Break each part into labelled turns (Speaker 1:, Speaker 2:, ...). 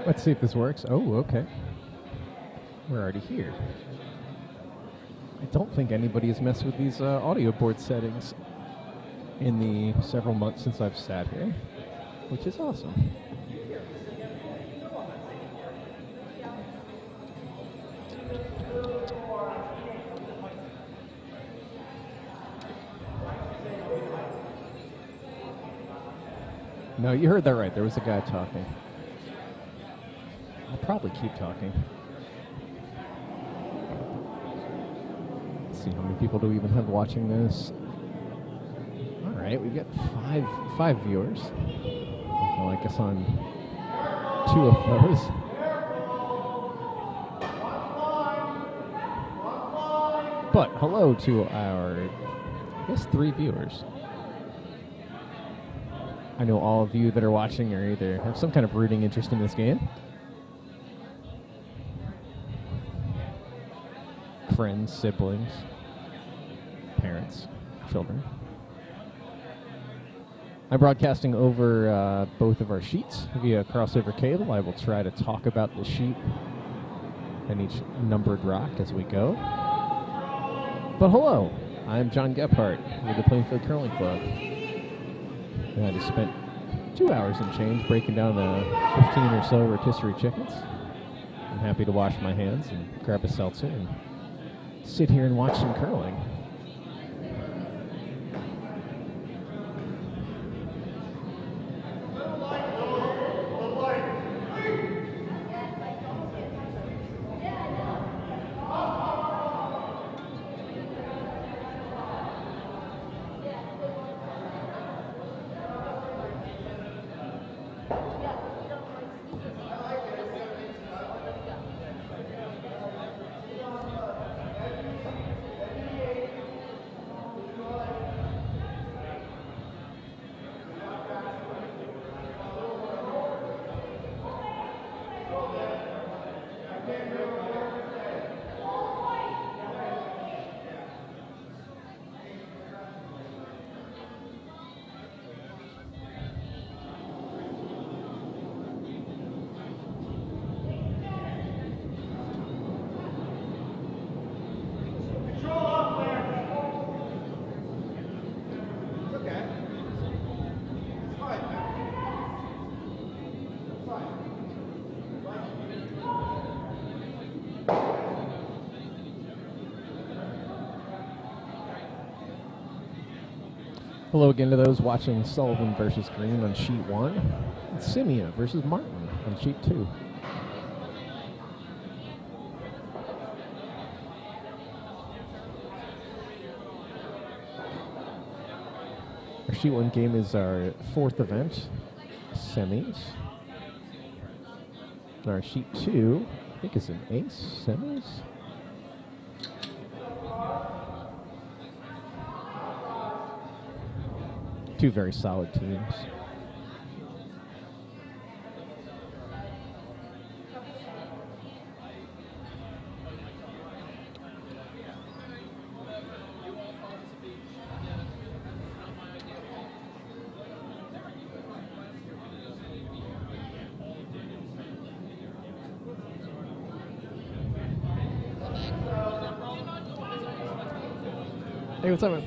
Speaker 1: Let's see if this works. Oh, okay. We're already here. I don't think anybody has messed with these audio board settings in the several months since I've sat here, which is awesome. No, you heard that right. There was a guy talking. I'll probably keep talking. Let's see, how many people do we even have watching this? All right, we've got five viewers. Well, I guess on 2 of those. But hello to our, I guess, 3 viewers. I know all of you that are watching are either have some kind of rooting interest in this game, friends, siblings, parents, children. I'm broadcasting over both of our sheets via crossover cable. I will try to talk about the sheet and each numbered rock as we go. But hello, I'm John Gephardt with the Plainfield Curling Club. And I just spent 2 hours and change breaking down 15 or so rotisserie chickens. I'm happy to wash my hands and grab a seltzer and sit here and watch some curling. Hello again to those watching Sullivan versus Green on sheet 1. And Simia versus Martin on sheet 2. Our sheet 1 game is our 4th event, semis. And our sheet 2, I think is an ace, semis. Two very solid teams. Hey, what's up, man?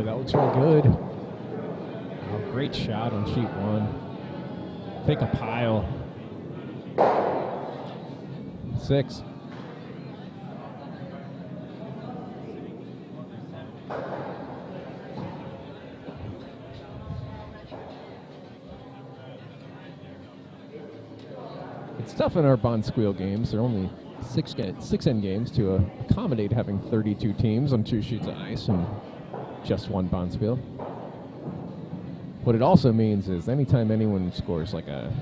Speaker 1: boy, that looks really good. Oh, great shot on sheet 1. Take a pile. 6. It's tough in our Bonsqueal games. They're only six end games to accommodate having 32 teams on 2 sheets of ice and just 1 Bonsqueal. What it also means is anytime anyone scores like a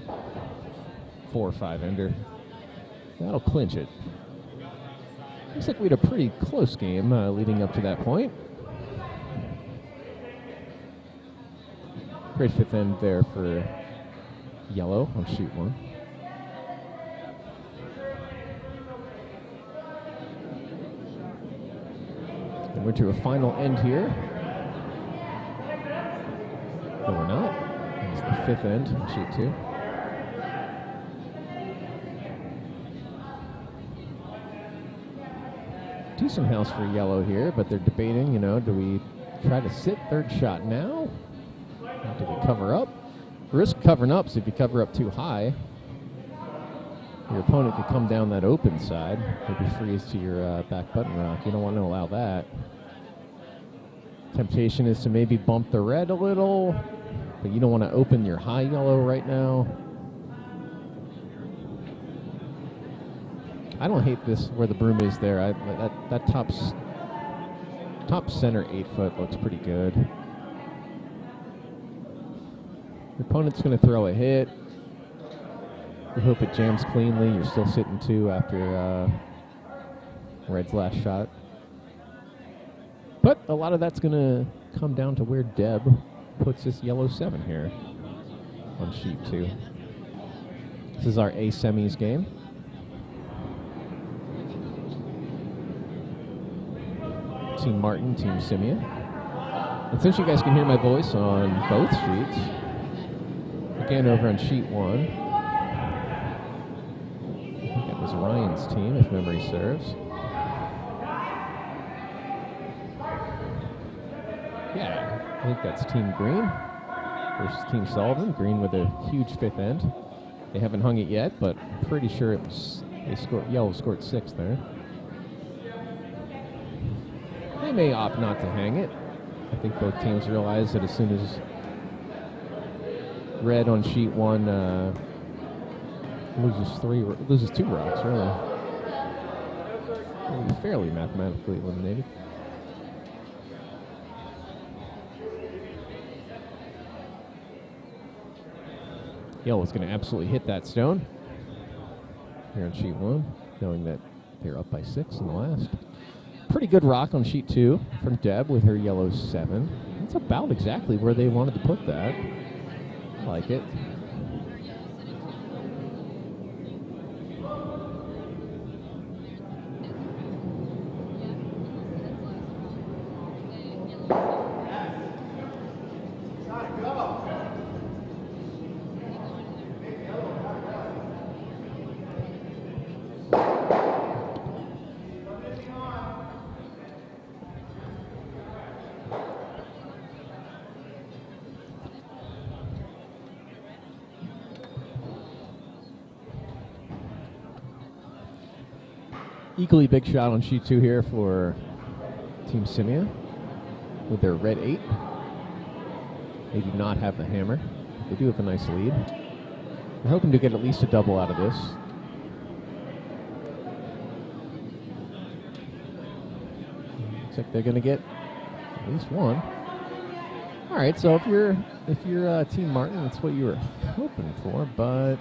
Speaker 1: 4 or 5 ender, that'll clinch it. Looks like we had a pretty close game leading up to that point. Great 5th end there for yellow on sheet 1. And we're to a final end here. No, we're not. It's the 5th end on sheet 2. Decent house for yellow here, but they're debating, do we try to sit 3rd shot now? Or do we cover up? Risk covering up, so if you cover up too high, your opponent could come down that open side, maybe freeze to your back button rock. You don't want to allow that. Temptation is to maybe bump the red a little, but you don't want to open your high yellow right now. I don't hate this where the broom is there. That top center 8-foot looks pretty good. Your opponent's going to throw a hit. We hope it jams cleanly. You're still sitting 2 after red's last shot. But a lot of that's going to come down to where Deb puts this yellow 7 here on sheet 2. This is our A semis game. Team Martin, Team Simeon. And since you guys can hear my voice on both sheets, again over on sheet 1, I think that was Ryan's team, if memory serves. Yeah, I think that's Team Green versus Team Sullivan. Green with a huge 5th end. They haven't hung it yet, but I'm pretty sure it was yellow scored 6 there. They may opt not to hang it. I think both teams realize that as soon as red on sheet 1 loses 2 rocks, really. Fairly mathematically eliminated. Yellow's going to absolutely hit that stone here on sheet 1, knowing that they're up by 6 in the last. Pretty good rock on sheet 2 from Deb with her yellow 7. That's about exactly where they wanted to put that. I like it. Equally big shot on sheet 2 here for Team Simeon with their red 8. They do not have the hammer. They do have a nice lead. They're hoping to get at least a double out of this. Looks like they're going to get at least 1. All right, so if you're Team Martin, that's what you were hoping for, but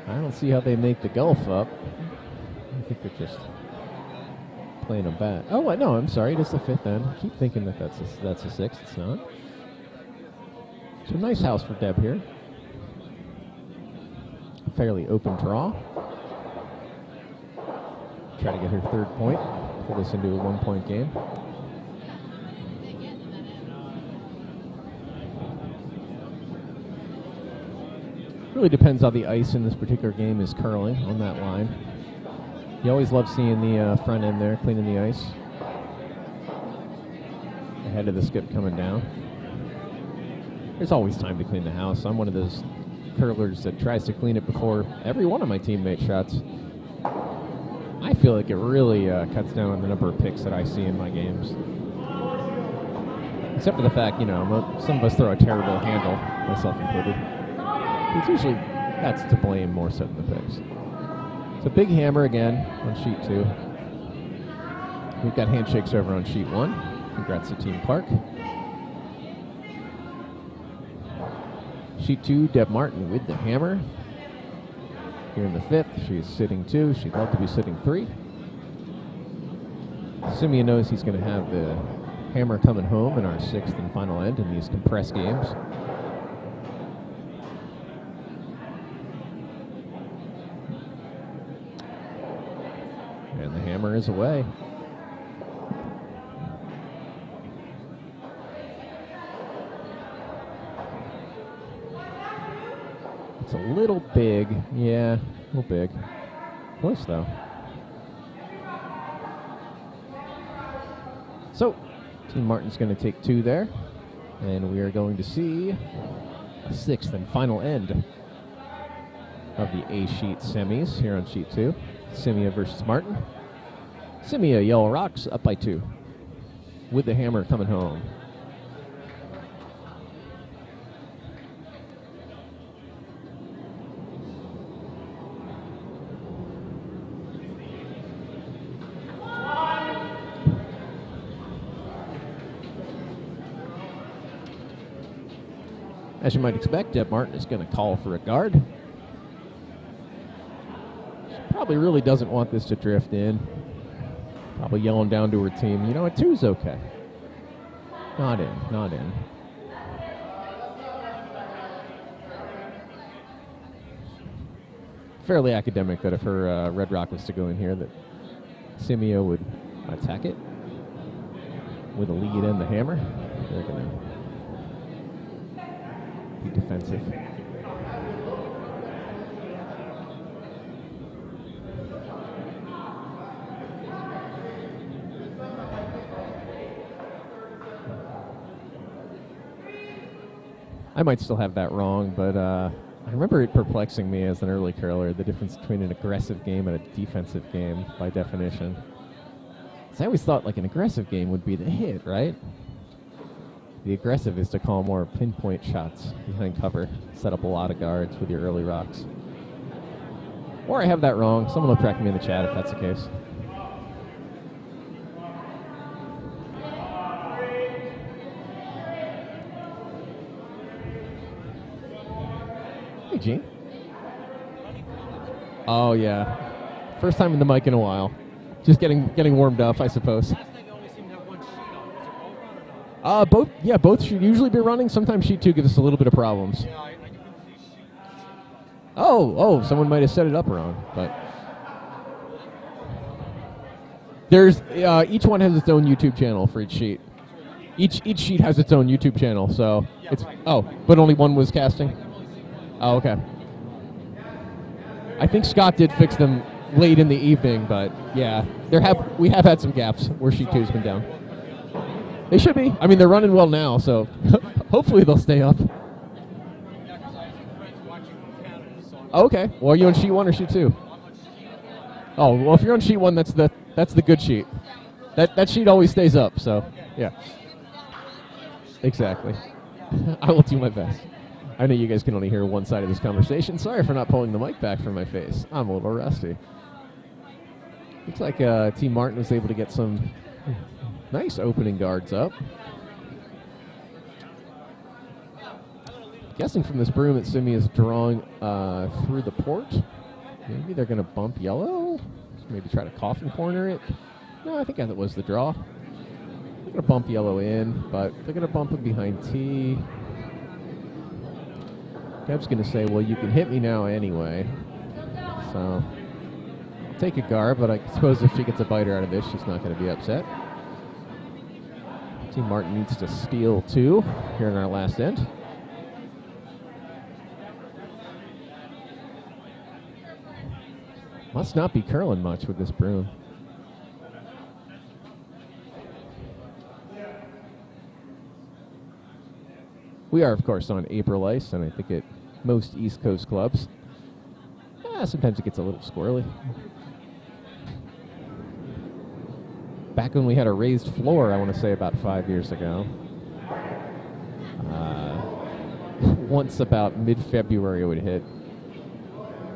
Speaker 1: I don't see how they make the gulf up. I think they're just playing them back. Oh, no, I'm sorry. It is the 5th end. I keep thinking that that's a 6th. It's not. So nice house for Deb here. Fairly open draw. Try to get her 3rd point. Pull this into a 1-point game. Really depends how the ice in this particular game is curling on that line. You always love seeing the front end there, cleaning the ice. They ahead of the skip coming down. There's always time to clean the house. I'm one of those curlers that tries to clean it before every one of my teammate shots. I feel like it really cuts down on the number of picks that I see in my games. Except for the fact, some of us throw a terrible handle, myself included. It's usually, that's to blame more so than the picks. So big hammer again on sheet 2. We've got handshakes over on sheet 1. Congrats to Team Clark. Sheet 2, Deb Martin with the hammer. Here in the 5th, she's sitting 2. She'd love to be sitting 3. Simeon knows he's going to have the hammer coming home in our 6th and final end in these compressed games. And the hammer is away. It's a little big. Yeah, a little big. Close, though. So, Team Martin's going to take 2 there. And we are going to see a 6th and final end of the A-sheet semis here on sheet 2. Simia versus Martin. Simia, yellow rocks, up by 2. With the hammer coming home. As you might expect, Deb Martin is going to call for a guard. She probably really doesn't want this to drift in. Probably yelling down to her team, you know what, 2's okay. Not in, not in. Fairly academic that if her red rock was to go in here, that Simio would attack it with a lead and the hammer. They're going to be defensive. I might still have that wrong, but I remember it perplexing me as an early curler, the difference between an aggressive game and a defensive game by definition. So I always thought like an aggressive game would be the hit, right? The aggressive is to call more pinpoint shots behind cover, set up a lot of guards with your early rocks. Or I have that wrong. Someone will correct me in the chat if that's the case. Hey, Gene. Oh, yeah. First time in the mic in a while. Just getting warmed up, I suppose. Both should usually be running. Sometimes sheet 2 gives us a little bit of problems. Oh, someone might have set it up wrong, but there's each one has its own YouTube channel for each sheet. Each sheet has its own YouTube channel, so it's but only one was casting. Oh, okay. I think Scott did fix them late in the evening, but yeah, we have had some gaps where sheet 2's been down. They should be. I mean, they're running well now, so hopefully they'll stay up. Oh, okay. Well, are you on sheet 1 or sheet 2? Oh, well, if you're on sheet 1, that's the good sheet. That sheet always stays up, so yeah. Exactly. I will do my best. I know you guys can only hear one side of this conversation. Sorry for not pulling the mic back from my face. I'm a little rusty. Looks like Team Martin was able to get some nice opening guards up. Guessing from this broom that Simi is drawing through the port. Maybe they're going to bump yellow. Maybe try to coffin corner it. No, I think that was the draw. They're going to bump yellow in, but they're going to bump him behind T. Deb's going to say, well, you can hit me now anyway. So I'll take a guard, but I suppose if she gets a biter out of this, she's not going to be upset. Team Martin needs to steal 2 here in our last end. Must not be curling much with this broom. We are, of course, on April ice, and I think at most East Coast clubs, sometimes it gets a little squirrely. Back when we had a raised floor, I want to say about 5 years ago, once about mid-February it would hit.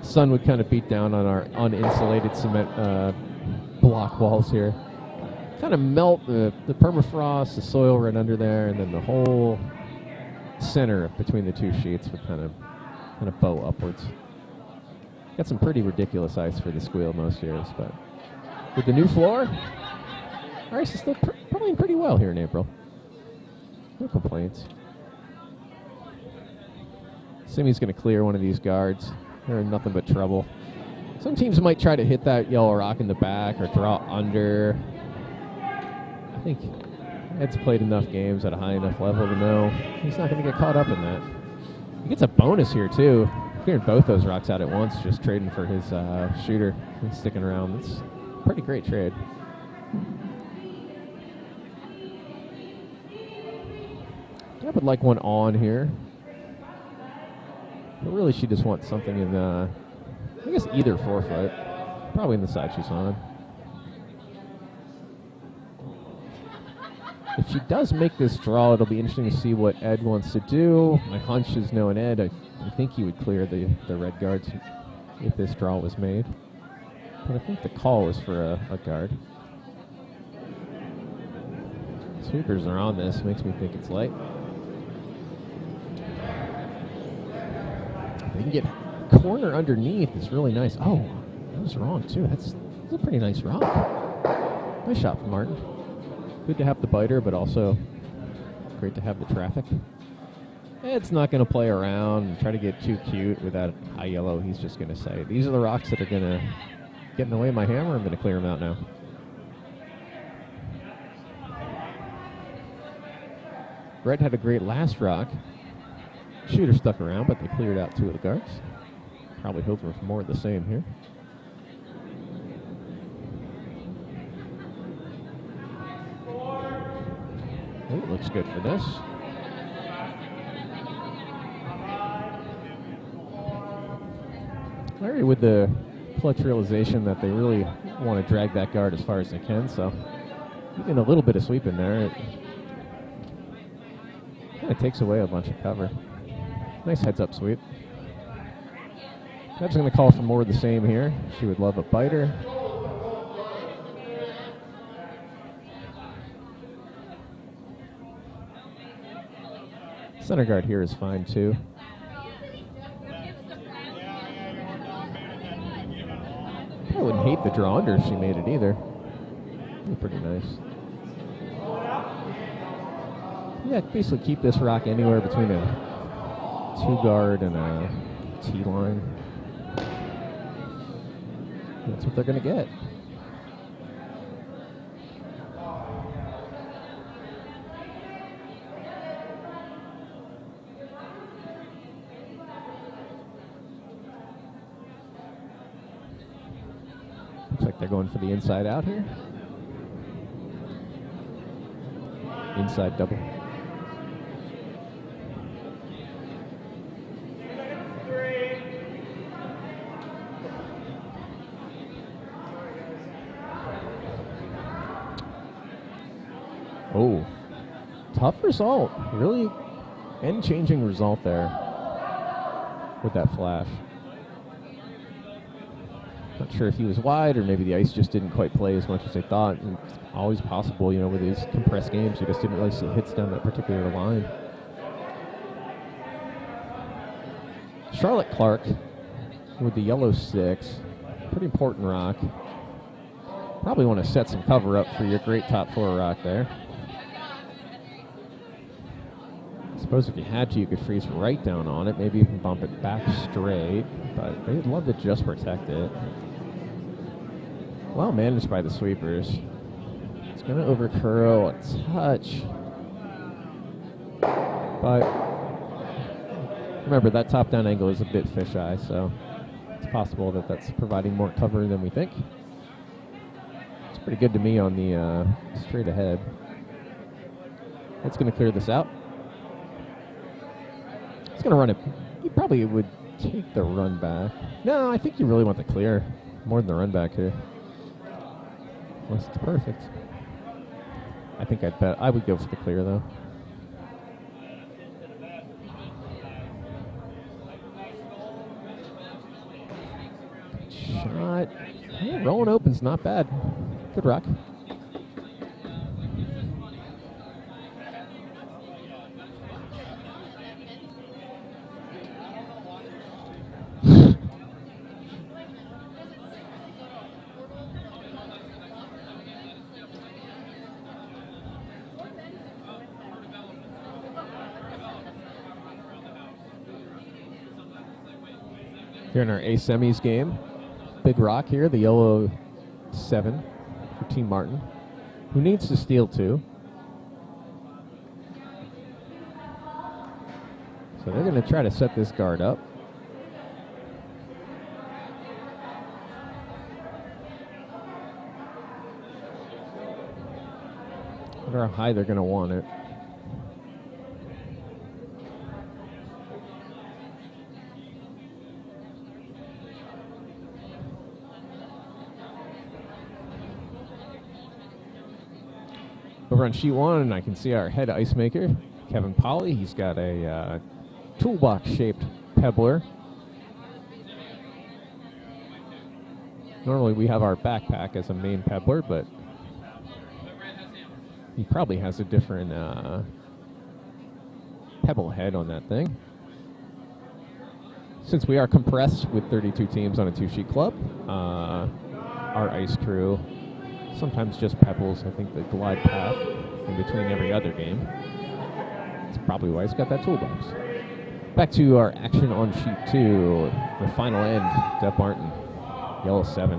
Speaker 1: Sun would kind of beat down on our uninsulated cement block walls here. Kind of melt the permafrost, the soil right under there, and then the whole center between the two sheets would kind of bow upwards. Got some pretty ridiculous ice for the squeal most years, but with the new floor, our ice is still playing pretty well here in April. No complaints. Simi's going to clear one of these guards. They're in nothing but trouble. Some teams might try to hit that yellow rock in the back or draw under. I think Ed's played enough games at a high enough level to know he's not going to get caught up in that. He gets a bonus here, too. Clearing both those rocks out at once, just trading for his shooter and sticking around. It's a pretty great trade. I would like one on here. But really, she just wants something in, I guess, either forefoot. Probably in the side she's on. If she does make this draw, it'll be interesting to see what Ed wants to do. My hunch is, knowing Ed, I think he would clear the red guards if this draw was made. But I think the call was for a guard. Sweepers are on this, makes me think it's light. They can get corner underneath. It's really nice. Oh, that was wrong, too. That's a pretty nice rock. Nice shot from Martin. Good to have the biter, but also great to have the traffic. Ed's not going to play around and try to get too cute with that high yellow. He's just going to say, these are the rocks that are going to get in the way of my hammer. I'm going to clear them out now. Red had a great last rock. Shooter stuck around, but they cleared out two of the guards. Probably hoping for more of the same here. Oh, it looks good for this. Larry with the clutch realization that they really want to drag that guard as far as they can, so even a little bit of sweep in there, it kind of takes away a bunch of cover. Nice heads-up sweep. Deb's going to call for more of the same here. She would love a biter. Center guard here is fine, too. I wouldn't hate the draw under if she made it either. Be pretty nice. Yeah, basically keep this rock anywhere between a 2-guard and a T-line. That's what they're going to get. Looks like they're going for the inside out here. Inside double. Oh, tough result. Really end-changing result there with that flash. Not sure if he was wide or maybe the ice just didn't quite play as much as they thought. And it's always possible, you know, with these compressed games, you just didn't really see hits down that particular line. Charlotte Clark with the yellow 6. Pretty important rock. Probably want to set some cover up for your great top 4 rock there. I suppose if you had to, you could freeze right down on it. Maybe even bump it back straight, but they'd love to just protect it. Well managed by the sweepers. It's going to overcurl a touch. But remember, that top-down angle is a bit fisheye, so it's possible that that's providing more cover than we think. It's pretty good to me on the straight ahead. It's going to clear this out. He's going to run it. He probably would take the run back. No, I think you really want the clear more than the run back here. Unless it's perfect. I think I would go for the clear, though. Shot. Yeah, rolling open's not bad. Good rock. Here in our A semis game, big rock here, the yellow 7 for Team Martin, who needs to steal 2. So they're going to try to set this guard up. I wonder how high they're going to want it. Over on sheet 1, I can see our head ice maker, Kevin Polly. He's got a toolbox-shaped pebbler. Normally we have our backpack as a main pebbler, but he probably has a different pebble head on that thing. Since we are compressed with 32 teams on a 2-sheet club, our ice crew sometimes just pebbles, I think, the glide path in between every other game. That's probably why he's got that toolbox. Back to our action on sheet 2. The final end, Deb Martin, yellow 7.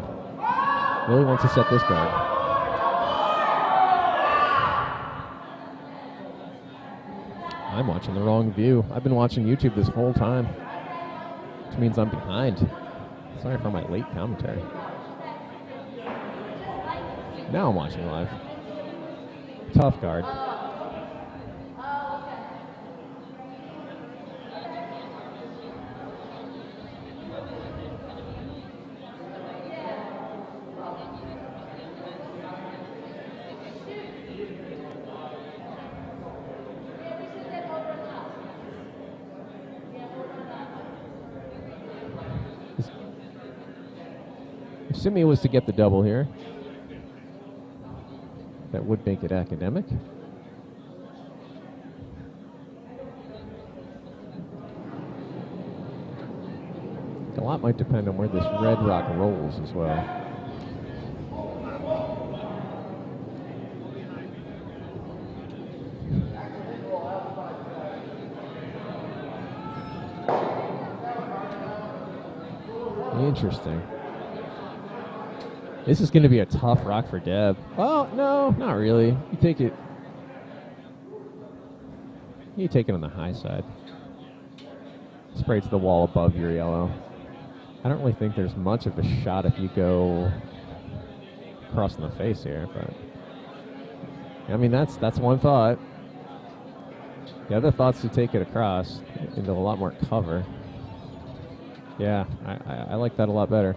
Speaker 1: Really wants to set this guard. I'm watching the wrong view. I've been watching YouTube this whole time, which means I'm behind. Sorry for my late commentary. Now I'm watching live. Tough guard. If Simi was to get the double here, that would make it academic. A lot might depend on where this red rock rolls as well. Interesting. This is going to be a tough rock for Deb. Oh, no, not really. You take it on the high side. Spray to the wall above your yellow. I don't really think there's much of a shot if you go across in the face here, but I mean, that's one thought. The other thought's to take it across into a lot more cover. Yeah, I like that a lot better.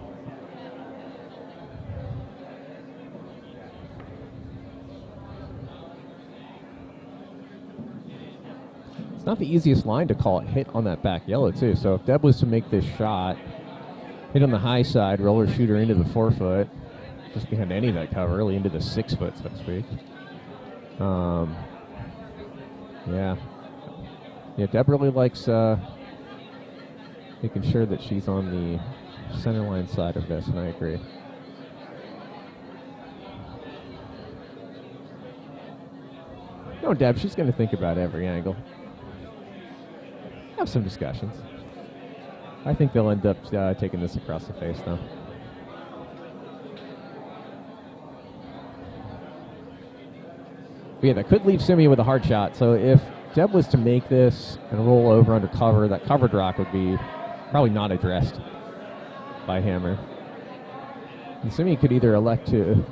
Speaker 1: Not the easiest line to call it hit on that back yellow, too. So if Deb was to make this shot, hit on the high side, roller shooter into the 4-foot, just behind any of that cover, really into the 6-foot, so to speak. Yeah, Deb really likes making sure that she's on the center line side of this, and I agree. No, Deb, she's going to think about every angle. Have some discussions. I think they'll end up taking this across the face, though. But yeah, that could leave Simi with a hard shot. So if Deb was to make this and roll over under cover, that covered rock would be probably not addressed by Hammer. And Simi could either elect to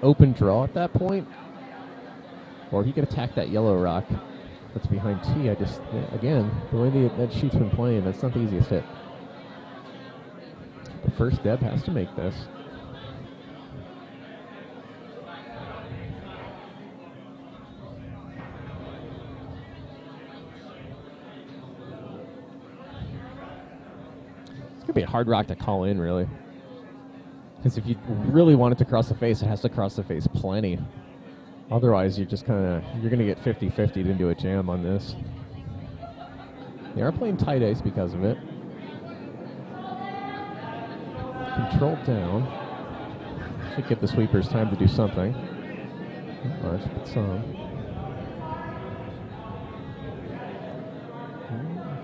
Speaker 1: open draw at that point, or he could attack that yellow rock That's behind T. Again, the way that sheet's been playing, that's not the easiest hit. The first Deb has to make this. It's going to be a hard rock to call in, really. Because if you really want it to cross the face, it has to cross the face plenty. Otherwise, you're going to get 50-50 into a jam on this. They are playing tight ace because of it. Controlled down. Should give the sweepers time to do something. Not much, but some.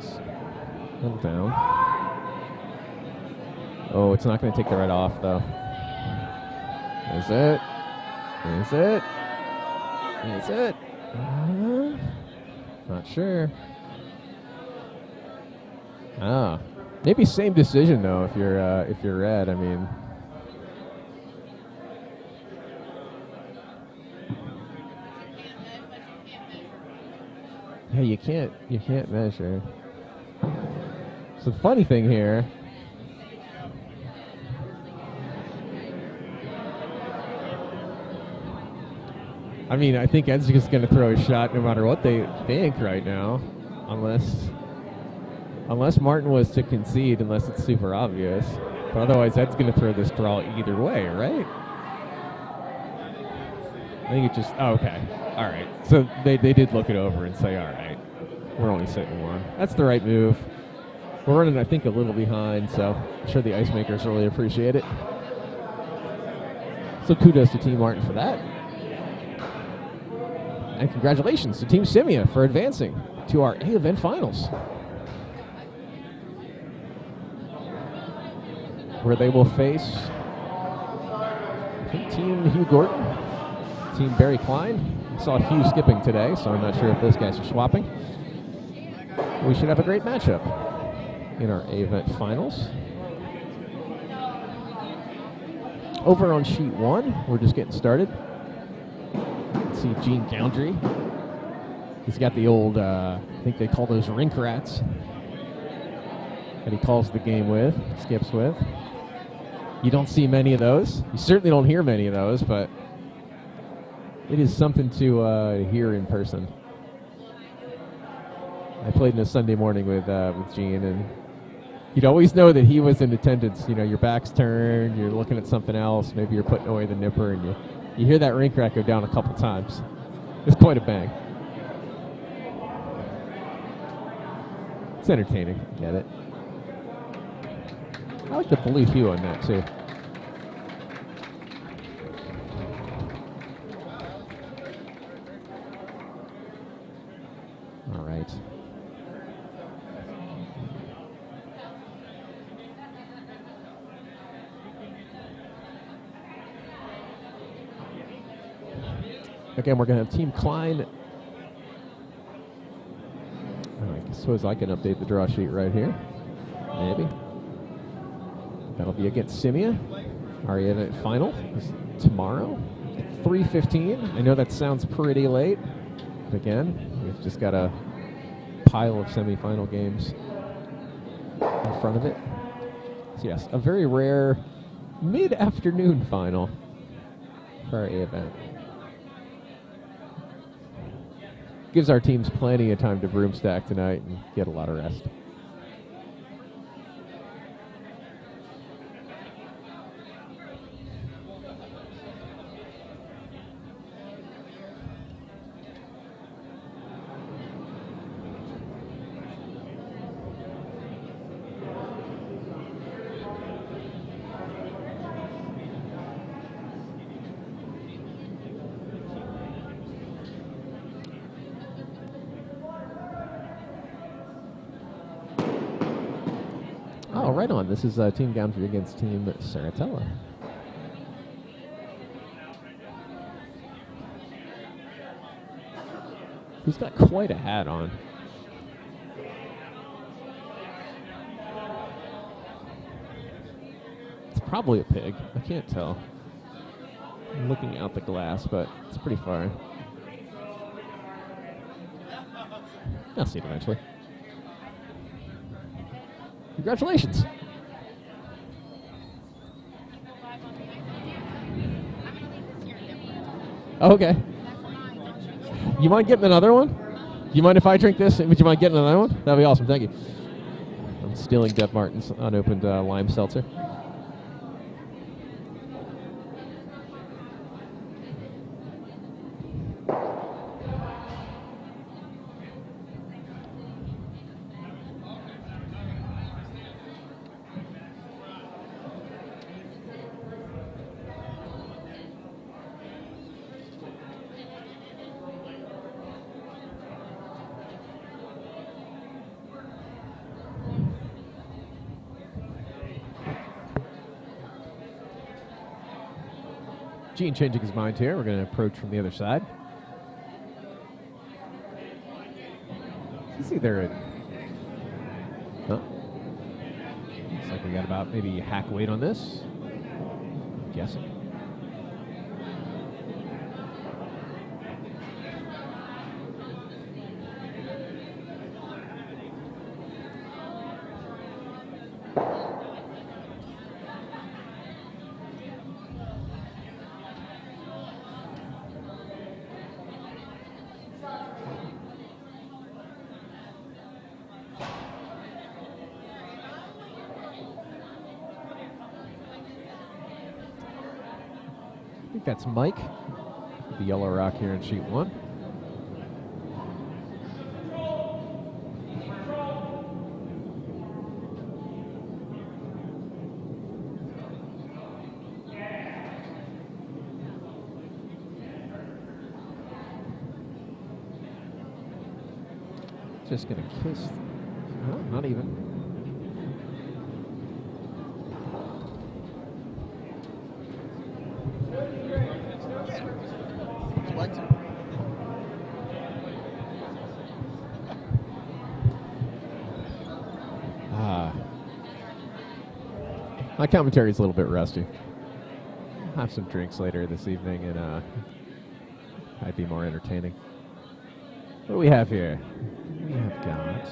Speaker 1: A little down. Oh, it's not going to take the red off, though. Is it? Is it? Is it? Not sure. Maybe same decision though if you're red. I mean, yeah, you can't measure. So the funny thing here. I mean, I think Ed's just going to throw a shot no matter what they think right now, unless Martin was to concede, unless it's super obvious. But otherwise, Ed's going to throw this draw either way, right? I think it just, okay, all right. So they did look it over and say, all right, we're only sitting one. That's the right move. We're running, I think, a little behind, so I'm sure the ice makers really appreciate it. So kudos to Team Martin for that. And congratulations to Team Simia for advancing to our A event finals, where they will face, I think, Team Hugh Gordon, Team Barry Klein. I saw Hugh skipping today, so I'm not sure if those guys are swapping. We should have a great matchup in our A event finals. Over on sheet 1, we're just getting started. See Gene Goundry. He's got the old, I think they call those rink rats, that he calls the game with, skips with. You don't see many of those. You certainly don't hear many of those, but it is something to hear in person. I played in a Sunday morning with Gene, and you'd always know that he was in attendance. You know, your back's turned, you're looking at something else, maybe you're putting away the nipper, and you hear that rink rat go down a couple times. It's quite a bang. It's entertaining. Get it? I like the blue hue on that, too. All right. Again, we're going to have Team Klein. I suppose I can update the draw sheet right here. Maybe. That'll be against Simia. Our event final is tomorrow at 3:15. I know that sounds pretty late. But again, we've just got a pile of semifinal games in front of it. So yes, a very rare mid-afternoon final for our A event. Gives our teams plenty of time to broom stack tonight and get a lot of rest. Oh, right on. This is Team Goundry against Team Saratella. Who's got quite a hat on. It's probably a pig. I can't tell. I'm looking out the glass, but it's pretty far. I'll see it eventually. Congratulations. Oh, okay. You mind getting another one? You mind if I drink this? Would you mind getting another one? That'd be awesome. Thank you. I'm stealing Dev Martin's unopened lime seltzer. Gene changing his mind here. We're going to approach from the other side. It's either Looks like we got about maybe hack weight on this. I'm guessing. I think that's Mike, the yellow rock here in sheet 1. Just gonna kiss. No, not even. My commentary is a little bit rusty. I'll have some drinks later this evening and might be more entertaining. What do we have here? We have got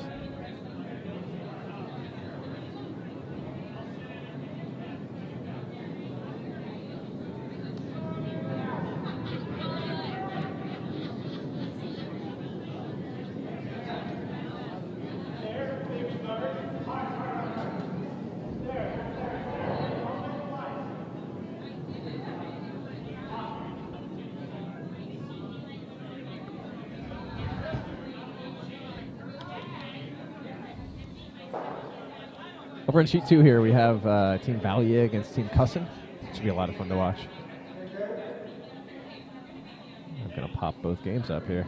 Speaker 1: over in sheet 2 here, we have Team Valier against Team Cussin. Should be a lot of fun to watch. I'm going to pop both games up here.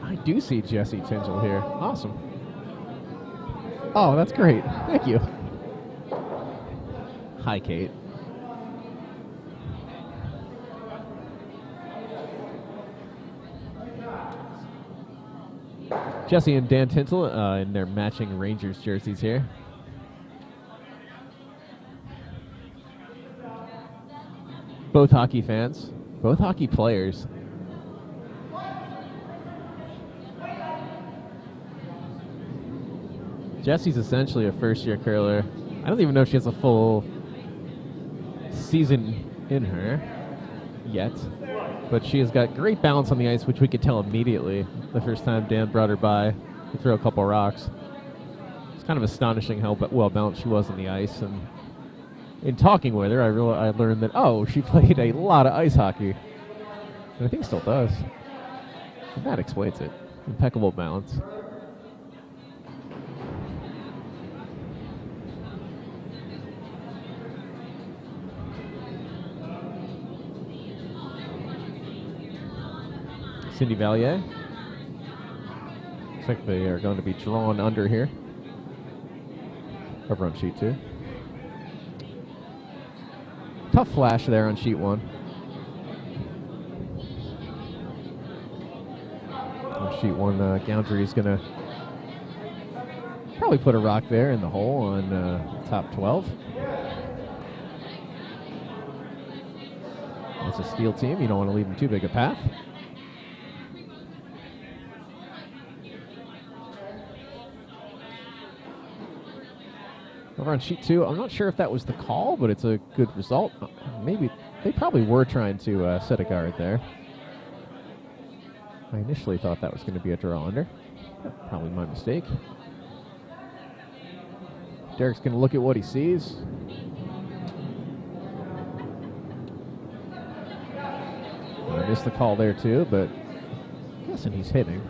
Speaker 1: I do see Jesse Tingle here. Awesome. Oh, that's great. Thank you. Hi, Kate. Jesse and Dan Tintle in their matching Rangers jerseys here. Both hockey fans, both hockey players. Jesse's essentially a first-year curler. I don't even know if she has a full season in her yet, but she has got great balance on the ice, which we could tell immediately the first time Dan brought her by to throw a couple rocks. It's kind of astonishing how well balanced she was on the ice, and in talking with her, I learned that, she played a lot of ice hockey, and I think still does. And that explains it. Impeccable balance. Cindy Valier. Looks like they are going to be drawn under here. Over on sheet 2. Tough flash there on sheet 1. Sheet 1 Goundry is going to probably put a rock there in the hole on top 12. It's a steel team. You don't want to leave them too big a path. Over on sheet 2, I'm not sure if that was the call, but it's a good result. Maybe they probably were trying to set a guard there. I initially thought that was going to be a draw under. Probably my mistake. Derek's going to look at what he sees. I missed the call there too, but I'm guessing he's hitting.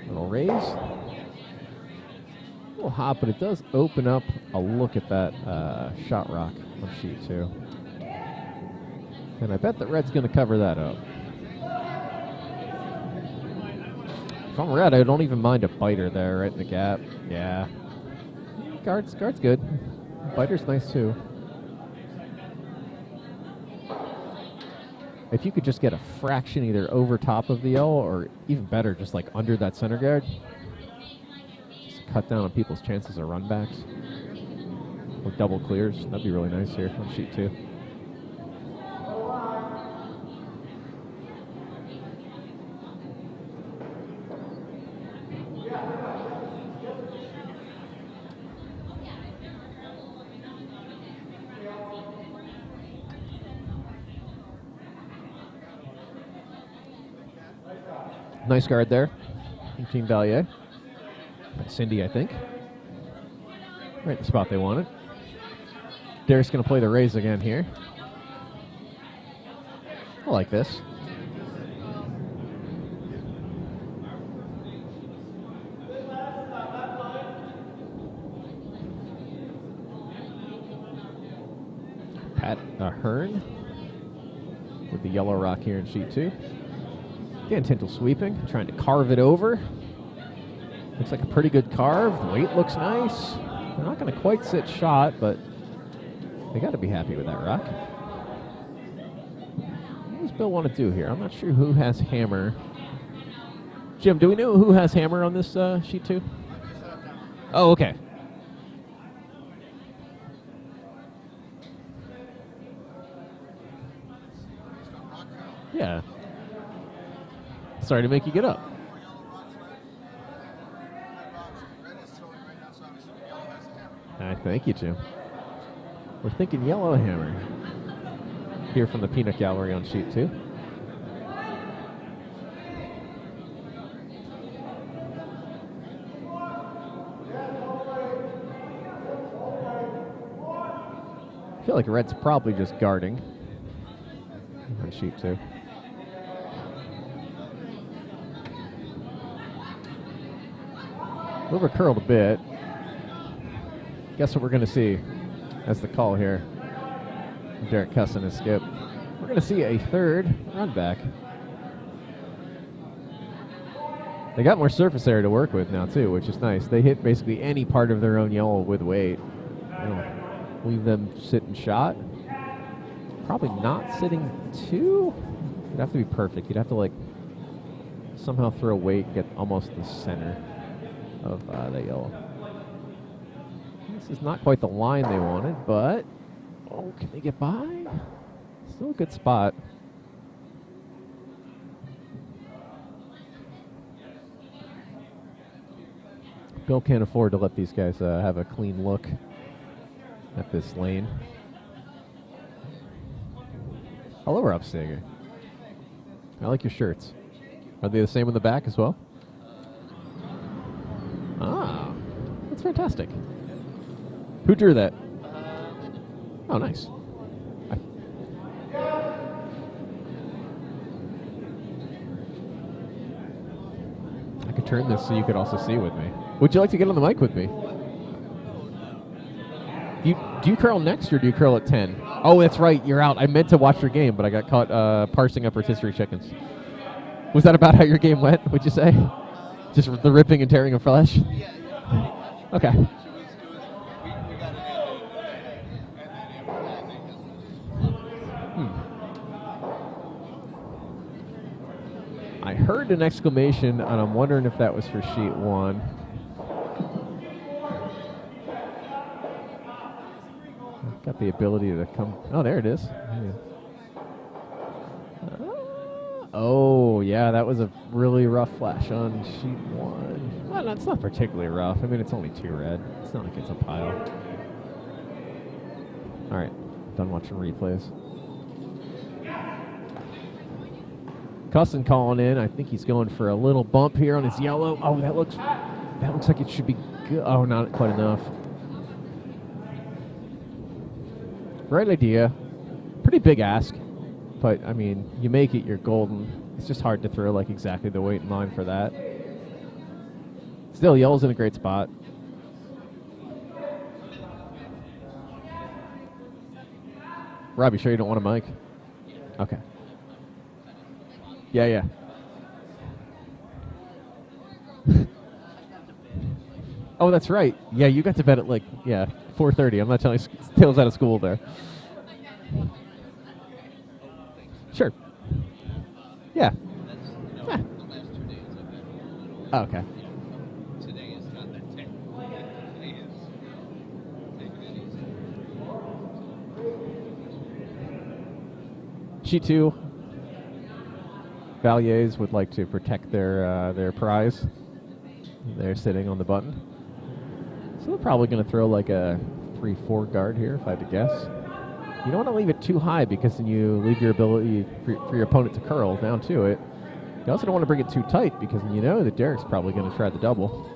Speaker 1: Little raise. A little hot, but it does open up a look at that shot rock on sheet 2. And I bet that red's going to cover that up. If I'm red, I don't even mind a biter there right in the gap. Yeah. Guard's good. Biter's nice too. If you could just get a fraction either over top of the yellow or even better, just like under that center guard. Just cut down on people's chances of run backs. Or double clears. That'd be really nice here on sheet 2. Nice guard there from Team Valier. By Cindy, I think. Right in the spot they wanted. Derek's going to play the raise again here. I like this. Pat Hearn with the yellow rock here in sheet 2. Again, Tintle sweeping, trying to carve it over. Looks like a pretty good carve. The weight looks nice. They're not going to quite sit shot, but they got to be happy with that rock. What does Bill want to do here? I'm not sure who has hammer. Jim, do we know who has hammer on this sheet 2? Oh, okay. Yeah. Sorry to make you get up. Thank you, Jim. We're thinking yellow hammer. Here from the Peanut Gallery on sheet 2. I feel like red's probably just guarding on sheet 2. Over curled a bit. Guess what we're going to see as the call here. Derek Cusson and Skip. We're going to see a third run back. They got more surface area to work with now too, which is nice. They hit basically any part of their own yellow with weight. I don't leave them sitting shot. Probably not sitting 2. It'd have to be perfect. You'd have to like somehow throw weight, get almost the center of the yellow. This is not quite the line they wanted, but oh, can they get by? Still a good spot. Bill can't afford to let these guys have a clean look at this lane. Hello, Rob Steger. I like your shirts. Are they the same in the back as well? Ah, that's fantastic. Who drew that? Oh, nice. I could turn this so you could also see with me. Would you like to get on the mic with me? Do you curl next or do you curl at 10? Oh, that's right. You're out. I meant to watch your game, but I got caught parsing up rotisserie chickens. Was that about how your game went, would you say? Just the ripping and tearing of flesh? Okay. heard an exclamation, and I'm wondering if that was for sheet 1. Got the ability to come. Oh, there it is. Yeah. Oh, yeah, that was a really rough flash on sheet 1. Well, it's not particularly rough. I mean, it's only 2 red. It's not like it's a pile. All right, done watching replays. Cusson calling in. I think he's going for a little bump here on his yellow. Oh, that looks like it should be good. Oh, not quite enough. Right idea. Pretty big ask. But, I mean, you make it, you're golden. It's just hard to throw, like, exactly the weight in line for that. Still, yellow's in a great spot. Rob, you sure you don't want a mic? Okay. Yeah. Oh, that's right. Yeah, you got to bed at, 4:30. I'm not telling you, Tails out of school there. Sure. Yeah. Oh, okay.
Speaker 2: Today is not that day. Today is taking it easy.
Speaker 1: Sheet 2. Valiers would like to protect their prize. They're sitting on the button. So they're probably going to throw like a 3-4 guard here, if I had to guess. You don't want to leave it too high because then you leave your ability for your opponent to curl down to it. You also don't want to bring it too tight because you know that Derek's probably going to try the double.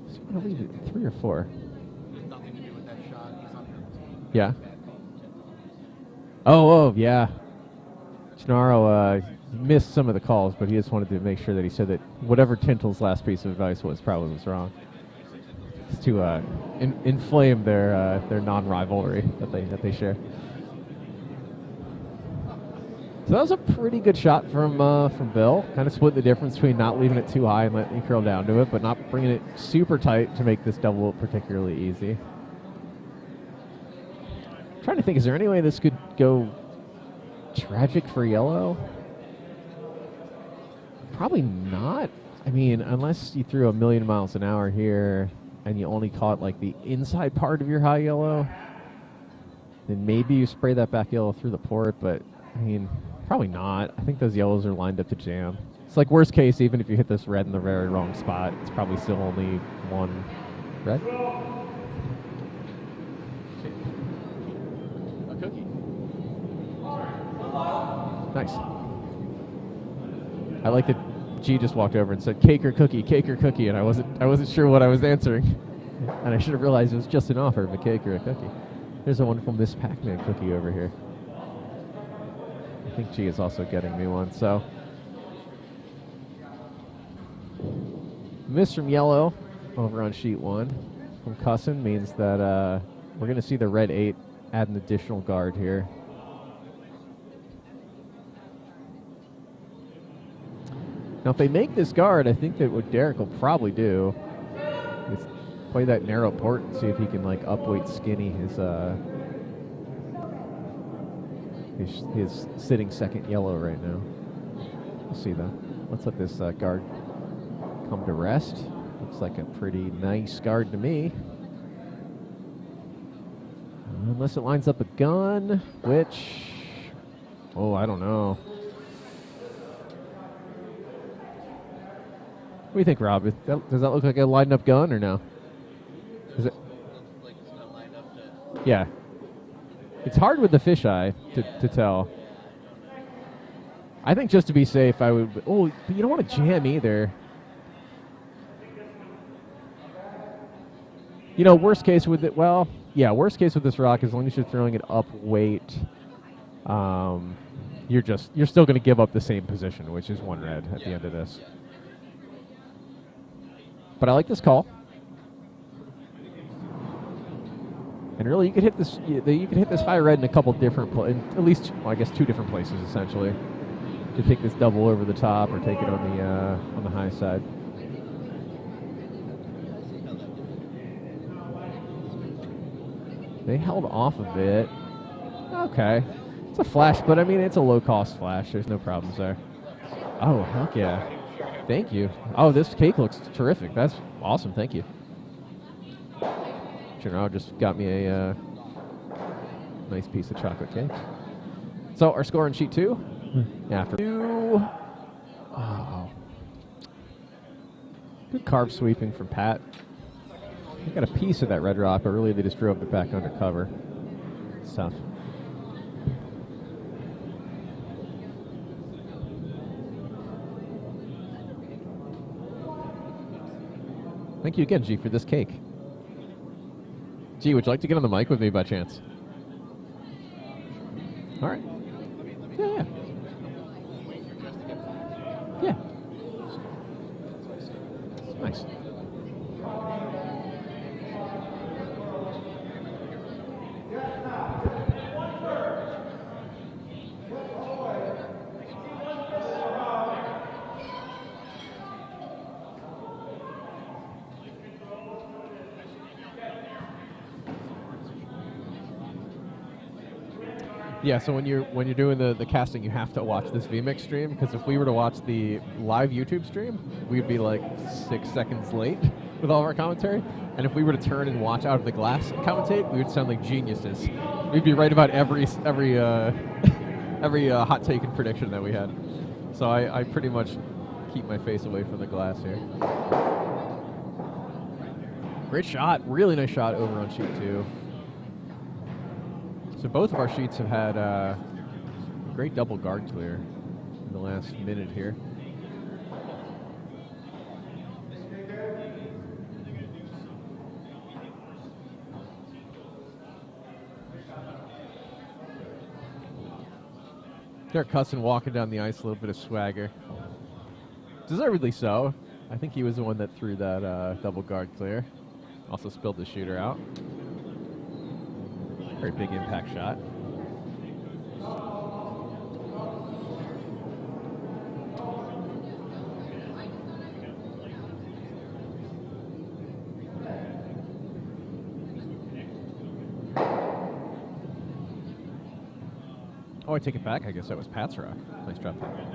Speaker 1: So you're going to leave it 3 or 4.
Speaker 2: Nothing to do with that shot. He's on your
Speaker 1: Yeah. Oh, yeah. Gennaro missed some of the calls, but he just wanted to make sure that he said that whatever Tintel's last piece of advice was probably was wrong. It's to inflame their non-rivalry that they share. So that was a pretty good shot from Bill. Kind of split the difference between not leaving it too high and letting you curl down to it, but not bringing it super tight to make this double particularly easy. I'm trying to think, is there any way this could go tragic for yellow? Probably not. I mean, unless you threw a million miles an hour here and you only caught like the inside part of your high yellow, then maybe you spray that back yellow through the port, but I mean, probably not. I think those yellows are lined up to jam. It's like worst case, even if you hit this red in the very wrong spot, it's probably still only 1 red. A cookie. Nice. I like that G just walked over and said cake or cookie, and I wasn't sure what I was answering. And I should have realized it was just an offer of a cake or a cookie. There's a wonderful Miss Pac-Man cookie over here. I think G is also getting me one, so. Miss from yellow over on sheet 1 from Cusson means that we're going to see the red 8 add an additional guard here. Now, if they make this guard, I think that what Derek will probably do is play that narrow port and see if he can like upweight skinny his sitting second yellow right now. We'll see though. Let's let this guard come to rest. Looks like a pretty nice guard to me. Unless it lines up a gun, which, I don't know. What do you think, Rob? Does that look like a lined up gun or no? Is it?
Speaker 2: Like it's not lined up to.
Speaker 1: Yeah. It's hard with the fisheye to tell. I think just to be safe, I would. Oh, but you don't want to jam either. You know, worst case with it. Well, yeah, worst case with this rock, as long as you're throwing it up weight, you're still going to give up the same position, which is 1 red at the end of this. But I like this call. And really, you could hit this. You could hit this high red in a couple different, at least, I guess, 2 different places essentially, to take this double over the top or take it on the high side. They held off of it. Okay, it's a flash, but I mean, it's a low-cost flash. There's no problems there. Oh, heck yeah. Thank you. Oh, this cake looks terrific. That's awesome. Thank you. General just got me a nice piece of chocolate cake. So our score on sheet 2. After 2. Oh. Good carb sweeping from Pat. He got a piece of that red rock, but really they just drove it back undercover. It's tough. Thank you again, G, for this cake. G, would you like to get on the mic with me by chance? All right. Yeah. Yeah. Nice. Yeah, so when you're doing the casting, you have to watch this VMix stream, because if we were to watch the live YouTube stream, we'd be like 6 seconds late with all of our commentary. And if we were to turn and watch out of the glass and commentate, we would sound like geniuses. We'd be right about every hot take and prediction that we had. So I pretty much keep my face away from the glass here. Great shot, really nice shot over on sheet 2. So both of our sheets have had great double guard clear in the last minute here. Derek Cusson walking down the ice, a little bit of swagger. Deservedly so. I think he was the one that threw that double guard clear. Also spilled the shooter out. Very big impact shot. Oh, I take it back. I guess that was Pat's rock. Nice drop there.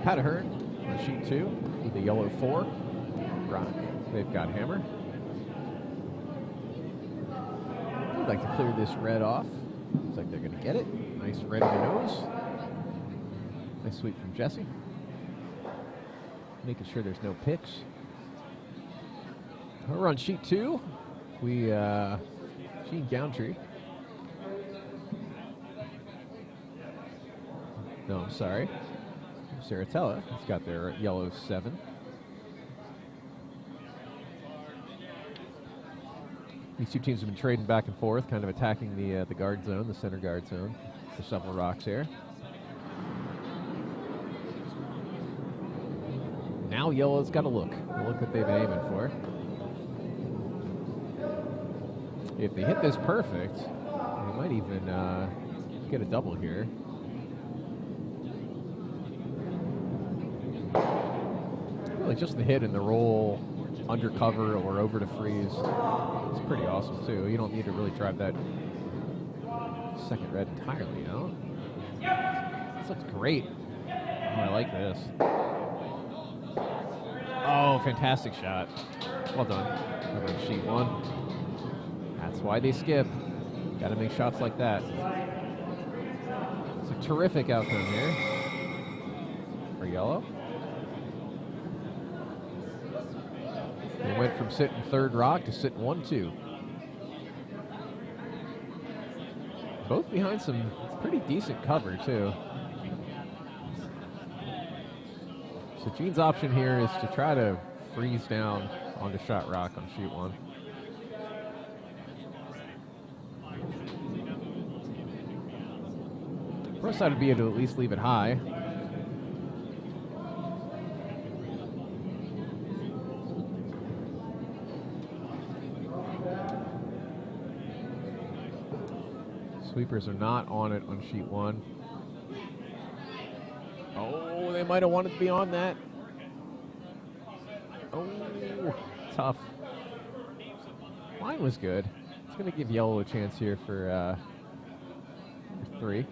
Speaker 1: Pat Ahern on sheet 2 with the yellow 4. Rock. They've got hammer. I'd like to clear this red off. Looks like they're going to get it. Nice red in the nose. Nice sweep from Jesse. Making sure there's no pitch. We're on sheet 2. Gene Gowntree. No, I'm sorry. Saratella has got their yellow 7. These two teams have been trading back and forth, kind of attacking the guard zone, the center guard zone. There's several rocks here. Now yellow's got a look that they've been aiming for. If they hit this perfect, they might even get a double here. Really just the hit and the roll undercover or over to freeze. It's pretty awesome too. You don't need to really drive that second red entirely out. This looks great. Oh, I like this. Oh, fantastic shot. Well done. Over on sheet 1. That's why they skip. Got to make shots like that. It's a terrific outcome here for yellow. They went from sitting third rock to sitting 1-2. Both behind some pretty decent cover, too. So Gene's option here is to try to freeze down onto shot rock on sheet 1. First side would be to at least leave it high. Sweepers are not on it on sheet 1. Oh, they might have wanted to be on that. Oh, tough. Line was good. It's going to give yellow a chance here for 3. You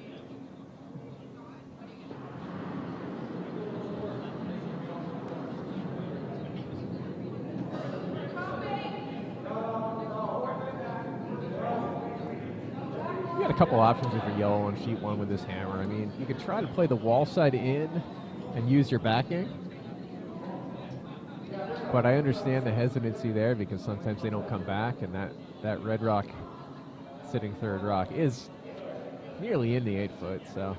Speaker 1: got a couple options if you're yellow on sheet 1 with this hammer. I mean, you could try to play the wall side in and use your backing. But I understand the hesitancy there because sometimes they don't come back, and that red rock sitting third rock is nearly in the 8-foot, so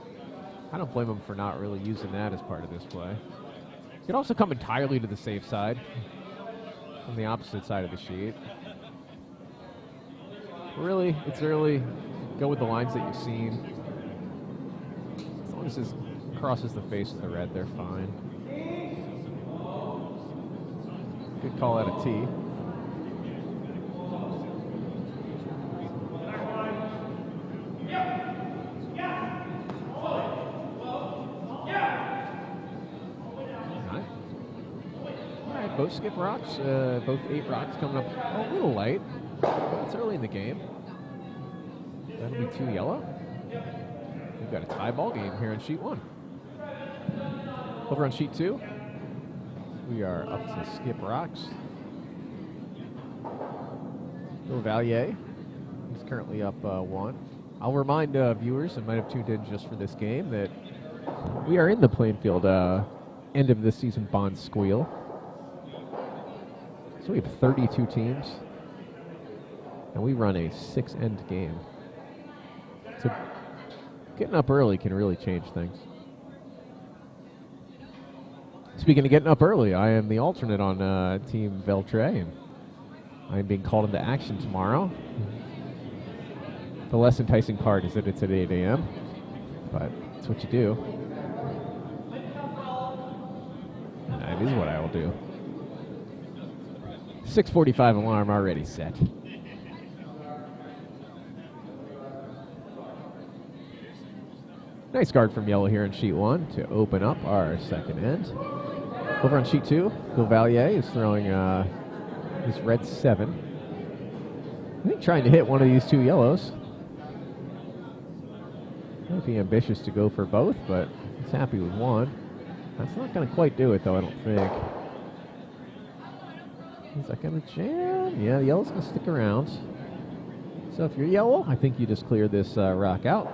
Speaker 1: I don't blame them for not really using that as part of this play. You can also come entirely to the safe side on the opposite side of the sheet. Really, it's early. Go with the lines that you've seen. As long as this crosses the face of the red, they're fine. Could call that a T. Alright, both skip rocks, both 8 rocks coming up a little light. But it's early in the game. That'll be 2 yellow. We've got a tie ball game here on sheet 1. Over on sheet 2. We are up to skip rocks. Valier is currently up 1. I'll remind viewers that might have tuned in just for this game that we are in the Plainfield end of this season Bonsqueal. So we have 32 teams, and we run a 6-end game. So getting up early can really change things. Speaking of getting up early, I am the alternate on Team Veltre, and I am being called into action tomorrow. The less enticing part is that it's at 8 a.m., but it's what you do. That is what I will do. 6:45 alarm already set. Nice guard from yellow here in sheet 1 to open up our second end. Over on sheet 2, Valier is throwing his red 7. I think trying to hit one of these 2 yellows. Might be ambitious to go for both, but he's happy with 1. That's not going to quite do it, though, I don't think. Is that going to jam? Yeah, the yellow's going to stick around. So if you're yellow, I think you just clear this rock out.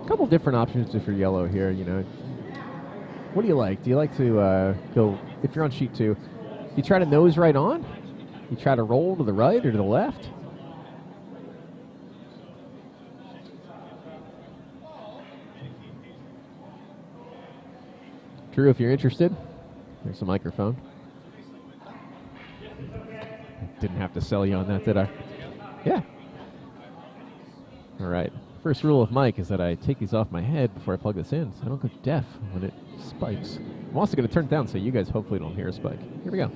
Speaker 1: A couple different options if you're yellow here, you know. What do you like? Do you like to go, if you're on sheet 2, you try to nose right on? You try to roll to the right or to the left? Drew, if you're interested, there's a microphone. Didn't have to sell you on that, did I? Yeah. All right. First rule of mic is that I take these off my head before I plug this in, so I don't go deaf when it spikes. I'm also going to turn it down so you guys hopefully don't hear a spike. Here we go.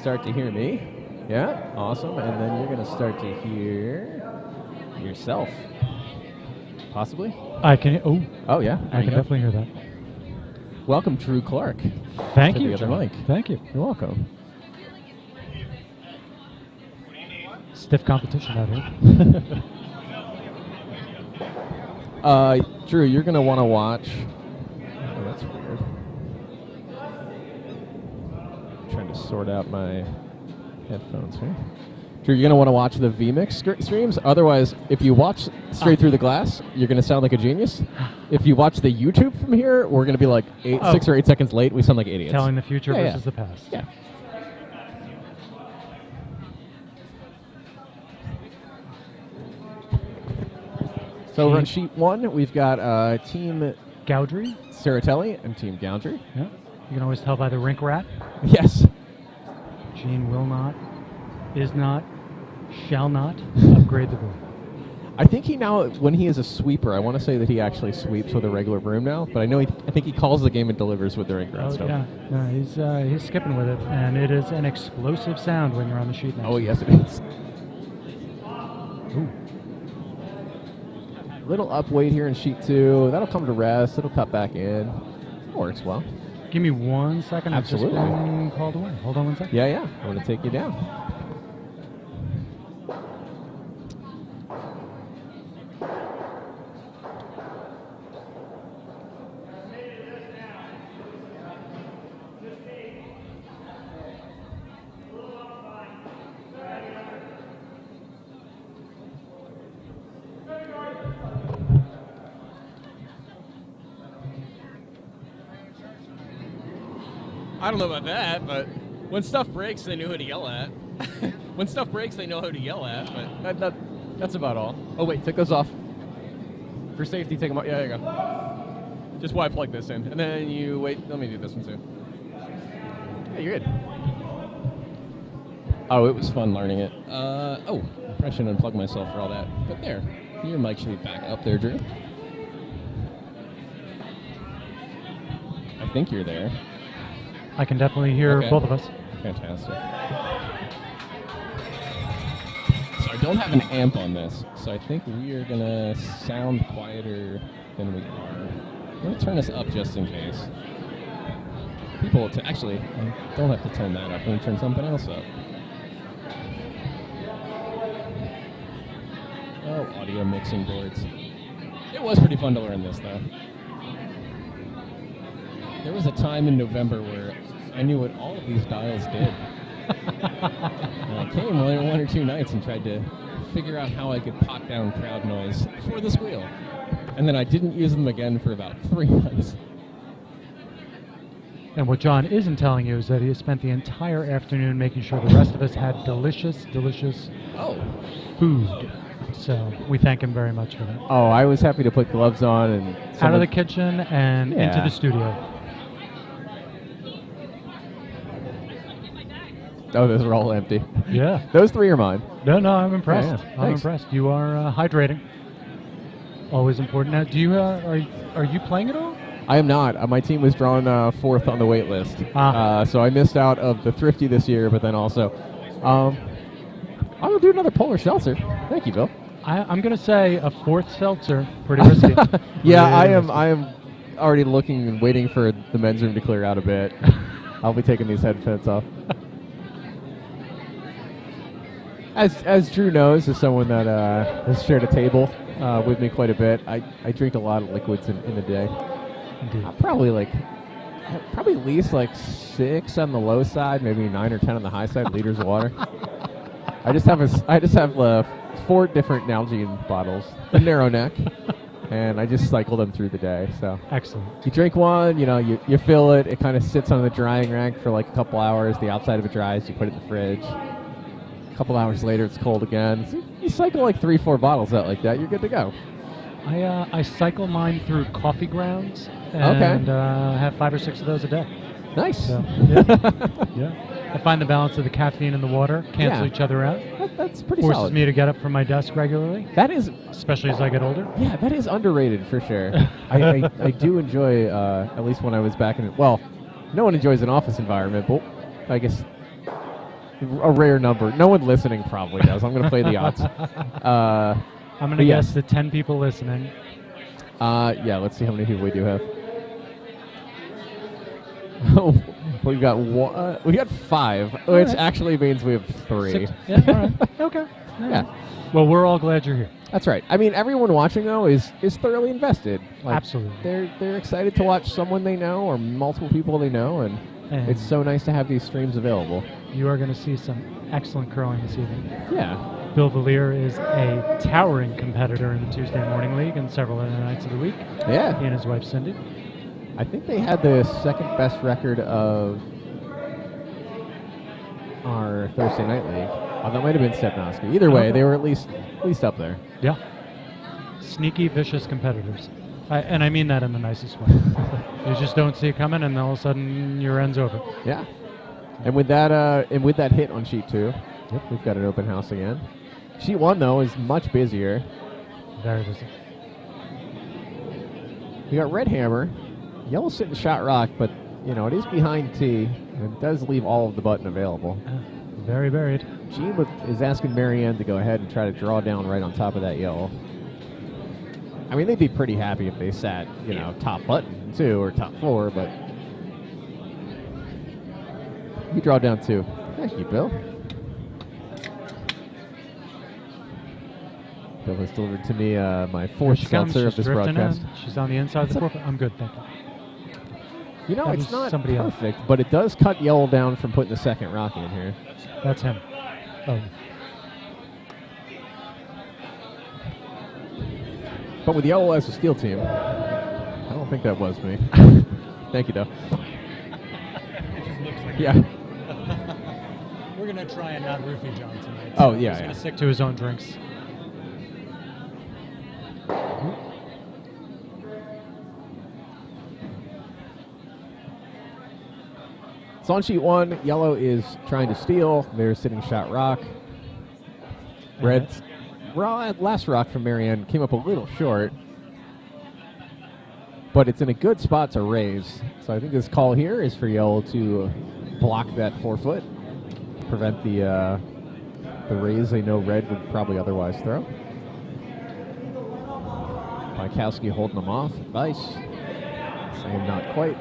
Speaker 1: start to hear me. Yeah, awesome. And then you're going to start to hear yourself. Possibly?
Speaker 3: I can.
Speaker 1: Oh, yeah.
Speaker 3: I can definitely hear that.
Speaker 1: Welcome, Drew Clark.
Speaker 3: Thank
Speaker 1: to
Speaker 3: you,
Speaker 1: the other
Speaker 3: John.
Speaker 1: mic.
Speaker 3: Thank you.
Speaker 1: You're welcome.
Speaker 3: Stiff competition out here.
Speaker 1: Drew, you're going to want to watch. Oh, that's weird. I'm trying to sort out my headphones here. Drew, you're going to want to watch the vMix streams. Otherwise, if you watch straight through the glass, you're going to sound like a genius. If you watch the YouTube from here, we're going to be like 6 or 8 seconds late. We sound like idiots.
Speaker 3: Telling the future versus the past.
Speaker 1: Yeah. So we're on sheet 1. We've got Team
Speaker 3: Gaudry.
Speaker 1: Ceratelli and Team Gaudry.
Speaker 3: Yeah. You can always tell by the rink rat.
Speaker 1: Yes.
Speaker 3: Gene will not, is not, shall not upgrade the broom.
Speaker 1: I think he now, when he is a sweeper, I want to say that he actually sweeps with a regular broom now, but I think he calls the game and delivers with the rink rat stuff.
Speaker 3: Yeah, he's skipping with it, and it is an explosive sound when you're on the sheet next.
Speaker 1: Oh, yes, it is.
Speaker 3: Ooh.
Speaker 1: Little up weight here in sheet 2. That'll come to rest. It'll cut back in. Works well.
Speaker 3: Give me 1 second.
Speaker 1: Absolutely.
Speaker 3: I've just been called away. Hold on 1 second.
Speaker 1: Yeah. I'm going to take you down.
Speaker 4: I don't know about that, but when stuff breaks, they know who to yell at. When stuff breaks, they know who to yell at, but that's about all.
Speaker 1: Oh, wait, take those off. For safety, take them off. Yeah, there you go.
Speaker 4: Just why I plug this in. And then you wait. Let me do this one too.
Speaker 1: Yeah, you're good.
Speaker 4: Oh, it was fun learning it. I probably shouldn't unplug myself for all that. But there, your mic should be back up there, Drew. I think you're there.
Speaker 3: I can definitely hear both of us.
Speaker 4: Fantastic. So I don't have an amp on this, so I think we are going to sound quieter than we are. I'm going to turn this up just in case. People, actually, I don't have to turn that up. I'm going to turn something else up. Oh, audio mixing boards. It was pretty fun to learn this, though. There was a time in November where I knew what all of these dials did. And I came one or two nights and tried to figure out how I could pot down crowd noise for the squeal. And then I didn't use them again for about 3 months.
Speaker 3: And what John isn't telling you is that he has spent the entire afternoon making sure the rest of us had delicious food. So we thank him very much for that.
Speaker 1: Oh, I was happy to put gloves on and
Speaker 3: out of the kitchen and into the studio.
Speaker 1: Oh, those are all empty.
Speaker 3: Yeah.
Speaker 1: Those 3 are mine.
Speaker 3: No, I'm impressed.
Speaker 1: Yeah.
Speaker 3: I'm impressed. You are hydrating. Always important. Now, do you are you playing at all?
Speaker 1: I am not. My team was drawn 4th on the wait list. So I missed out of the Thrifty this year, but then also I will do another Polar Seltzer. Thank you, Bill.
Speaker 3: I'm going to say a 4th seltzer. Pretty risky.
Speaker 1: Yeah, really I am already looking and waiting for the men's room to clear out a bit. I'll be taking these headphones off. As Drew knows, as someone that has shared a table with me quite a bit, I drink a lot of liquids in a day. Probably at least 6 on the low side, maybe 9 or 10 on the high side liters of water. I just have 4 different Nalgene bottles, a narrow neck, and I just cycle them through the day. So
Speaker 3: excellent.
Speaker 1: You drink one, you fill it. It kind of sits on the drying rack for a couple hours. The outside of it dries. You put it in the fridge. A couple hours later, it's cold again. So you cycle 3-4 bottles out like that. You're good to go.
Speaker 3: I cycle mine through coffee grounds and have 5 or 6 of those a day.
Speaker 1: Nice.
Speaker 3: So, yeah. I find the balance of the caffeine and the water cancel each other out.
Speaker 1: That's pretty
Speaker 3: Forces
Speaker 1: solid.
Speaker 3: me to get up from my desk regularly.
Speaker 1: That is,
Speaker 3: especially as I get older.
Speaker 1: Yeah, that is underrated for sure. I do enjoy, at least when I was back in. Well, no one enjoys an office environment, but I guess a rare number. No one listening probably does. I'm going to play the odds.
Speaker 3: I'm going to guess the 10 people listening.
Speaker 1: Yeah, let's see how many people we do have. We've got one. We got 5, which actually means we have 3.
Speaker 3: 6. Yeah, all right. Okay. All right.
Speaker 1: Yeah.
Speaker 3: Well, we're all glad you're here.
Speaker 1: That's right. I mean, everyone watching though is thoroughly invested. Like,
Speaker 3: Absolutely.
Speaker 1: They're excited to watch someone they know or multiple people they know, and it's so nice to have these streams available.
Speaker 3: You are going to see some excellent curling this evening.
Speaker 1: Yeah.
Speaker 3: Bill Valier is a towering competitor in the Tuesday Morning League and several other nights of the week.
Speaker 1: Yeah.
Speaker 3: He and his wife Cindy.
Speaker 1: I think they had the second best record of our Thursday Night League. Oh, that might have been Stepnoski. Either way, they were at least up there.
Speaker 3: Yeah. Sneaky, vicious competitors. And I mean that in the nicest way. You just don't see it coming, and all of a sudden your end's over.
Speaker 1: Yeah. And with that hit on sheet 2, we've got an open house again. Sheet 1 though is much busier.
Speaker 3: Very busy.
Speaker 1: We got red hammer, yellow sitting shot rock, but it is behind tee, and it does leave all of the button available.
Speaker 3: Very buried.
Speaker 1: Gene is asking Marianne to go ahead and try to draw down right on top of that yellow. I mean, they'd be pretty happy if they sat, top button 2 or top 4, but you draw down 2. Thank you, Bill. Bill has delivered to me my 4th seltzer of this broadcast.
Speaker 3: She's on the inside of the 4th. I'm good, thank you.
Speaker 1: It's not perfect, but it does cut yellow down from putting the second rock in here.
Speaker 3: That's him. Oh.
Speaker 1: But with yellow as a steel team, I don't think that was me. Thank you, though. Yeah.
Speaker 3: We're going to try and not roofie John tonight.
Speaker 1: Oh, yeah.
Speaker 3: He's going to stick to his own drinks.
Speaker 1: So on sheet 1, yellow is trying to steal. They're sitting shot rock. Red, last rock from Marianne came up a little short, but it's in a good spot to raise. So I think this call here is for yellow to block that 4-foot, prevent the raise they know red would probably otherwise throw. Bykowski holding them off. Nice. Saying not quite.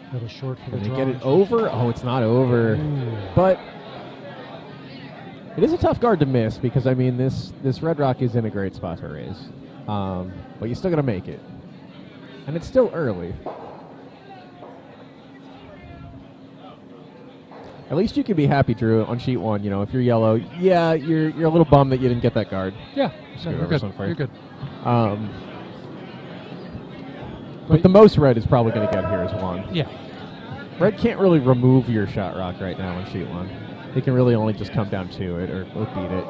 Speaker 3: A little short for the
Speaker 1: Can they
Speaker 3: draw.
Speaker 1: get it over? Oh, it's not over.
Speaker 3: Ooh.
Speaker 1: But it is a tough guard to miss because, I mean, this red rock is in a great spot to raise. But you still got to make it. And it's still early. At least you can be happy, Drew, on sheet 1. If you're yellow, yeah, you're a little bummed that you didn't get that guard.
Speaker 3: Yeah,
Speaker 1: You're
Speaker 3: good. You're good.
Speaker 1: But the most red is probably going to get here is 1.
Speaker 3: Yeah.
Speaker 1: Red can't really remove your shot rock right now on sheet 1. He can really only just come down to it or beat it.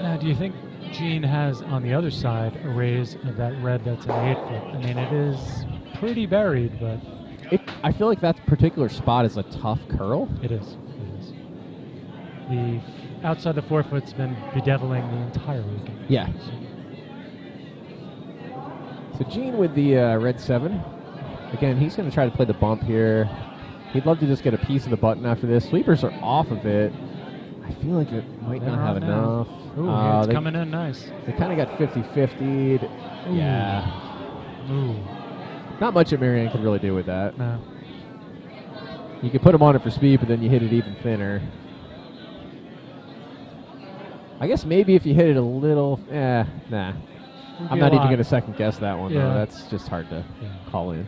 Speaker 3: Now, do you think Gene has on the other side a raise of that red that's an 8-foot? I mean, it is pretty buried, but
Speaker 1: I feel like that particular spot is a tough curl.
Speaker 3: It is. The outside the 4-foot's been bedeviling the entire weekend.
Speaker 1: Yeah. So Gene with the red 7. Again, he's going to try to play the bump here. He'd love to just get a piece of the button after this. Sweepers are off of it. I feel like it might not have enough.
Speaker 3: Ooh, yeah, it's coming in nice.
Speaker 1: They kind of got 50-50'd. Yeah.
Speaker 3: Ooh.
Speaker 1: Not much that Marianne could really do with that.
Speaker 3: No.
Speaker 1: You could put them on it for speed, but then you hit it even thinner. I guess maybe if you hit it a little, nah. I'm not even going to second guess that one, though. That's just hard to call in.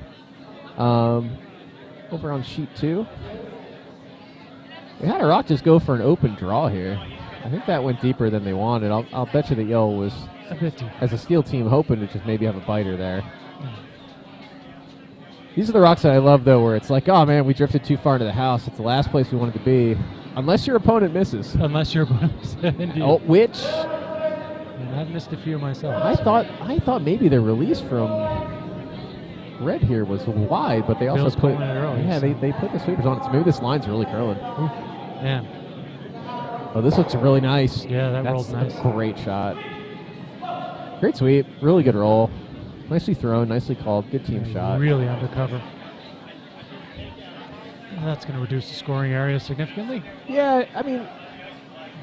Speaker 1: Over on sheet 2. They had a rock just go for an open draw here. I think that went deeper than they wanted. I'll bet you that yellow was,
Speaker 3: a bit deep.
Speaker 1: as a steel team, hoping to just maybe have a biter there. These are the rocks that I love, though, where it's like, oh, man, we drifted too far into the house. It's the last place we wanted to be. Unless your opponent misses.
Speaker 3: Unless your opponent misses. Indeed.
Speaker 1: Oh, which...
Speaker 3: And I've missed a few myself.
Speaker 1: I thought maybe the release from red here was wide, but they also
Speaker 3: Bill's
Speaker 1: put...
Speaker 3: calling it early,
Speaker 1: yeah,
Speaker 3: so.
Speaker 1: they put the sweepers on it. So maybe this line's really curling.
Speaker 3: Man.
Speaker 1: Oh, this looks really nice.
Speaker 3: Yeah, that rolled nice.
Speaker 1: That's a great shot. Great sweep. Really good roll. Nicely thrown. Nicely called. Good team shot.
Speaker 3: Really undercover. That's going to reduce the scoring area significantly.
Speaker 1: Yeah, I mean,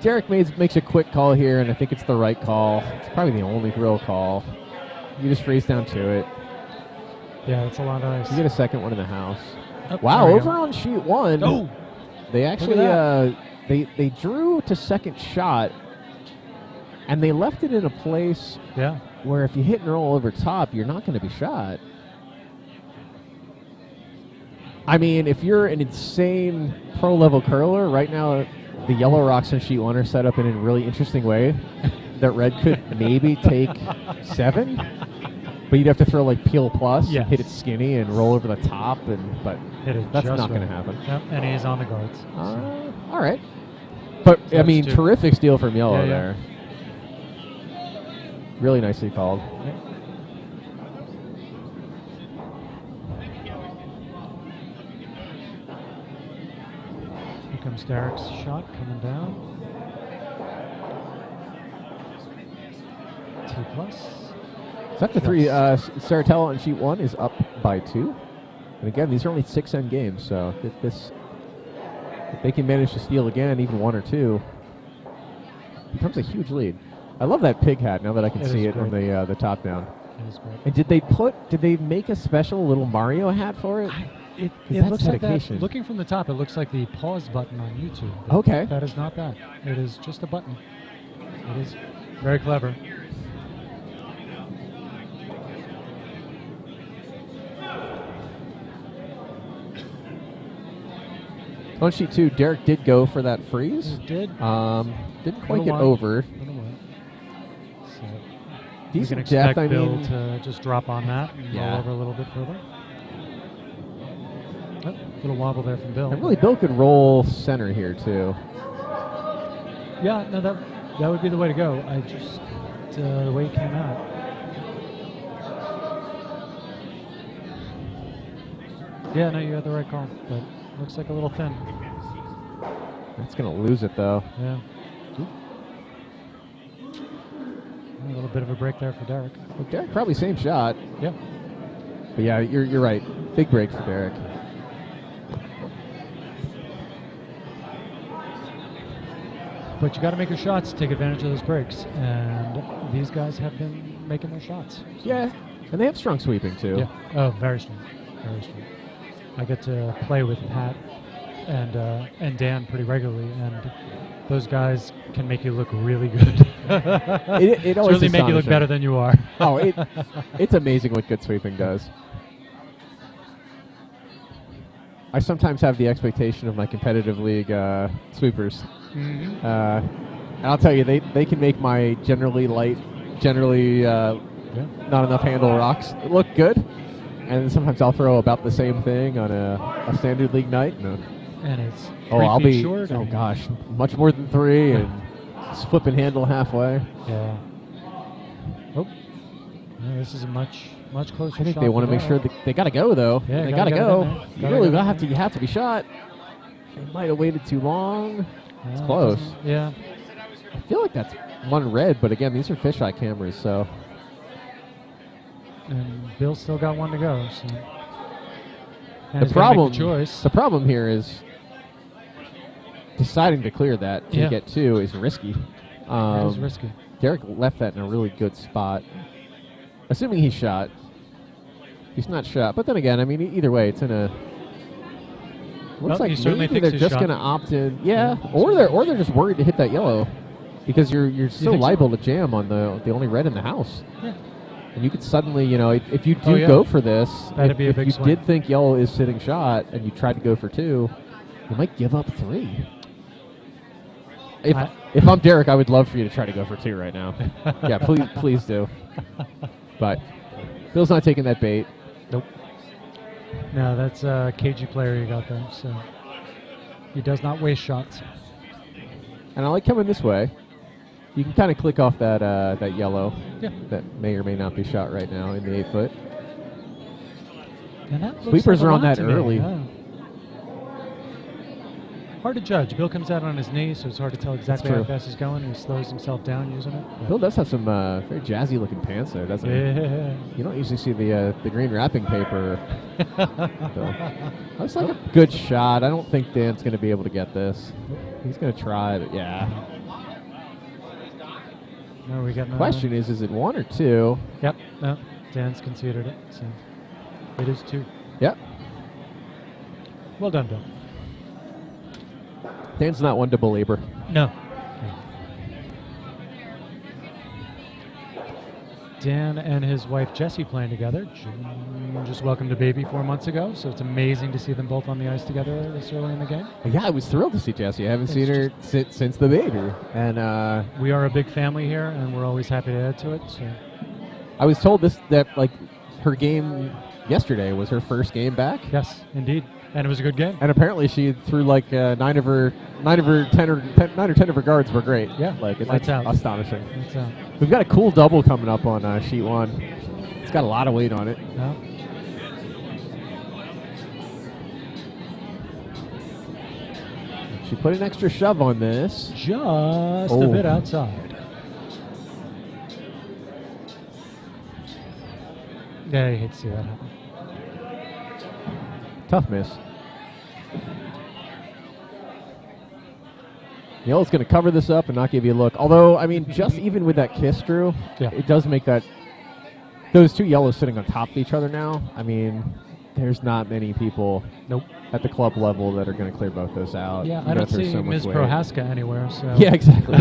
Speaker 1: Derek makes a quick call here, and I think it's the right call. It's probably the only real call. You just freeze down to it.
Speaker 3: Yeah, it's a lot of ice.
Speaker 1: You get a second one in the house.
Speaker 3: Oh,
Speaker 1: Wow,
Speaker 3: there we
Speaker 1: over
Speaker 3: go.
Speaker 1: on sheet 1.
Speaker 3: Oh!
Speaker 1: They actually they drew to second shot, and they left it in a place
Speaker 3: Yeah.
Speaker 1: where if you hit and roll over top, you're not going to be shot. I mean, if you're an insane pro-level curler, right now the yellow rocks on sheet 1 are set up in a really interesting way that red could maybe take 7, but you'd have to throw like peel plus,
Speaker 3: Yes.
Speaker 1: hit it skinny, and roll over the top, but
Speaker 3: Hit it
Speaker 1: that's
Speaker 3: just
Speaker 1: not going to
Speaker 3: right.
Speaker 1: happen.
Speaker 3: Yep, and he's on the guards.
Speaker 1: All right. But, I
Speaker 3: That's
Speaker 1: mean,
Speaker 3: two.
Speaker 1: terrific steal from yellow
Speaker 3: Yeah, yeah.
Speaker 1: there. Really nicely called.
Speaker 3: Here comes Derek's shot coming down. 2+.
Speaker 1: So after 3, Saratella on sheet 1 is up by 2. And again, these are only 6-end games, so if they can manage to steal again, even 1 or 2, becomes a huge lead. I love that pig hat now that I can
Speaker 3: It
Speaker 1: see
Speaker 3: is
Speaker 1: it on
Speaker 3: great.
Speaker 1: the top down.
Speaker 3: It is great.
Speaker 1: And did they make a special little Mario hat for it?
Speaker 3: It
Speaker 1: that's
Speaker 3: looks like that.
Speaker 1: dedication.
Speaker 3: Looking from the top, it looks like the pause button on YouTube. but
Speaker 1: Okay.
Speaker 3: That is not that. It is just a button. It is very clever.
Speaker 1: On sheet 2, Derek did go for that freeze.
Speaker 3: It did.
Speaker 1: Didn't quite
Speaker 3: Little
Speaker 1: get
Speaker 3: wide.
Speaker 1: over.
Speaker 3: Little wide. So we
Speaker 1: Decent
Speaker 3: can expect
Speaker 1: depth, I
Speaker 3: Bill
Speaker 1: mean.
Speaker 3: to just drop on that and
Speaker 1: Yeah.
Speaker 3: roll over a little bit further. Oh, little wobble there from Bill.
Speaker 1: And really, Bill could roll center here, too.
Speaker 3: Yeah, no, that would be the way to go. I just the way it came out. Yeah, no, you had the right call, but looks like a little thin.
Speaker 1: That's going to lose it, though.
Speaker 3: Yeah. A little bit of a break there for Derek.
Speaker 1: Well, Derek, probably same shot.
Speaker 3: Yeah.
Speaker 1: But yeah, you're right. Big break for Derek.
Speaker 3: But you got to make your shots, take advantage of those breaks, and these guys have been making their shots.
Speaker 1: Yeah, and they have strong sweeping, too.
Speaker 3: Yeah. Oh, very strong. Very strong. I get to play with Pat and Dan pretty regularly, and those guys can make you look really good.
Speaker 1: It always
Speaker 3: really make you look
Speaker 1: astonishing.
Speaker 3: better than you are.
Speaker 1: Oh, it's amazing what good sweeping does. I sometimes have the expectation of my competitive league sweepers.
Speaker 3: Mhm.
Speaker 1: And I'll tell you, they can make my generally light, generally not enough handle rocks look good. And then sometimes I'll throw about the same thing on a standard league night.
Speaker 3: And it's
Speaker 1: I'll
Speaker 3: 3 feet
Speaker 1: be,
Speaker 3: short.
Speaker 1: oh gosh, much more than 3 and just flipping handle halfway.
Speaker 3: Yeah. Oh. No, this is a much closer
Speaker 1: I think
Speaker 3: shot
Speaker 1: they want
Speaker 3: for
Speaker 1: to make sure
Speaker 3: Derek.
Speaker 1: they got to go, though.
Speaker 3: Yeah,
Speaker 1: they
Speaker 3: gotta
Speaker 1: got to
Speaker 3: get it
Speaker 1: go.
Speaker 3: in there.
Speaker 1: You
Speaker 3: Gotta
Speaker 1: really
Speaker 3: get it
Speaker 1: have to.
Speaker 3: in
Speaker 1: You have to be shot. They might have waited too long.
Speaker 3: Yeah,
Speaker 1: It's
Speaker 3: it
Speaker 1: close.
Speaker 3: doesn't- Yeah.
Speaker 1: I feel like that's one red, but again, these are fisheye cameras, so
Speaker 3: And Bill's still got 1 to go. So. And
Speaker 1: the
Speaker 3: he's gotta
Speaker 1: problem.
Speaker 3: make the choice.
Speaker 1: The problem here is deciding to clear that to
Speaker 3: Yeah.
Speaker 1: get 2 is risky.
Speaker 3: That is risky.
Speaker 1: Derek left that in a really good spot, assuming he's shot. He's not shot, but then again, I mean, either way, it's in a. Looks
Speaker 3: Well, he
Speaker 1: like
Speaker 3: certainly
Speaker 1: maybe
Speaker 3: thinks
Speaker 1: they're
Speaker 3: he's
Speaker 1: just
Speaker 3: shot.
Speaker 1: going to opt in. Yeah, or they're just worried to hit that yellow, because you're so
Speaker 3: think so?
Speaker 1: liable to jam on the only red in the house.
Speaker 3: Yeah.
Speaker 1: And you could suddenly, if you do
Speaker 3: Oh, yeah.
Speaker 1: go for this,
Speaker 3: That'd be a
Speaker 1: if
Speaker 3: big
Speaker 1: you
Speaker 3: swing.
Speaker 1: did think yellow is sitting shot and you tried to go for 2, you might give up 3. If I'm Derek, I would love for you to try to go for 2 right now. Yeah, please do. But Bill's not taking that bait.
Speaker 3: Nope. No, that's a cagey player you got there. So he does not waste shots.
Speaker 1: And I like coming this way. You can kind of click off that yellow
Speaker 3: Yeah.
Speaker 1: that may or may not be shot right now in the 8-foot.
Speaker 3: And that looks
Speaker 1: Sweepers
Speaker 3: like a
Speaker 1: are on
Speaker 3: lot
Speaker 1: that
Speaker 3: to me,
Speaker 1: early.
Speaker 3: yeah. Hard to judge. Bill comes out on his knee, so it's hard to tell exactly how
Speaker 1: true.
Speaker 3: fast he's going. He slows himself down using it. but-
Speaker 1: Bill does have some very jazzy looking pants there, doesn't he?
Speaker 3: Yeah.
Speaker 1: You don't usually see the green wrapping paper. So, looks like a good shot. I don't think Dan's going to be able to get this. He's going to try, but yeah.
Speaker 3: No, we got no.
Speaker 1: Question is it 1 or 2?
Speaker 3: Yep. No, Dan's conceded it. So it is 2.
Speaker 1: Yep.
Speaker 3: Well done, Bill.
Speaker 1: Dan's not one to belabor.
Speaker 3: No. Dan and his wife Jessie playing together. Just welcomed a baby 4 months ago, so it's amazing to see them both on the ice together this early in the game.
Speaker 1: Yeah, I was thrilled to see Jessie. I haven't
Speaker 3: It's
Speaker 1: seen her since the baby. And
Speaker 3: We are a big family here, and we're always happy to add to it. So.
Speaker 1: I was told that like her game yesterday was her first game back.
Speaker 3: Yes, indeed, and it was a good game.
Speaker 1: And apparently she threw like 9 of her 10 of her guards were great.
Speaker 3: Yeah,
Speaker 1: like
Speaker 3: lights
Speaker 1: that's
Speaker 3: out.
Speaker 1: astonishing.
Speaker 3: It's,
Speaker 1: We've got a cool double coming up on sheet 1. It's got a lot of weight on it.
Speaker 3: no.
Speaker 1: She put an extra shove on this.
Speaker 3: Just a
Speaker 1: Oh.
Speaker 3: bit outside. Yeah, you hate to see that happen.
Speaker 1: Tough miss. Yellow's going to cover this up and not give you a look. Although, I mean, just even with that kiss, Drew,
Speaker 3: Yeah.
Speaker 1: it does make those two yellows sitting on top of each other now. I mean, there's not many people
Speaker 3: Nope.
Speaker 1: at the club level that are going to clear both those out.
Speaker 3: Yeah,
Speaker 1: You
Speaker 3: I
Speaker 1: go
Speaker 3: don't
Speaker 1: through
Speaker 3: see
Speaker 1: so much
Speaker 3: Ms.
Speaker 1: weight.
Speaker 3: Prohaska anywhere. So.
Speaker 1: Yeah, exactly.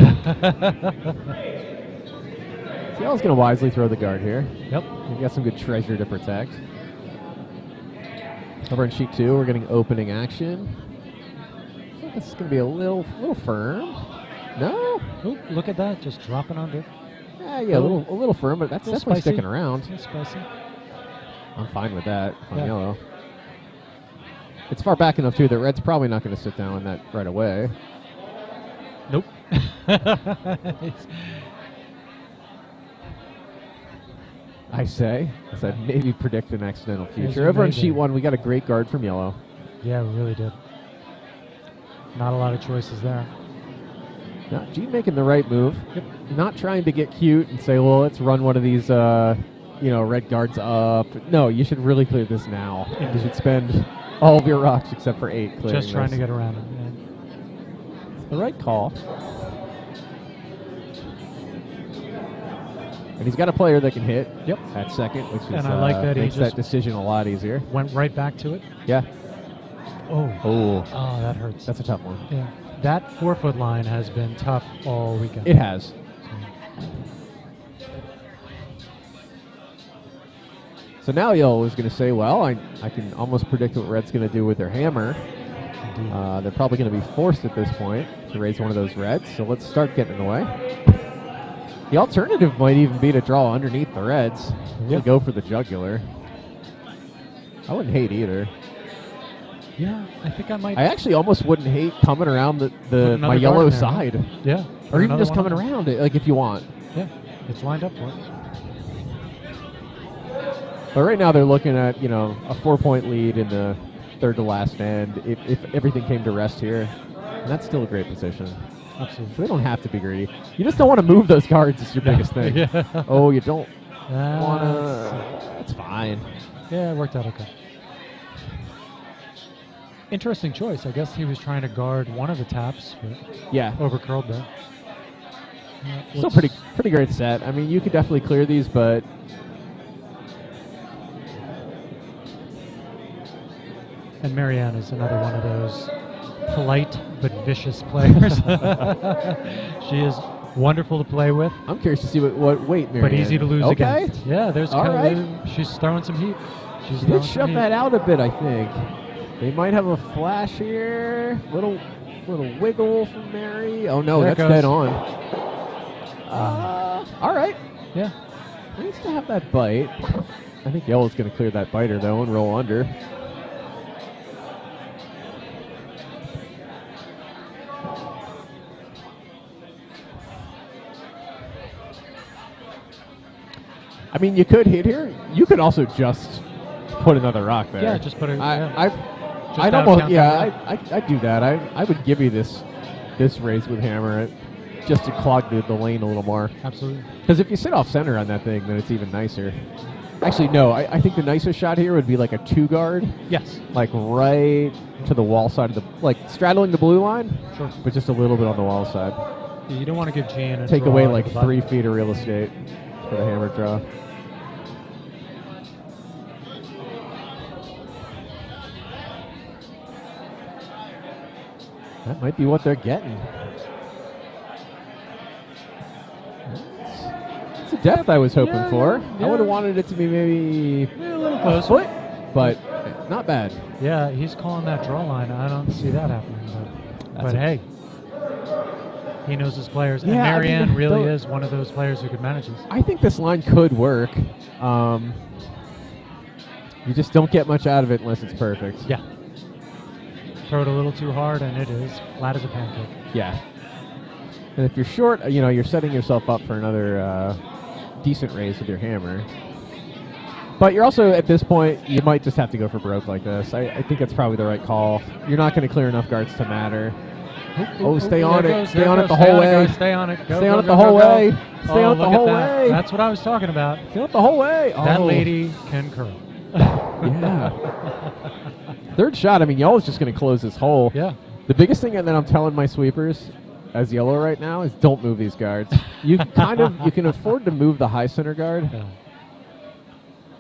Speaker 1: Yellow's going to wisely throw the guard here.
Speaker 3: Yep.
Speaker 1: You've got some good treasure to protect. Over in sheet 2, we're getting opening action. I think this is going to be a little firm. No?
Speaker 3: Oop, look at that, just dropping under.
Speaker 1: Yeah, a little firm, but that's
Speaker 3: Little
Speaker 1: definitely
Speaker 3: spicy.
Speaker 1: sticking around.
Speaker 3: It's spicy.
Speaker 1: I'm fine with that on
Speaker 3: Yeah.
Speaker 1: Yellow. It's far back enough, too, that Red's probably not going to sit down on that right away.
Speaker 3: Nope.
Speaker 1: I said maybe predict an accidental
Speaker 3: Yes,
Speaker 1: future.
Speaker 3: you
Speaker 1: Over on
Speaker 3: may
Speaker 1: sheet
Speaker 3: be.
Speaker 1: 1, we got a great guard from Yellow.
Speaker 3: Yeah, we really did. Not a lot of choices there.
Speaker 1: No, Gene making the right move.
Speaker 3: Yep.
Speaker 1: Not trying to get cute and say, well, let's run one of these, red guards up. No, you should really clear this now. You should spend all of your rocks except for 8 clearing
Speaker 3: Just trying
Speaker 1: this.
Speaker 3: to get around it.
Speaker 1: It's the right call. And he's got a player that can hit.
Speaker 3: Yep.
Speaker 1: At second, which is,
Speaker 3: And I like that he
Speaker 1: makes
Speaker 3: just-
Speaker 1: that decision a lot easier.
Speaker 3: Went right back to it.
Speaker 1: Yeah.
Speaker 3: Oh.
Speaker 1: Oh,
Speaker 3: Oh, that hurts.
Speaker 1: that's a tough one.
Speaker 3: Yeah. That 4-foot line has been tough all weekend.
Speaker 1: It has. So now Yellow is going to say, well, I can almost predict what Red's going to do with their hammer.
Speaker 3: Indeed.
Speaker 1: They're probably going to be forced at this point to raise one of those reds, so let's start getting in the way. The alternative might even be to draw underneath the reds. Really go for the jugular. I wouldn't hate either.
Speaker 3: Yeah, I think I might.
Speaker 1: I actually almost wouldn't hate coming around my
Speaker 3: another
Speaker 1: yellow
Speaker 3: guard in there,
Speaker 1: side.
Speaker 3: Yeah.
Speaker 1: Or even
Speaker 3: another
Speaker 1: just
Speaker 3: one
Speaker 1: coming
Speaker 3: on there.
Speaker 1: around it, like if you want.
Speaker 3: Yeah, it's lined up for it.
Speaker 1: But right now they're looking at, a 4-point lead in the third to last end if everything came to rest here. And that's still a great position. So
Speaker 3: Absolutely.
Speaker 1: they don't have to be greedy. You just don't want to move those cards. It's your
Speaker 3: No.
Speaker 1: biggest thing.
Speaker 3: Yeah.
Speaker 1: Oh, you don't
Speaker 3: Uh,
Speaker 1: want to. That's fine.
Speaker 3: Yeah, it worked out okay. Interesting choice. I guess he was trying to guard one of the taps, but
Speaker 1: Yeah.
Speaker 3: overcurled there.
Speaker 1: Still pretty great set. I mean, you could definitely clear these, but
Speaker 3: And Marianne is another one of those polite but vicious players. She is wonderful to play with,
Speaker 1: I'm curious to see what weight Marianne.
Speaker 3: but easy to lose
Speaker 1: okay.
Speaker 3: against. Yeah, there's
Speaker 1: All right.
Speaker 3: she's throwing some heat. She's
Speaker 1: She
Speaker 3: throwing
Speaker 1: did
Speaker 3: some
Speaker 1: shove
Speaker 3: heat.
Speaker 1: that out a bit, I think. They might have a flash here. Little wiggle from Mary. Oh no,
Speaker 3: There it
Speaker 1: that's
Speaker 3: goes.
Speaker 1: dead on. All right.
Speaker 3: Yeah.
Speaker 1: Needs to have that bite. I think Yellow's going to clear that biter though and roll under. I mean, you could hit here. You could also just put another rock there.
Speaker 3: Yeah, just put it.
Speaker 1: I
Speaker 3: Just
Speaker 1: I'd
Speaker 3: out
Speaker 1: almost,
Speaker 3: count
Speaker 1: yeah,
Speaker 3: that
Speaker 1: I'd do that. I would give you this raise with hammer just to clog the lane a little more.
Speaker 3: Absolutely.
Speaker 1: Because if you sit off center on that thing, then it's even nicer. Actually, no. I think the nicest shot here would be like a 2-guard,
Speaker 3: Yes.
Speaker 1: like right to the wall side of the, like straddling the blue line,
Speaker 3: Sure.
Speaker 1: but just a little bit on the wall side.
Speaker 3: You don't want to give Gian a
Speaker 1: Take
Speaker 3: draw
Speaker 1: away
Speaker 3: at
Speaker 1: like
Speaker 3: the button.
Speaker 1: 3 feet of real estate for the hammer draw. That might be what they're getting. It's the depth I was hoping for.
Speaker 3: yeah.
Speaker 1: I would have wanted it to be maybe
Speaker 3: Yeah, a little
Speaker 1: a
Speaker 3: closer.
Speaker 1: foot, but not bad.
Speaker 3: Yeah, he's calling that draw line. I don't see that happening. But
Speaker 1: That's
Speaker 3: hey, he knows his players. And
Speaker 1: Yeah, I
Speaker 3: Marianne
Speaker 1: mean,
Speaker 3: really
Speaker 1: though-
Speaker 3: is one of those players who could manage this.
Speaker 1: I think this line could work. You just don't get much out of it unless it's perfect.
Speaker 3: Yeah. Throw it a little too hard, and it is flat as a pancake.
Speaker 1: Yeah. And if you're short, you're setting yourself up for another decent raise with your hammer. But you're also, at this point, you might just have to go for broke like this. I think that's probably the right call. You're not going to clear enough guards to matter. Stay on it. Stay on it the whole way.
Speaker 3: Stay on it. Go,
Speaker 1: Stay
Speaker 3: go,
Speaker 1: on it
Speaker 3: go,
Speaker 1: the
Speaker 3: go,
Speaker 1: whole
Speaker 3: go.
Speaker 1: way. Stay on it the
Speaker 3: look at
Speaker 1: whole
Speaker 3: that.
Speaker 1: way.
Speaker 3: That's what I was talking about.
Speaker 1: Stay on it the whole way.
Speaker 3: That
Speaker 1: Oh.
Speaker 3: lady can curl.
Speaker 1: Yeah. Third shot, Yellow's just going to close this hole.
Speaker 3: Yeah.
Speaker 1: The biggest thing that I'm telling my sweepers as Yellow right now is don't move these guards. You can afford to move the high center guard,
Speaker 3: Yeah.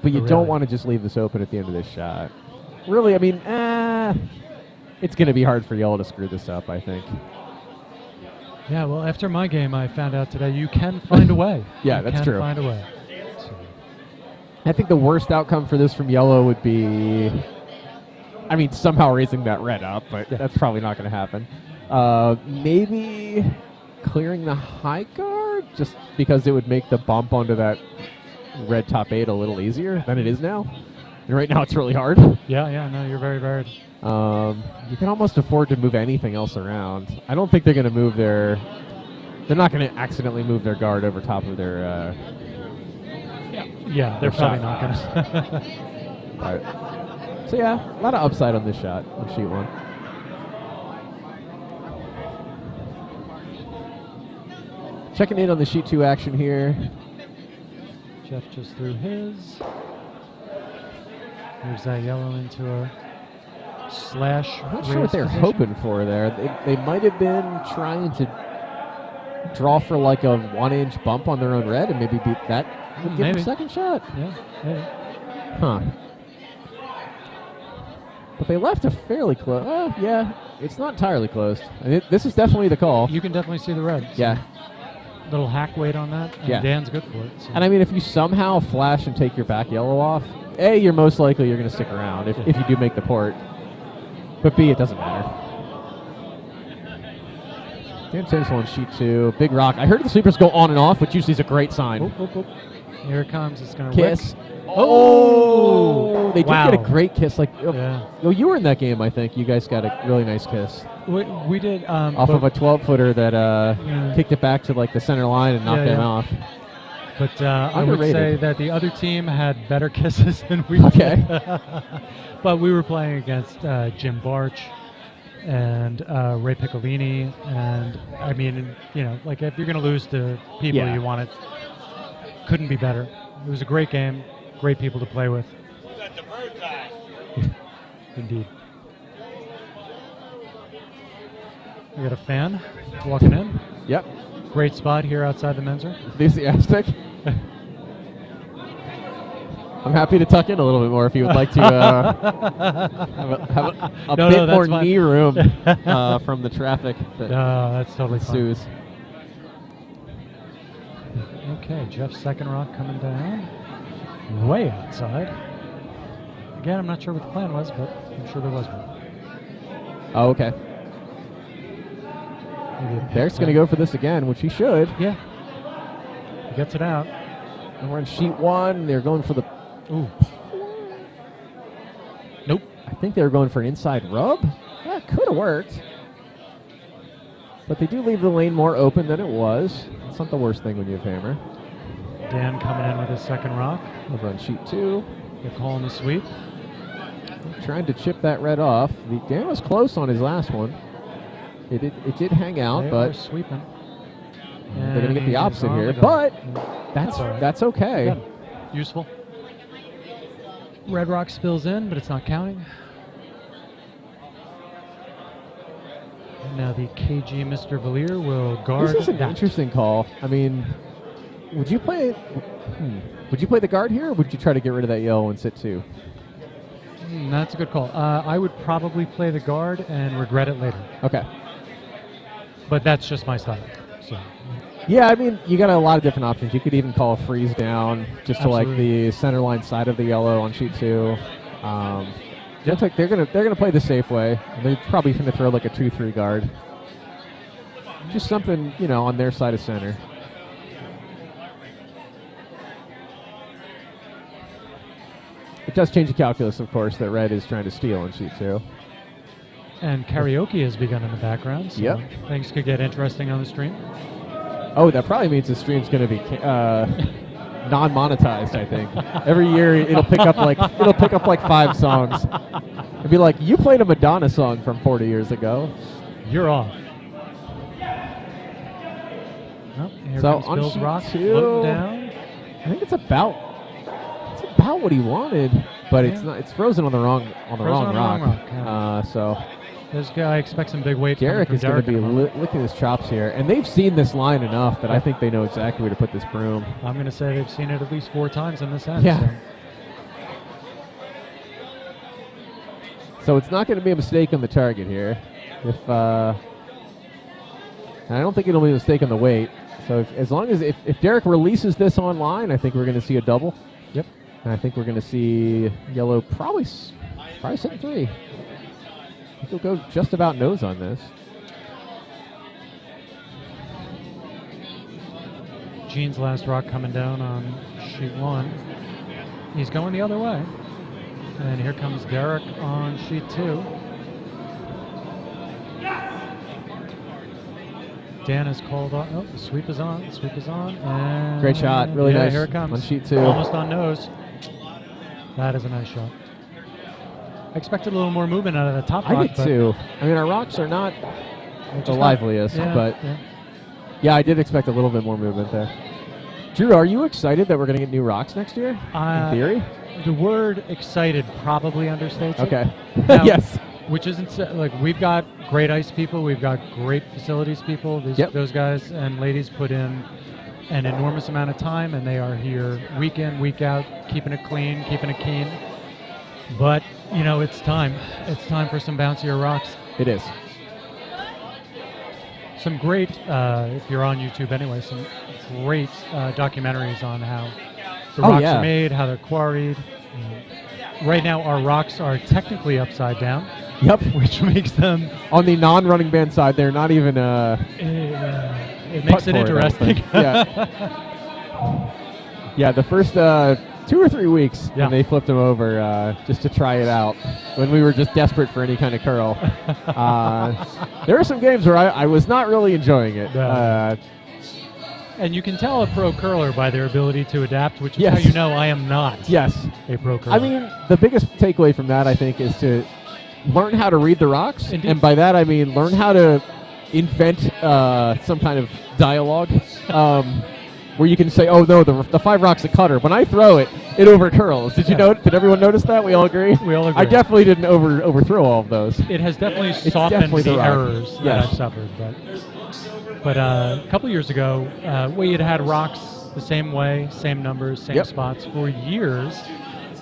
Speaker 1: but you
Speaker 3: But
Speaker 1: don't
Speaker 3: really.
Speaker 1: want to just leave this open at the end of this shot. Really, it's going to be hard for Yellow to screw this up, I think.
Speaker 3: Yeah, well, after my game, I found out today you can find a way.
Speaker 1: Yeah,
Speaker 3: You
Speaker 1: that's
Speaker 3: can
Speaker 1: true.
Speaker 3: Find a way. So,
Speaker 1: I think the worst outcome for this from Yellow would be, somehow raising that red up, but that's probably not going to happen. Maybe clearing the high guard, just because it would make the bump onto that red top 8 a little easier than it is now. And right now it's really hard.
Speaker 3: yeah, no, you're very, very.
Speaker 1: You can almost afford to move anything else around. I don't think they're going to move they're not going to accidentally move their guard over top of their,
Speaker 3: Yeah, they're
Speaker 1: Their
Speaker 3: probably
Speaker 1: shot.
Speaker 3: not going to.
Speaker 1: Right. So yeah, a lot of upside on this shot, on sheet 1. Checking in on the sheet 2 action here.
Speaker 3: Jeff just threw his. Moves that yellow into a slash.
Speaker 1: I'm not sure what
Speaker 3: raise
Speaker 1: they're
Speaker 3: position.
Speaker 1: hoping for there. They might have been trying to draw for like a 1-inch bump on their own red and maybe beat that. Would give them
Speaker 3: Maybe.
Speaker 1: a second shot.
Speaker 3: Yeah, maybe.
Speaker 1: Huh. But they left a fairly close. Yeah, it's not entirely closed. This is definitely the call.
Speaker 3: You can definitely see the red. So
Speaker 1: Yeah.
Speaker 3: Little hack weight on that, and
Speaker 1: Yeah.
Speaker 3: Dan's good for it. So.
Speaker 1: And if you somehow flash and take your back yellow off, A, you're most likely you're going to stick around if you do make the port. But B, it doesn't matter. Dan Timsel on sheet 2. Big rock. I heard the sweepers go on and off, which usually is a great sign.
Speaker 3: Oop, oop, oop. Here it comes. It's going to
Speaker 1: Kiss.
Speaker 3: Wick.
Speaker 1: Oh! They did
Speaker 3: Wow.
Speaker 1: get a great kiss.
Speaker 3: Yeah.
Speaker 1: You were in that game, I think. You guys got a really nice kiss.
Speaker 3: We did.
Speaker 1: Off of a 12-footer that
Speaker 3: Yeah.
Speaker 1: kicked it back to the center line and knocked
Speaker 3: Yeah,
Speaker 1: them
Speaker 3: yeah.
Speaker 1: off.
Speaker 3: But I would
Speaker 1: Underrated.
Speaker 3: say that the other team had better kisses than we
Speaker 1: Okay.
Speaker 3: did. But we were playing against Jim Barch and Ray Piccolini. And, if you're going to lose to people
Speaker 1: Yeah.
Speaker 3: you want it, couldn't be better. It was a great game, great people to play with. Indeed. We got a fan walking in.
Speaker 1: Yep.
Speaker 3: Great spot here outside the Menzer.
Speaker 1: Enthusiastic. I'm happy to tuck in a little bit more if you would like to have a
Speaker 3: No,
Speaker 1: bit
Speaker 3: that's
Speaker 1: more
Speaker 3: fine.
Speaker 1: knee room from the traffic that
Speaker 3: No, that's totally fine.
Speaker 1: ensues.
Speaker 3: Okay, Jeff's second rock coming down. Way outside. Again, I'm not sure what the plan was, but I'm sure there was one.
Speaker 1: Oh, okay.
Speaker 3: Maybe a
Speaker 1: Derek's
Speaker 3: pick
Speaker 1: going to
Speaker 3: there.
Speaker 1: go for this again, which he should.
Speaker 3: Yeah. He gets it out.
Speaker 1: And we're on sheet 1. They're going for the...
Speaker 3: Ooh. Nope.
Speaker 1: I think they were going for an inside rub. That could have worked. But they do leave the lane more open than it was. It's not the worst thing when you have hammer.
Speaker 3: Dan coming in with his second rock.
Speaker 1: Over on sheet 2.
Speaker 3: They're calling the sweep.
Speaker 1: Trying to chip that red off. Dan was close on his last one. It did hang out,
Speaker 3: They
Speaker 1: but
Speaker 3: are sweeping.
Speaker 1: they're going to get
Speaker 3: And
Speaker 1: the
Speaker 3: he's
Speaker 1: opposite
Speaker 3: on
Speaker 1: here.
Speaker 3: the
Speaker 1: But
Speaker 3: gun.
Speaker 1: that's
Speaker 3: all right.
Speaker 1: that's okay.
Speaker 3: Good. Useful. Red rock spills in, but it's not counting. And now the KG Mr. Valier will guard
Speaker 1: This is an
Speaker 3: that.
Speaker 1: interesting call. I mean, would you play? Would you play the guard here, or would you try to get rid of that yellow and sit 2?
Speaker 3: That's a good call. I would probably play the guard and regret it later.
Speaker 1: Okay.
Speaker 3: But that's just my style. So.
Speaker 1: Yeah, I mean, you got a lot of different options. You could even call a freeze down just to like
Speaker 3: Absolutely.
Speaker 1: the center line side of the yellow on sheet 2. They're gonna play the safe way. They're probably gonna throw like a 2-3 guard. Just something, on their side of center. It does change the calculus, of course, that red is trying to steal on sheet 2.
Speaker 3: And karaoke has begun in the background. So
Speaker 1: Yep.
Speaker 3: things could get interesting on the stream.
Speaker 1: Oh, that probably means the stream's going to be non-monetized. I think every year it'll pick up like 5 songs. It'd be like, you played a Madonna song from 40 years ago.
Speaker 3: You're off. Oh, here
Speaker 1: So
Speaker 3: comes
Speaker 1: on
Speaker 3: Bill's
Speaker 1: sheet
Speaker 3: rock
Speaker 1: 2,
Speaker 3: floating down.
Speaker 1: I think it's about what he wanted, but it's
Speaker 3: Yeah.
Speaker 1: not. It's frozen on the wrong
Speaker 3: Frozen
Speaker 1: rock.
Speaker 3: on the wrong rock, yeah.
Speaker 1: So
Speaker 3: This guy expects some big weight.
Speaker 1: Derek
Speaker 3: coming
Speaker 1: is
Speaker 3: from
Speaker 1: going to
Speaker 3: Derek
Speaker 1: be
Speaker 3: in a moment.
Speaker 1: licking his chops here, and they've seen this line enough that I think they know exactly where to put this broom.
Speaker 3: I'm going to say they've seen it at least 4 times in this end.
Speaker 1: Yeah.
Speaker 3: So.
Speaker 1: So it's not going to be a mistake on the target here. And I don't think it'll be a mistake on the weight. So as long as if Derek releases this online, I think we're going to see a double.
Speaker 3: Yep.
Speaker 1: And I think we're going to see yellow probably sitting 3. I think he'll go just about nose on this.
Speaker 3: Gene's last rock coming down on sheet 1. He's going the other way. And here comes Derek on sheet 2. Dan is called on. Oh, the sweep is on. The sweep is on. And
Speaker 1: Great shot. Really
Speaker 3: yeah,
Speaker 1: nice.
Speaker 3: Here it comes.
Speaker 1: On sheet 2.
Speaker 3: Almost on nose. That is a nice shot. I expected a little more movement out of the top rock.
Speaker 1: I did
Speaker 3: but
Speaker 1: too. I mean, our rocks are not
Speaker 3: they're
Speaker 1: the
Speaker 3: just
Speaker 1: liveliest,
Speaker 3: yeah,
Speaker 1: but
Speaker 3: yeah.
Speaker 1: yeah, I did expect a little bit more movement there. Drew, are you excited that we're going to get new rocks next year? In theory?
Speaker 3: The word excited probably understates it.
Speaker 1: Okay.
Speaker 3: Now,
Speaker 1: Yes.
Speaker 3: Which isn't like we've got great ice people, we've got great facilities people. Those guys and ladies put in an enormous amount of time, and they are here week in, week out, keeping it clean, keeping it keen. But it's time. It's time for some bouncier rocks.
Speaker 1: It is.
Speaker 3: Some great, if you're on YouTube anyway, some great documentaries on how the rocks are made, how they're quarried. Right now, our rocks are technically upside down.
Speaker 1: Yep.
Speaker 3: Which makes them
Speaker 1: On the non-running band side, they're not even.
Speaker 3: it makes it interesting.
Speaker 1: Yeah, the first 2 or 3 weeks
Speaker 3: Yeah.
Speaker 1: when they flipped them over just to try it out, when we were just desperate for any kind of curl. There were some games where I was not really enjoying it.
Speaker 3: Yeah. And you can tell a pro curler by their ability to adapt, which is
Speaker 1: Yes.
Speaker 3: how you know I am not
Speaker 1: Yes.
Speaker 3: a pro curler.
Speaker 1: I mean, the biggest takeaway from that, I think, is to learn how to read the rocks.
Speaker 3: Indeed.
Speaker 1: And by that, I mean learn how to invent some kind of dialogue where you can say, oh, no, the 5 rock's a cutter. When I throw it, it overcurls. Did you know? Did everyone notice that? We all agree?
Speaker 3: We all agree.
Speaker 1: I definitely didn't overthrow all of those.
Speaker 3: it has definitely softened
Speaker 1: definitely the
Speaker 3: the
Speaker 1: rock.
Speaker 3: errors that
Speaker 1: Yes.
Speaker 3: I've suffered. But a couple years ago, we had rocks the same way, same numbers, same
Speaker 1: Yep.
Speaker 3: spots for years.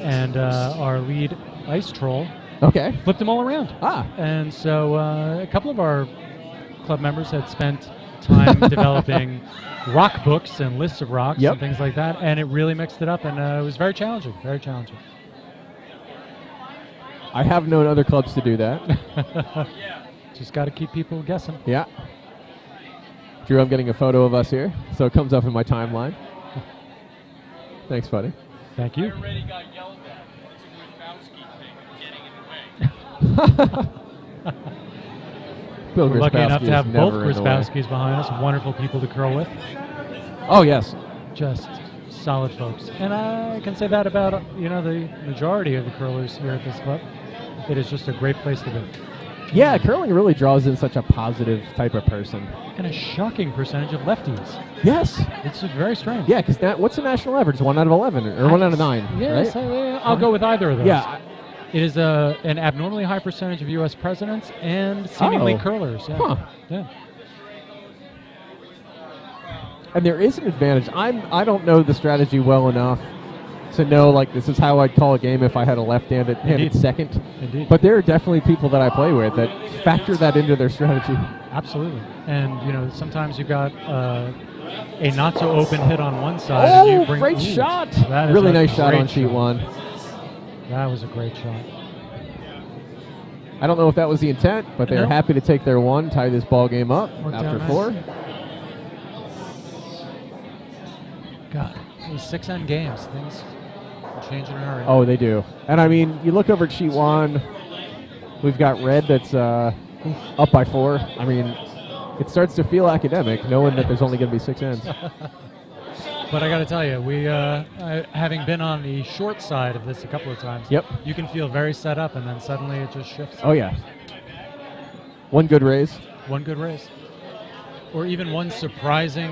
Speaker 3: And our lead ice troll
Speaker 1: Okay.
Speaker 3: flipped them all around.
Speaker 1: Ah.
Speaker 3: And so a couple of our club members had spent time developing rock books and lists of rocks
Speaker 1: Yep.
Speaker 3: and things like that, and it really mixed it up, and it was very challenging, very challenging.
Speaker 1: I have known other clubs to do that.
Speaker 3: Just got to keep people guessing.
Speaker 1: Yeah. Drew, I'm getting a photo of us here, so it comes up in my timeline. Thanks, buddy.
Speaker 3: Thank you.
Speaker 2: Already got yelled at. It's a Grabowski thing, getting in the way.
Speaker 1: Bill
Speaker 3: We're lucky enough
Speaker 1: Grabowski
Speaker 3: to have
Speaker 1: is
Speaker 3: both
Speaker 1: never in the way.
Speaker 3: Grabowskis behind us, wonderful people to curl with,
Speaker 1: Oh, yes.
Speaker 3: just solid folks. And I can say that about the majority of the curlers here at this club. it is just a great place to be.
Speaker 1: Yeah, curling really draws in such a positive type of person.
Speaker 3: And a shocking percentage of lefties.
Speaker 1: Yes.
Speaker 3: It's just very strange.
Speaker 1: Yeah, because what's the national average? 1 out of 11 or 1 out of 9,
Speaker 3: Yes,
Speaker 1: right?
Speaker 3: I'll go with either of those.
Speaker 1: Yeah.
Speaker 3: It is an abnormally high percentage of U.S. presidents and seemingly curlers. Yeah.
Speaker 1: Huh.
Speaker 3: Yeah.
Speaker 1: And there is an advantage. I don't know the strategy well enough to know, like, this is how I'd call a game if I had a left-handed second.
Speaker 3: Indeed.
Speaker 1: But there are definitely people that I play with that factor that into their strategy.
Speaker 3: Absolutely. And, sometimes you've got a not-so-open hit on one side.
Speaker 1: Oh,
Speaker 3: and you bring,
Speaker 1: great shot.
Speaker 3: That is
Speaker 1: Really
Speaker 3: a
Speaker 1: nice shot
Speaker 3: great
Speaker 1: on sheet 1.
Speaker 3: That was a great shot.
Speaker 1: I don't know if that was the intent, but they're happy to take their 1, tie this ball game up after 4.
Speaker 3: God, these 6-end games, things change in a hurry.
Speaker 1: Oh, they do. And, I mean, you look over at sheet 1, we've got red that's up by 4. I mean, it starts to feel academic knowing that there's only going to be 6 ends.
Speaker 3: But I got to tell you, we having been on the short side of this a couple of times, you can feel very set up, and then suddenly it just shifts.
Speaker 1: Oh, yeah. One good raise.
Speaker 3: One good raise. Or even one surprising,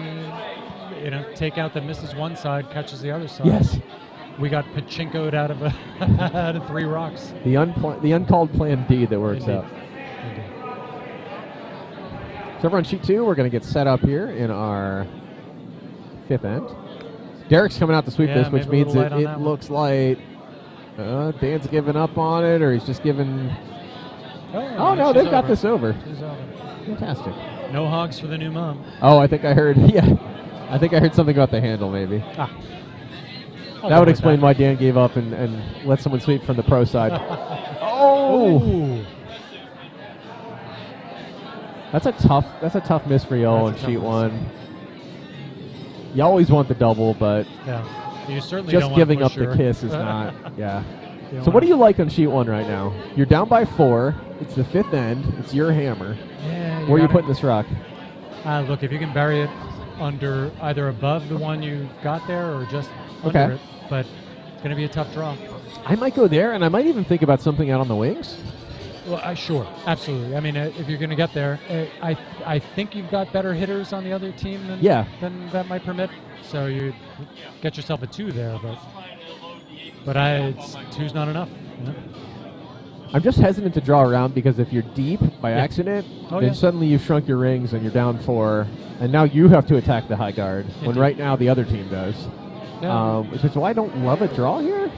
Speaker 3: takeout that misses one side, catches the other side.
Speaker 1: Yes.
Speaker 3: We got pachinkoed out of out of 3 rocks.
Speaker 1: The uncalled plan D that works out.
Speaker 3: Indeed.
Speaker 1: So over on sheet 2, we're going to get set up here in our 5th end. Derek's coming out to sweep this, which means it looks like Dan's giving up on it, or he's just giving... Oh, no, they've got this over.
Speaker 3: She's over.
Speaker 1: Fantastic.
Speaker 3: No hogs for the new mom.
Speaker 1: Oh, I think I heard, I think I heard something about the handle, maybe. That would explain why Dan gave up and let someone sweep from the pro side. Oh! That's a tough miss for y'all on sheet 1. You always want the double, but
Speaker 3: you certainly
Speaker 1: just
Speaker 3: don't
Speaker 1: giving
Speaker 3: want
Speaker 1: up the kiss is not. So what
Speaker 3: want
Speaker 1: do you like on sheet 1 right now? You're down by 4. It's the 5th end. It's your hammer.
Speaker 3: Yeah.
Speaker 1: Where are you putting this rock?
Speaker 3: Look, if you can bury it under either above the one you've got there or just under it, but it's going to be a tough draw.
Speaker 1: I might go there, and I might even think about something out on the wings.
Speaker 3: Well, sure, absolutely. I mean, if you're going to get there, I think you've got better hitters on the other team than that might permit. So you get yourself a 2 there, but 2's not enough.
Speaker 1: I'm just hesitant to draw around because if you're deep by accident, then suddenly you've shrunk your rings and you're down 4, and now you have to attack the high guard when right now the other team does. Which is why I don't love a draw here.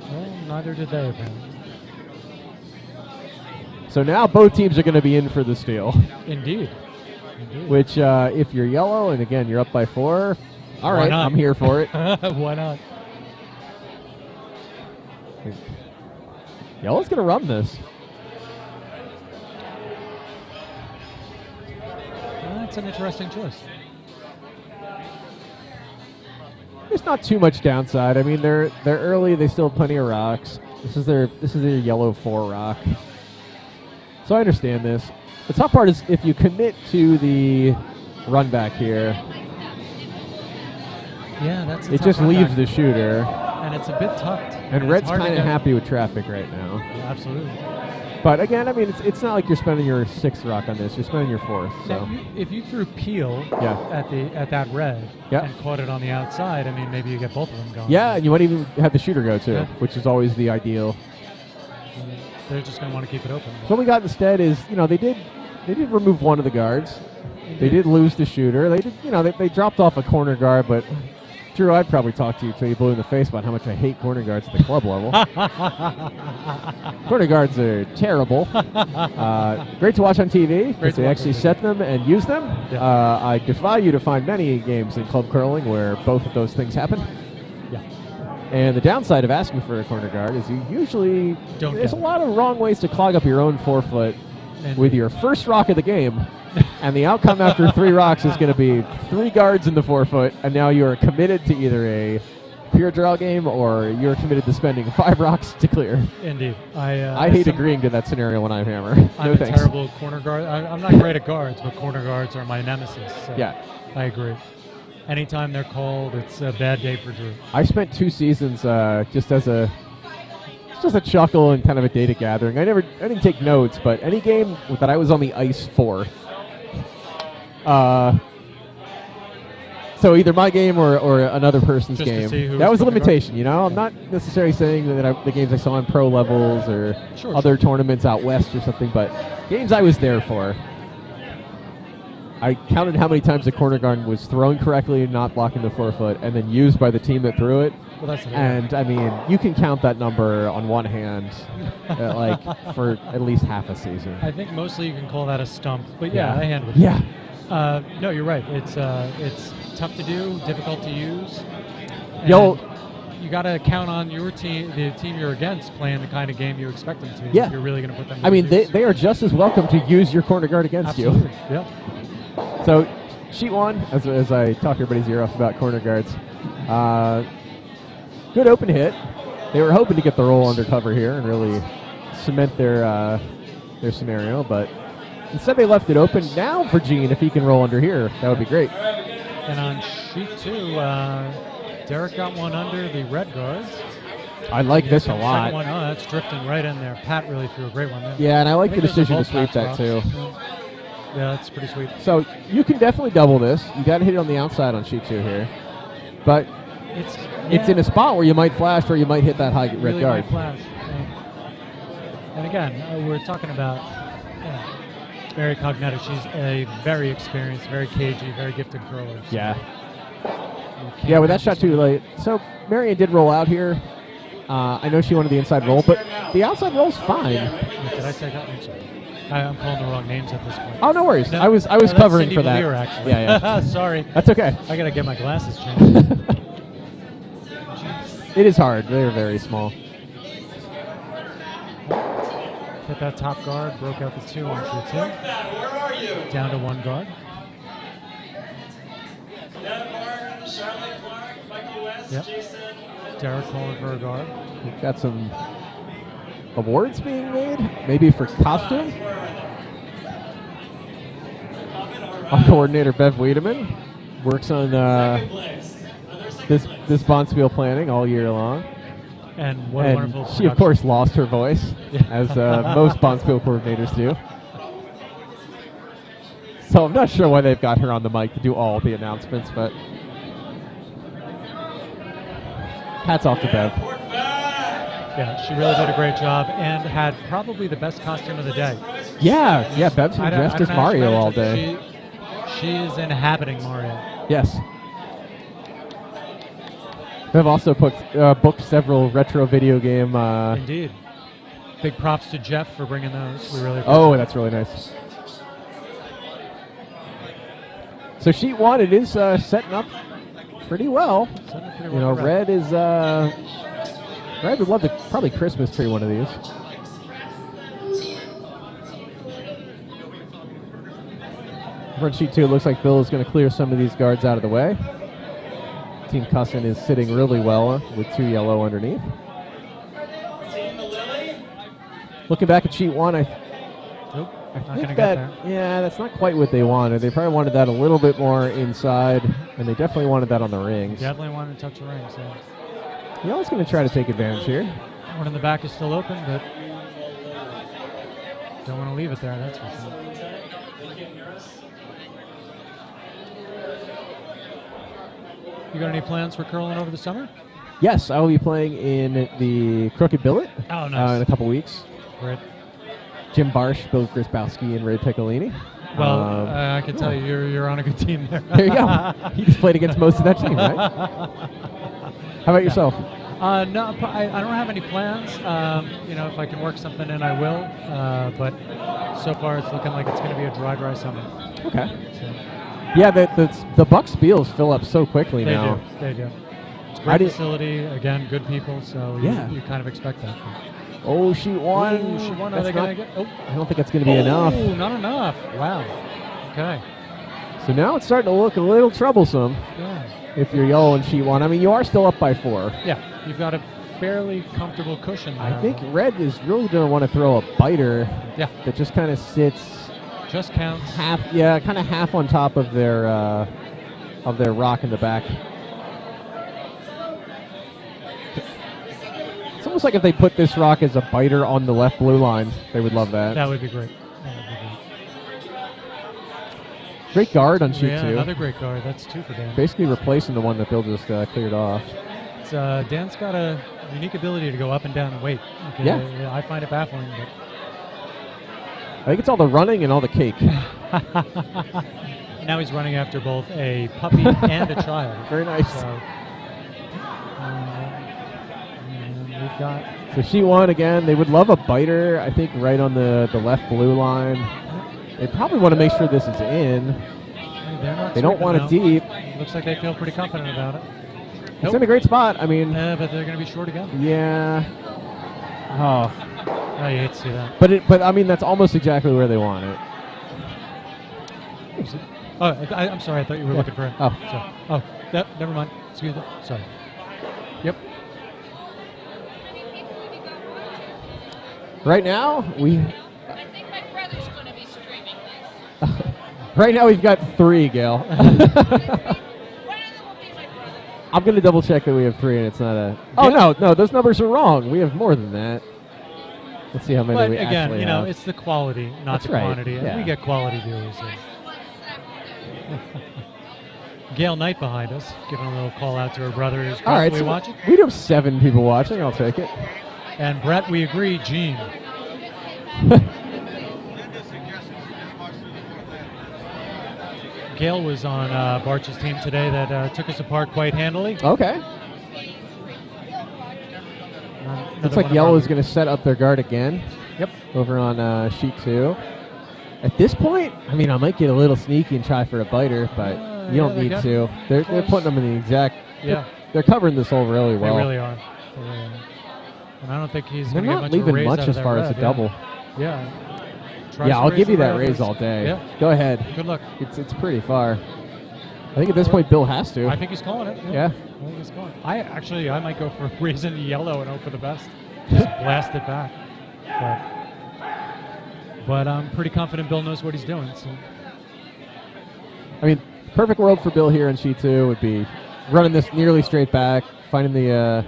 Speaker 3: Well, neither did they, apparently.
Speaker 1: So now both teams are going to be in for the steal.
Speaker 3: Indeed.
Speaker 1: Which, if you're yellow, and again, you're up by 4, all right, I'm here for it.
Speaker 3: Why not?
Speaker 1: Yellow's going to run this.
Speaker 3: That's an interesting choice.
Speaker 1: There's not too much downside. I mean, they're early. They still have plenty of rocks. This is their yellow 4 rock. So I understand this. The tough part is if you commit to the run back here.
Speaker 3: Yeah, that's a
Speaker 1: it
Speaker 3: tough
Speaker 1: just
Speaker 3: run
Speaker 1: leaves
Speaker 3: back.
Speaker 1: the shooter.
Speaker 3: And it's a bit tucked.
Speaker 1: And Red's kind of happy with traffic right now.
Speaker 3: Yeah, absolutely.
Speaker 1: But again, I mean, it's not like you're spending your 6th rock on this. You're spending your 4th. So
Speaker 3: if you threw peel at that red and caught it on the outside, I mean, maybe you get both of them going.
Speaker 1: Yeah, and you might even have the shooter go too, which is always the ideal.
Speaker 3: They're just going to want to keep it open.
Speaker 1: So what we got instead is, they did remove one of the guards. They did lose the shooter. They did, they dropped off a corner guard, but Drew, I'd probably talk to you until you blew in the face about how much I hate corner guards at the club level. Corner guards are terrible. Great to watch on TV because they actually set them and use them.
Speaker 3: Yeah.
Speaker 1: I defy you to find many games in club curling where both of those things happen.
Speaker 3: Yeah.
Speaker 1: And the downside of asking for a corner guard is you usually there's a lot of wrong ways to clog up your own 4-foot with your first rock of the game. And the outcome after 3 rocks is going to be 3 guards in the 4-foot, and now you are committed to either a pure draw game or you're committed to spending 5 rocks to clear.
Speaker 3: Indeed.
Speaker 1: I hate agreeing to that scenario when I hammer.
Speaker 3: I'm a terrible corner guard. I'm not great at guards, but corner guards are my nemesis. So
Speaker 1: yeah.
Speaker 3: I agree. anytime they're cold, it's a bad day for Drew.
Speaker 1: I spent 2 seasons just as a chuckle and kind of a data gathering. I didn't take notes, but any game that I was on the ice for, so either my game or another person's
Speaker 3: Just to see
Speaker 1: game.
Speaker 3: who
Speaker 1: That
Speaker 3: was
Speaker 1: was a
Speaker 3: putting the
Speaker 1: limitation, you know? I'm not necessarily saying that the games I saw on pro levels or
Speaker 3: Sure,
Speaker 1: other tournaments out west or something, but games I was there for. I counted how many times the corner guard was thrown correctly and not blocking the forefoot, and then used by the team that threw it.
Speaker 3: Well, that's the
Speaker 1: And I mean, you can count that number on one hand, for at least half a season.
Speaker 3: I think mostly you can call that a stump, but yeah, I handled it.
Speaker 1: Yeah.
Speaker 3: No, you're right. It's tough to do, difficult to use.
Speaker 1: Yo,
Speaker 3: You got to count on your team, the team you're against, playing the kind of game you expect them to.
Speaker 1: Yeah.
Speaker 3: If you're really going to put them.
Speaker 1: I mean,
Speaker 3: use.
Speaker 1: they are just as welcome to use your corner guard against
Speaker 3: Absolutely.
Speaker 1: you.
Speaker 3: Yeah.
Speaker 1: So, sheet 1, as I talk everybody's ear off about corner guards, good open hit. They were hoping to get the roll under cover here and really cement their scenario, but instead they left it open. Now for Gene, if he can roll under here, that would be great.
Speaker 3: And on sheet 2, Derek got one under the red guards.
Speaker 1: I like this a
Speaker 3: Second
Speaker 1: lot.
Speaker 3: one, that's drifting right in there. Pat really threw a great one there.
Speaker 1: Yeah, and I like the
Speaker 3: think those are
Speaker 1: decision to
Speaker 3: both
Speaker 1: sweep that
Speaker 3: Pat's
Speaker 1: too.
Speaker 3: rocks. Yeah, that's pretty sweet.
Speaker 1: So you can definitely double this. You got to hit it on the outside on sheet 2 here, but it's in a spot where you might flash or you might hit that high red
Speaker 3: really
Speaker 1: guard.
Speaker 3: might flash. And again, we're talking about Mary Cognetta. She's a very experienced, very cagey, very gifted curler. So
Speaker 1: Yeah.
Speaker 3: you can't
Speaker 1: Yeah, with that
Speaker 3: have
Speaker 1: shot
Speaker 3: this
Speaker 1: too
Speaker 3: one.
Speaker 1: late. So Marion did roll out here. I know she wanted the inside roll, but the outside roll's fine.
Speaker 3: Did I say that? I'm sorry. I'm calling the wrong names at this point.
Speaker 1: Oh, no worries.
Speaker 3: No,
Speaker 1: I was
Speaker 3: that's
Speaker 1: covering
Speaker 3: Cindy
Speaker 1: for that.
Speaker 3: Valier, actually.
Speaker 1: Yeah.
Speaker 3: Sorry.
Speaker 1: That's okay.
Speaker 3: I gotta get my glasses changed.
Speaker 1: It is hard. They're very small.
Speaker 3: Hit that top guard, broke out the 2 on sheet 2. Down to 1 guard. Yep. Derek calling for a guard.
Speaker 1: We've got some awards being made, maybe for costume. Our coordinator, Bev Wiedemann, works on this Bonsqueal planning all year long.
Speaker 3: And what a
Speaker 1: And
Speaker 3: wonderful
Speaker 1: she, of
Speaker 3: production.
Speaker 1: course, lost her voice,
Speaker 3: Yeah.
Speaker 1: as most Bonsqueal coordinators do. So I'm not sure why they've got her on the mic to do all the announcements, but hats off to Bev.
Speaker 3: Yeah, she really did a great job and had probably the best costume of the day.
Speaker 1: Yeah, Bev's been dressed as Mario all day.
Speaker 3: She is inhabiting Mario.
Speaker 1: Yes. Bev also booked several retro video game.
Speaker 3: Indeed. Big props to Jeff for bringing those. We really appreciate
Speaker 1: Oh,
Speaker 3: it.
Speaker 1: that's really nice. So sheet 1, it is setting up pretty well.
Speaker 3: Setting up pretty
Speaker 1: You know,
Speaker 3: well.
Speaker 1: Red is Red would love to probably Christmas tree one of these. Front sheet 2, it looks like Bill is going to clear some of these guards out of the way. Team Cussin is sitting really well with 2 yellow underneath. Looking back at sheet 1, I
Speaker 3: Not
Speaker 1: think
Speaker 3: gonna
Speaker 1: that,
Speaker 3: get there.
Speaker 1: yeah, that's not quite what they wanted. They probably wanted that a little bit more inside, and they definitely wanted that on the rings.
Speaker 3: Definitely wanted to touch the ring. So
Speaker 1: Yellow's going to try to take advantage here.
Speaker 3: one in the back is still open, but don't want to leave it there. That's for sure. You got any plans for curling over the summer?
Speaker 1: Yes, I will be playing in the Crooked Billet
Speaker 3: Oh, nice.
Speaker 1: in a couple weeks.
Speaker 3: Great.
Speaker 1: Jim Barsh, Bill Grisbowski, and Ray Piccolini.
Speaker 3: Well, I can tell you're on a good team there.
Speaker 1: There you go. He just played against most of that team, right? How about yourself?
Speaker 3: No, I don't have any plans. You know, if I can work something in, I will. But so far, it's looking like it's going to be a dry summer.
Speaker 1: Okay.
Speaker 3: So
Speaker 1: Yeah, the Buck Spiels fill up so quickly
Speaker 3: they
Speaker 1: now.
Speaker 3: do. They do. It's a
Speaker 1: I
Speaker 3: great
Speaker 1: did-
Speaker 3: facility. Again, good people. So
Speaker 1: Yeah.
Speaker 3: you kind of expect that.
Speaker 1: Oh, sheet 1.
Speaker 3: Ooh, she won. Are
Speaker 1: That's
Speaker 3: they
Speaker 1: not-
Speaker 3: going to get? Oh,
Speaker 1: I don't think that's going to be enough.
Speaker 3: not enough. Wow. Okay.
Speaker 1: So now it's starting to look a little troublesome
Speaker 3: Yeah.
Speaker 1: if you're yellow in sheet 1. I mean, you are still up by 4.
Speaker 3: Yeah. You've got a fairly comfortable cushion there.
Speaker 1: I think Red is really going to want to throw a biter
Speaker 3: Yeah.
Speaker 1: that just kind of sits
Speaker 3: Just counts.
Speaker 1: kind of half on top of their of their rock in the back. It's almost like if they put this rock as a biter on the left blue line, they would love that.
Speaker 3: That would be great. That would be great.
Speaker 1: Great guard on sheet
Speaker 3: Yeah,
Speaker 1: 2.
Speaker 3: another great guard. That's 2 for Dan.
Speaker 1: Basically replacing the one that Bill just cleared off.
Speaker 3: It's, Dan's got a unique ability to go up and down and wait. Okay,
Speaker 1: Yeah.
Speaker 3: I find it baffling. But
Speaker 1: I think it's all the running and all the cake.
Speaker 3: now he's running after both a puppy and a child.
Speaker 1: Very nice.
Speaker 3: So, and we've got
Speaker 1: So sheet 1 again. They would love a biter. I think right on the left blue line. They probably want to make sure this is in.
Speaker 3: they're not
Speaker 1: They don't
Speaker 3: sweeping
Speaker 1: want it
Speaker 3: now.
Speaker 1: deep.
Speaker 3: Looks like they feel pretty confident about it.
Speaker 1: It's in a great spot. I mean,
Speaker 3: But they're going to be short again.
Speaker 1: yeah. Oh,
Speaker 3: Oh, you hate to see that.
Speaker 1: but I mean that's almost exactly where they want it.
Speaker 3: Oh, I'm sorry. I thought you were looking for it.
Speaker 1: Oh.
Speaker 3: So, never mind. Excuse me. Sorry. Yep.
Speaker 1: Right now we.
Speaker 5: I think my brother's going to be streaming this.
Speaker 1: Right now we've got 3, Gail.
Speaker 5: One of them will be my brother.
Speaker 1: I'm gonna double check that we have 3 and it's not a. Oh no, those numbers are wrong. We have more than that. Let's see how many
Speaker 3: But
Speaker 1: we
Speaker 3: again,
Speaker 1: actually have.
Speaker 3: it's the quality, not
Speaker 1: That's
Speaker 3: the
Speaker 1: right,
Speaker 3: quantity. And
Speaker 1: yeah.
Speaker 3: we get quality viewers. So. Gail Knight behind us, giving a little call out to her brother who's
Speaker 1: All right,
Speaker 3: probably
Speaker 1: so
Speaker 3: watching.
Speaker 1: we do have 7 people watching. I'll take it.
Speaker 3: And Brett, we agree, Gene. Gail was on Barch's team today that took us apart quite handily.
Speaker 1: Okay. Looks like yellow is going to set up their guard again.
Speaker 3: Yep.
Speaker 1: Over on sheet 2. At this point, I mean, I might get a little sneaky and try for a biter, but you don't
Speaker 3: they
Speaker 1: need
Speaker 3: got
Speaker 1: to. They're putting them in the exact.
Speaker 3: Yeah.
Speaker 1: They're covering this hole really well.
Speaker 3: They really are. They really are. And I don't think he's
Speaker 1: They're
Speaker 3: going to get
Speaker 1: not
Speaker 3: much of a
Speaker 1: leaving
Speaker 3: raise
Speaker 1: much
Speaker 3: out of
Speaker 1: as
Speaker 3: that
Speaker 1: far as
Speaker 3: red,
Speaker 1: a double.
Speaker 3: Yeah. Tries
Speaker 1: Yeah,
Speaker 3: to
Speaker 1: I'll
Speaker 3: raise
Speaker 1: give you
Speaker 3: the
Speaker 1: that
Speaker 3: red,
Speaker 1: raise
Speaker 3: but
Speaker 1: all day.
Speaker 3: Yeah.
Speaker 1: Go ahead.
Speaker 3: Good luck.
Speaker 1: It's pretty far. I think at this point Bill has to.
Speaker 3: I think he's calling it.
Speaker 1: Yeah.
Speaker 3: I think he's calling. I might go for raising the yellow and hope for the best. Just blast it back. But I'm pretty confident Bill knows what he's doing. So.
Speaker 1: I mean, perfect world for Bill here on sheet 2 would be running this nearly straight back, finding the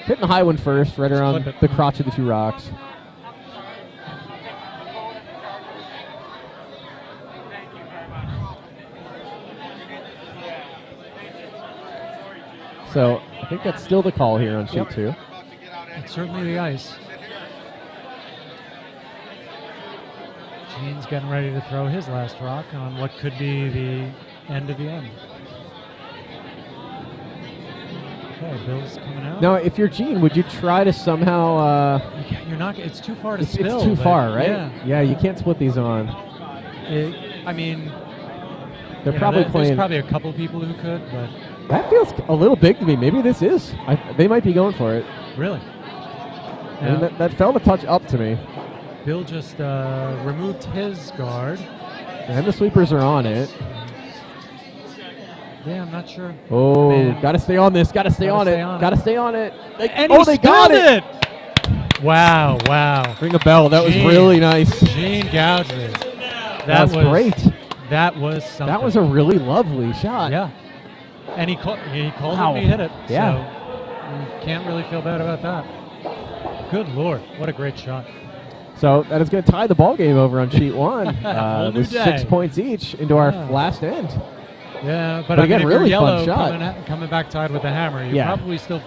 Speaker 1: hitting the high one first, right around the crotch of the 2 rocks. So I think that's still the call here on sheet 2.
Speaker 3: It's certainly the ice. Gene's getting ready to throw his last rock on what could be the end of the end. Okay, Bill's coming out.
Speaker 1: Now, if you're Gene, would you try to somehow?
Speaker 3: You're not. It's too far to
Speaker 1: It's
Speaker 3: spill.
Speaker 1: too
Speaker 3: but
Speaker 1: far, right?
Speaker 3: Yeah.
Speaker 1: You can't split these on.
Speaker 3: I mean,
Speaker 1: They're probably
Speaker 3: there's
Speaker 1: playing.
Speaker 3: probably a couple people who could, but
Speaker 1: That feels a little big to me. Maybe this is. They might be going for it.
Speaker 3: really.
Speaker 1: I mean, that felt a touch up to me.
Speaker 3: Bill just removed his guard.
Speaker 1: And the sweepers are on it.
Speaker 3: Yeah, I'm not sure.
Speaker 1: Oh,
Speaker 3: Man.
Speaker 1: got to stay on this. Got to stay
Speaker 3: Gotta
Speaker 1: on
Speaker 3: stay
Speaker 1: it.
Speaker 3: on
Speaker 1: Got to
Speaker 3: it.
Speaker 1: stay on it.
Speaker 3: And
Speaker 1: oh,
Speaker 3: he
Speaker 1: they got
Speaker 3: spilled
Speaker 1: it.
Speaker 3: Wow, wow.
Speaker 1: Ring a bell. That was
Speaker 3: Gene.
Speaker 1: really nice.
Speaker 3: Gene Goudry.
Speaker 1: That was great.
Speaker 3: That was something.
Speaker 1: That was a really lovely shot.
Speaker 3: Yeah. And he called
Speaker 1: Wow.
Speaker 3: it and he hit it.
Speaker 1: Yeah.
Speaker 3: So you can't really feel bad about that. Good Lord. What a great shot.
Speaker 1: So that is going to tie the ball game over on sheet 1
Speaker 3: Whole new
Speaker 1: with
Speaker 3: day.
Speaker 1: 6 points each into our
Speaker 3: Yeah.
Speaker 1: last end.
Speaker 3: Yeah,
Speaker 1: But
Speaker 3: I
Speaker 1: again,
Speaker 3: mean, if
Speaker 1: really
Speaker 3: you're
Speaker 1: fun
Speaker 3: yellow
Speaker 1: shot.
Speaker 3: coming back tied with the hammer, you
Speaker 1: Yeah.
Speaker 3: probably still,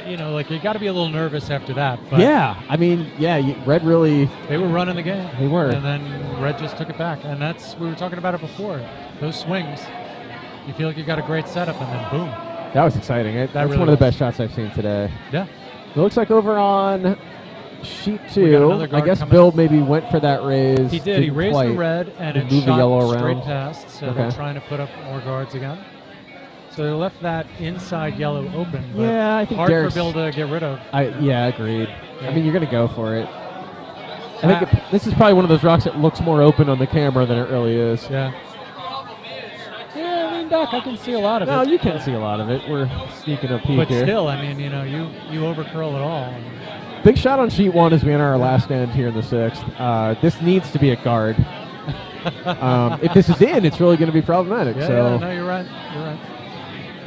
Speaker 3: you got to be a little nervous after that. But
Speaker 1: Yeah, I mean, Red really.
Speaker 3: they were running the game.
Speaker 1: They were.
Speaker 3: And then Red just took it back. And we were talking about it before. Those swings, you feel like you got a great setup, and then boom.
Speaker 1: That was exciting. That's
Speaker 3: really
Speaker 1: one of the
Speaker 3: was.
Speaker 1: best shots I've seen today.
Speaker 3: Yeah.
Speaker 1: It looks like over on sheet
Speaker 3: We got
Speaker 1: 2,
Speaker 3: another
Speaker 1: I
Speaker 3: guard
Speaker 1: guess
Speaker 3: coming.
Speaker 1: Bill maybe went for that raise.
Speaker 3: He did. He
Speaker 1: Didn't
Speaker 3: raised
Speaker 1: quite.
Speaker 3: the red, and
Speaker 1: He
Speaker 3: it
Speaker 1: moved the
Speaker 3: shot
Speaker 1: yellow
Speaker 3: straight
Speaker 1: around.
Speaker 3: past. So
Speaker 1: Okay.
Speaker 3: they're trying to put up more guards again. So they left that inside yellow open. But
Speaker 1: Yeah, I think
Speaker 3: hard
Speaker 1: Derek's-
Speaker 3: for Bill to get rid of.
Speaker 1: Agreed.
Speaker 3: Yeah.
Speaker 1: I mean, you're going to go for it. I think this is probably one of those rocks that looks more open on the camera than it really is.
Speaker 3: Yeah. Yeah, lean back. I can see a lot of
Speaker 1: No,
Speaker 3: it.
Speaker 1: you can't see a lot of it. We're sneaking a peek
Speaker 3: But
Speaker 1: here.
Speaker 3: still, I mean, you overcurl it all.
Speaker 1: Big shot on sheet 1 as we enter our last end here in the 6th. This needs to be a guard. If this is in, it's really going to be problematic.
Speaker 3: Yeah,
Speaker 1: so
Speaker 3: no, you're right. You're right.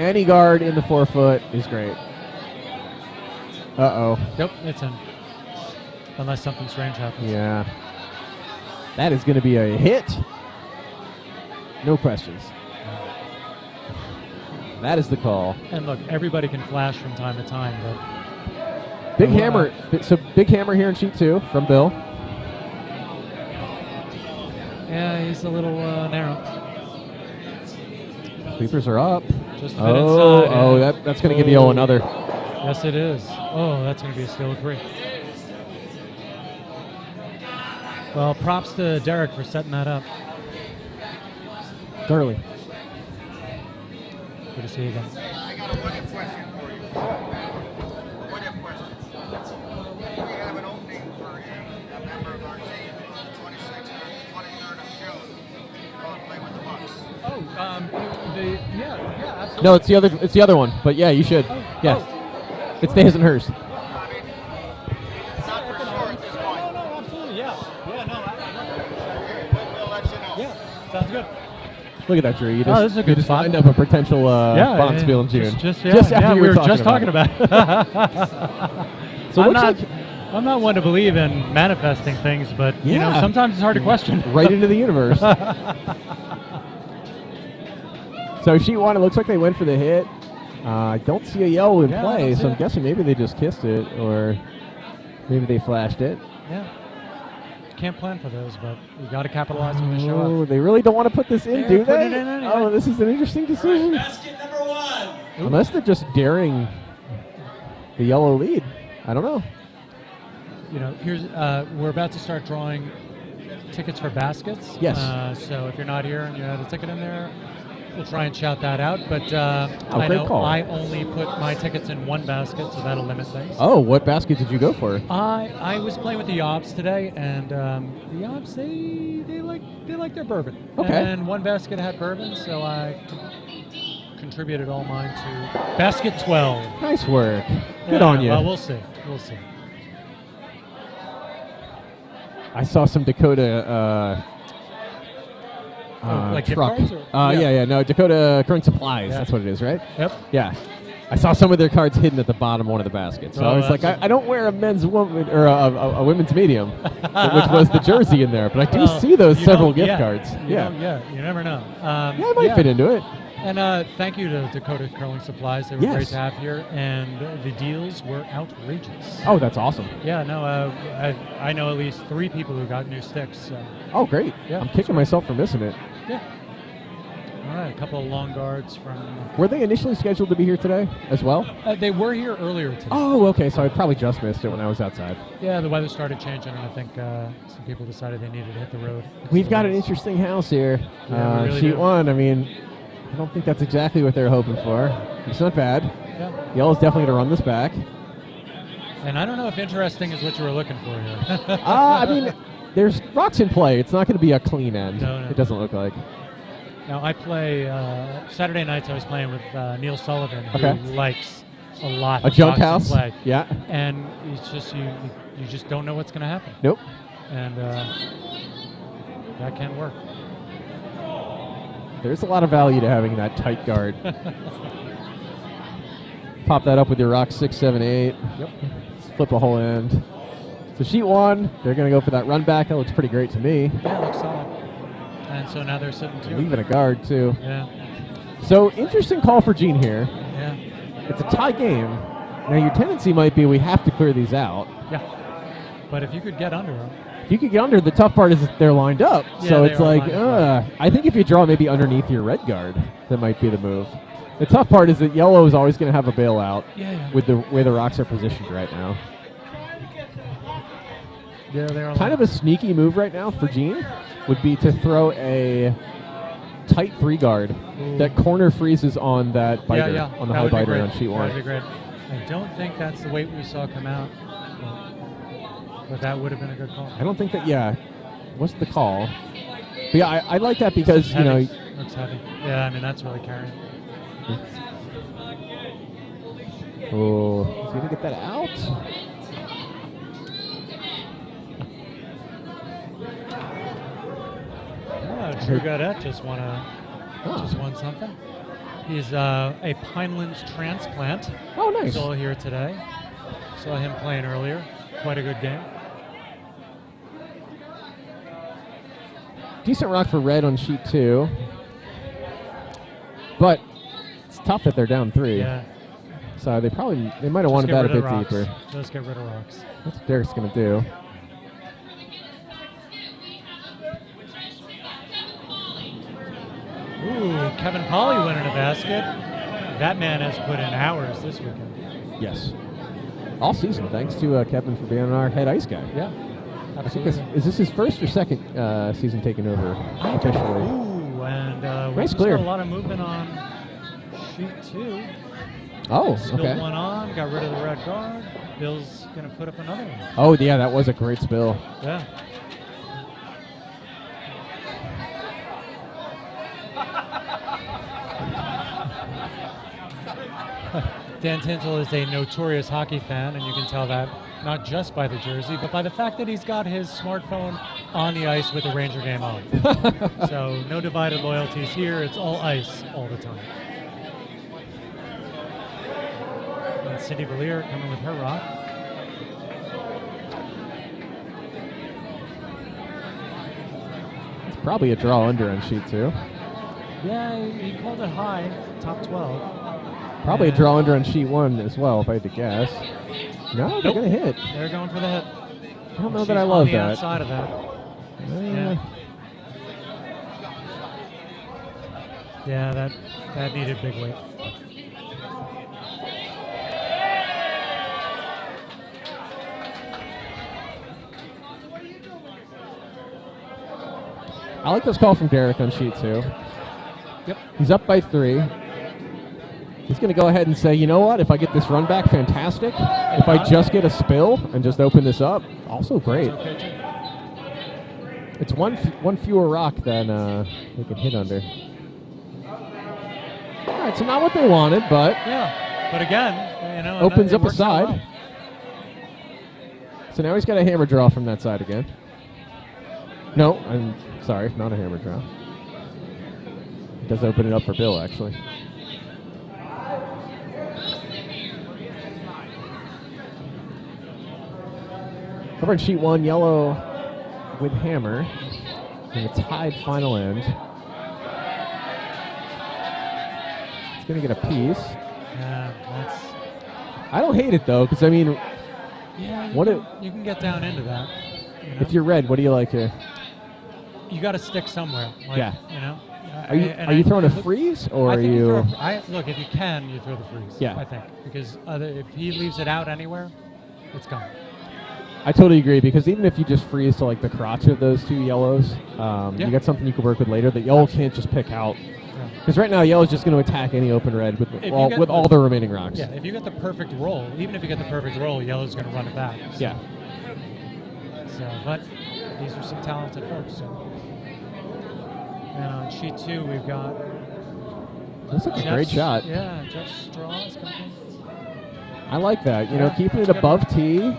Speaker 1: Any guard in the 4 foot is great. Uh-oh.
Speaker 3: Yep, it's in. Unless something strange happens.
Speaker 1: Yeah. That is going to be a hit. No questions. That is the call.
Speaker 3: And look, everybody can flash from time to time, but
Speaker 1: Big hammer. So big hammer here in sheet 2 from Bill.
Speaker 3: yeah, he's a little narrow.
Speaker 1: Sweepers are up.
Speaker 3: Just a bit inside.
Speaker 1: That's going to give you another.
Speaker 3: Yes, it is. Oh, that's going to be a skill 3. Well, props to Derek for setting that up.
Speaker 1: Gurley.
Speaker 3: Good to see you again.
Speaker 6: I got a what-if question for you. What-if question. We have an opening for a member of our team on the 26th or 23rd of June. Go and play with the Bucks.
Speaker 3: Absolutely.
Speaker 1: No, it's the other one. But yeah, you should. Yeah. It's the his and hers.
Speaker 6: I mean, it's not for sure at this point.
Speaker 3: No, absolutely, yeah. Yeah, no,
Speaker 6: We'll let you know.
Speaker 3: yeah, sounds good.
Speaker 1: Look at that, Drew. You
Speaker 3: this is a good
Speaker 1: just
Speaker 3: spot.
Speaker 1: lined up a potential Bonsqueal in June.
Speaker 3: Just
Speaker 1: after
Speaker 3: we were just talking about it.
Speaker 1: So
Speaker 3: I'm not one to believe in manifesting things, but you know,
Speaker 1: Yeah.
Speaker 3: sometimes it's hard to question.
Speaker 1: right into the universe. So sheet 1, it looks like they went for the hit. I don't see a yellow in
Speaker 3: Yeah, I
Speaker 1: play,
Speaker 3: don't see
Speaker 1: so I'm
Speaker 3: it.
Speaker 1: guessing maybe they just kissed it, or maybe they flashed it.
Speaker 3: Yeah. Can't plan for those, but you got to capitalize when they show
Speaker 1: Oh,
Speaker 3: up.
Speaker 1: they really don't want to put this in,
Speaker 3: They're
Speaker 1: do they?
Speaker 3: putting it in anyway.
Speaker 1: Oh, this is an interesting decision.
Speaker 2: Basket number 1.
Speaker 1: Unless they're just daring the yellow lead. I don't know.
Speaker 3: You know, here's we're about to start drawing tickets for baskets.
Speaker 1: Yes.
Speaker 3: So if you're not here and you had a ticket in there, we'll try and shout that out. But I
Speaker 1: great
Speaker 3: know
Speaker 1: call.
Speaker 3: I only put my tickets in one basket, so that'll limit things.
Speaker 1: Oh, what basket did you go for?
Speaker 3: I was playing with the Yobs today, and the Yobs they like their bourbon.
Speaker 1: Okay.
Speaker 3: And one basket had bourbon, so I contributed all mine to basket 12.
Speaker 1: Nice work. Good
Speaker 3: Yeah,
Speaker 1: on you.
Speaker 3: Well, we'll see. We'll see.
Speaker 1: I saw some Dakota
Speaker 3: like gift
Speaker 1: truck.
Speaker 3: cards or-
Speaker 1: No, Dakota Current Supplies.
Speaker 3: Yeah.
Speaker 1: That's what it is, right?
Speaker 3: Yep.
Speaker 1: Yeah. I saw some of their cards hidden at the bottom of one of the baskets. So
Speaker 3: Oh,
Speaker 1: I was like,
Speaker 3: that's-
Speaker 1: I don't wear a men's woman or a women's medium, which was the jersey in there, but I do
Speaker 3: Well,
Speaker 1: see those
Speaker 3: you
Speaker 1: several
Speaker 3: don't-
Speaker 1: gift
Speaker 3: yeah,
Speaker 1: cards.
Speaker 3: You
Speaker 1: Yeah.
Speaker 3: never know.
Speaker 1: Yeah, I might fit into it.
Speaker 3: And thank you to Dakota Curling Supplies. They were
Speaker 1: Yes.
Speaker 3: great to have here, and the deals were outrageous.
Speaker 1: Oh, that's awesome.
Speaker 3: Yeah, no, I know at least 3 people who got new sticks. So.
Speaker 1: Oh, great.
Speaker 3: Yeah.
Speaker 1: I'm kicking myself for missing it.
Speaker 3: Yeah. All right, a couple of long guards from.
Speaker 1: Were they initially scheduled to be here today as well?
Speaker 3: They were here earlier today.
Speaker 1: Oh, okay. So I probably just missed it when I was outside.
Speaker 3: Yeah, the weather started changing, and I think some people decided they needed to hit the road.
Speaker 1: We've got an interesting house here.
Speaker 3: Yeah, we really
Speaker 1: sheet
Speaker 3: do.
Speaker 1: 1, I mean, I don't think that's exactly what they're hoping for. It's not bad.
Speaker 3: Yeah.
Speaker 1: Yellow's definitely going to run this back.
Speaker 3: And I don't know if interesting is what you were looking for here.
Speaker 1: I mean, there's rocks in play. It's not going to be a clean end.
Speaker 3: No.
Speaker 1: It doesn't look like.
Speaker 3: Now, I play Saturday nights. I was playing with Neil Sullivan, who
Speaker 1: Okay.
Speaker 3: likes a lot
Speaker 1: A
Speaker 3: of
Speaker 1: junk
Speaker 3: rocks in
Speaker 1: house?
Speaker 3: play.
Speaker 1: Yeah.
Speaker 3: And it's just you just don't know what's going to happen,
Speaker 1: Nope.
Speaker 3: and that can't work.
Speaker 1: There's a lot of value to having that tight guard. Pop that up with your rock 6, 7, 8.
Speaker 3: Yep.
Speaker 1: Flip a whole end. So sheet 1, they're going to go for that run back. That looks pretty great to me.
Speaker 3: Yeah, it looks solid. And so now they're sitting 2.
Speaker 1: Leaving a guard, too.
Speaker 3: Yeah,
Speaker 1: So interesting call for Gene here.
Speaker 3: yeah,
Speaker 1: It's a tie game. Now your tendency might be we have to clear these out.
Speaker 3: yeah. But if you could get under them,
Speaker 1: If you could get under, the tough part is that they're lined up.
Speaker 3: Yeah,
Speaker 1: So
Speaker 3: they
Speaker 1: it's
Speaker 3: are
Speaker 1: like,
Speaker 3: lined up.
Speaker 1: I think if you draw maybe underneath your red guard, that might be the move. The tough part is that yellow is always going to have a bailout
Speaker 3: yeah.
Speaker 1: with the way the rocks are positioned right now.
Speaker 3: Yeah, they are
Speaker 1: Kind of a sneaky move right now for Gene would be to throw a tight 3 guard that corner freezes on that biter, on the
Speaker 3: That
Speaker 1: high
Speaker 3: would be
Speaker 1: biter
Speaker 3: great.
Speaker 1: on sheet
Speaker 3: That would
Speaker 1: 1.
Speaker 3: be great. I don't think that's the weight we saw come out, but that would have been a good call.
Speaker 1: I don't think that, what's the call? But yeah, I like that because, you know,
Speaker 3: Heavy. Looks heavy. Yeah, I mean, that's really carrying.
Speaker 1: oh, is he going to get that out?
Speaker 3: True Godet just won something. He's a Pinelands transplant.
Speaker 1: Oh, nice.
Speaker 3: Saw here today. Saw him playing earlier. Quite a good game.
Speaker 1: Decent rock for red on sheet 2. But it's tough that they're down 3.
Speaker 3: Yeah.
Speaker 1: So they might have
Speaker 3: Just
Speaker 1: wanted
Speaker 3: get
Speaker 1: that a
Speaker 3: rid of
Speaker 1: bit
Speaker 3: rocks.
Speaker 1: deeper.
Speaker 3: Just get rid of rocks.
Speaker 1: That's what Derek's going to do.
Speaker 3: Ooh, Kevin Polly winning a basket. That man has put in hours this weekend.
Speaker 1: Yes. All season, thanks to Kevin for being our head ice guy.
Speaker 3: Yeah,
Speaker 1: I think
Speaker 3: absolutely.
Speaker 1: is this his first or second season taking over officially?
Speaker 3: Ooh, and we
Speaker 1: Nice
Speaker 3: just
Speaker 1: clear.
Speaker 3: got a lot of movement on sheet 2.
Speaker 1: Oh,
Speaker 3: Spilled
Speaker 1: okay.
Speaker 3: one on, got rid of the red guard. Bill's going to put up another one.
Speaker 1: Oh, yeah, that was a great spill.
Speaker 3: Yeah. Dan Tintle is a notorious hockey fan, and you can tell that not just by the jersey, but by the fact that he's got his smartphone on the ice with the Ranger game on. So no divided loyalties here. It's all ice all the time. And Cindy Valier coming with her rock.
Speaker 1: It's probably a draw under on sheet 2.
Speaker 3: Yeah, he called it high, top 12.
Speaker 1: Probably a
Speaker 3: And
Speaker 1: draw under on sheet 1 as well, if I had to guess. No, they're
Speaker 3: Nope.
Speaker 1: going to hit.
Speaker 3: They're going for the hit.
Speaker 1: I don't know
Speaker 3: She's
Speaker 1: that I
Speaker 3: on
Speaker 1: love
Speaker 3: the
Speaker 1: that.
Speaker 3: outside of that.
Speaker 1: Yeah.
Speaker 3: Yeah, that needed big weight.
Speaker 1: I like this call from Derek on sheet 2.
Speaker 3: Yep.
Speaker 1: He's up by 3. He's going to go ahead and say, you know what? If I get this run back, fantastic. If I just get a spill and just open this up, also great.
Speaker 3: It's okay too.
Speaker 1: It's one fewer rock than they can hit under. All right, so not what they wanted, but
Speaker 3: Yeah, but again, you know,
Speaker 1: opens
Speaker 3: it
Speaker 1: up a
Speaker 3: works out
Speaker 1: side.
Speaker 3: well.
Speaker 1: So now he's got a hammer draw from that side again. No, I'm sorry, not a hammer draw. It does open it up for Bill, actually. Over in sheet 1, yellow with hammer. And a tied final end. It's going to get a piece.
Speaker 3: Yeah, that's.
Speaker 1: I don't hate it, though, because, I mean,
Speaker 3: Yeah,
Speaker 1: What
Speaker 3: you can get down into that. You know?
Speaker 1: if you're red, what do you like here?
Speaker 3: You got to stick somewhere. Like,
Speaker 1: Yeah.
Speaker 3: You know.
Speaker 1: Are you throwing a freeze, or
Speaker 3: I
Speaker 1: are
Speaker 3: think
Speaker 1: you...
Speaker 3: look, if you can, you throw the freeze.
Speaker 1: Yeah.
Speaker 3: I think because if he leaves it out anywhere, it's gone.
Speaker 1: I totally agree, because even if you just freeze to like the crotch of those two yellows,
Speaker 3: Yeah.
Speaker 1: you got something you can work with later that yellow can't just pick out. Because right now, yellow's just going to attack any open red with
Speaker 3: you
Speaker 1: all,
Speaker 3: get
Speaker 1: with
Speaker 3: the-
Speaker 1: all the remaining rocks.
Speaker 3: Yeah, if you get the perfect roll, even if you get the perfect roll, yellow's going to run it back. So,
Speaker 1: Yeah.
Speaker 3: So, but these are some talented folks. So. And on sheet 2, we've got.
Speaker 1: That's a great
Speaker 3: Jeff's-
Speaker 1: shot.
Speaker 3: Yeah, Jeff Strauss coming.
Speaker 1: I like that. You know,
Speaker 3: Yeah.
Speaker 1: keeping it above tee.
Speaker 3: Yeah.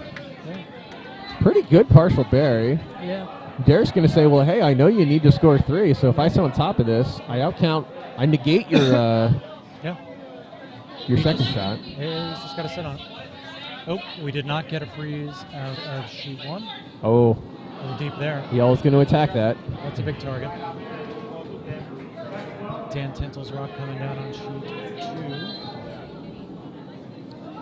Speaker 1: Pretty good partial bury.
Speaker 3: Yeah.
Speaker 1: Derek's going to say, well, hey, I know you need to score 3, so if I sit on top of this, I negate your
Speaker 3: Yeah.
Speaker 1: your second shot.
Speaker 3: He's just got to sit on it. Oh, we did not get a freeze out of sheet 1.
Speaker 1: Oh,
Speaker 3: A little deep there.
Speaker 1: yellow's going to attack that.
Speaker 3: That's a big target. Dan Tintle's rock coming down on sheet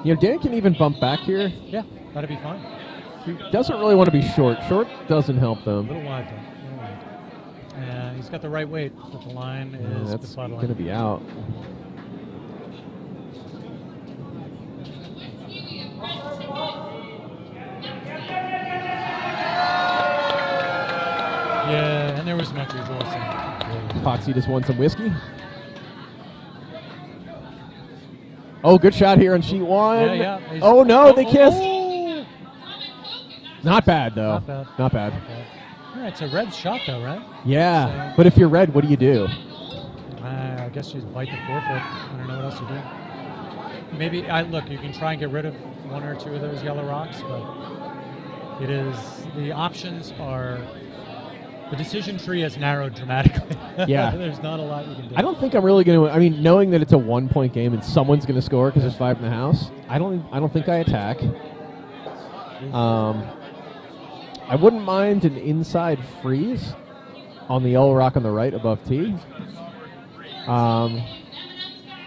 Speaker 3: 2.
Speaker 1: You know, Dan can even bump back here.
Speaker 3: Yeah, that'd be fine.
Speaker 1: He doesn't really want to be short. Short doesn't help
Speaker 3: A
Speaker 1: them.
Speaker 3: little wide though. A little wide. And he's got the right weight, but the line is
Speaker 1: That's
Speaker 3: befuddling.
Speaker 1: going to be out.
Speaker 3: Yeah, and there was much rejoicing.
Speaker 1: Foxy just won some whiskey. Oh, good shot here on sheet 1.
Speaker 3: Yeah, yeah. He's-
Speaker 1: Oh, no, they kissed.
Speaker 3: Oh.
Speaker 1: Not bad, though.
Speaker 3: Not bad.
Speaker 1: Not bad.
Speaker 3: Okay. All right, it's a red shot though, right?
Speaker 1: Yeah, but if you're red, what do you do?
Speaker 3: I guess you bite the forefoot. I don't know what else you do. Maybe look. You can try and get rid of 1 or 2 of those yellow rocks, but the options are The decision tree has narrowed dramatically.
Speaker 1: Yeah.
Speaker 3: There's not a lot you can do.
Speaker 1: I don't think I'm really going to. I mean, knowing that it's a 1-point game and someone's going to score because there's 5 in the house, I don't think I attack. I wouldn't mind an inside freeze on the yellow rock on the right above T.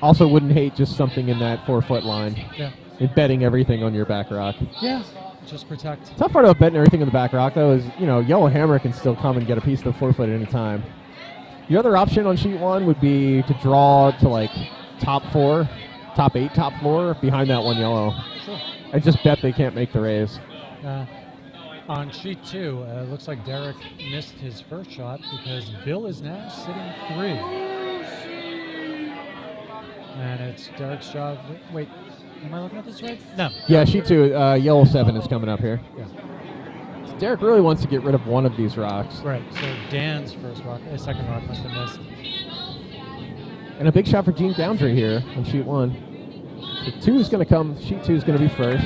Speaker 1: Also, wouldn't hate just something in that 4-foot line.
Speaker 3: Yeah.
Speaker 1: And betting everything on your back rock.
Speaker 3: Yeah. Just protect.
Speaker 1: Tough part about betting everything on the back rock, though, is, yellow hammer can still come and get a piece of the 4-foot at any time. Your other option on sheet 1 would be to draw to, like, top 4, top 8, top 4 behind that one yellow.
Speaker 3: Sure.
Speaker 1: And just bet they can't make the raise.
Speaker 3: On sheet 2, it looks like Derek missed his first shot because Bill is now sitting 3. And it's Derek's job. Wait, am I looking at this right? No.
Speaker 1: Yeah, sheet 2, yellow 7 is coming up here.
Speaker 3: Yeah.
Speaker 1: Derek really wants to get rid of one of these rocks.
Speaker 3: Right, so Dan's second rock must have missed.
Speaker 1: And a big shot for Gene Foundry here on sheet 1. So 2 is going to come. Sheet 2 is going to be first.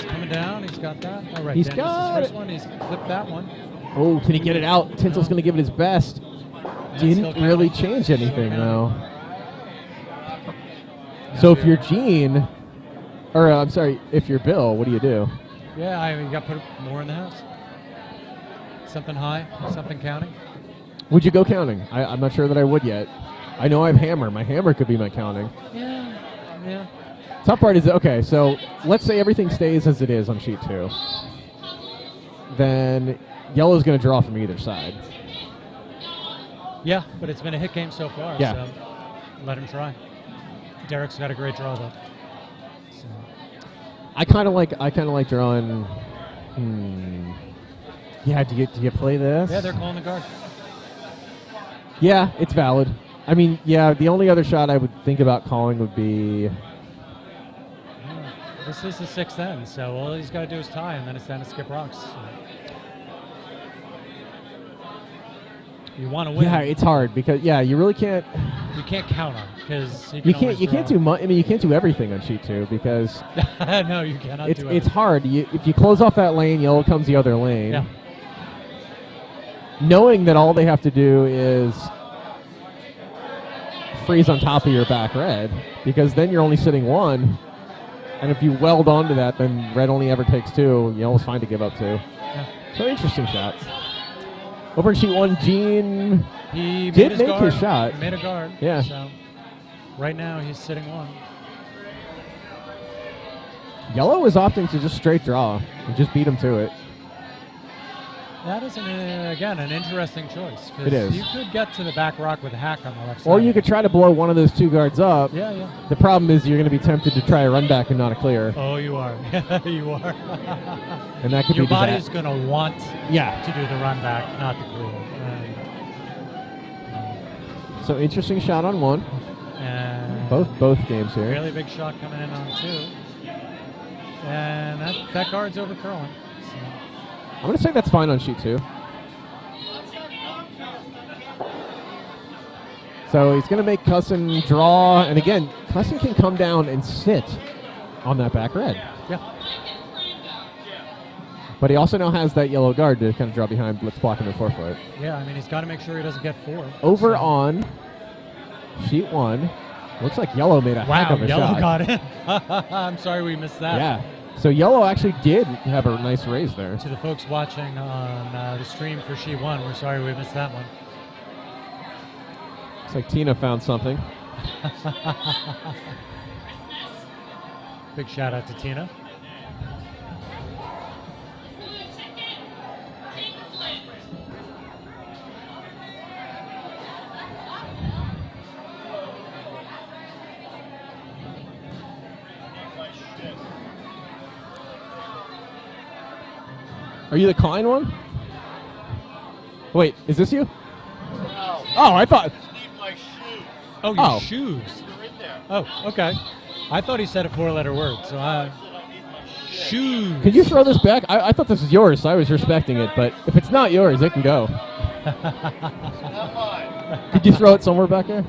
Speaker 3: Coming down, he's got that. All right,
Speaker 1: He's
Speaker 3: Dan
Speaker 1: got
Speaker 3: his
Speaker 1: it.
Speaker 3: first one. He's flipped that one.
Speaker 1: Oh, can he get it out? Tinsel's going to give it his best. Didn't really change anything, though. So if you're Gene, or I'm sorry, if you're Bill, what do you do?
Speaker 3: Yeah, you got to put more in the house. Something high, something counting.
Speaker 1: Would you go counting? I'm not sure that I would yet. I know I have hammer. My hammer could be my counting.
Speaker 3: Yeah.
Speaker 1: Tough part is, okay, so let's say everything stays as it is on sheet 2. Then yellow's going to draw from either side.
Speaker 3: Yeah, but it's been a hit game so far,
Speaker 1: Yeah.
Speaker 3: so let him try. Derek's got a great draw, though. So.
Speaker 1: I kind of like drawing. Yeah, do you play this?
Speaker 3: Yeah, they're calling the guard.
Speaker 1: Yeah, it's valid. I mean, yeah, the only other shot I would think about calling would be.
Speaker 3: This is the 6th end, so all he's got to do is tie, and then it's down to skip rocks. So. You want to win.
Speaker 1: Yeah, it's hard because you really can't.
Speaker 3: You can't count on because
Speaker 1: You can't do much. I mean, you can't do everything on sheet 2 because
Speaker 3: no, you cannot.
Speaker 1: It's hard. If you close off that lane, yellow comes the other lane.
Speaker 3: Yeah.
Speaker 1: Knowing that all they have to do is freeze on top of your back red, because then you're only sitting 1, and if you weld onto that, then red only ever takes 2. Yellow's fine to give up 2.
Speaker 3: Yeah.
Speaker 1: So interesting shot. Over in sheet 1, Gene
Speaker 3: He
Speaker 1: did
Speaker 3: made
Speaker 1: make
Speaker 3: guard.
Speaker 1: his shot.
Speaker 3: He made a guard.
Speaker 1: Yeah.
Speaker 3: So right now he's sitting 1.
Speaker 1: Yellow is opting to just straight draw and just beat him to it.
Speaker 3: That is, again, an interesting choice. 'Cause
Speaker 1: It is.
Speaker 3: You could get to the back rock with a hack on the left side.
Speaker 1: Or you could try to blow one of those 2 guards up.
Speaker 3: Yeah.
Speaker 1: The problem is you're going to be tempted to try a run back and not a clear.
Speaker 3: Oh, you are. You are.
Speaker 1: And that could
Speaker 3: Your
Speaker 1: be
Speaker 3: body's going to want
Speaker 1: Yeah.
Speaker 3: to do the run back, not the clear.
Speaker 1: So interesting shot on 1.
Speaker 3: And
Speaker 1: Both games here.
Speaker 3: really big shot coming in on 2. And that guard's over curling. So.
Speaker 1: I'm going to say that's fine on sheet 2. So he's going to make Cussin draw. And again, Cussin can come down and sit on that back red.
Speaker 3: Yeah.
Speaker 1: But he also now has that yellow guard to kind of draw behind blitz blocking the 4-foot.
Speaker 3: Yeah, I mean, he's got to make sure he doesn't get 4.
Speaker 1: Over on sheet 1. Looks like yellow made a heck of a
Speaker 3: yellow
Speaker 1: shot.
Speaker 3: got it. I'm sorry we missed that.
Speaker 1: Yeah. So yellow actually did have a nice raise there.
Speaker 3: To the folks watching on the stream for sheet 1, we're sorry we missed that one.
Speaker 1: Looks like Tina found something.
Speaker 3: Big shout out to Tina.
Speaker 1: Are you the Klein one? Wait, is this you?
Speaker 6: No.
Speaker 1: Oh, I thought.
Speaker 6: Need my shoes.
Speaker 3: Oh, your
Speaker 1: Oh.
Speaker 3: shoes.
Speaker 6: They're in there.
Speaker 3: Oh, okay. I thought he said a 4-letter word, so shoes.
Speaker 1: Can you throw this back? I thought this was yours, so I was respecting it. But if it's not yours, it can go.
Speaker 6: Not mine.
Speaker 1: Could you throw it somewhere back there?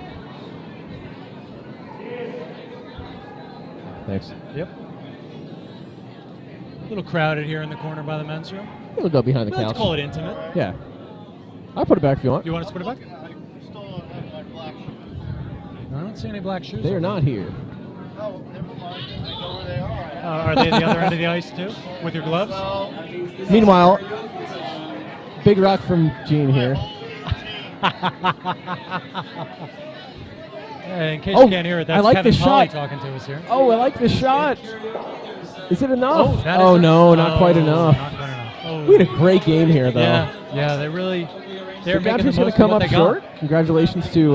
Speaker 1: Thanks.
Speaker 3: Yep. A little crowded here in the corner by the men's room.
Speaker 1: It'll go behind the
Speaker 3: We like
Speaker 1: couch.
Speaker 3: to call it intimate.
Speaker 1: Yeah. I'll put it back if you want.
Speaker 3: You want us to put it back?
Speaker 6: Still have my black.
Speaker 3: I don't see any black shoes.
Speaker 1: They are
Speaker 3: on
Speaker 1: not here.
Speaker 6: Oh, never mind. I know where they are.
Speaker 3: Are they at the other end of the ice too, with your gloves?
Speaker 1: Meanwhile, big rock from Gene here.
Speaker 3: In case
Speaker 1: Oh,
Speaker 3: you can't hear it,
Speaker 1: I
Speaker 3: that's
Speaker 1: like
Speaker 3: Kevin
Speaker 1: the
Speaker 3: Polly
Speaker 1: shot.
Speaker 3: talking to us here.
Speaker 1: Oh, I like the shot. Is it enough?
Speaker 3: that
Speaker 1: Oh,
Speaker 3: is
Speaker 1: no, not quite enough.
Speaker 3: Not quite enough. Oh.
Speaker 1: We had a great game here, though.
Speaker 3: Yeah, they're
Speaker 1: The
Speaker 3: making the
Speaker 1: Gouger's going
Speaker 3: most
Speaker 1: to come
Speaker 3: of what
Speaker 1: up
Speaker 3: they
Speaker 1: short.
Speaker 3: got.
Speaker 1: Congratulations to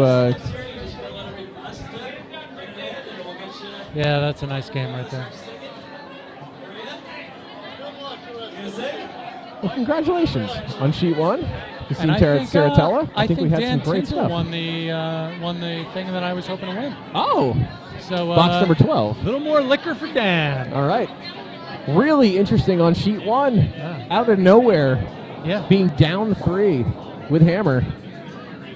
Speaker 3: Yeah, that's a nice game right there.
Speaker 1: well, congratulations on sheet 1.
Speaker 3: And
Speaker 1: Christine
Speaker 3: I think,
Speaker 1: Saratella. I think we had
Speaker 3: Dan
Speaker 1: some great
Speaker 3: Tintle
Speaker 1: stuff.
Speaker 3: won the thing that I was hoping to win.
Speaker 1: Oh,
Speaker 3: So
Speaker 1: box number 12.
Speaker 3: A little more liquor for Dan.
Speaker 1: All right. Really interesting on sheet 1.
Speaker 3: Yeah.
Speaker 1: Out of nowhere,
Speaker 3: Yeah.
Speaker 1: being down 3 with hammer.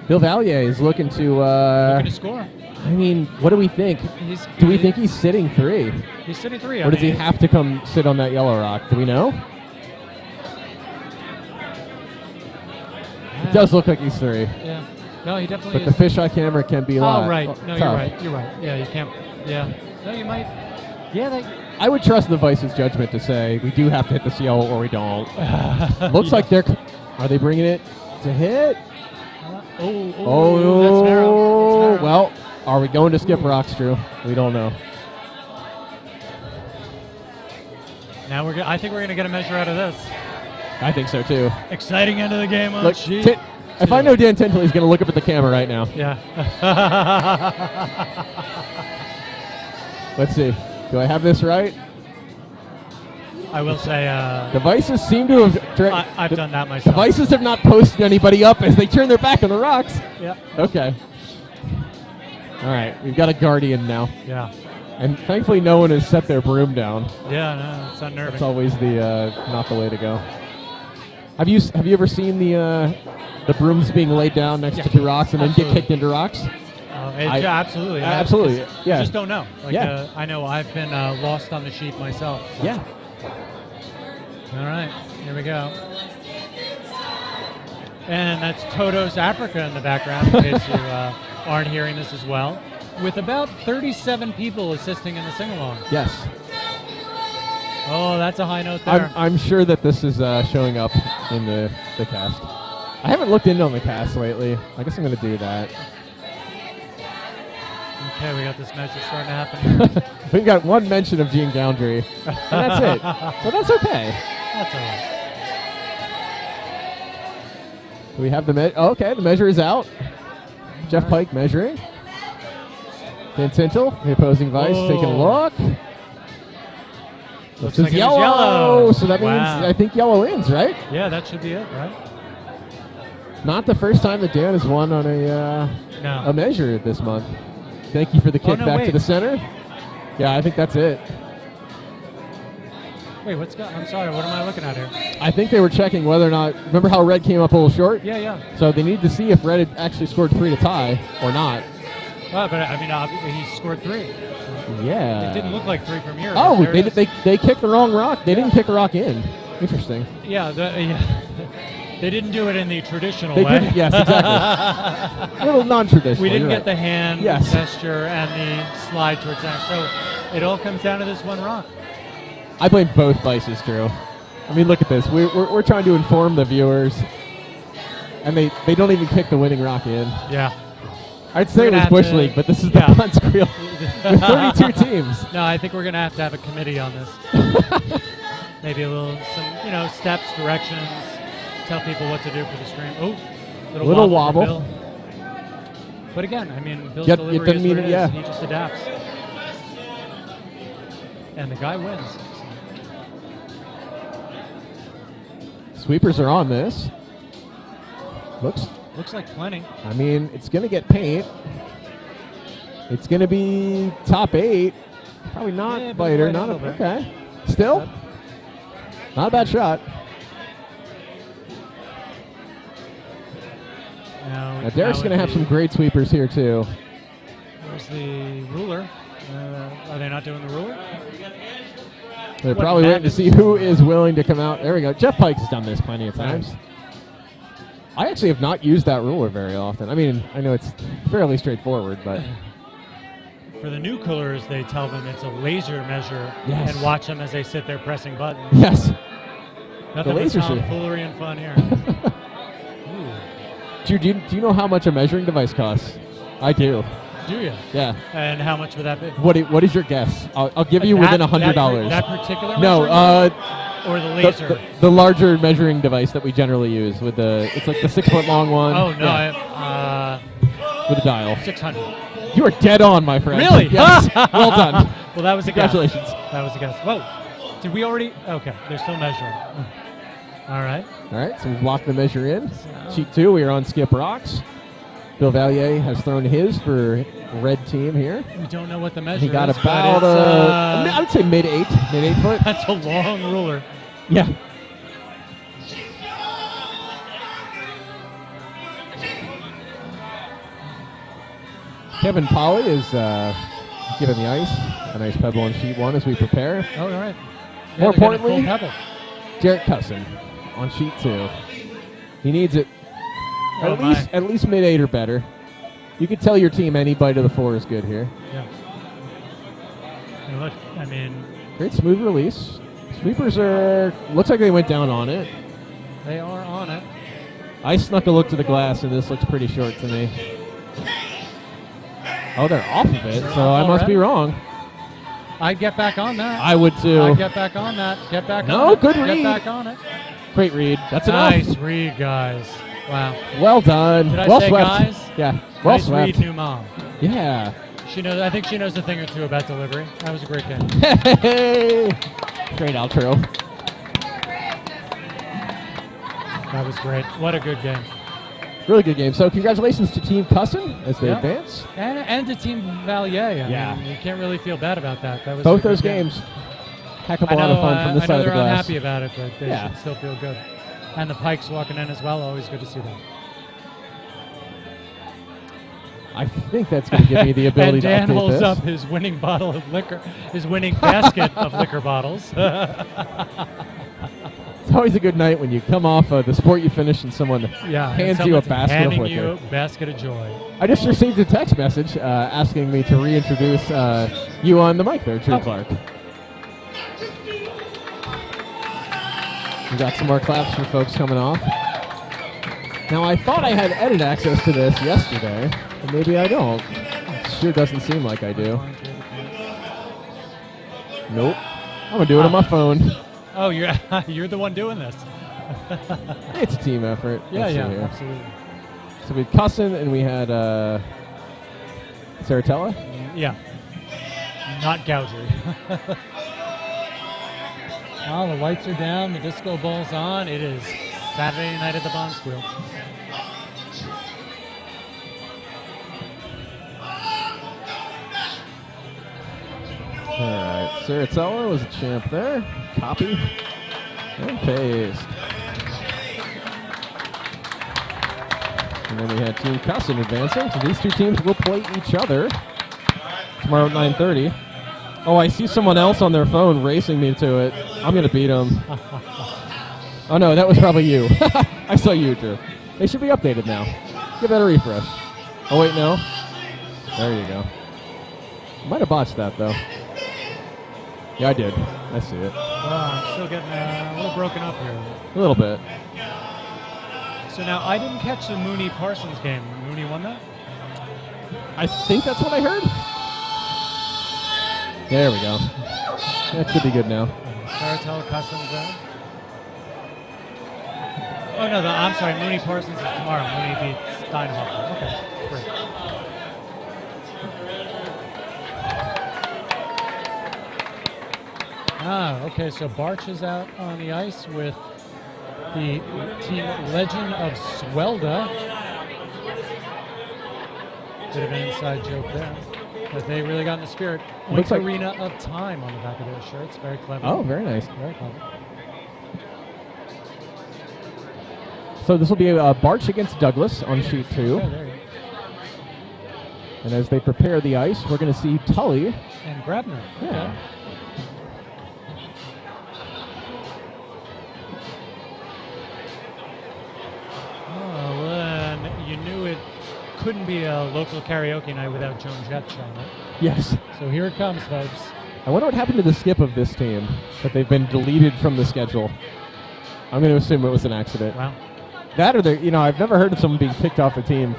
Speaker 1: Bill Valier is looking to,
Speaker 3: Looking to score.
Speaker 1: I mean, what do we think? Do we think he's sitting 3?
Speaker 3: He's sitting 3?
Speaker 1: Or does he have to come sit on that yellow rock? Do we know? It does look like he's 3.
Speaker 3: Yeah. No, he definitely
Speaker 1: But
Speaker 3: is.
Speaker 1: the fisheye camera can be live.
Speaker 3: Oh, right. No,
Speaker 1: tough.
Speaker 3: you're right. You're right. Yeah, you can't. Yeah. No, you might. Yeah,
Speaker 1: I would trust the Vice's judgment to say we do have to hit this yellow or we don't. Looks like they're. Are they bringing it to hit?
Speaker 3: That's narrow.
Speaker 1: Well, are we going to skip rocks, Drew? We don't know.
Speaker 3: Now I think we're gonna get a measure out of this.
Speaker 1: I think so too.
Speaker 3: Exciting end of the game on
Speaker 1: Look,
Speaker 3: sheet.
Speaker 1: if I know Dan Tintle, he's going to look up at the camera right now.
Speaker 3: Yeah.
Speaker 1: Let's see. Do I have this right?
Speaker 3: I will say.
Speaker 1: The Vices seem to have.
Speaker 3: I've done that
Speaker 1: The
Speaker 3: myself.
Speaker 1: Vices have not posted anybody up as they turn their back on the rocks.
Speaker 3: Yeah.
Speaker 1: Okay. All right. We've got a guardian now.
Speaker 3: Yeah.
Speaker 1: And thankfully, no one has set their broom down.
Speaker 3: Yeah. No, it's unnerving.
Speaker 1: That's always the not the way to go. Have you ever seen the brooms being laid down next to 2 rocks and then get kicked into rocks?
Speaker 3: Yeah, absolutely.
Speaker 1: Absolutely. Yeah.
Speaker 3: You just don't know. Like,
Speaker 1: Yeah.
Speaker 3: I know I've been lost on the sheet myself. So.
Speaker 1: Yeah.
Speaker 3: All right. Here we go. And that's Toto's Africa in the background, in case you aren't hearing this as well, with about 37 people assisting in the sing-along.
Speaker 1: Yes.
Speaker 3: Oh, that's a high note there.
Speaker 1: I'm sure that this is showing up in the cast. I haven't looked in on the cast lately. I guess I'm going to do that.
Speaker 3: Okay, we got this measure starting to happen here.
Speaker 1: We've got one mention of Gene Goundry, and that's it. So that's okay.
Speaker 3: That's all right.
Speaker 1: Do we have the okay, the measure is out. Jeff Pike measuring. Dan Tintle, the opposing Vice, taking a look.
Speaker 3: Looks
Speaker 1: This
Speaker 3: like
Speaker 1: is
Speaker 3: it is
Speaker 1: yellow.
Speaker 3: yellow.
Speaker 1: So that means
Speaker 3: Wow.
Speaker 1: I think yellow wins, right?
Speaker 3: Yeah, that should be it, right?
Speaker 1: Not the first time that Dan has won on a
Speaker 3: No.
Speaker 1: measure this month. Thank you for the kick
Speaker 3: no,
Speaker 1: back to
Speaker 3: wait.
Speaker 1: the center. Yeah, I think that's it.
Speaker 3: Wait, I'm sorry, what am I looking at here?
Speaker 1: I think they were checking whether or not. Remember how red came up a little short?
Speaker 3: Yeah.
Speaker 1: So they need to see if red had actually scored 3 to tie or not.
Speaker 3: Well, but I mean, he scored 3.
Speaker 1: Yeah.
Speaker 3: It didn't look like 3 from here.
Speaker 1: Oh,
Speaker 3: but there it is.
Speaker 1: they kicked the wrong rock. They didn't kick the rock in. Interesting.
Speaker 3: Yeah, they didn't do it in the traditional
Speaker 1: They
Speaker 3: way.
Speaker 1: didn't. Yes, exactly. A little non-traditional.
Speaker 3: We didn't
Speaker 1: you're
Speaker 3: get the
Speaker 1: right.
Speaker 3: hand
Speaker 1: Yes.
Speaker 3: gesture and the slide towards that. So it all comes down to this one rock.
Speaker 1: I blame both Vices, Drew. I mean, look at this. We're trying to inform the viewers, and they don't even kick the winning rock in.
Speaker 3: Yeah.
Speaker 1: I'd say
Speaker 3: We're
Speaker 1: it was
Speaker 3: gonna
Speaker 1: Bush
Speaker 3: have to-
Speaker 1: League, but this is
Speaker 3: yeah.
Speaker 1: the Bonsqueal with 32 teams.
Speaker 3: No, I think we're going to have a committee on this. Maybe some steps, directions, tell people what to do for the stream. Oh,
Speaker 1: Little
Speaker 3: for
Speaker 1: wobble.
Speaker 3: Bill. But again, I mean, Bill's
Speaker 1: Yep, it
Speaker 3: delivery
Speaker 1: doesn't
Speaker 3: is
Speaker 1: mean
Speaker 3: what
Speaker 1: it,
Speaker 3: it
Speaker 1: yeah.
Speaker 3: is. He just adapts. And the guy wins.
Speaker 1: Sweepers are on this.
Speaker 3: Looks like plenty.
Speaker 1: I mean, it's going to get paint. It's going to be top 8. Probably not
Speaker 3: Yeah, but
Speaker 1: Biter.
Speaker 3: right
Speaker 1: Not
Speaker 3: a little bit.
Speaker 1: okay. Still, not a bad shot. Now Derek's going to have some great sweepers here too.
Speaker 3: Where's the ruler? Are they not doing the ruler?
Speaker 1: They're
Speaker 3: What
Speaker 1: probably waiting to
Speaker 3: madness.
Speaker 1: see who is willing to come out. There we go. Jeff Pike's done this plenty of times. I actually have not used that ruler very often. I mean, I know it's fairly straightforward, but
Speaker 3: For the new coolers, they tell them it's a laser measure
Speaker 1: Yes.
Speaker 3: and watch them as they sit there pressing buttons.
Speaker 1: yes.
Speaker 3: Nothing but
Speaker 1: laser shoot.
Speaker 3: tomfoolery and fun here.
Speaker 1: Dude, do you know how much a measuring device costs? I do.
Speaker 3: Do you?
Speaker 1: Yeah.
Speaker 3: And how much would that be?
Speaker 1: What is your guess? I'll give you within $100.
Speaker 3: That particular
Speaker 1: No,
Speaker 3: measuring? Or the laser?
Speaker 1: the larger measuring device that we generally use with it's like the 6 foot long one.
Speaker 3: Oh, no.
Speaker 1: Yeah, with a dial.
Speaker 3: 600.
Speaker 1: You are dead on, my friend.
Speaker 3: Really?
Speaker 1: Yes. Well done.
Speaker 3: Well, that was a guess.
Speaker 1: Congratulations.
Speaker 3: That was a guess. Whoa. Did we already? Okay. They're still measuring. All right.
Speaker 1: All right, so we've locked the measure in. Sheet 2, we are on Skip Rocks. Bill Valier has thrown his for red team here.
Speaker 3: We don't know what the measure
Speaker 1: He got
Speaker 3: is.
Speaker 1: about
Speaker 3: but
Speaker 1: I would say mid 8 foot.
Speaker 3: that's a long ruler.
Speaker 1: Yeah. Kevin Polly is giving the ice a nice pebble on sheet 1 as we prepare.
Speaker 3: Oh, all right.
Speaker 1: More
Speaker 3: they're getting a full
Speaker 1: importantly,
Speaker 3: pebble.
Speaker 1: Jarrett Cusson on sheet 2. He needs it
Speaker 3: Oh,
Speaker 1: at least mid 8 or better. You could tell your team any bite of the 4 is good here.
Speaker 3: Yeah. And look, I mean,
Speaker 1: Great smooth release. Sweepers looks like they went down on it.
Speaker 3: they are on it.
Speaker 1: I snuck a look to the glass and this looks pretty short to me. Oh, they're off of it, so I must be wrong.
Speaker 3: I'd get back on that.
Speaker 1: I would too.
Speaker 3: I'd get back on that. Get back
Speaker 1: No,
Speaker 3: on it.
Speaker 1: good
Speaker 3: Get
Speaker 1: read.
Speaker 3: back on it.
Speaker 1: Great read. That's
Speaker 3: Nice
Speaker 1: enough.
Speaker 3: read, guys. Wow.
Speaker 1: Well done.
Speaker 3: Did I
Speaker 1: well
Speaker 3: say
Speaker 1: swept.
Speaker 3: guys?
Speaker 1: Yeah. Well
Speaker 3: Nice
Speaker 1: swept.
Speaker 3: read, new mom.
Speaker 1: Yeah.
Speaker 3: She knows. I think she knows a thing or two about delivery. That was a great game.
Speaker 1: Hey. Great outro.
Speaker 3: That was great. What a good game.
Speaker 1: Really good game. So congratulations to Team Cusson as they
Speaker 3: Yeah.
Speaker 1: advance.
Speaker 3: And to Team Valier. I
Speaker 1: Yeah.
Speaker 3: mean, you can't really feel bad about that. That was
Speaker 1: Both
Speaker 3: a good
Speaker 1: those
Speaker 3: game.
Speaker 1: games. Heck of a lot of fun from this
Speaker 3: I
Speaker 1: side
Speaker 3: know
Speaker 1: of the
Speaker 3: they're
Speaker 1: glass.
Speaker 3: unhappy about it, but they
Speaker 1: Yeah.
Speaker 3: should still feel good. And the Pikes walking in as well. Always good to see them.
Speaker 1: I think that's going to give me the ability
Speaker 3: And Dan
Speaker 1: to update
Speaker 3: holds
Speaker 1: this.
Speaker 3: up his winning bottle of liquor, his winning basket of liquor bottles.
Speaker 1: It's always a good night when you come off the sport you finished and someone hands you a
Speaker 3: someone's
Speaker 1: basket of
Speaker 3: handing
Speaker 1: liquor.
Speaker 3: you a basket of joy.
Speaker 1: I just received a text message asking me to reintroduce you on the mic there, Drew Clark. We got some more claps for folks coming off. Now, I thought I had edit access to this yesterday, but maybe I don't. It sure doesn't seem like I do. Nope. I'm going to do it on my phone.
Speaker 3: Oh, you're the one doing this.
Speaker 1: It's a team effort.
Speaker 3: Yeah,
Speaker 1: Let's see
Speaker 3: yeah,
Speaker 1: here.
Speaker 3: absolutely.
Speaker 1: So we had Cusson and we had Saratella.
Speaker 3: Yeah. Not Gougery. Well, the lights are down, the disco ball's on. It is Saturday night at the Bonsqueal.
Speaker 1: All right, Saratella was a champ there. Copy and paste. And then we had Team Cusson advancing. So these two teams will play each other tomorrow at 9:30. Oh, I see someone else on their phone racing me to it. I'm going to beat them. Oh, no, that was probably you. I saw you, Drew. They should be updated now. Give that a refresh. Oh, wait, no. There you go. Might have botched that, though. Yeah, I did. I see it.
Speaker 3: I'm still getting a little broken up here.
Speaker 1: A little bit.
Speaker 3: So now, I didn't catch the Mooney-Parsons game. Mooney won that?
Speaker 1: I think that's what I heard. There we go. That should be good now.
Speaker 3: Saratella Cousins there. Oh, no, I'm sorry. Mooney-Parsons is tomorrow. Mooney beats Steinhofer. Okay, great. Okay, so Barch is out on the ice with the team Legend of Swelda. Bit of an inside joke there. But they really got in the spirit.
Speaker 1: Looks like
Speaker 3: Arena of Time on the back of their shirts. Very clever.
Speaker 1: Oh, very nice.
Speaker 3: Very clever.
Speaker 1: So this will be Barch against Douglas on sheet 2.
Speaker 3: Yeah, there you go.
Speaker 1: And as they prepare the ice, we're going to see Tully.
Speaker 3: And Grabner.
Speaker 1: Yeah.
Speaker 3: Okay. couldn't be a local karaoke night without Joan Jett showing up.
Speaker 1: Yes.
Speaker 3: So here it comes, folks.
Speaker 1: I wonder what happened to the skip of this team, that they've been deleted from the schedule. I'm going to assume it was an accident.
Speaker 3: Wow.
Speaker 1: That or I've never heard of someone being kicked off a team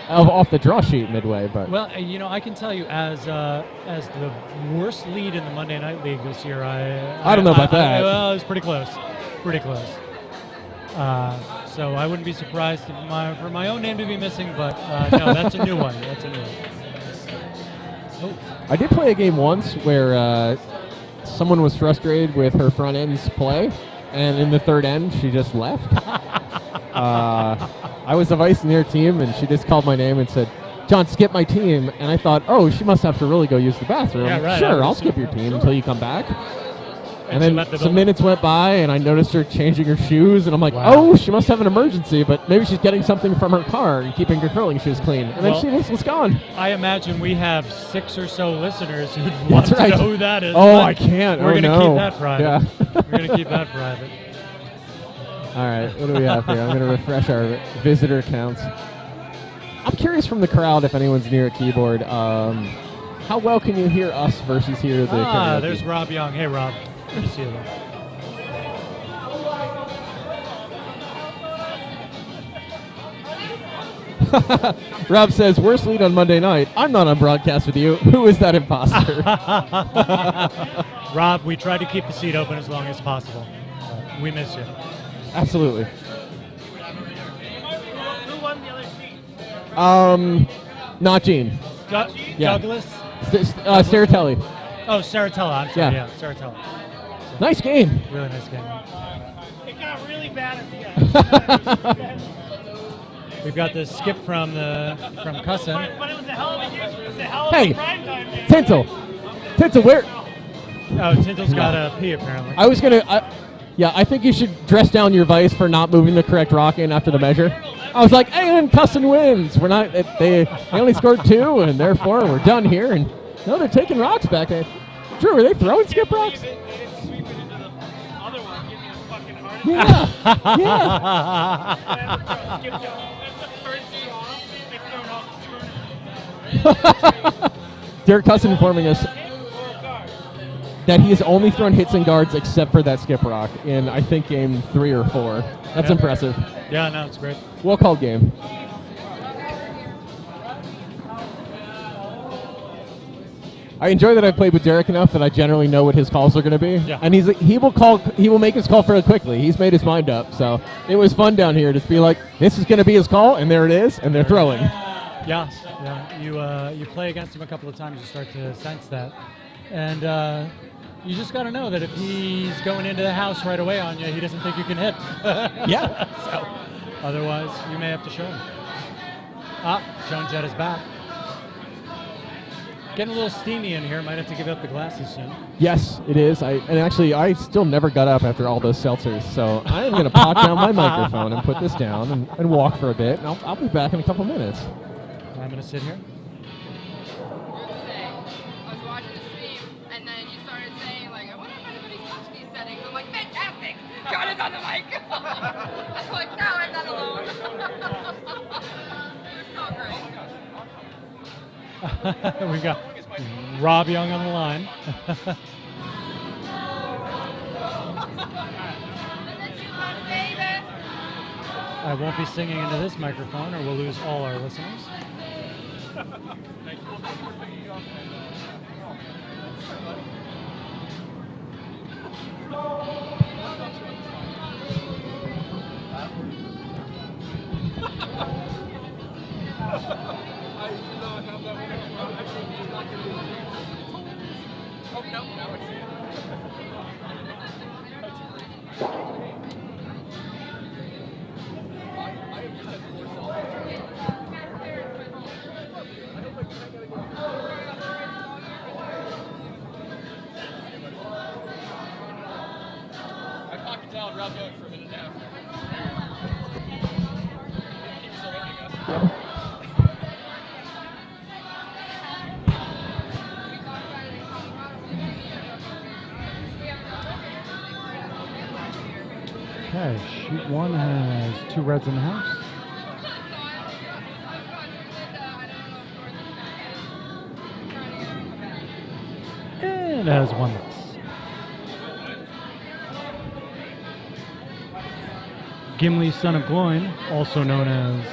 Speaker 1: off the draw sheet midway. But
Speaker 3: Well, I can tell you as the worst lead in the Monday Night League this year,
Speaker 1: I don't know about that.
Speaker 3: Well, it was pretty close. Pretty close. So I wouldn't be surprised for my own name to be missing, but no, that's a new one. That's a new one. Oh.
Speaker 1: I did play a game once where someone was frustrated with her front end's play, and in the third end, she just left. I was the vice in their team, and she just called my name and said, "John, skip my team." And I thought, oh, she must have to really go use the bathroom.
Speaker 3: Yeah, right.
Speaker 1: Sure, I'll skip your team until you come back. And then
Speaker 3: left the
Speaker 1: some
Speaker 3: building.
Speaker 1: minutes went by, and I noticed her changing her shoes, and I'm like,
Speaker 3: Wow.
Speaker 1: oh, she must have an emergency, but maybe she's getting something from her car and keeping her curling shoes clean. And then
Speaker 3: Well,
Speaker 1: she was gone.
Speaker 3: I imagine we have 6 or so listeners who want
Speaker 1: That's right.
Speaker 3: to know who that is.
Speaker 1: Oh,
Speaker 3: but
Speaker 1: I can't.
Speaker 3: We're
Speaker 1: Oh,
Speaker 3: going to
Speaker 1: no.
Speaker 3: keep that private.
Speaker 1: Yeah.
Speaker 3: We're going to keep that private.
Speaker 1: All right, what do we have here? I'm going to refresh our visitor counts. I'm curious from the crowd if anyone's near a keyboard. How well can you hear us versus hear the karaoke?
Speaker 3: There's Rob Young. Hey, Rob. Good to see you there.
Speaker 1: Rob says, worst lead on Monday night. I'm not on broadcast with you. Who is that imposter?
Speaker 3: Rob, we tried to keep the seat open as long as possible. We miss you.
Speaker 1: Absolutely.
Speaker 7: Who won the other sheet?
Speaker 1: Not Gene. Yeah.
Speaker 3: Douglas?
Speaker 1: Saratelli.
Speaker 3: Oh, Saratella. I'm sorry.
Speaker 1: Yeah.
Speaker 3: Yeah, Saratella.
Speaker 1: Nice game.
Speaker 3: Really nice game.
Speaker 7: It got really bad at the end.
Speaker 3: We've got the skip from Cussin.
Speaker 7: But it was a hell of a game. It was a hell of
Speaker 1: Hey,
Speaker 7: a primetime game.
Speaker 1: Tinsel, where?
Speaker 3: Oh, Tinsel's got a pee apparently.
Speaker 1: I was going to... I think you should dress down your vice for not moving the correct rock in after the measure. I was like, and Cussin wins. We're not. They only scored 2, and therefore we're done here. And no, they're taking rocks back there. Drew, were they throwing skip rocks?
Speaker 7: They didn't sweep it into the other one, give me a fucking heart attack.
Speaker 1: Yeah.
Speaker 7: That's the first day off. They thrown off the tournament.
Speaker 1: Derek Cussin informing us that he has only thrown hits and guards except for that skip rock in, I think, game 3 or 4. That's impressive.
Speaker 3: Yeah, no, it's great.
Speaker 1: Well called game. I enjoy that I've played with Derek enough that I generally know what his calls are going to be.
Speaker 3: Yeah.
Speaker 1: And he will make his call fairly quickly. He's made his mind up. So it was fun down here to be like, this is going to be his call, and there it is, and they're throwing.
Speaker 3: Yeah. You play against him a couple of times, you start to sense that. And you just got to know that if he's going into the house right away on you, he doesn't think you can hit.
Speaker 1: Yeah.
Speaker 3: So otherwise, you may have to show him. Joan Jett is back. Getting a little steamy in here. Might have to give up the glasses soon.
Speaker 1: Yes, it is. I still never got up after all those seltzers. So I am going to pot down my microphone and put this down and walk for a bit. And I'll be back in a couple minutes.
Speaker 3: I'm going to sit here.
Speaker 5: I was watching the stream, and then you started saying, like, I wonder if anybody touched these settings. I'm like, fantastic! John is on the mic! I'm like, no, I'm not alone. It was so great.
Speaker 3: We've got Rob Young on the line. I won't be singing into this microphone or we'll lose all our listeners.
Speaker 4: I pocket dialed Rob Young for a minute now. Keep still learning us.
Speaker 3: Okay, sheet 1 has 2 reds in the house. It has one less. Gimli, son of Gloin, also known as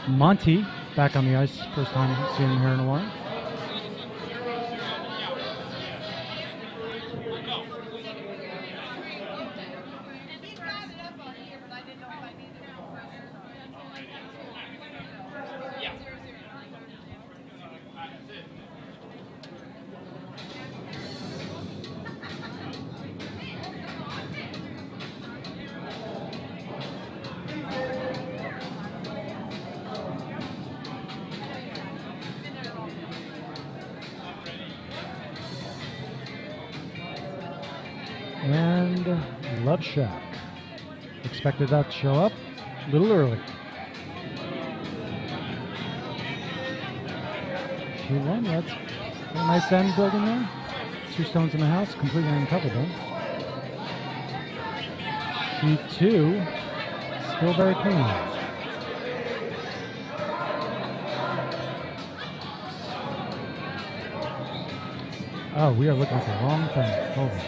Speaker 3: Monty, back on the ice. First time seeing him here in a while. And Love Shack. Expected that to show up a little early. She1, that's a nice end building there. 2 stones in the house, completely uncovered though. She2, still very clean. Oh, we are looking at the wrong thing. Hold on.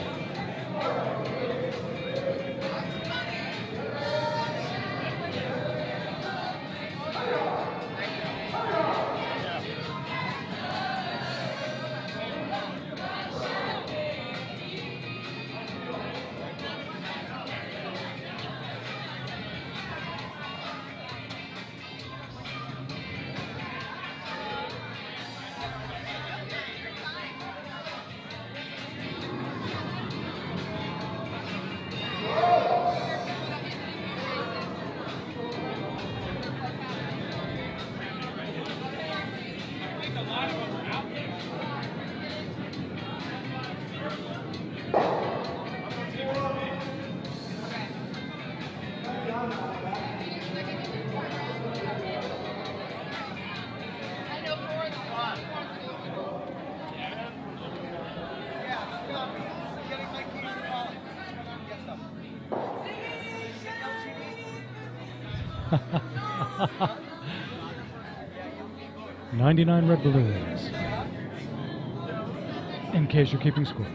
Speaker 3: $99 red balloons, in case you're keeping score.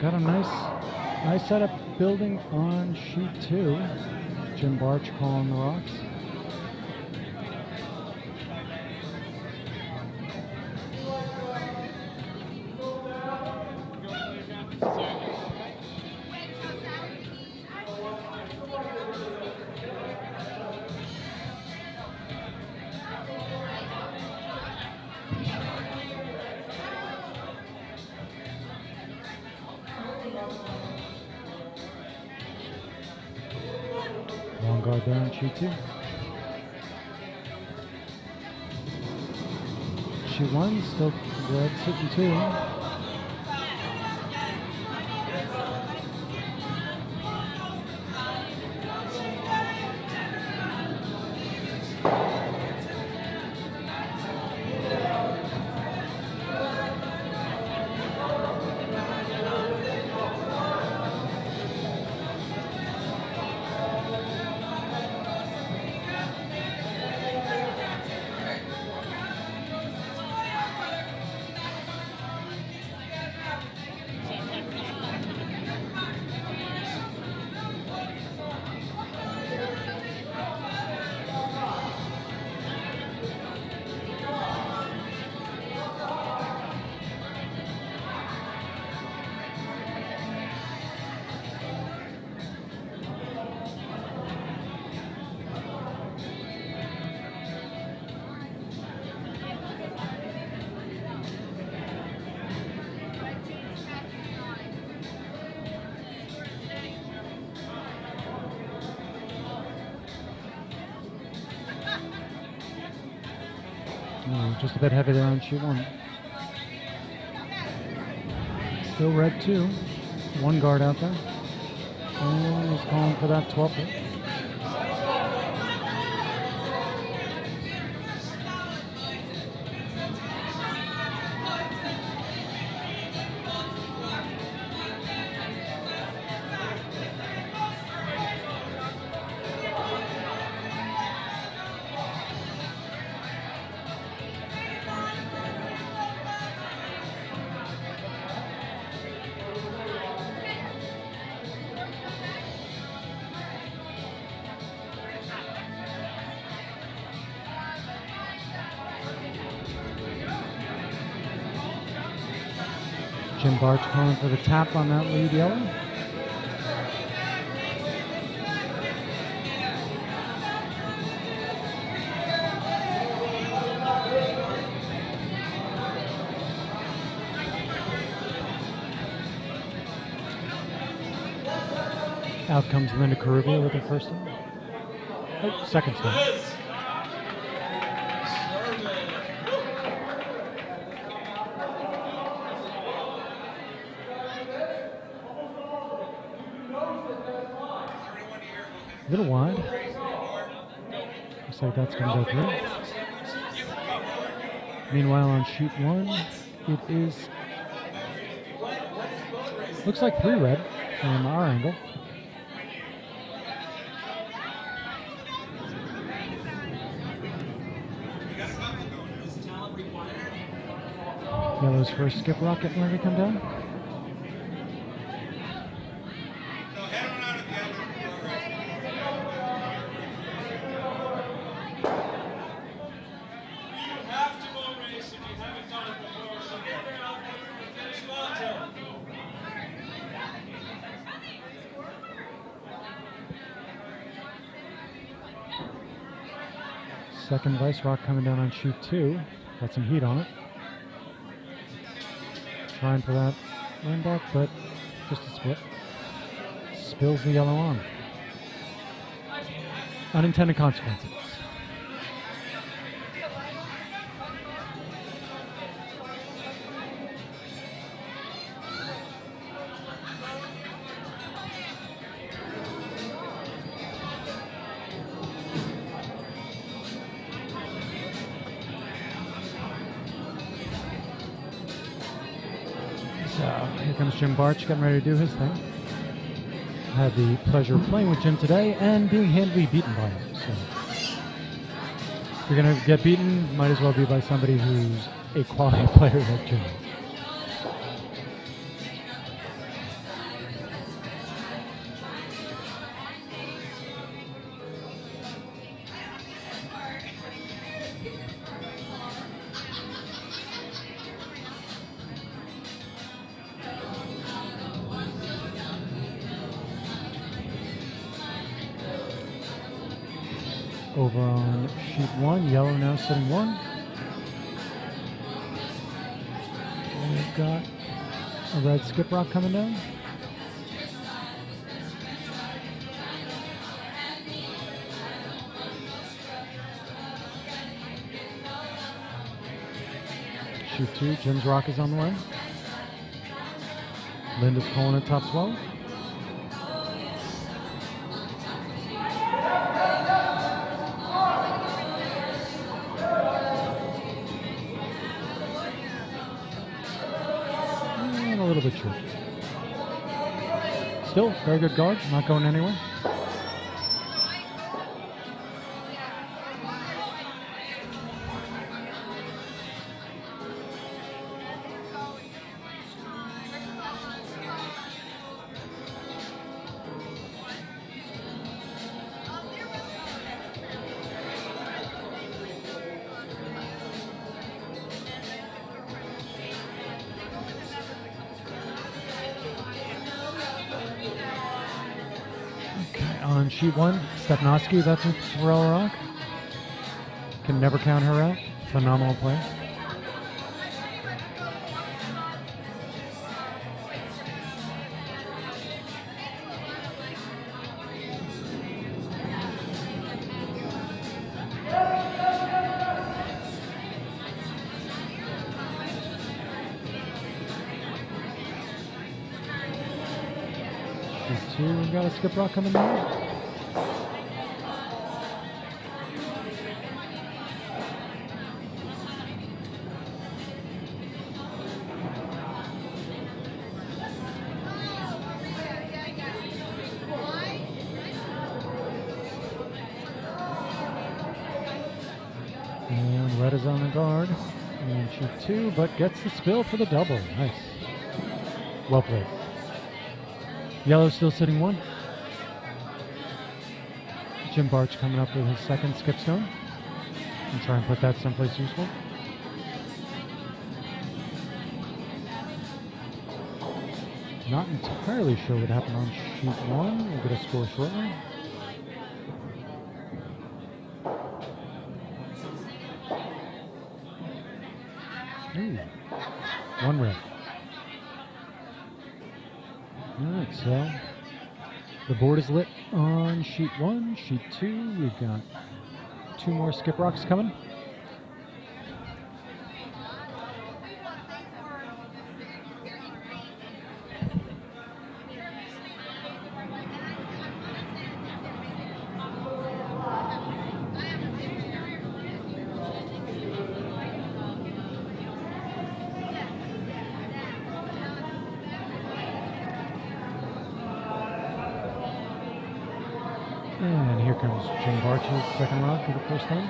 Speaker 3: Got a nice setup building on sheet 2. Jim Barch calling the rocks. Long guard there on sheet 2. Sheet 1 still red, sitting 2. Just a bit heavy there on sheet 1. Still red 2. 1 guard out there. And he's calling for that 12 hit. Jim Barch calling for the tap on that lead yellow. Out comes Linda Carubia with her first one. Oh, second one. A little wide. Looks like that's going to go through. Meanwhile, on sheet 1, it is. Looks like 3 red from our angle. Yellow's first skip rock getting ready to come down. Second vice rock coming down on chute 2. Got some heat on it. Trying for that rainback, but just a split. Spills the yellow on. Unintended consequences. Here comes Jim Barch getting ready to do his thing. I had the pleasure of playing with Jim today and being handily beaten by him. So if you're going to get beaten, might as well be by somebody who's a quality player like Jim. Over on sheet 1, yellow now sitting 1. And we've got a red skip rock coming down. Shoot 2, Jim's rock is on the way. Linda's calling it top 12. A little bit short. Still, very good guard, not going anywhere. On sheet 1, Stepnoski, that's a Sorel rock. Can never count her out. Phenomenal play. Sheet 2, we've got a skip rock coming down. And red is on the guard. And shoot 2, but gets the spill for the double. Nice. Well played. Yellow still sitting 1. Jim Barch coming up with his second skip stone. And try and put that someplace useful. Not entirely sure what happened on sheet 1. We'll get a score shortly. Ooh, 1 red. Alright, so the board is lit on sheet 1. Sheet 2, we've got 2 more skip rocks coming. And here comes Jim Barch's second rock for the first time.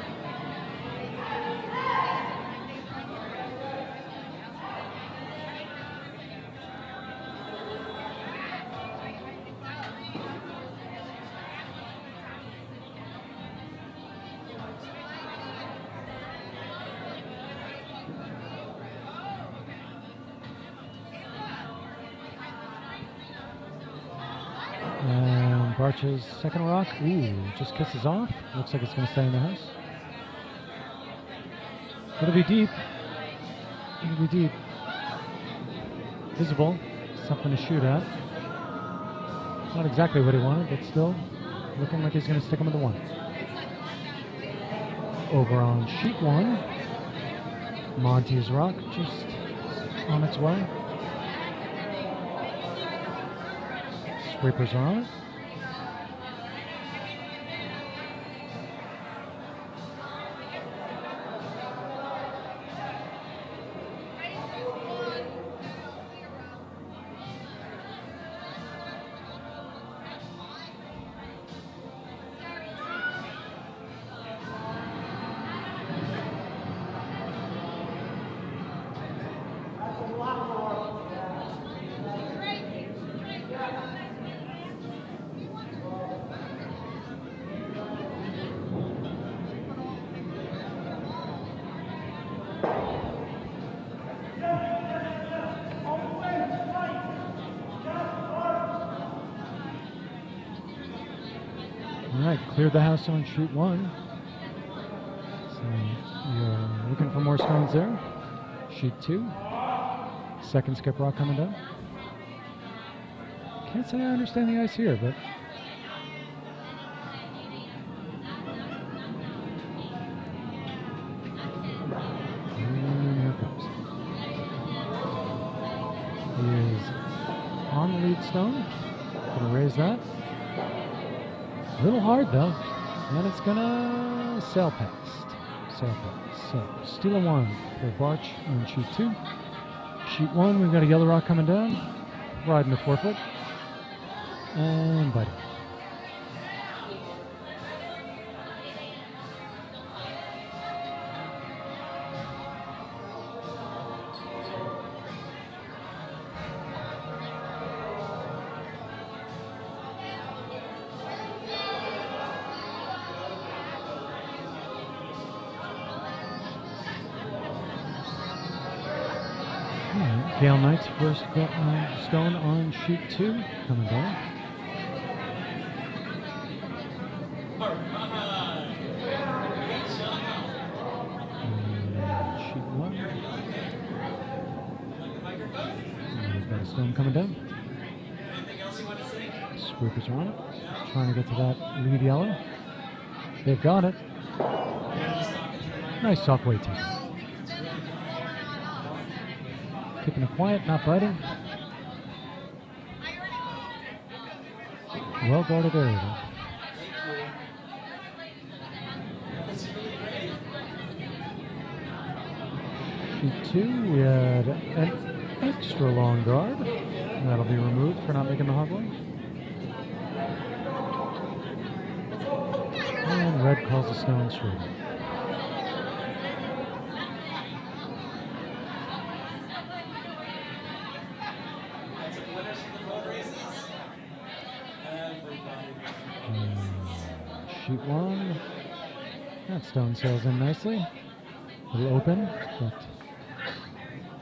Speaker 3: And Barch's second rock, ooh, just kisses off. Looks like it's going to stay in the house. It'll be deep. It'll be deep. Visible. Something to shoot at. Not exactly what he wanted, but still looking like he's going to stick him with the 1. Over on sheet 1, Monty's rock just on its way. Sweepers are on it. Alright, cleared the house on sheet 1. So you're looking for more stones there. Sheet 2. Second skip rock coming down. Can't say I understand the ice here, but and here it comes. He is on the lead stone. Gonna raise that. A little hard though, and it's gonna sail past. Sail past. So steal a 1 for Barch on sheet 2. Sheet 1, we've got a yellow rock coming down, riding the 4-foot, and biting. Gale Knight's first stone on sheet 2, coming down. And sheet 1. And we've got a stone coming down. Sweepers are on it. Trying to get to that lead yellow. They've got it. Nice soft weight take. Keeping it quiet, not biting. Well guarded area. Sheet 2, we had an extra long guard. That'll be removed for not making the hog line. And red calls the stone straight. Sheet 1. That stone sails in nicely. A little open, but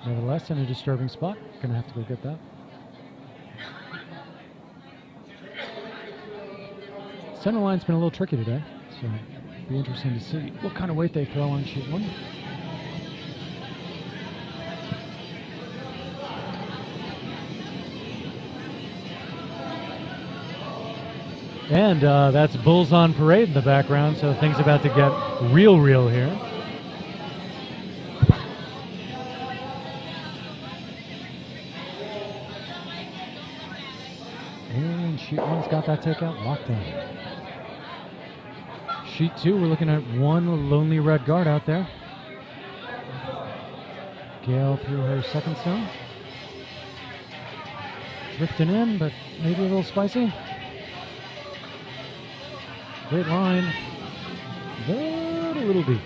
Speaker 3: nevertheless in a disturbing spot. Gonna have to go get that. Center line's been a little tricky today, so be interesting to see what kind of weight they throw on sheet 1. And that's Bulls on Parade in the background, so things about to get real here. And sheet 1's got that takeout locked in. Sheet 2, we're looking at one lonely red guard out there. Gail through her second stone. Drifting in, but maybe a little spicy. Great line, but a little deep.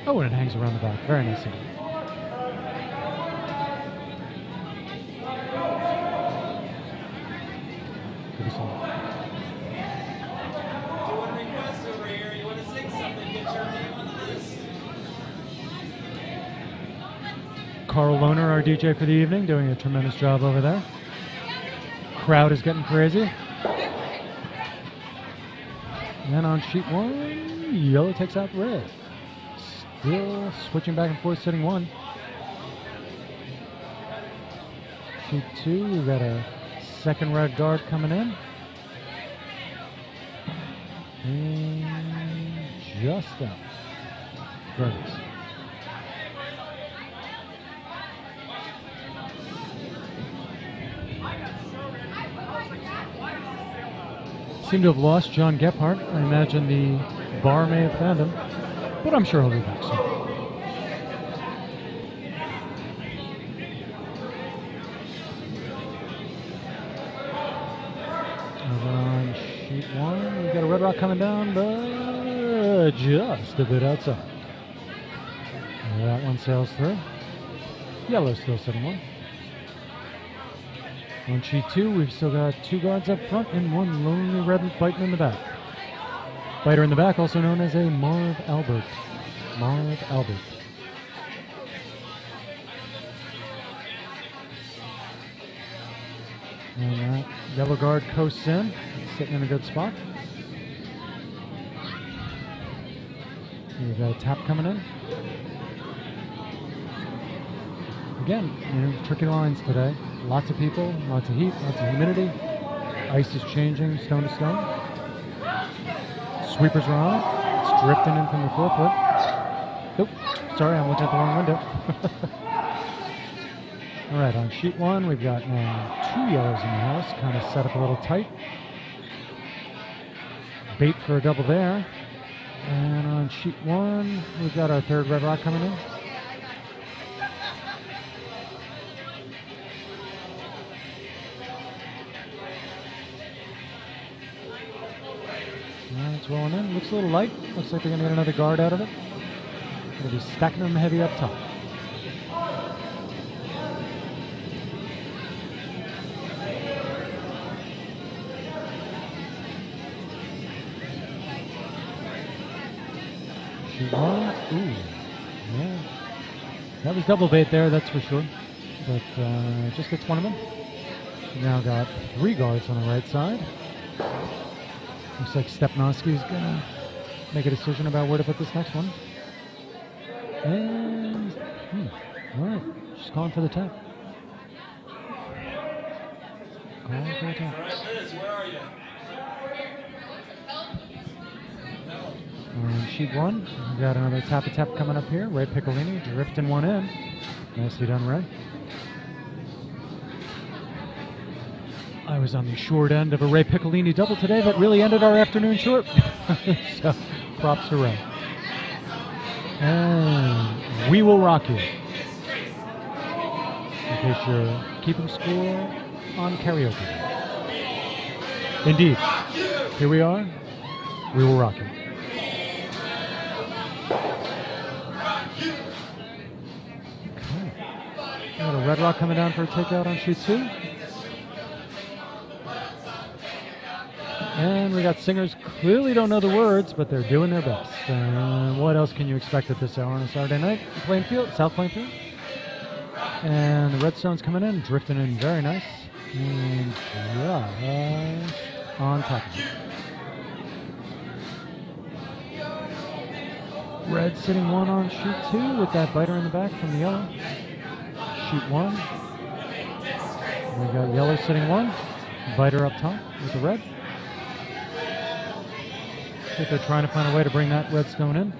Speaker 3: Oh, and it hangs around the back. Very nice. Good to see. Carl Lohner, our DJ for the evening, doing a tremendous job over there. Crowd is getting crazy. And on sheet 1, yellow takes out red. Still switching back and forth, sitting 1. Sheet 2, we've got a second red guard coming in. And just out. There it is. Seem to have lost John Gephardt. I imagine the bar may have found him, but I'm sure he'll be back soon. Over on sheet 1, we've got a red rock coming down, but just a bit outside. That one sails through. Yellow still sitting 1. On sheet 2, we've still got 2 guards up front and one lonely red biting in the back. Biter in the back, also known as a Marv Albert. Marv Albert. And that yellow guard coasts in, sitting in a good spot. We've got a tap coming in. Again, tricky lines today. Lots of people, lots of heat, lots of humidity. Ice is changing stone to stone. Sweepers are on it. It's drifting in from the 4-foot. Oop, sorry, I'm looking at the wrong window. All right, on sheet 1, we've got now 2 yellows in the house, kind of set up a little tight. Bait for a double there. And on sheet 1, we've got our third red rock coming in. It's rolling in. Looks a little light. Looks like they're going to get another guard out of it. They'll be stacking them heavy up top. Sheet 1. Ooh. Yeah. That was double bait there, that's for sure. But just gets one of them. Now got 3 guards on the right side. Looks like Stepnoski's going to make a decision about where to put this next one. And, all right, she's calling for the tap. Calling for the tap. On sheet 1, we've got another tap coming up here. Ray Piccolini drifting one in. Nicely done, Ray. I was on the short end of a Ray Piccolini double today that really ended our afternoon short. So, props to Ray. And we will rock you. In case you're keeping score on karaoke. Indeed. Here we are. We will rock you. Okay. Got a red rock coming down for a takeout on sheet 2. And we got singers clearly don't know the words, but they're doing their best. What else can you expect at this hour on a Saturday night? Plainfield, South Plainfield. And the Redstone's coming in, drifting in very nice. And just on top of it. Red sitting 1 on sheet 2 with that biter in the back from the yellow. Sheet 1. We got yellow sitting 1. Biter up top with the red. I think they're trying to find a way to bring that red stone in.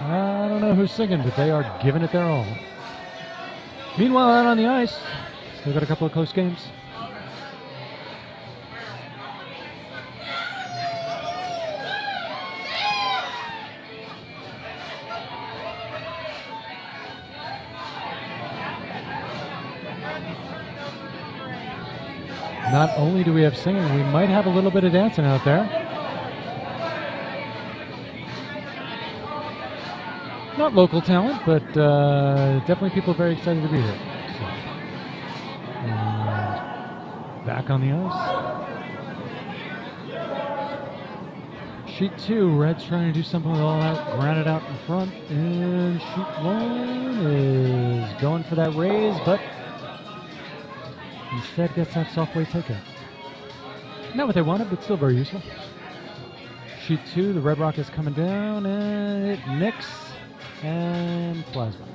Speaker 3: I don't know who's singing, but they are giving it their all. Meanwhile, out on the ice, still got a couple of close games. Not only do we have singing, we might have a little bit of dancing out there. Not local talent, but definitely people very excited to be here. So, and back on the ice. Sheet 2, Red's trying to do something with all out, granite out in front, and sheet 1 is going for that raise, but instead gets that soft weight takeout. Not what they wanted, but still very useful. Sheet 2, the red rock is coming down, and it nicks. And plasma.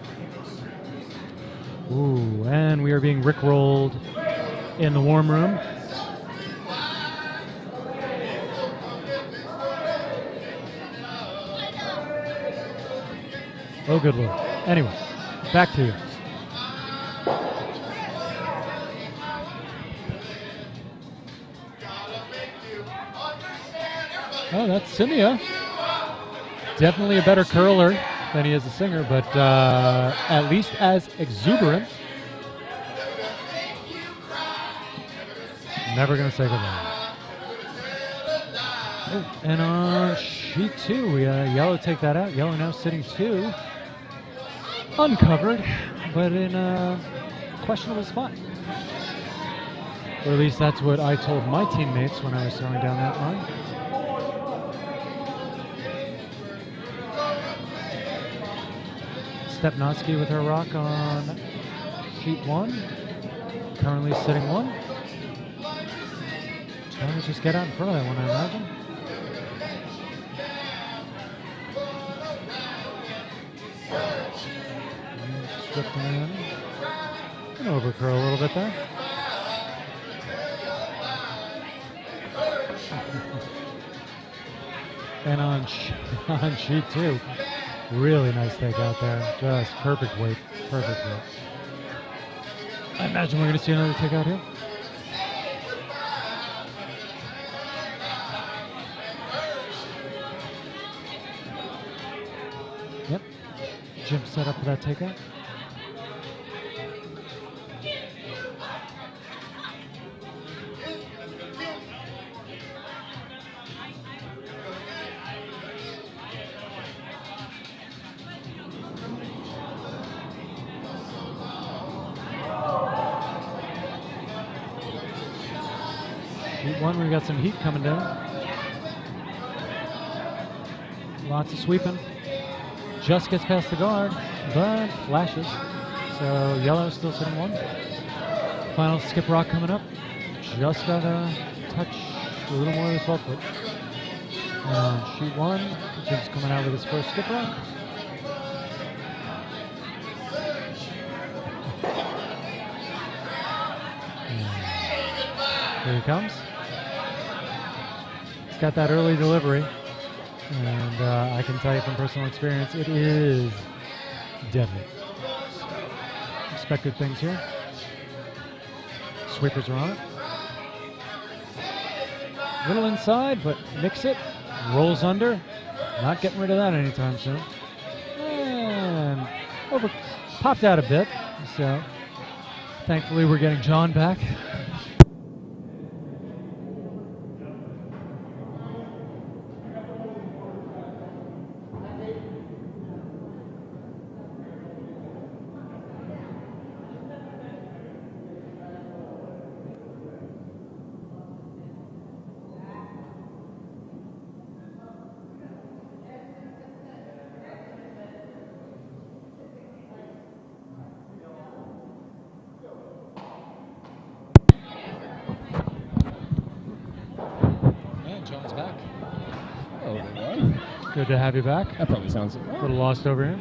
Speaker 3: Ooh, and we are being rickrolled in the warm room. Oh, good lord. Anyway, back to you. Oh, that's Simia. Definitely a better curler than he is a singer, but at least as exuberant. Never gonna say goodbye. Oh, and on sheet 2, we yellow take that out. Yellow now sitting 2, uncovered, but in a questionable spot. Or at least that's what I told my teammates when I was throwing down that line. Stepnotsky with her rock on sheet 1. Currently sitting 1. Trying to just get out in front of that one, I imagine. Stripped in. And overcurl a little bit there. And on sheet 2. Really nice take out there. Just perfect weight. Perfect weight. I imagine we're going to see another take out here. Yep. Jim set up for that takeout. Sheet 1, we got some heat coming down. Lots of sweeping. Just gets past the guard, but flashes. So yellow still sitting 1. Final skip rock coming up. Just got a touch a little more of the 12 foot. Sheet 1, Jim's coming out with his first skip rock. Here he comes. He's got that early delivery, and I can tell you from personal experience, it is deadly. So, expect good things here. Sweepers are on it. Little inside, but mix it. Rolls under. Not getting rid of that anytime soon. And popped out a bit. So, thankfully, we're getting John back.
Speaker 4: back. Hello, everyone.
Speaker 3: Good to have you back.
Speaker 4: That probably sounds
Speaker 3: A little lost over here.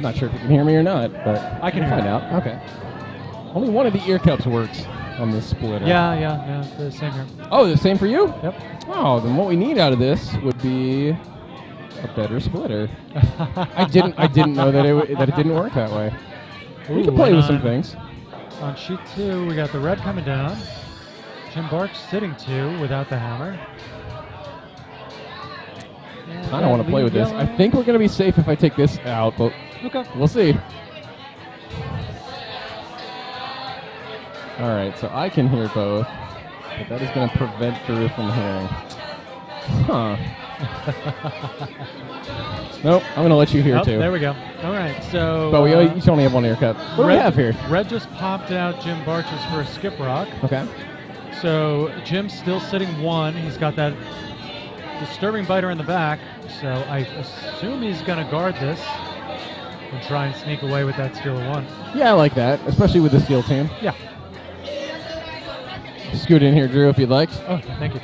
Speaker 4: Not sure if you can hear me or not, but
Speaker 3: I can
Speaker 4: we'll
Speaker 3: hear
Speaker 4: find
Speaker 3: you.
Speaker 4: out. Okay. Only one of the ear cups works on this splitter.
Speaker 3: Yeah, the same here.
Speaker 4: Oh, the same for you?
Speaker 3: Yep.
Speaker 4: Oh, then what we need out of this would be a better splitter. I didn't know that it didn't work that way. We can play
Speaker 3: and
Speaker 4: with some
Speaker 3: on-
Speaker 4: things.
Speaker 3: On sheet 2, we got the red coming down. Jim Barks sitting 2 without the hammer.
Speaker 4: I don't want to play with this. I think we're going to be safe if I take this out, but
Speaker 3: Okay.
Speaker 4: we'll see. All right, so I can hear both, but that is going to prevent Drew from hearing. Huh. Nope, I'm going to let you hear
Speaker 3: Oh,
Speaker 4: too.
Speaker 3: there we go. All right, so...
Speaker 4: But we each only have one ear cup. What do we have here?
Speaker 3: Red just popped out Jim Barch's first skip rock.
Speaker 4: Okay.
Speaker 3: So Jim's still sitting 1. He's got that disturbing biter in the back, so I assume he's going to guard this and try and sneak away with that steal of 1.
Speaker 4: Yeah, I like that, especially with the steel team.
Speaker 3: Yeah.
Speaker 4: Scoot in here, Drew, if you'd like.
Speaker 3: Oh, thank you.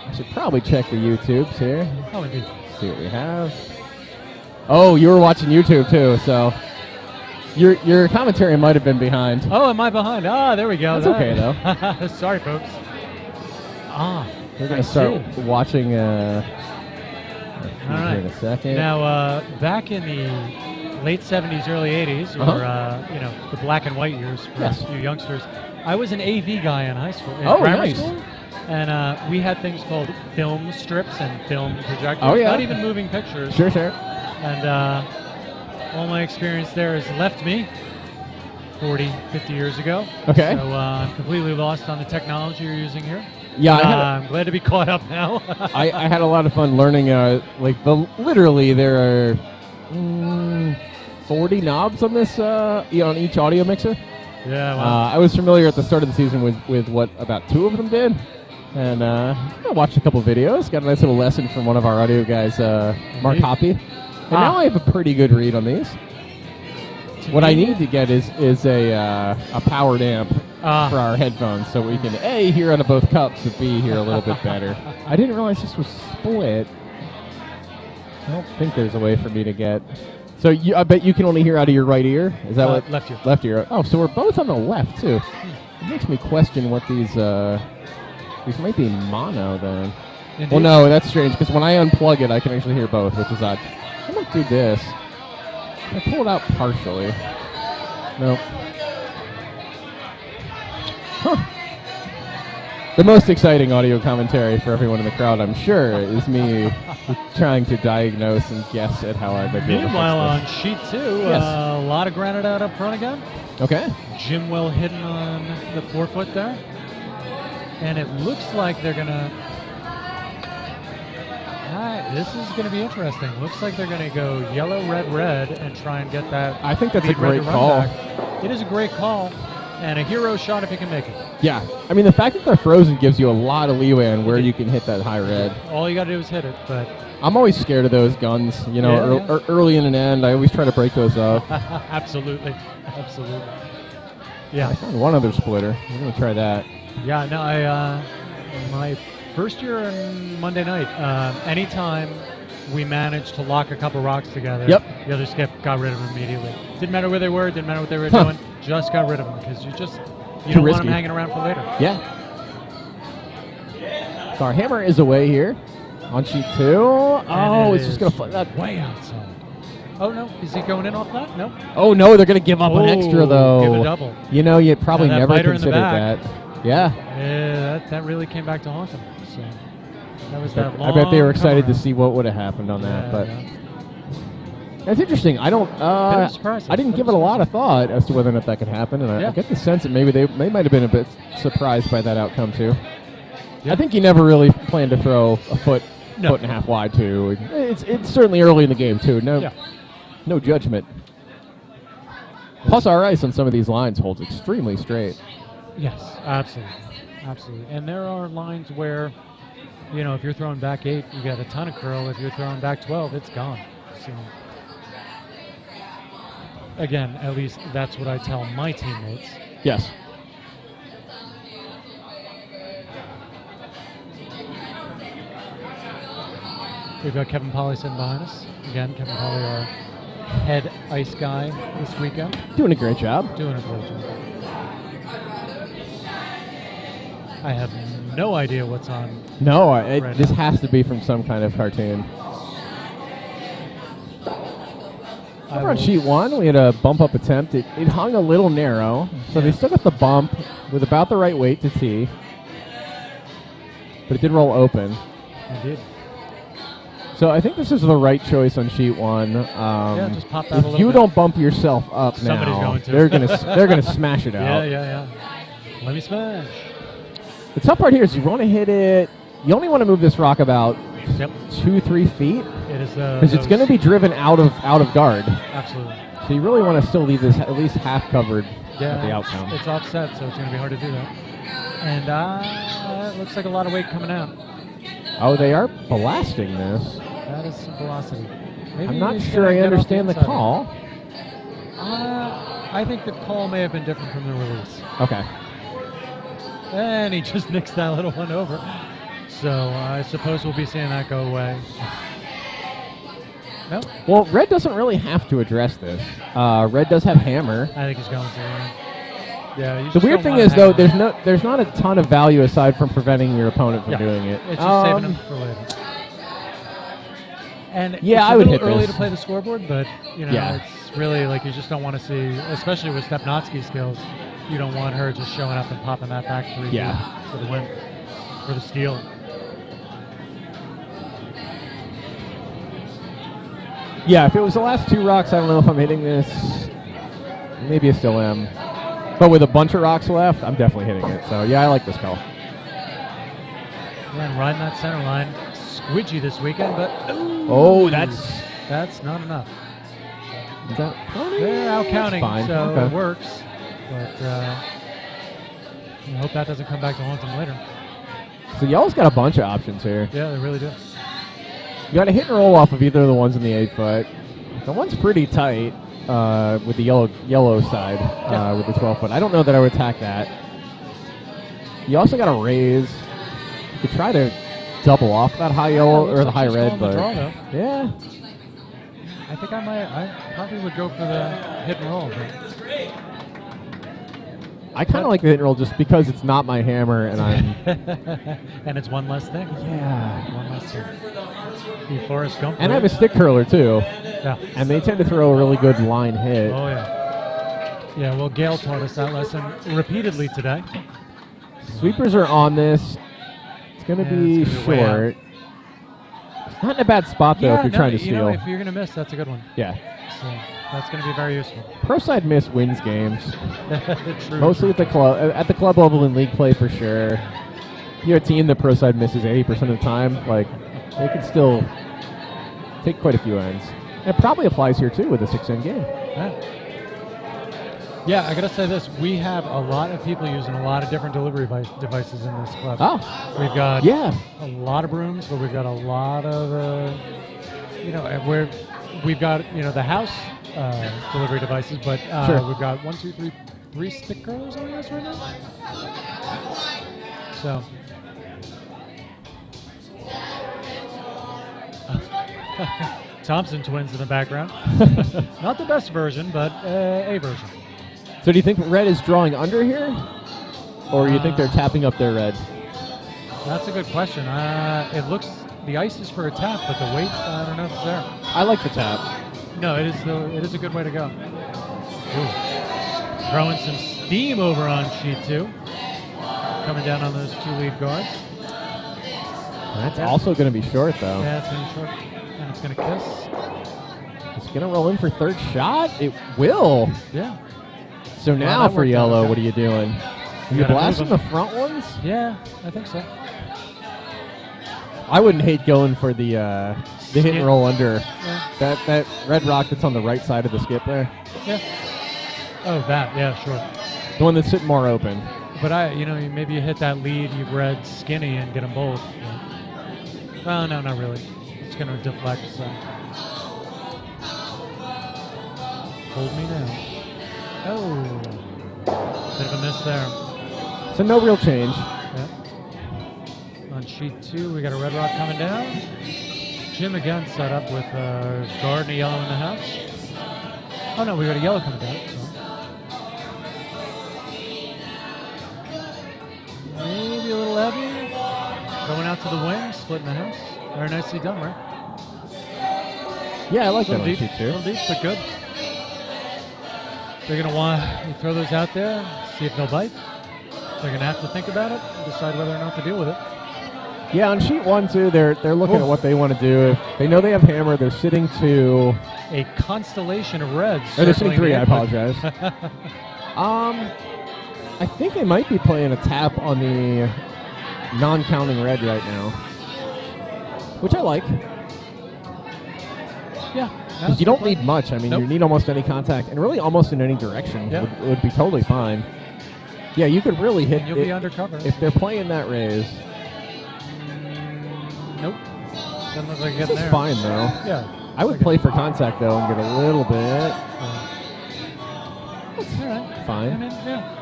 Speaker 4: I should probably check the YouTubes here.
Speaker 3: Oh, indeed.
Speaker 4: See what we have. Oh, you were watching YouTube too, so your commentary might have been behind.
Speaker 3: Oh, am I behind? Ah, there we go.
Speaker 4: That's okay,
Speaker 3: though. Sorry, folks. Ah,
Speaker 4: We're
Speaker 3: I
Speaker 4: going to start
Speaker 3: see.
Speaker 4: watching
Speaker 3: All
Speaker 4: here
Speaker 3: right.
Speaker 4: in a second.
Speaker 3: Now, back in the late 70s, early 80s, or the black and white years for
Speaker 4: Yes.
Speaker 3: you youngsters, I was an AV guy in high school, in
Speaker 4: Oh,
Speaker 3: grammar
Speaker 4: nice.
Speaker 3: school, and we had things called film strips and film projectors.
Speaker 4: Oh, yeah.
Speaker 3: Not even moving pictures.
Speaker 4: Sure.
Speaker 3: And all my experience there has left me 40, 50 years ago.
Speaker 4: Okay.
Speaker 3: So I'm completely lost on the technology you're using here.
Speaker 4: Yeah,
Speaker 3: I'm glad to be caught up now.
Speaker 4: I had a lot of fun learning. Literally, there are 40 knobs on this, on each audio mixer.
Speaker 3: Yeah, well,
Speaker 4: I was familiar at the start of the season with what about 2 of them did, and I watched a couple videos. Got a nice little lesson from one of our audio guys, Mark
Speaker 3: Indeed.
Speaker 4: Hoppy, and now I have a pretty good read on these. What I need to get is a powered amp for our headphones, so we can A, hear out of both cups, and B, hear a little bit better. I didn't realize this was split. I don't think there's a way for me to get. So I bet you can only hear out of your right ear. Is that what?
Speaker 3: left ear.
Speaker 4: Left ear. Oh, so we're both on the left too. It makes me question what these might be mono then.
Speaker 3: Indeed.
Speaker 4: Well, no, that's strange because when I unplug it, I can actually hear both, which is odd. I'm gonna do this. I pull it out partially. Nope. Huh. The most exciting audio commentary for everyone in the crowd, I'm sure, is me trying to diagnose and guess at how I might be able to fix
Speaker 3: Meanwhile,
Speaker 4: this.
Speaker 3: on sheet 2,
Speaker 4: Yes.
Speaker 3: a lot of granite out up front again.
Speaker 4: Okay.
Speaker 3: Jim well hidden on the 4-foot there. And it looks like they're going to... this is going to be interesting. Looks like they're going to go yellow, red, red, and try and get that...
Speaker 4: I think that's a
Speaker 3: lead red
Speaker 4: great
Speaker 3: to run
Speaker 4: call.
Speaker 3: back. It is a great call, and a hero shot if he can make it.
Speaker 4: Yeah. I mean, the fact that they're frozen gives you a lot of leeway on where you can hit that high red.
Speaker 3: All you got to do is hit it, but...
Speaker 4: I'm always scared of those guns,
Speaker 3: Yeah.
Speaker 4: early in an end. I always try to break those up.
Speaker 3: Absolutely. Absolutely. Yeah.
Speaker 4: I found one other splitter. I'm going to try that.
Speaker 3: Yeah, no, my first year on Monday night, anytime we managed to lock a couple rocks together,
Speaker 4: Yep.
Speaker 3: the other skip got rid of them immediately. Didn't matter where they were, didn't matter what they were
Speaker 4: Huh.
Speaker 3: doing, just got rid of them because you
Speaker 4: Too
Speaker 3: don't want
Speaker 4: risky.
Speaker 3: them hanging around for later.
Speaker 4: Yeah. So our hammer is away here on sheet 2. Oh,
Speaker 3: And it
Speaker 4: it's just going
Speaker 3: is
Speaker 4: to fly that.
Speaker 3: way outside. Oh, no. Is he going in off that? No.
Speaker 4: Oh, no, they're going to give up an extra,
Speaker 3: Oh,
Speaker 4: though.
Speaker 3: give a double.
Speaker 4: You probably
Speaker 3: Now that
Speaker 4: never
Speaker 3: biter in the
Speaker 4: considered
Speaker 3: back.
Speaker 4: that. Yeah.
Speaker 3: Yeah, that really came back to haunt him. So that was that
Speaker 4: I bet they were
Speaker 3: long
Speaker 4: excited to
Speaker 3: comeback.
Speaker 4: see what would have happened on that.
Speaker 3: Yeah,
Speaker 4: But
Speaker 3: yeah.
Speaker 4: that's interesting. I don't.
Speaker 3: Bit of a surprise.
Speaker 4: I didn't give it a lot of thought as to whether or not that could happen, and I
Speaker 3: Yeah.
Speaker 4: get the sense that maybe they might have been a bit surprised by that outcome too.
Speaker 3: Yeah.
Speaker 4: I think you never really planned to throw a foot
Speaker 3: No.
Speaker 4: and a half wide too. It's certainly early in the game too.
Speaker 3: Yeah.
Speaker 4: No judgment. Plus, our ice on some of these lines holds extremely straight.
Speaker 3: Yes, absolutely. Absolutely. And there are lines where, if you're throwing back 8, you got a ton of curl. If you're throwing back 12, it's gone. So, again, at least that's what I tell my teammates.
Speaker 1: Yes.
Speaker 3: We've got Kevin Polly sitting behind us. Again, Kevin Polly, our head ice guy this weekend.
Speaker 1: Doing a great job.
Speaker 3: Doing a great job. I have no idea what's on.
Speaker 1: No,
Speaker 3: Right
Speaker 1: this
Speaker 3: now.
Speaker 1: has to be from some kind of cartoon.
Speaker 3: I
Speaker 1: Over on
Speaker 3: will-
Speaker 1: sheet 1, we had a bump up attempt. It hung a little narrow, so they still got the bump with about the right weight to tee. But it did roll open.
Speaker 3: Indeed.
Speaker 1: So I think this is the right choice on sheet 1.
Speaker 3: Yeah, just pop that a
Speaker 1: if
Speaker 3: little
Speaker 1: you
Speaker 3: bit.
Speaker 1: don't bump yourself up
Speaker 3: Somebody's
Speaker 1: now,
Speaker 3: going to.
Speaker 1: they're gonna smash it out.
Speaker 3: Yeah. Let me smash.
Speaker 1: The tough part here is you want to hit it. You only want to move this rock about
Speaker 3: Yep.
Speaker 1: 2-3 feet
Speaker 3: It is
Speaker 1: because it's going to be driven out of guard.
Speaker 3: Absolutely.
Speaker 1: So you really want to still leave this at least half covered
Speaker 3: Yeah,
Speaker 1: at the outcome.
Speaker 3: It's offset, so it's going to be hard to do that. And it looks like a lot of weight coming out.
Speaker 1: Oh, they are blasting this.
Speaker 3: That is some velocity. Maybe
Speaker 1: I'm not
Speaker 3: he's
Speaker 1: sure
Speaker 3: gonna
Speaker 1: I
Speaker 3: get off
Speaker 1: understand the
Speaker 3: inside.
Speaker 1: call.
Speaker 3: I think the call may have been different from the release.
Speaker 1: Okay.
Speaker 3: And he just nicks that little one over. So I suppose we'll be seeing that go away. No,
Speaker 1: Well, Red doesn't really have to address this. Red does have hammer.
Speaker 3: I think he's going to. Yeah. You
Speaker 1: The
Speaker 3: just
Speaker 1: weird
Speaker 3: don't
Speaker 1: thing
Speaker 3: want
Speaker 1: is,
Speaker 3: to
Speaker 1: though,
Speaker 3: hang on.
Speaker 1: there's not a ton of value aside from preventing your opponent from
Speaker 3: Yeah.
Speaker 1: doing it.
Speaker 3: It's just saving him for later. And
Speaker 1: Yeah,
Speaker 3: it's
Speaker 1: I
Speaker 3: a
Speaker 1: would
Speaker 3: little
Speaker 1: hit
Speaker 3: early
Speaker 1: this.
Speaker 3: to play the scoreboard, but
Speaker 1: Yeah.
Speaker 3: it's really like you just don't want to see, especially with Stepnotsky's skills, you don't want her just showing up and popping that back 3
Speaker 1: Yeah.
Speaker 3: feet for the win, for the steal.
Speaker 1: Yeah, if it was the last 2 rocks, I don't know if I'm hitting this. Maybe I still am. But with a bunch of rocks left, I'm definitely hitting it. So, yeah, I like this call.
Speaker 3: Yeah, and riding that center line, squidgy this weekend, but
Speaker 1: Oh, that's
Speaker 3: not enough.
Speaker 1: is that pony?
Speaker 3: They're out counting,
Speaker 1: Fine.
Speaker 3: so
Speaker 1: Okay.
Speaker 3: it works. But I hope that doesn't come back to haunt them later.
Speaker 1: So y'all's got a bunch of options here.
Speaker 3: Yeah, they really do.
Speaker 1: You got to hit and roll off of either of the ones in the 8 foot. The one's pretty tight with the yellow side with the 12 foot. I don't know that I would attack that. You also got to raise. You could try to double off that high yellow or the high
Speaker 3: She's
Speaker 1: red,
Speaker 3: calling the
Speaker 1: but
Speaker 3: draw, though.
Speaker 1: yeah.
Speaker 3: I think I probably would go for the hit and roll. But
Speaker 1: I kind of like the hit and roll just because it's not my hammer and I'm
Speaker 3: and it's one less thing.
Speaker 1: yeah.
Speaker 3: One less thing. The Forrest Gump.
Speaker 1: And I have a stick curler too,
Speaker 3: Yeah.
Speaker 1: and they tend to throw a really good line hit.
Speaker 3: Oh, yeah. Yeah, well, Gail taught us that lesson repeatedly today.
Speaker 1: Sweepers are on this. It's going to
Speaker 3: Yeah,
Speaker 1: be
Speaker 3: it's gonna be way
Speaker 1: short. It's not in a bad spot though if you're trying to
Speaker 3: you know,
Speaker 1: steal.
Speaker 3: if you're going to miss, that's a good one.
Speaker 1: Yeah.
Speaker 3: So that's going to be very useful.
Speaker 1: Pro side miss wins games.
Speaker 3: True.
Speaker 1: Mostly at the club level in league play for sure. You're a team that pro side misses 80% of the time. Like they can still take quite a few ends. And it probably applies here too with a 6-end game.
Speaker 3: Yeah, I gotta say this: we have a lot of people using a lot of different delivery devices in this club.
Speaker 1: Oh,
Speaker 3: We've got
Speaker 1: yeah.
Speaker 3: a lot of brooms, but we've got a lot of we've got the house delivery devices, but
Speaker 1: Sure.
Speaker 3: we've got 1, 2, 3, 3 stick curlers on this right now. So. Thompson twins in the background. Not the best version, but a version.
Speaker 1: So do you think red is drawing under here? Or you think they're tapping up their red?
Speaker 3: That's a good question. It looks the ice is for a tap, but the weight I don't know if it's there.
Speaker 1: I like the tap.
Speaker 3: No, it is a good way to go. Ooh. Throwing some steam over on sheet 2. Coming down on those 2 lead guards.
Speaker 1: That's also going to be short though.
Speaker 3: Yeah, it's going to be short. And it's going to kiss.
Speaker 1: It's going to roll in for third shot. It will.
Speaker 3: Yeah.
Speaker 1: So now
Speaker 3: that
Speaker 1: for
Speaker 3: worked out
Speaker 1: yellow,
Speaker 3: okay.
Speaker 1: what are you doing? Are you
Speaker 3: gotta
Speaker 1: blasting
Speaker 3: move
Speaker 1: the front ones?
Speaker 3: Yeah, I think so.
Speaker 1: I wouldn't hate going for the hit
Speaker 3: Skip.
Speaker 1: and roll under.
Speaker 3: Yeah.
Speaker 1: That red rock that's on the right side of the skip there.
Speaker 3: Yeah. Oh, that. Yeah, sure.
Speaker 1: The one that's sitting more open.
Speaker 3: But maybe you hit that lead, you red skinny and get them both. Yeah. Well, no, not really. It's going to deflect. So. Hold me now. Oh. Bit of a miss there.
Speaker 1: So no real change.
Speaker 3: Yeah. On sheet 2, we got a red rock coming down. Jim again set up with a guard and a yellow in the house. Oh no, we got a yellow coming down. So. Maybe a little heavy. Going out to the wing, splitting the house. Very nicely done, right?
Speaker 1: Yeah, I like that
Speaker 3: Little
Speaker 1: on
Speaker 3: deep,
Speaker 1: sheet 2.
Speaker 3: little deep, but good. They're going to want to throw those out there, see if they'll bite. They're going to have to think about it and decide whether or not to deal with it.
Speaker 1: Yeah, on sheet 1 too, they're looking at what they want to do. If they know they have hammer, they're sitting 2.
Speaker 3: A constellation of reds.
Speaker 1: Or they're sitting
Speaker 3: circling
Speaker 1: 3,
Speaker 3: the
Speaker 1: I
Speaker 3: input.
Speaker 1: apologize. I think they might be playing a tap on the non-counting red right now, which I like.
Speaker 3: Yeah.
Speaker 1: Because you don't need much. I mean,
Speaker 3: Nope.
Speaker 1: you need almost any contact, and really almost in any direction
Speaker 3: Yeah.
Speaker 1: would be totally fine. Yeah, you could really hit
Speaker 3: And you'll
Speaker 1: it
Speaker 3: be undercover.
Speaker 1: if they're playing that raise.
Speaker 3: Nope. Doesn't look like
Speaker 1: This
Speaker 3: getting
Speaker 1: is
Speaker 3: there.
Speaker 1: fine though.
Speaker 3: Yeah.
Speaker 1: I would play for contact though and get a little bit.
Speaker 3: Yeah. All right. I
Speaker 1: Fine.
Speaker 3: mean, yeah.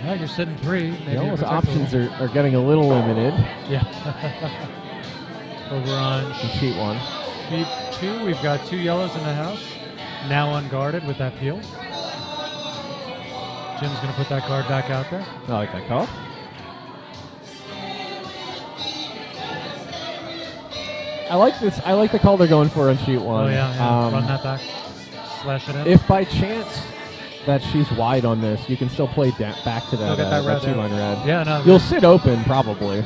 Speaker 3: Yeah, you're sitting 3. Maybe
Speaker 1: You know,
Speaker 3: it
Speaker 1: those
Speaker 3: protects a
Speaker 1: options
Speaker 3: little.
Speaker 1: are getting a little limited
Speaker 3: Yeah. Over on
Speaker 1: in sheet 1.
Speaker 3: sheet 2, we've got 2 yellows in the house. Now unguarded with that peel. Jim's going to put that card back out there.
Speaker 1: I like that call. I like this. I like the call they're going for on sheet 1.
Speaker 3: Oh, yeah. Run that back. Slash it in.
Speaker 1: If by chance that she's wide on this, you can still play back to that,
Speaker 3: Look at that red there.
Speaker 1: 2-line red.
Speaker 3: Yeah, no.
Speaker 1: You'll sit open probably,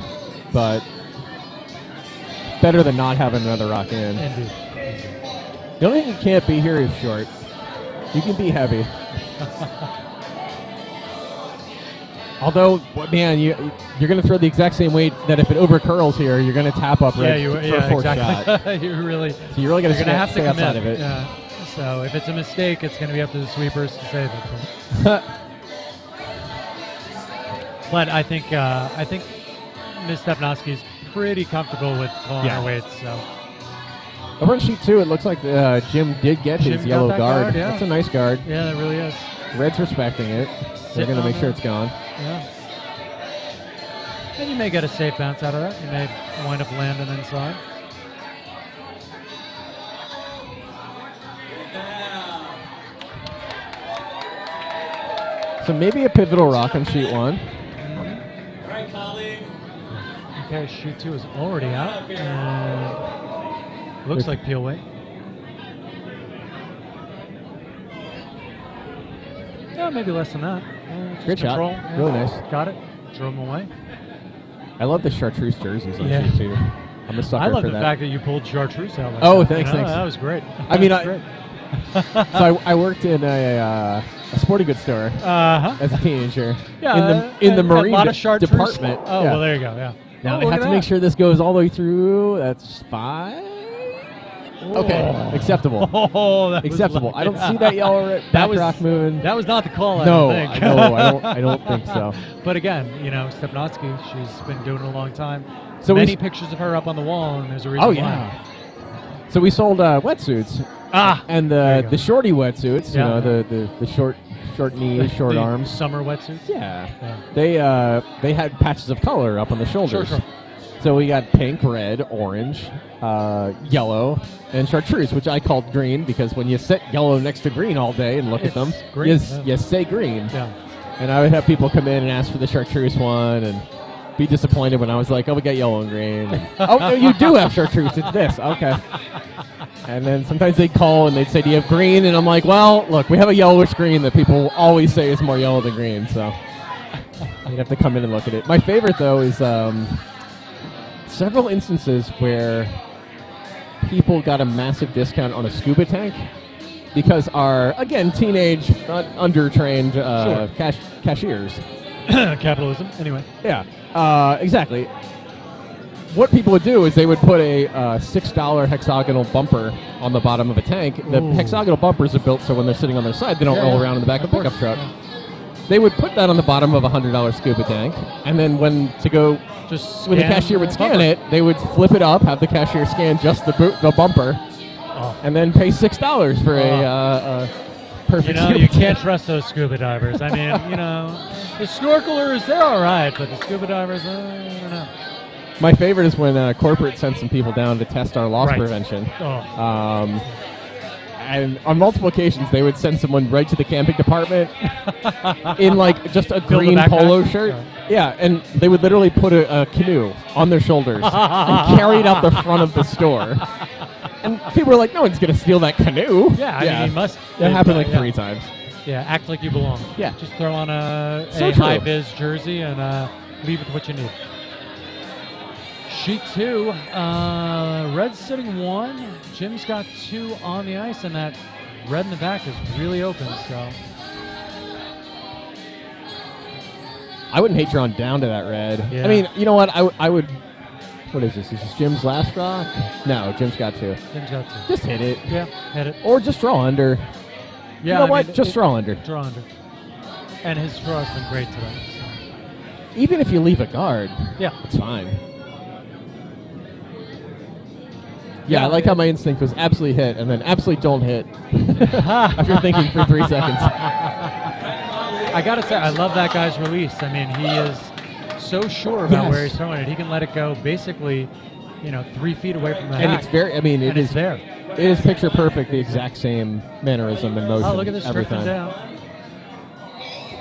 Speaker 1: but better than not having another rock in.
Speaker 3: Indeed.
Speaker 1: The only thing you can't be here is short. You can be heavy. Although, man, you're going to throw the exact same weight that if it over curls here, you're going to tap up
Speaker 3: Yeah,
Speaker 1: for a fourth
Speaker 3: exactly.
Speaker 1: shot.
Speaker 3: you really,
Speaker 1: So you're really going to
Speaker 3: have to
Speaker 1: stay outside
Speaker 3: commit.
Speaker 1: of it.
Speaker 3: Yeah. So if it's a mistake, it's going to be up to the sweepers to save it. But I think Ms. Stepnowski's pretty comfortable with calling
Speaker 1: Yeah.
Speaker 3: her weights. So
Speaker 1: Over on sheet 2, it looks like Jim did get
Speaker 3: Jim
Speaker 1: his
Speaker 3: got
Speaker 1: yellow
Speaker 3: that
Speaker 1: guard.
Speaker 3: guard, yeah.
Speaker 1: That's a nice guard.
Speaker 3: yeah, that really is.
Speaker 1: Red's respecting it. They're
Speaker 3: Sitting
Speaker 1: going to
Speaker 3: on
Speaker 1: make sure
Speaker 3: that.
Speaker 1: it's gone.
Speaker 3: Yeah. And you may get a safe bounce out of that. You may wind up landing inside.
Speaker 1: So maybe a pivotal rock on sheet 1.
Speaker 3: Okay, sheet 2 is already out. And looks like peel weight. Yeah, maybe less than that. Just
Speaker 1: Great shot.
Speaker 3: control. Yeah.
Speaker 1: Really nice.
Speaker 3: Got it. Drove him away.
Speaker 1: I love the chartreuse jerseys on
Speaker 3: Yeah.
Speaker 1: sheet 2. I'm a sucker
Speaker 3: I love
Speaker 1: for
Speaker 3: the
Speaker 1: that.
Speaker 3: fact that you pulled chartreuse out like
Speaker 1: Oh,
Speaker 3: that.
Speaker 1: thanks, thanks.
Speaker 3: That was great.
Speaker 1: I mean,
Speaker 3: That was great.
Speaker 1: So I worked in a sporting goods store
Speaker 3: Uh-huh.
Speaker 1: as a teenager.
Speaker 3: Yeah,
Speaker 1: in the
Speaker 3: and
Speaker 1: marine
Speaker 3: a lot of chartreuse.
Speaker 1: department.
Speaker 3: Oh,
Speaker 1: yeah.
Speaker 3: well, there you go. Yeah.
Speaker 1: Now
Speaker 3: Oh,
Speaker 1: they
Speaker 3: look
Speaker 1: have
Speaker 3: at
Speaker 1: to make
Speaker 3: that.
Speaker 1: sure this goes all the way through. That's 5. Okay,
Speaker 3: Oh.
Speaker 1: acceptable.
Speaker 3: Oh, that was
Speaker 1: Acceptable.
Speaker 3: lucky.
Speaker 1: I don't see that yellow back rock moving.
Speaker 3: That was not the call.
Speaker 1: No,
Speaker 3: I don't think.
Speaker 1: I don't think so.
Speaker 3: But again, Stepnotsky, she's been doing it a long time.
Speaker 1: So
Speaker 3: Many pictures of her up on the wall, and there's a reason
Speaker 1: Oh
Speaker 3: why.
Speaker 1: yeah. So we sold wetsuits.
Speaker 3: Ah,
Speaker 1: And
Speaker 3: there you
Speaker 1: the
Speaker 3: go.
Speaker 1: shorty wetsuits,
Speaker 3: Yeah.
Speaker 1: the short knees, short
Speaker 3: The
Speaker 1: arms.
Speaker 3: summer wetsuits.
Speaker 1: Yeah.
Speaker 3: Yeah.
Speaker 1: They had patches of color up on the shoulders.
Speaker 3: Sure.
Speaker 1: So we got pink, red, orange, yellow, and chartreuse, which I called green because when you sit yellow next to green all day and look
Speaker 3: It's
Speaker 1: at them,
Speaker 3: green,
Speaker 1: you
Speaker 3: yeah.
Speaker 1: say green.
Speaker 3: Yeah.
Speaker 1: And I would have people come in and ask for the chartreuse one and be disappointed when I was like, oh, we got yellow and green. And, oh, no, you do have chartreuse. It's this. Okay. And then sometimes they'd call and they'd say, do you have green? And I'm like, well, look, we have a yellowish green that people always say is more yellow than green. So you'd have to come in and look at it. My favorite, though, is several instances where people got a massive discount on a scuba tank because our, again, teenage, not undertrained cashiers.
Speaker 3: Capitalism. Anyway.
Speaker 1: Yeah, exactly. What people would do is they would put a $6 hexagonal bumper on the bottom of a tank. The
Speaker 3: Ooh.
Speaker 1: hexagonal bumpers are built so when they're sitting on their side, they don't
Speaker 3: Yeah,
Speaker 1: roll
Speaker 3: yeah.
Speaker 1: around in the back of a
Speaker 3: Of
Speaker 1: pickup
Speaker 3: course,
Speaker 1: truck.
Speaker 3: yeah.
Speaker 1: They would put that on the bottom of a $100 scuba tank, and then when the
Speaker 3: Just
Speaker 1: cashier would scan
Speaker 3: bumper.
Speaker 1: it, they would flip it up, have the cashier scan just the bumper,
Speaker 3: Oh.
Speaker 1: and then pay $6 for perfect.
Speaker 3: You can't trust those scuba divers. I mean, the snorkelers, they're all right, but the scuba divers, I don't know.
Speaker 1: My favorite is when corporate sends some people down to test our loss
Speaker 3: Right.
Speaker 1: prevention.
Speaker 3: Oh.
Speaker 1: And on multiple occasions, they would send someone right to the camping department in like just a
Speaker 3: Fill the
Speaker 1: green
Speaker 3: backpack?
Speaker 1: polo shirt. Yeah, and they would literally put a canoe on their shoulders and carry it out the front of the store. And people were like, "No one's gonna steal that canoe."
Speaker 3: Yeah, I mean, he must.
Speaker 1: That happened like
Speaker 3: yeah.
Speaker 1: 3 times.
Speaker 3: Yeah, act like you belong.
Speaker 1: Yeah.
Speaker 3: Just throw on a
Speaker 1: So true.
Speaker 3: high-vis jersey and leave with what you need. Sheet 2, Red's sitting 1. Jim's got 2 on the ice, and that red in the back is really open. So
Speaker 1: I wouldn't hate drawing down to that red.
Speaker 3: Yeah.
Speaker 1: I mean, you know what? I would. What is this? Is this Jim's last draw? No, Jim's got 2.
Speaker 3: Jim's got 2.
Speaker 1: Just hit it.
Speaker 3: Yeah, hit it.
Speaker 1: Or just draw under.
Speaker 3: Yeah,
Speaker 1: You know
Speaker 3: I
Speaker 1: what?
Speaker 3: mean,
Speaker 1: Just draw under.
Speaker 3: Draw under. And his draw has been great today.
Speaker 1: Even if you leave a guard,
Speaker 3: Yeah.
Speaker 1: it's fine. Yeah, I like how my instinct was absolutely hit and then absolutely don't hit after thinking for 3 seconds.
Speaker 3: I gotta say, I love that guy's release. I mean, he is so sure about where he's throwing it. He can let it go basically, 3 feet away from the
Speaker 1: And
Speaker 3: hack.
Speaker 1: it's very, I mean,
Speaker 3: and it's there.
Speaker 1: It is picture perfect, the exact same mannerism and motion.
Speaker 3: Oh, look at this
Speaker 1: every
Speaker 3: drifting
Speaker 1: time.
Speaker 3: down.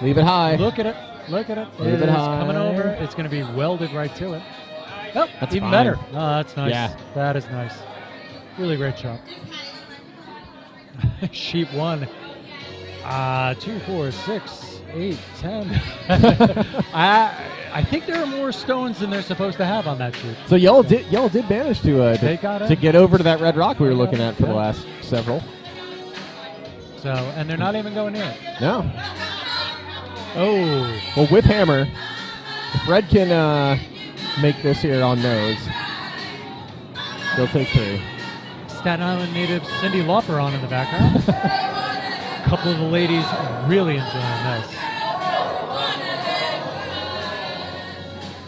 Speaker 1: Leave it high.
Speaker 3: Look at it. Look at it.
Speaker 1: Leave it
Speaker 3: is
Speaker 1: high.
Speaker 3: coming over. It's going to be welded right to it. Oh,
Speaker 1: That's
Speaker 3: even
Speaker 1: fine.
Speaker 3: better. Oh, that's nice.
Speaker 1: Yeah.
Speaker 3: That is nice. Really great shot. Sheet 1. 2, 4, 6, 8, 10. I think there are more stones than they're supposed to have on that sheet.
Speaker 1: So y'all did manage
Speaker 3: They got
Speaker 1: to
Speaker 3: it.
Speaker 1: get over to that red rock we were looking at for the last several.
Speaker 3: So, and they're not even going near it.
Speaker 1: No.
Speaker 3: Oh.
Speaker 1: Well, with hammer, if Red can make this here on nose, they'll take 3.
Speaker 3: Staten Island native Cindy Lauper on in the background. A couple of the ladies really enjoying this.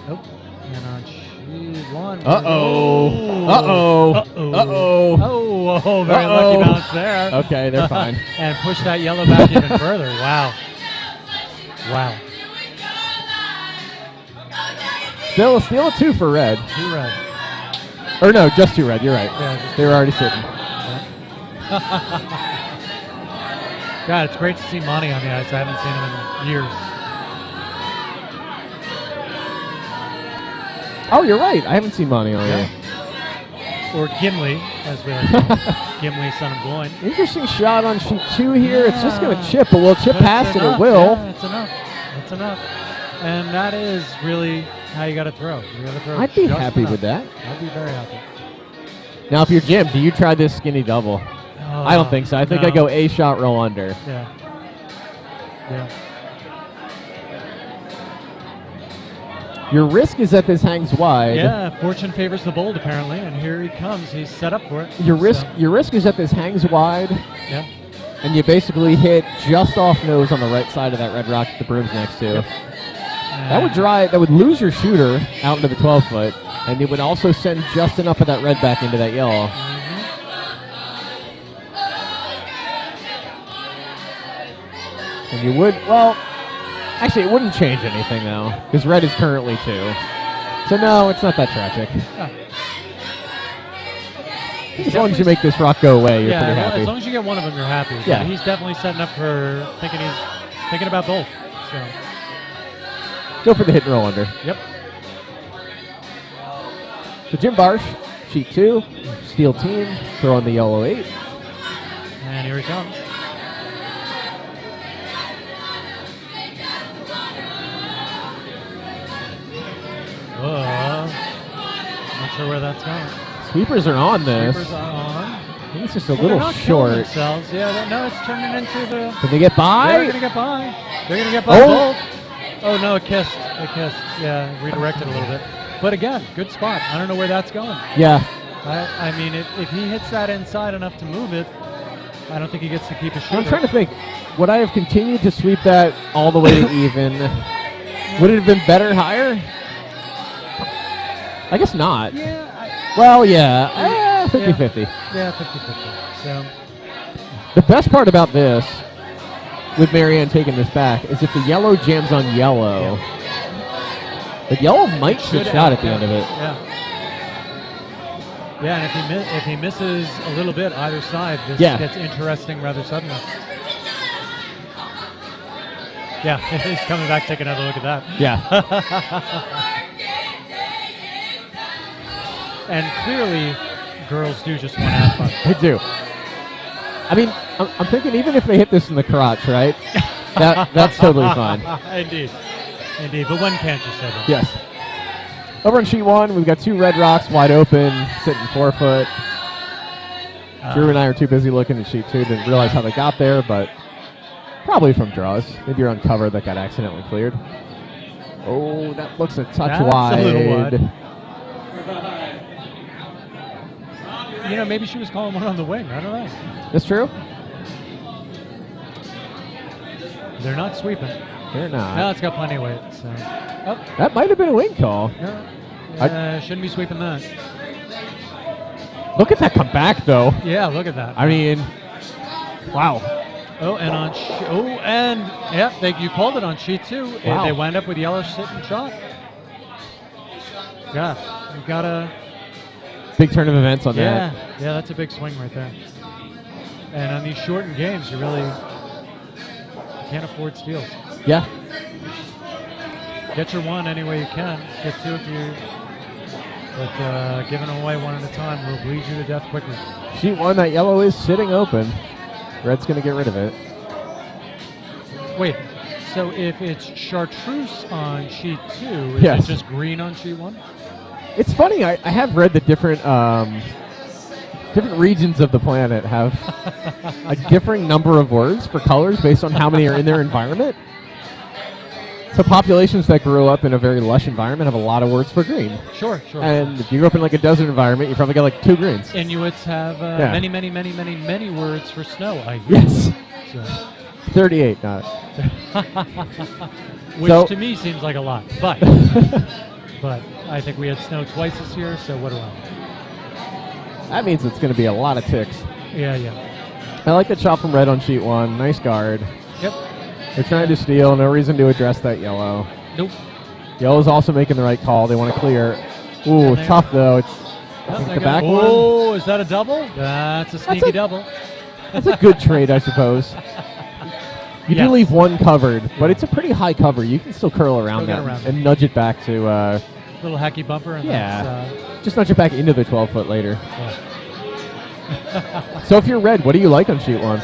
Speaker 3: Nope. And on sheet 1.
Speaker 1: Uh-oh. Uh-oh.
Speaker 3: Uh-oh.
Speaker 1: Uh-oh.
Speaker 3: Oh, very lucky bounce there.
Speaker 1: Okay, they're fine.
Speaker 3: And push that yellow back even further. Wow. Wow.
Speaker 1: Still a 2 for Red.
Speaker 3: 2 red.
Speaker 1: Or no, just 2 Red. You're right.
Speaker 3: Yeah,
Speaker 1: They were already sitting.
Speaker 3: God, it's great to see Monty on the ice. I haven't seen him in years.
Speaker 1: Oh, you're right. I haven't seen Monty on here.
Speaker 3: Or Gimli, as we like to call him. Gimli, son of Gloin.
Speaker 1: Interesting shot on sheet 2 here. It's just going to chip, but will it chip
Speaker 3: That's
Speaker 1: past it? It
Speaker 3: enough.
Speaker 1: will.
Speaker 3: Yeah, it's enough. It's enough. And that is really how you got to throw. You got to throw.
Speaker 1: I'd be
Speaker 3: just
Speaker 1: happy
Speaker 3: enough.
Speaker 1: with that.
Speaker 3: I'd be very happy.
Speaker 1: Now, if you're Jim, do you try this skinny double? I don't think so. I think
Speaker 3: no.
Speaker 1: I go A shot, roll under.
Speaker 3: Yeah. Yeah.
Speaker 1: Your risk is that this hangs wide.
Speaker 3: Yeah, fortune favors the bold apparently, and here he comes. He's set up for it.
Speaker 1: Your risk
Speaker 3: So,
Speaker 1: is that this hangs wide,
Speaker 3: yeah.
Speaker 1: and you basically hit just off nose on the right side of that red rock the broom's next to. That would lose your shooter out into the 12-foot, and it would also send just enough of that red back into that yellow. And you would, well, actually it wouldn't change anything though, because red is currently 2. So no, it's not that tragic. As long as you make this rock go away, you're pretty happy.
Speaker 3: As long as you get one of them, you're happy.
Speaker 1: Yeah.
Speaker 3: But he's definitely setting up for thinking about both. So.
Speaker 1: Go for the hit and roll under.
Speaker 3: Yep.
Speaker 1: So Jim Barsh, sheet 2, steel team, throw on the yellow 8.
Speaker 3: And here he comes. Not sure where that's going.
Speaker 1: Sweepers are on this.
Speaker 3: Sweepers are on.
Speaker 1: I think it's just a
Speaker 3: Well,
Speaker 1: little
Speaker 3: they're not killing
Speaker 1: short.
Speaker 3: themselves. Yeah, no, it's turning into the.
Speaker 1: Can they get by?
Speaker 3: They're gonna get by. They're gonna get by both. Oh no, it kissed. It kissed. Yeah, redirected a little bit. But again, good spot. I don't know where that's going.
Speaker 1: Yeah.
Speaker 3: I mean, if he hits that inside enough to move it, I don't think he gets to keep his shooter.
Speaker 1: I'm trying to think. Would I have continued to sweep that all the way to even? Would it have been better higher? I guess not.
Speaker 3: Yeah.
Speaker 1: Well, yeah. 50-50.
Speaker 3: Yeah, 50-50. So.
Speaker 1: The best part about this with Marianne taking this back is if the yellow jams on yellow, the yellow might
Speaker 3: Should
Speaker 1: switch out at the
Speaker 3: yeah.
Speaker 1: end of it.
Speaker 3: Yeah. Yeah, and if he misses a little bit either side, this gets interesting rather suddenly. Yeah, he's coming back, taking another look at that.
Speaker 1: Yeah.
Speaker 3: And clearly, girls do just want to have fun.
Speaker 1: They do. I mean, I'm thinking even if they hit this in the crotch, right? That's totally fine.
Speaker 3: Indeed. But one can't just say that.
Speaker 1: Yes. Over on sheet 1, we've got 2 red rocks wide open, sitting 4 foot. Drew and I are too busy looking at sheet 2, didn't realize how they got there, but probably from draws. Maybe you're on cover that got accidentally cleared. Oh, that looks a touch wide.
Speaker 3: A little wide. You know, maybe she was calling one on the wing. I don't know.
Speaker 1: That's true?
Speaker 3: They're not sweeping.
Speaker 1: They're not.
Speaker 3: No, it's got plenty of weight. So. Oh.
Speaker 1: That might have been a wing call.
Speaker 3: Shouldn't be sweeping that.
Speaker 1: Look at that come back, though.
Speaker 3: Yeah, look at that.
Speaker 1: I mean, wow.
Speaker 3: Oh, and on you called it on sheet 2.
Speaker 1: Wow.
Speaker 3: They wind up with yellow sitting shot. Yeah, you got a
Speaker 1: big turn of events on that.
Speaker 3: Yeah, that's a big swing right there. And on these shortened games, you really can't afford steals.
Speaker 1: Yeah.
Speaker 3: Get your 1 any way you can. Get 2 if you. But giving away 1 at a time will bleed you to death quickly.
Speaker 1: Sheet 1, that yellow is sitting open. Red's going to get rid of it.
Speaker 3: Wait, so if it's chartreuse on sheet 2, is
Speaker 1: Yes.
Speaker 3: it just green on sheet 1?
Speaker 1: It's funny, I have read that different regions of the planet have a differing number of words for colors based on how many are in their environment. So populations that grew up in a very lush environment have a lot of words for green.
Speaker 3: Sure.
Speaker 1: And if you grew up in like a desert environment, you probably got like 2 greens.
Speaker 3: Inuits have many words for snow.
Speaker 1: Yes.
Speaker 3: So.
Speaker 1: 38, not.
Speaker 3: Which to me seems like a lot, but I think we had snow twice this year, so what do I?
Speaker 1: That means it's going to be a lot of ticks.
Speaker 3: Yeah.
Speaker 1: I like the chop from red on sheet 1. Nice guard.
Speaker 3: Yep.
Speaker 1: They're trying to steal. No reason to address that yellow.
Speaker 3: Nope.
Speaker 1: Yellow's also making the right call. They want to clear. Ooh, tough though. It's the back one.
Speaker 3: Oh, is that a double? That's a sneaky double.
Speaker 1: That's a good trade, I suppose. You do leave 1 covered, but it's a pretty high cover. You can still curl around that and nudge it back to...
Speaker 3: little hacky bumper. And
Speaker 1: just nudge it back into the 12-foot later.
Speaker 3: Yeah.
Speaker 1: So if you're red, what do you like on sheet 1?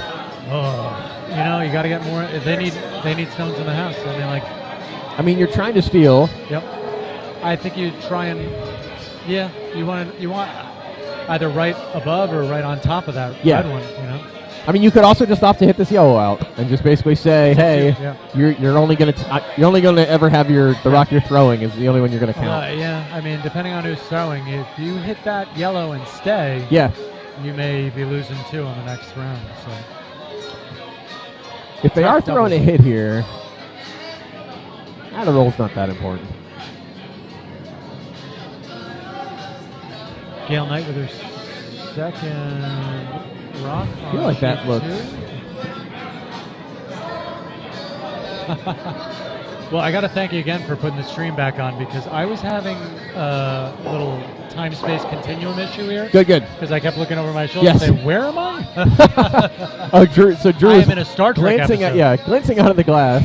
Speaker 3: Oh, you got to get more. They need stones in the house.
Speaker 1: I mean, you're trying to steal.
Speaker 3: Yep. I think you try and you want either right above or right on top of that red one.
Speaker 1: I mean, you could also just opt to hit this yellow out and just basically say, "Hey, you're only gonna ever have the rock you're throwing is the only one you're gonna count."
Speaker 3: I mean, depending on who's throwing, if you hit that yellow and stay, you may be losing 2 on the next round. So.
Speaker 1: If they are throwing a hit here, the roll's not that important.
Speaker 3: Gail Knight with her second rock.
Speaker 1: I feel like that looks...
Speaker 3: Well, I got to thank you again for putting the stream back on because I was having a little time-space continuum issue here.
Speaker 1: Good.
Speaker 3: Because I kept looking over my shoulder and saying, "Where am I?"
Speaker 1: Drew
Speaker 3: I am in a Star Trek episode.
Speaker 1: Glancing out of the glass,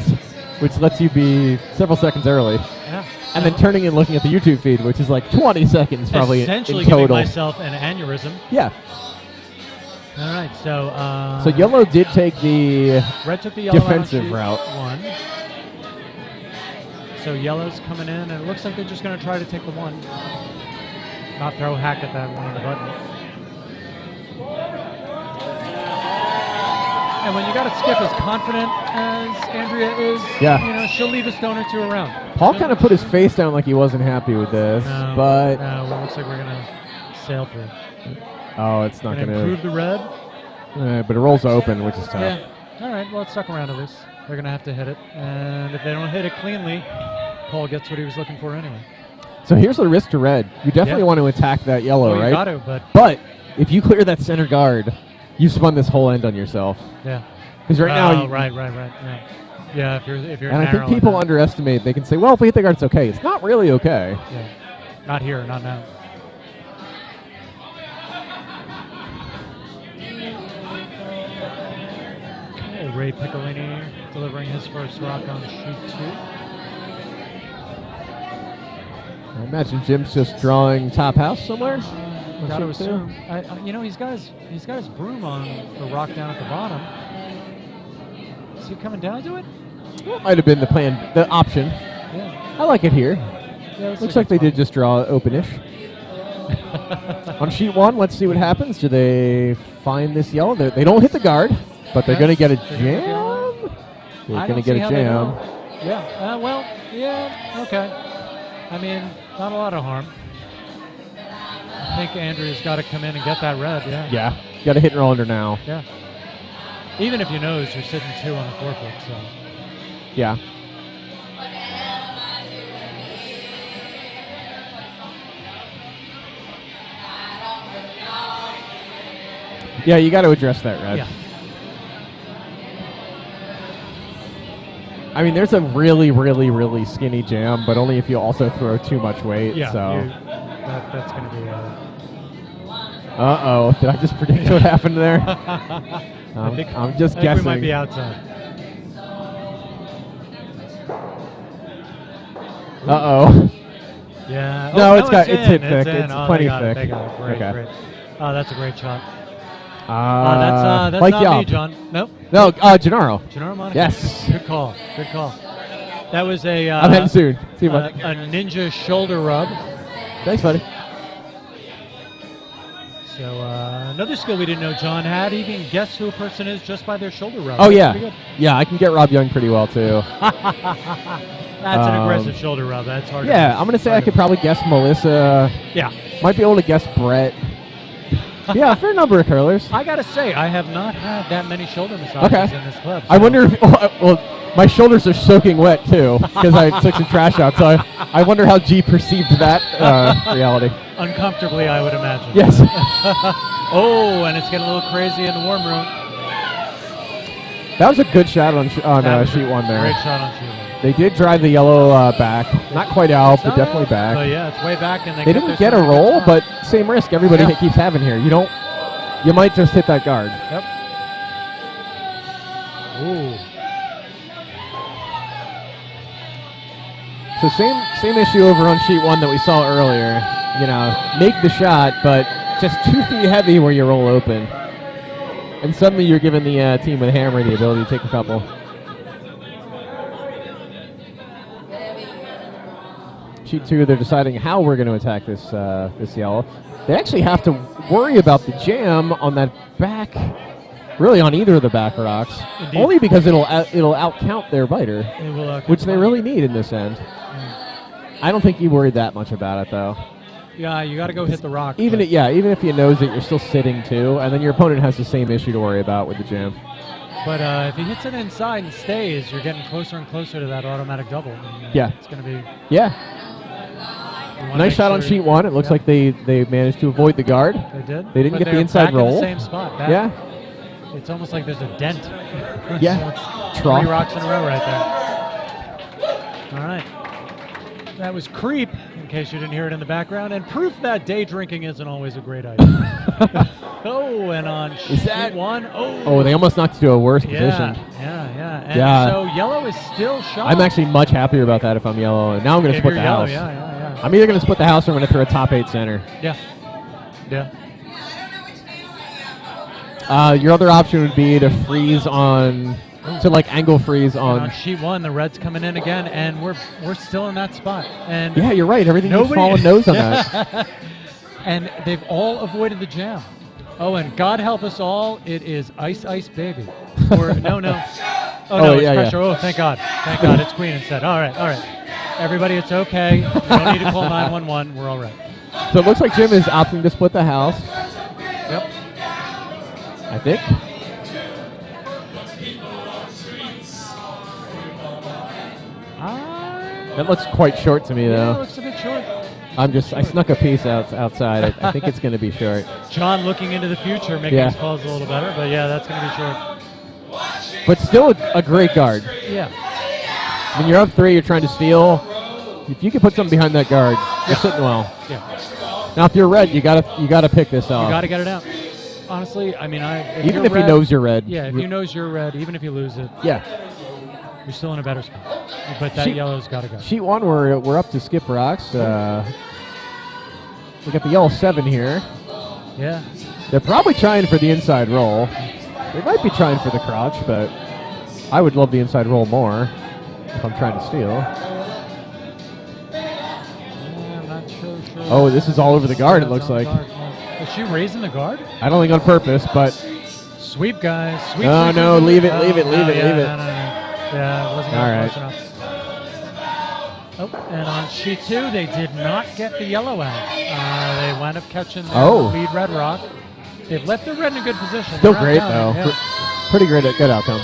Speaker 1: which lets you be several seconds early.
Speaker 3: Yeah.
Speaker 1: And then turning and looking at the YouTube feed, which is like 20 seconds probably
Speaker 3: essentially
Speaker 1: in total.
Speaker 3: giving myself an aneurysm.
Speaker 1: Yeah.
Speaker 3: All right, so...
Speaker 1: so yellow did take the
Speaker 3: red took the yellow
Speaker 1: defensive route.
Speaker 3: 1. So yellow's coming in, and it looks like they're just going to try to take the 1. Not throw hack at that one on the button. And when you got to skip as confident as Andrea is, she'll leave a stone or 2 around.
Speaker 1: Paul kind of put his face down like he wasn't happy with this, but...
Speaker 3: No, it looks like we're going to sail through.
Speaker 1: Oh, it's not going to...
Speaker 3: improve the red.
Speaker 1: But it rolls open, which is tough.
Speaker 3: Yeah. All right, well, let's stuck around to this. They're going to have to hit it. And if they don't hit it cleanly, Paul gets what he was looking for anyway.
Speaker 1: So here's the risk to red. You definitely want to attack that yellow, right?
Speaker 3: You got to,
Speaker 1: but if you clear that center guard, you spun this whole end on yourself.
Speaker 3: Yeah.
Speaker 1: Because right now,
Speaker 3: right. Yeah, if you're
Speaker 1: and I think people underestimate. They can say, "Well, if we hit the guard, it's okay." It's not really okay.
Speaker 3: Yeah, not here, not now. Okay, Ray Piccolini delivering his first rock on sheet 2.
Speaker 1: I imagine Jim's just drawing top house somewhere.
Speaker 3: Got to assume. He's got his broom on the rock down at the bottom. Is he coming down to it?
Speaker 1: That might have been the option.
Speaker 3: Yeah.
Speaker 1: I like it here.
Speaker 3: Yeah,
Speaker 1: Looks like they did just draw open-ish. On sheet 1, let's see what happens. Do they find this yellow? They don't hit the guard, but they're going to get a jam. They're going to get a jam.
Speaker 3: Yeah. Yeah. Okay. I mean, not a lot of harm. I think Andrea's got to come in and get that red. Yeah.
Speaker 1: Yeah. You got to hit and roll under now.
Speaker 3: Yeah. Even if you nose, you're sitting 2 on the 4-foot. So.
Speaker 1: Yeah. Yeah, you got to address that red.
Speaker 3: Yeah.
Speaker 1: I mean, there's a really, really, really skinny jam, but only if you also throw too much weight.
Speaker 3: Yeah.
Speaker 1: So.
Speaker 3: That's going to be.
Speaker 1: Uh-oh. Did I just predict what happened there? I'm just guessing.
Speaker 3: We might be outside.
Speaker 1: Uh-oh.
Speaker 3: Yeah.
Speaker 1: No, it's hit thick.
Speaker 3: It's
Speaker 1: It's
Speaker 3: in.
Speaker 1: plenty
Speaker 3: They got it.
Speaker 1: thick.
Speaker 3: Great,
Speaker 1: Okay.
Speaker 3: great. Oh, that's a great shot.
Speaker 1: That's
Speaker 3: That's not me, John. Nope.
Speaker 1: No, Gennaro.
Speaker 3: Gennaro Monaco.
Speaker 1: Yes.
Speaker 3: Good call. That was a
Speaker 1: I'm heading soon. See you, buddy.
Speaker 3: a ninja shoulder rub.
Speaker 1: Thanks, buddy.
Speaker 3: So another skill we didn't know John had. He can guess who a person is just by their shoulder rub.
Speaker 1: Oh,
Speaker 3: That's
Speaker 1: yeah.
Speaker 3: pretty good.
Speaker 1: Yeah, I can get Rob Young pretty well, too.
Speaker 3: That's an aggressive shoulder rub. That's hard.
Speaker 1: Yeah, I'm going to say I could probably guess Melissa.
Speaker 3: Yeah.
Speaker 1: Might be able to guess Brett. Yeah, a fair number of curlers.
Speaker 3: I got to say, I have not had that many shoulder massages in this club.
Speaker 1: I wonder if... Well, my shoulders are soaking wet, too, because I took some trash out. So I wonder how G perceived that reality.
Speaker 3: Uncomfortably, I would imagine.
Speaker 1: Yes.
Speaker 3: Oh, and it's getting a little crazy in the warm room.
Speaker 1: That was a good shot on sheet 1 there.
Speaker 3: Great shot on sheet 1.
Speaker 1: They did drive the yellow back. Not quite out, but definitely back.
Speaker 3: But yeah, it's way back. And
Speaker 1: They didn't get a roll, but same risk everybody keeps having here. You might just hit that guard.
Speaker 3: Yep. Ooh.
Speaker 1: So same issue over on sheet 1 that we saw earlier. Make the shot, but just 2 feet heavy where you roll open. And suddenly you're giving the team with a hammer the ability to take a couple. Sheet 2, they're deciding how we're going to attack this yellow. They actually have to worry about the jam on that back, really on either of the back rocks.
Speaker 3: Indeed.
Speaker 1: Only because it'll outcount their biter,
Speaker 3: It will,
Speaker 1: which they really need in this end. I don't think you worried that much about it, though.
Speaker 3: Yeah, you got to go hit the rock.
Speaker 1: Even if you nose it, you're still sitting too, and then your opponent has the same issue to worry about with the jam.
Speaker 3: But if he hits it inside and stays, you're getting closer and closer to that automatic double. And,
Speaker 1: Yeah.
Speaker 3: It's going to be...
Speaker 1: Yeah. Nice shot on sheet 1. It looks like they managed to avoid the guard.
Speaker 3: They did.
Speaker 1: They didn't
Speaker 3: But
Speaker 1: get the
Speaker 3: they're
Speaker 1: inside
Speaker 3: back
Speaker 1: roll.
Speaker 3: In the same spot.
Speaker 1: Yeah.
Speaker 3: It's almost like there's a dent.
Speaker 1: Yeah.
Speaker 3: So it's
Speaker 1: Trough.
Speaker 3: 3 rocks in a row right there. All right. That was Creep, in case you didn't hear it in the background, and proof that day drinking isn't always a great idea. Oh, and on sheet 1.
Speaker 1: Oh, they almost knocked it to a worse position.
Speaker 3: Yeah. And
Speaker 1: Yeah.
Speaker 3: so yellow is still shot.
Speaker 1: I'm actually much happier about that if I'm yellow. And now I'm going to
Speaker 3: If
Speaker 1: split
Speaker 3: you're
Speaker 1: the
Speaker 3: yellow,
Speaker 1: house.
Speaker 3: Yeah.
Speaker 1: I'm either going to split the house or I'm going to throw a top 8 center.
Speaker 3: Yeah.
Speaker 1: Your other option would be to freeze on, angle freeze
Speaker 3: And
Speaker 1: on.
Speaker 3: on sheet 1, the red's coming in again, and we're still in that spot. And
Speaker 1: Yeah, you're right. Everything is falling nose on that.
Speaker 3: And they've all avoided the jam. Oh, and God help us all, it is Ice Ice Baby. Or no. Oh, no, it's pressure. Oh, thank God. Thank God, it's Queen instead. All right. Everybody, it's okay. You don't need to call 911. We're all right.
Speaker 1: So it looks like Jim is opting to split the house.
Speaker 3: Yep.
Speaker 1: I think. That looks quite short to me,
Speaker 3: Yeah, it
Speaker 1: though.
Speaker 3: looks a bit short.
Speaker 1: I snuck a piece outside. I think it's going to be short.
Speaker 3: John looking into the future, making his calls a little better, but yeah, that's going to be short.
Speaker 1: but still a great guard.
Speaker 3: Yeah.
Speaker 1: When you're up 3, you're trying to steal. If you can put something behind that guard, you're sitting well.
Speaker 3: Yeah.
Speaker 1: Now, if you're red, you gotta pick this off.
Speaker 3: You got to get it out. Honestly, I mean,
Speaker 1: even if he knows you're red.
Speaker 3: Yeah, if you knows you're red, even if you lose it,
Speaker 1: Yeah.
Speaker 3: you're still in a better spot. But that yellow's got to go.
Speaker 1: Sheet 1, we're up to skip rocks. We got the yellow 7 here.
Speaker 3: Yeah.
Speaker 1: They're probably trying for the inside roll. They might be trying for the crotch, but I would love the inside roll more if I'm trying to steal.
Speaker 3: I'm not sure.
Speaker 1: Oh, this is all over the guard, it looks like.
Speaker 3: Is she raising the guard?
Speaker 1: I don't think on purpose, but...
Speaker 3: Sweep, guys. Sweep.
Speaker 1: Oh,
Speaker 3: sweep,
Speaker 1: no,
Speaker 3: sweep.
Speaker 1: leave it,
Speaker 3: Oh,
Speaker 1: leave it, leave it,
Speaker 3: yeah,
Speaker 1: leave it.
Speaker 3: No. Yeah, it wasn't
Speaker 1: All right.
Speaker 3: close enough. Oh, and on sheet 2, they did not get the yellow out. They wound up catching the lead red rock. They've left the red in a good position.
Speaker 1: Still
Speaker 3: They're
Speaker 1: great,
Speaker 3: out
Speaker 1: though.
Speaker 3: down,
Speaker 1: Pretty great, good outcome.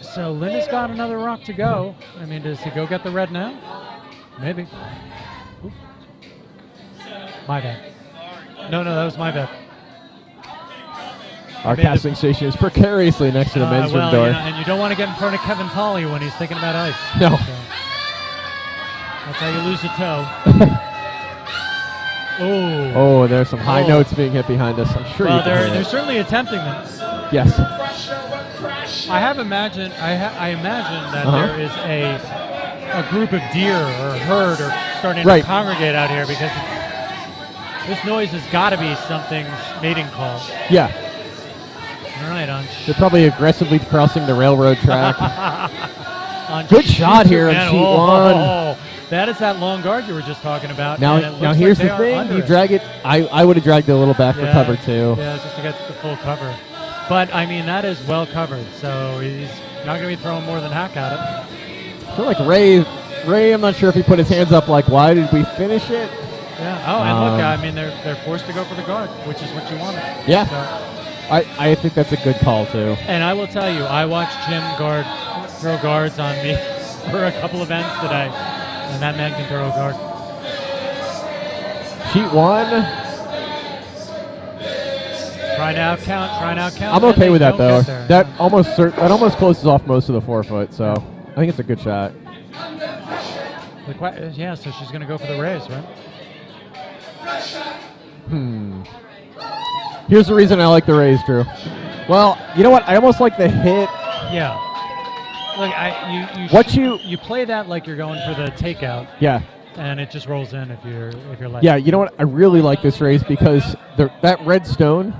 Speaker 3: So Linda's got another rock to go. I mean, does he go get the red now? Maybe. Oop. My bad. No, that was my bad.
Speaker 1: Our casting station is precariously next to the men's room door.
Speaker 3: And you don't want to get in front of Kevin Polly when he's thinking about ice.
Speaker 1: No.
Speaker 3: So that's how you lose a toe.
Speaker 1: Oh, there's some high notes being hit behind us. I'm sure you can hear
Speaker 3: they're
Speaker 1: it.
Speaker 3: certainly attempting this.
Speaker 1: Yes.
Speaker 3: I imagine that there is a group of deer or herd or starting to congregate out here because this noise has got to be something's mating call.
Speaker 1: Yeah.
Speaker 3: All right,
Speaker 1: they're probably aggressively crossing the railroad track.
Speaker 3: Good
Speaker 1: shot here on sheet 1.
Speaker 3: That is that long guard you were just talking about.
Speaker 1: Now here's the thing. You drag it. I would have dragged it a little back for cover, too.
Speaker 3: Yeah, just to get the full cover. But, I mean, that is well covered, so he's not going to be throwing more than hack at it.
Speaker 1: I feel like Ray, I'm not sure if he put his hands up like, why did we finish it?
Speaker 3: Yeah. Oh, and look, I mean, they're forced to go for the guard, which is what you wanted.
Speaker 1: Yeah.
Speaker 3: So.
Speaker 1: I think that's a good call, too.
Speaker 3: And I will tell you, I watched Jim throw guards on me for a couple events today, and that man can throw a guard.
Speaker 1: Sheet 1.
Speaker 3: Try now count.
Speaker 1: I'm okay with that, though. That almost closes off most of the 4 foot, so I think it's a good shot.
Speaker 3: Yeah, so she's going to go for the raise, right?
Speaker 1: Here's the reason I like the raise, Drew. Well, you know what? I almost like the hit.
Speaker 3: Yeah. Look, you play that like you're going for the takeout.
Speaker 1: Yeah.
Speaker 3: And it just rolls in if you're like.
Speaker 1: Yeah, you know what? I really like this raise because that red stone,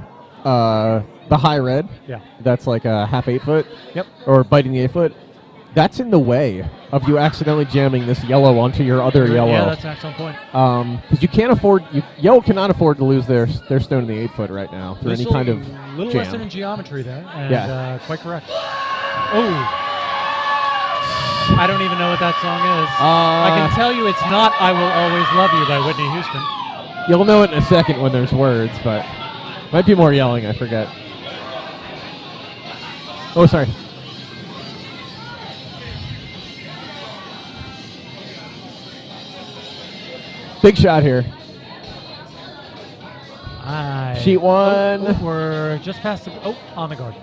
Speaker 1: the high red.
Speaker 3: Yeah.
Speaker 1: That's like a half 8 foot.
Speaker 3: Yep.
Speaker 1: Or biting the 8 foot. That's in the way of you accidentally jamming this yellow onto your other yellow.
Speaker 3: Yeah, that's an excellent point.
Speaker 1: Because you can't afford, yellow cannot afford to lose their stone in the 8 foot right now through any kind of
Speaker 3: little
Speaker 1: jam.
Speaker 3: lesson in geometry there, and quite correct. Oh, I don't even know what that song is. I can tell you it's not "I Will Always Love You" by Whitney Houston.
Speaker 1: You'll know it in a second when there's words, but might be more yelling. I forget. Oh, sorry. Big shot here. Sheet 1.
Speaker 3: We're just past the... on the guard.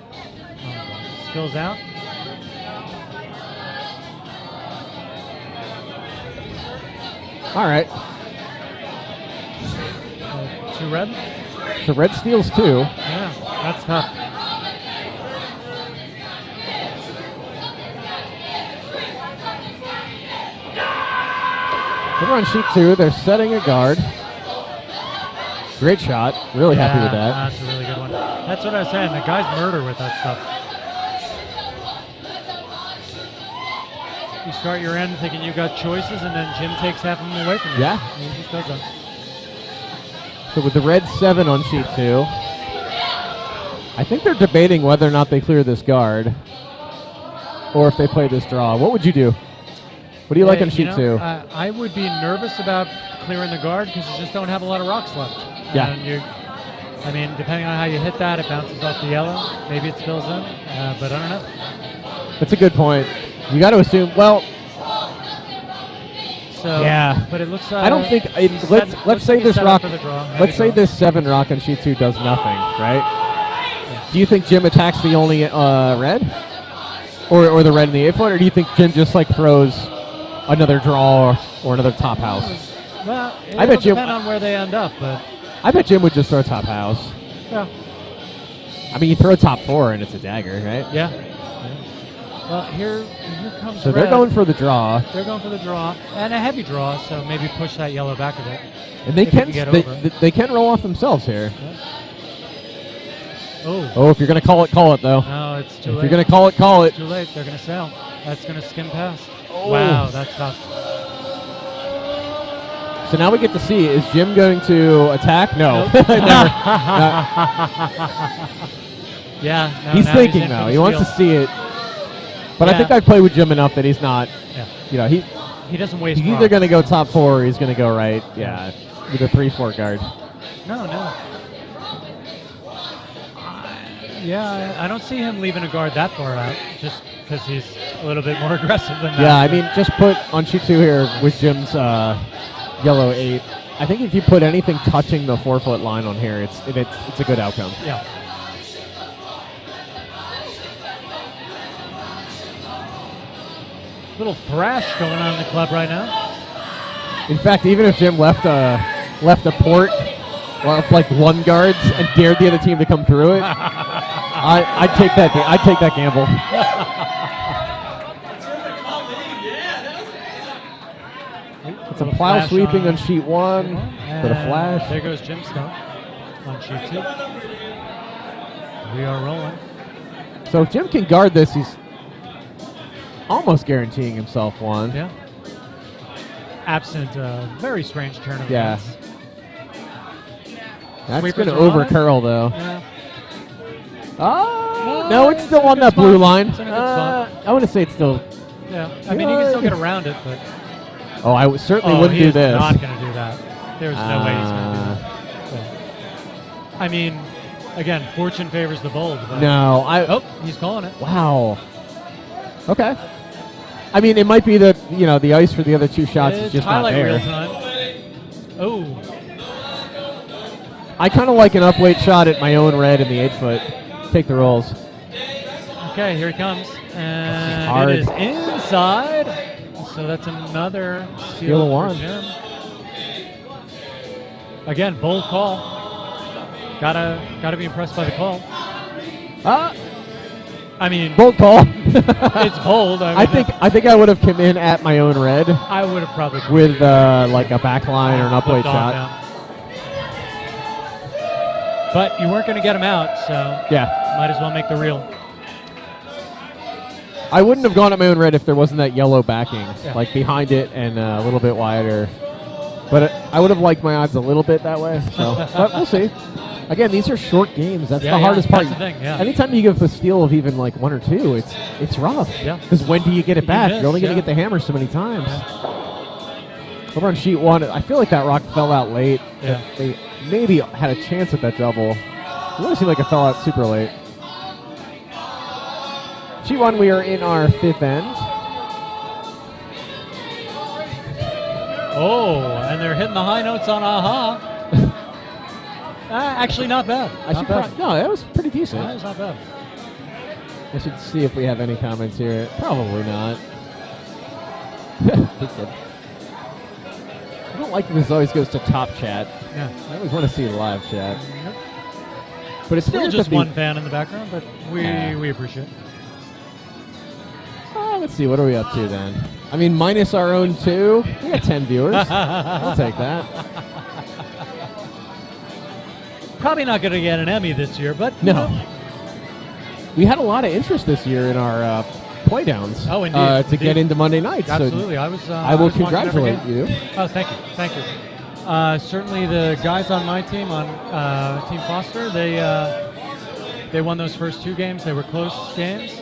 Speaker 3: Spills out.
Speaker 1: All right.
Speaker 3: 2 red.
Speaker 1: So red steals 2.
Speaker 3: Yeah, that's tough.
Speaker 1: We're on sheet 2. They're setting a guard. Great shot. Really happy with that.
Speaker 3: That's a really good one. That's what I was saying. The guys murder with that stuff. You start your end thinking you've got choices, and then Jim takes half of them away from you.
Speaker 1: Yeah.
Speaker 3: He just does that.
Speaker 1: So with the red 7 on sheet 2, I think they're debating whether or not they clear this guard or if they play this draw. What would you do? What do you like on sheet 2?
Speaker 3: I would be nervous about clearing the guard because you just don't have a lot of rocks left.
Speaker 1: Yeah.
Speaker 3: And depending on how you hit that, it bounces off the yellow. Maybe it spills in, but I don't know.
Speaker 1: That's a good point. You got to assume. Well.
Speaker 3: So,
Speaker 1: yeah.
Speaker 3: But it looks.
Speaker 1: I don't think. Let's say this rock. Let's say this 7 rock on sheet 2 does nothing, right? Do you think Jim attacks the only red? Or the red in the 8-foot? Or do you think Jim just like throws another draw or another top house?
Speaker 3: Well,
Speaker 1: I bet Jim.
Speaker 3: depend on where they end up, but
Speaker 1: I bet Jim would just throw top house.
Speaker 3: yeah.
Speaker 1: I mean, you throw top 4 and it's a dagger, right?
Speaker 3: Yeah. Well, here comes
Speaker 1: So
Speaker 3: red.
Speaker 1: they're going for the draw.
Speaker 3: They're going for the draw and a heavy draw, so maybe push that yellow back a bit.
Speaker 1: And they
Speaker 3: If you
Speaker 1: can
Speaker 3: get
Speaker 1: they,
Speaker 3: over.
Speaker 1: they can roll off themselves here.
Speaker 3: Oh.
Speaker 1: Oh, if you're going to call it though.
Speaker 3: No, it's too
Speaker 1: If
Speaker 3: late.
Speaker 1: you're going to call it.
Speaker 3: It's too late. They're going to sail. That's going to skim past.
Speaker 1: Oh.
Speaker 3: Wow, that's tough.
Speaker 1: So now we get to see, is Jim going to attack? No.
Speaker 3: Nope.
Speaker 1: Never.
Speaker 3: Yeah. No,
Speaker 1: He's
Speaker 3: now
Speaker 1: thinking
Speaker 3: in for
Speaker 1: though.
Speaker 3: the
Speaker 1: He wants to
Speaker 3: steal.
Speaker 1: see it. But I
Speaker 3: Yeah.
Speaker 1: think I've played with Jim enough that he's not,
Speaker 3: Yeah. He doesn't waste.
Speaker 1: he's either
Speaker 3: rocks.
Speaker 1: going to go top 4 or he's going to go right. Yeah, with a 3-4 guard.
Speaker 3: No. Yeah, I don't see him leaving a guard that far out, just because he's a little bit more aggressive than that.
Speaker 1: Yeah, I mean, just put on sheet 2 here with Jim's yellow 8. I think if you put anything touching the 4-foot line on here, it's a good outcome.
Speaker 3: Yeah. Little thrash going on in the club right now.
Speaker 1: In fact, even if Jim left a port, left like 1 guards and dared the other team to come through it, I'd take that. I'd take that gamble. It's a plow
Speaker 3: flash
Speaker 1: sweeping
Speaker 3: on
Speaker 1: on sheet 1, but a
Speaker 3: And
Speaker 1: flash.
Speaker 3: There goes Jim's stone on sheet 2. We are rolling.
Speaker 1: So if Jim can guard this, he's almost guaranteeing himself 1.
Speaker 3: Yeah. Absent a very strange turn of
Speaker 1: Yeah.
Speaker 3: events.
Speaker 1: That's
Speaker 3: Sweepers
Speaker 1: going to
Speaker 3: are on
Speaker 1: over
Speaker 3: it?
Speaker 1: curl though.
Speaker 3: Yeah.
Speaker 1: Oh,
Speaker 3: No,
Speaker 1: no, it's still
Speaker 3: in a
Speaker 1: on
Speaker 3: good
Speaker 1: that blue
Speaker 3: spot.
Speaker 1: line.
Speaker 3: It's in a good spot.
Speaker 1: I want to say it's still.
Speaker 3: Yeah. I mean, he can still get around it, but
Speaker 1: Oh, I certainly wouldn't
Speaker 3: he
Speaker 1: do
Speaker 3: is
Speaker 1: this.
Speaker 3: not going to do that. There's no way he's going to do that. So, I mean, again, fortune favors the bold. But
Speaker 1: No,
Speaker 3: Oh, he's calling it.
Speaker 1: Wow. Okay. I mean, it might be that the ice for the other 2 shots is
Speaker 3: It's
Speaker 1: just not
Speaker 3: highlight
Speaker 1: there.
Speaker 3: reel time. Oh,
Speaker 1: I kind of like an upweight shot at my own red in the 8-foot. Take the rolls.
Speaker 3: okay, here he comes. And
Speaker 1: hard.
Speaker 3: it is inside. So that's another
Speaker 1: Steal
Speaker 3: steal
Speaker 1: a
Speaker 3: for
Speaker 1: 1.
Speaker 3: Jim. Again, bold call. Gotta be impressed by the call. I mean,
Speaker 1: Bold call.
Speaker 3: it's bold.
Speaker 1: I think I would have come in at my own red
Speaker 3: I would have probably
Speaker 1: with like a back line or an upweight
Speaker 3: flipped off
Speaker 1: shot.
Speaker 3: down. But you weren't going to get him out, so
Speaker 1: Yeah.
Speaker 3: might as well make the reel.
Speaker 1: I wouldn't have gone at my own red if there wasn't that yellow backing,
Speaker 3: Yeah.
Speaker 1: like behind it and a little bit wider. But I would have liked my odds a little bit that way. So, but we'll see. Again, these are short games. That's
Speaker 3: Yeah,
Speaker 1: the hardest part.
Speaker 3: that's the thing, yeah.
Speaker 1: Anytime you give a steal of even like 1 or 2, it's rough.
Speaker 3: Yeah.
Speaker 1: Because when do you get it
Speaker 3: You
Speaker 1: back?
Speaker 3: miss,
Speaker 1: You're only going to
Speaker 3: yeah.
Speaker 1: get the hammer so many times. Over on sheet 1, I feel like that rock fell out late.
Speaker 3: Yeah.
Speaker 1: They maybe had a chance at that double. It really seemed like it fell out super late. Sheet 1, we are in our 5th end.
Speaker 3: Oh, and they're hitting the high notes on aha. Actually, not bad. Not bad.
Speaker 1: No, that was pretty decent.
Speaker 3: That was not bad.
Speaker 1: I should see if we have any comments here. Probably not. I don't like this always goes to top chat.
Speaker 3: Yeah.
Speaker 1: I always want to see live chat.
Speaker 3: Yep.
Speaker 1: But it's
Speaker 3: Still
Speaker 1: weird
Speaker 3: just
Speaker 1: that
Speaker 3: one fan in the background, but
Speaker 1: Yeah.
Speaker 3: we appreciate it.
Speaker 1: Let's see, what are we up to then? I mean, minus our own 2. We got 10 viewers. I'll take that.
Speaker 3: Probably not going to get an Emmy this year, but
Speaker 1: No. We had a lot of interest this year in our playdowns.
Speaker 3: Oh, indeed.
Speaker 1: To
Speaker 3: Indeed.
Speaker 1: get into Monday nights.
Speaker 3: absolutely.
Speaker 1: So
Speaker 3: I was.
Speaker 1: I will
Speaker 3: was watching every
Speaker 1: congratulate
Speaker 3: game.
Speaker 1: you.
Speaker 3: Oh, thank you. Certainly, the guys on my team, on Team Foster, they won those first 2 games. They were close games.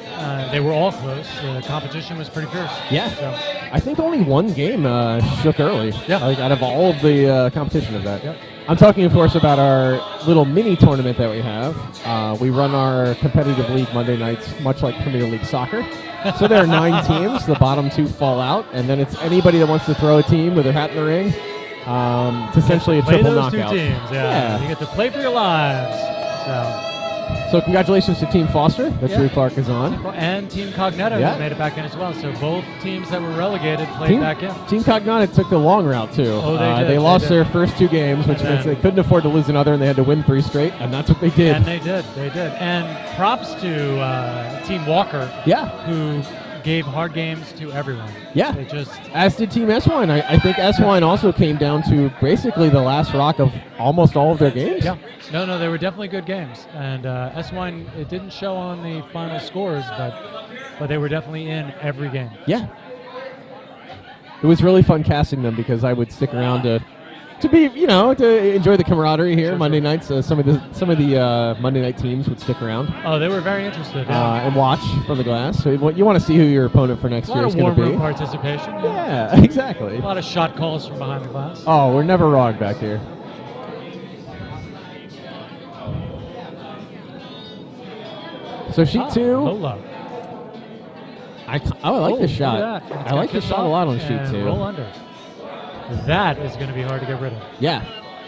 Speaker 3: They were all close. The competition was pretty fierce.
Speaker 1: Yeah.
Speaker 3: So,
Speaker 1: I think only 1 game shook early.
Speaker 3: Yeah.
Speaker 1: Like out of all of the competition of that.
Speaker 3: Yep.
Speaker 1: I'm talking, of course, about our little mini tournament that we have. We run our competitive league Monday nights, much like Premier League soccer. So there are 9 teams. The bottom 2 fall out, and then it's anybody that wants to throw a team with their hat in the ring. It's essentially a
Speaker 3: play
Speaker 1: triple
Speaker 3: those
Speaker 1: knockout.
Speaker 3: 2 teams. Yeah. You get to play for your lives. So
Speaker 1: So congratulations to Team Foster. That's Drew Clark is on.
Speaker 3: And Team Cognito
Speaker 1: Yeah.
Speaker 3: who made it back in as well. So both teams that were relegated played
Speaker 1: Team,
Speaker 3: back in.
Speaker 1: Team Cognito took the long route, too.
Speaker 3: Oh, they did.
Speaker 1: They lost
Speaker 3: did.
Speaker 1: their first 2 games, which
Speaker 3: And
Speaker 1: means
Speaker 3: then-
Speaker 1: they couldn't afford to lose another, and they had to win 3 straight, and that's what they did.
Speaker 3: And they did. And props to Team Walker,
Speaker 1: Yeah.
Speaker 3: who gave hard games to everyone.
Speaker 1: Yeah.
Speaker 3: They just
Speaker 1: As did Team S-Wine. I think S-Wine also came down to basically the last rock of almost all of their games.
Speaker 3: Yeah. No, they were definitely good games. And S-Wine, it didn't show on the final scores, but they were definitely in every game.
Speaker 1: Yeah. It was really fun casting them because I would stick around to be, to enjoy the camaraderie here.
Speaker 3: Sure,
Speaker 1: Monday nights, some of the Monday night teams would stick around
Speaker 3: Oh, they were very interested.
Speaker 1: and watch from the glass. So you want to see who your opponent for next
Speaker 3: A
Speaker 1: year
Speaker 3: lot
Speaker 1: is
Speaker 3: of
Speaker 1: going
Speaker 3: warm
Speaker 1: to be.
Speaker 3: room participation.
Speaker 1: Yeah, exactly.
Speaker 3: A lot of shot calls from behind the glass.
Speaker 1: Oh, we're never wrong back here. So sheet 2.
Speaker 3: Lola.
Speaker 1: I like this
Speaker 3: Look
Speaker 1: shot.
Speaker 3: at that. It's
Speaker 1: I like
Speaker 3: got
Speaker 1: this
Speaker 3: kicked
Speaker 1: shot a
Speaker 3: off
Speaker 1: lot on sheet
Speaker 3: and
Speaker 1: 2.
Speaker 3: Roll under. That is going to be hard to get rid of.
Speaker 1: Yeah.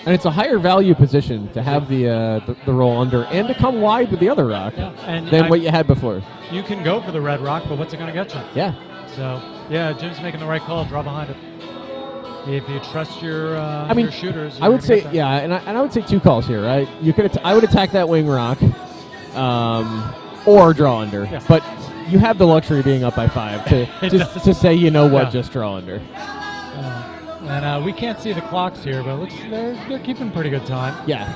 Speaker 1: And it's a higher value position to have the roll under and to come wide with the other rock
Speaker 3: And
Speaker 1: than what you had before.
Speaker 3: You can go for the red rock, but what's it going to get you?
Speaker 1: Yeah.
Speaker 3: So, yeah, Jim's making the right call. Draw behind it. If you trust your your shooters,
Speaker 1: I would say, and I would say 2 calls here, right? You could, I would attack that wing rock, or draw under.
Speaker 3: Yeah.
Speaker 1: But you have the luxury of being up by 5 to say, you know what,
Speaker 3: Yeah.
Speaker 1: just draw under.
Speaker 3: And we can't see the clocks here, but it looks they're keeping pretty good time.
Speaker 1: Yeah.